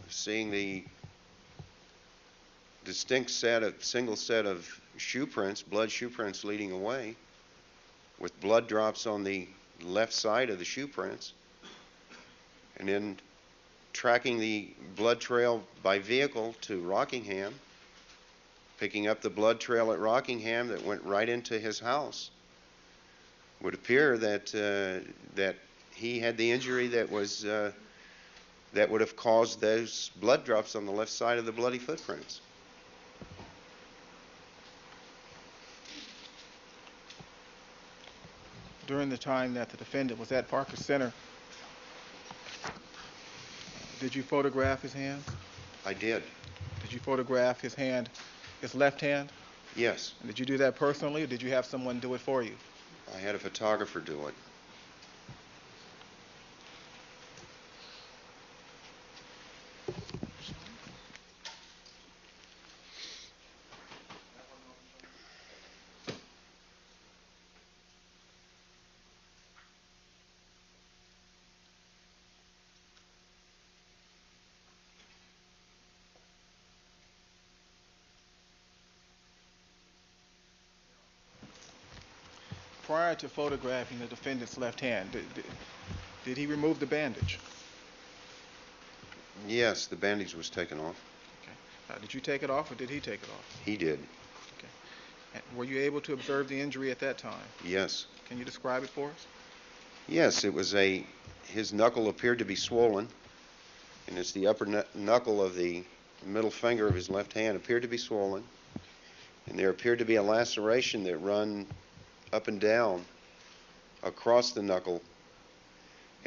seeing the distinct single set of shoe prints, blood shoe prints leading away, with blood drops on the left side of the shoe prints, and then tracking the blood trail by vehicle to Rockingham, picking up the blood trail at Rockingham that went right into his house, would appear that that he had the injury that would have caused those blood drops on the left side of the bloody footprints. During the time that the defendant was at Parker Center, did you photograph his hand? I did. Did you photograph his hand, his left hand? Yes. And did you do that personally, or did you have someone do it for you? I had a photographer do it. Prior to photographing the defendant's left hand, did he remove the bandage? Yes, the bandage was taken off. Okay. Did you take it off or did he take it off? He did. Okay. And were you able to observe the injury at that time? Yes. Can you describe it for us? Yes, his knuckle appeared to be swollen, and it's the upper knuckle of the middle finger of his left hand appeared to be swollen, and there appeared to be a laceration that run up and down across the knuckle,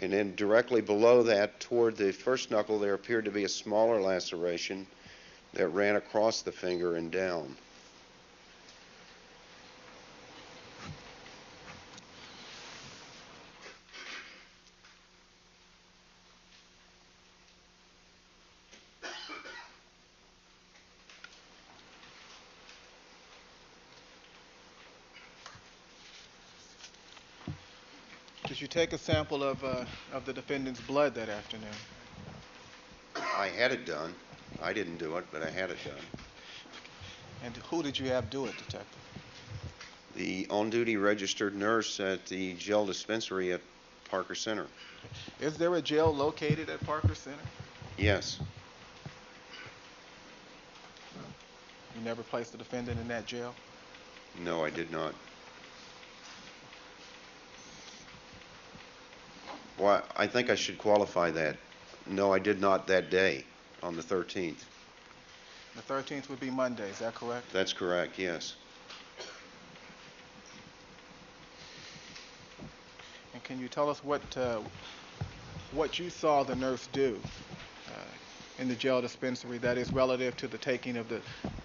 and then directly below that toward the first knuckle there appeared to be a smaller laceration that ran across the finger and down. Did you take a sample of the defendant's blood that afternoon? I had it done. I didn't do it, but I had it done. And who did you have do it, Detective? The on-duty registered nurse at the jail dispensary at Parker Center. Is there a jail located at Parker Center? Yes. You never placed the defendant in that jail? No, I did not. Well, I think I should qualify that. No, I did not that day, on the 13th. The 13th would be Monday, is that correct? That's correct, yes. And can you tell us what you saw the nurse do in the jail dispensary, that is relative to the taking of the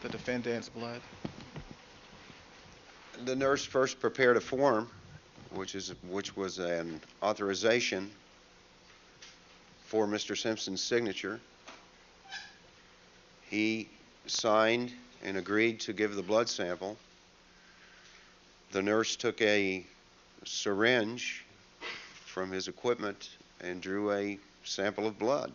defendant's blood? The nurse first prepared a form, which was an authorization for Mr. Simpson's signature. He signed and agreed to give the blood sample. The nurse took a syringe from his equipment and drew a sample of blood.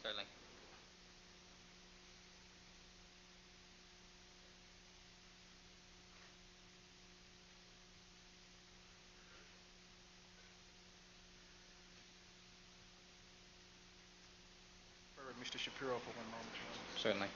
Certainly. Mr. Shapiro for 1 moment. Certainly.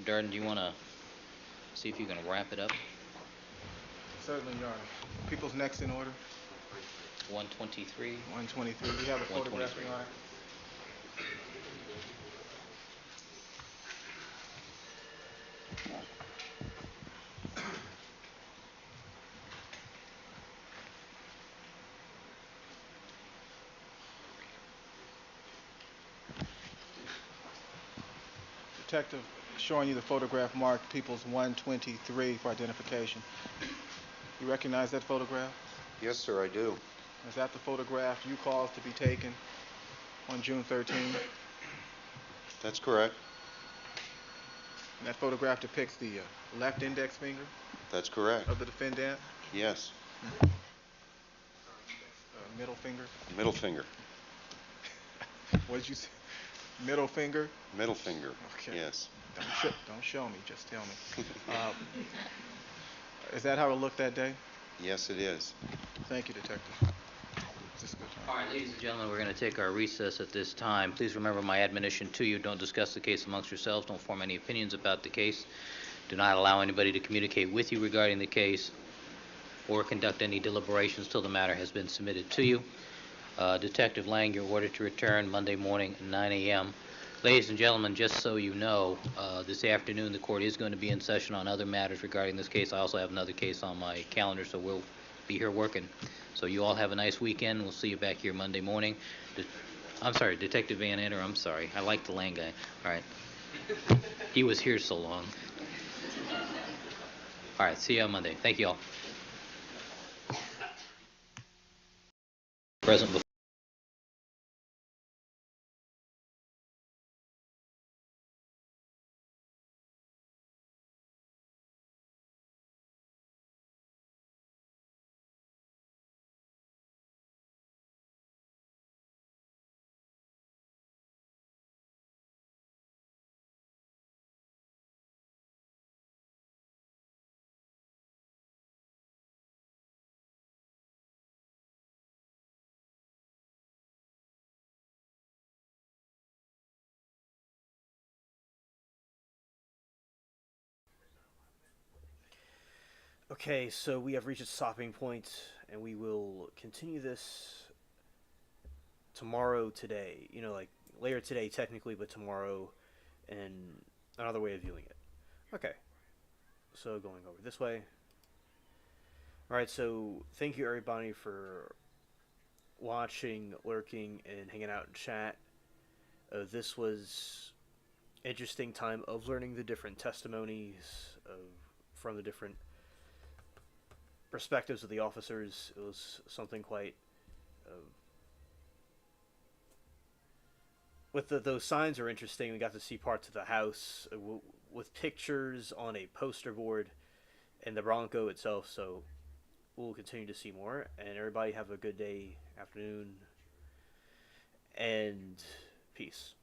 Durden, do you want to see if you can wrap it up? Certainly, Your Honor. People's next in order. 123. 123. We have a photograph, Your Honor. Detective showing you the photograph marked People's 123 for identification. You recognize that photograph? Yes, sir, I do. Is that the photograph you caused to be taken on June 13th? That's correct. And that photograph depicts the left index finger That's correct. of the defendant? Yes. Middle finger? Middle finger. What did you say? Middle finger? Middle finger. Okay. Yes. Don't show me, just tell me. Is that how it looked that day? Yes, it is. Thank you, Detective. Is this a good time? All right, ladies and gentlemen, we're going to take our recess at this time. Please remember my admonition to you. Don't discuss the case amongst yourselves. Don't form any opinions about the case. Do not allow anybody to communicate with you regarding the case or conduct any deliberations till the matter has been submitted to you. Detective Lang, you're ordered to return Monday morning at 9 a.m. Ladies and gentlemen, just so you know, this afternoon the court is going to be in session on other matters regarding this case. I also have another case on my calendar, so we'll be here working. So you all have a nice weekend. We'll see you back here Monday morning. I'm sorry, Detective Van Enter, I'm sorry. I like the Lang guy. All right. He was here so long. All right, see you on Monday. Thank you all. Present. Okay, so we have reached a stopping point, and we will continue this tomorrow today. You know, like later today technically, but tomorrow, and another way of viewing it. Okay, so going over this way. All right, so thank you everybody for watching, lurking, and hanging out in chat. This was interesting time of learning the different testimonies from the different perspectives of the officers. It was something quite with those signs are interesting. We got to see parts of the house with pictures on a poster board and the Bronco itself. So we'll continue to see more. And everybody have a good day, afternoon, and peace.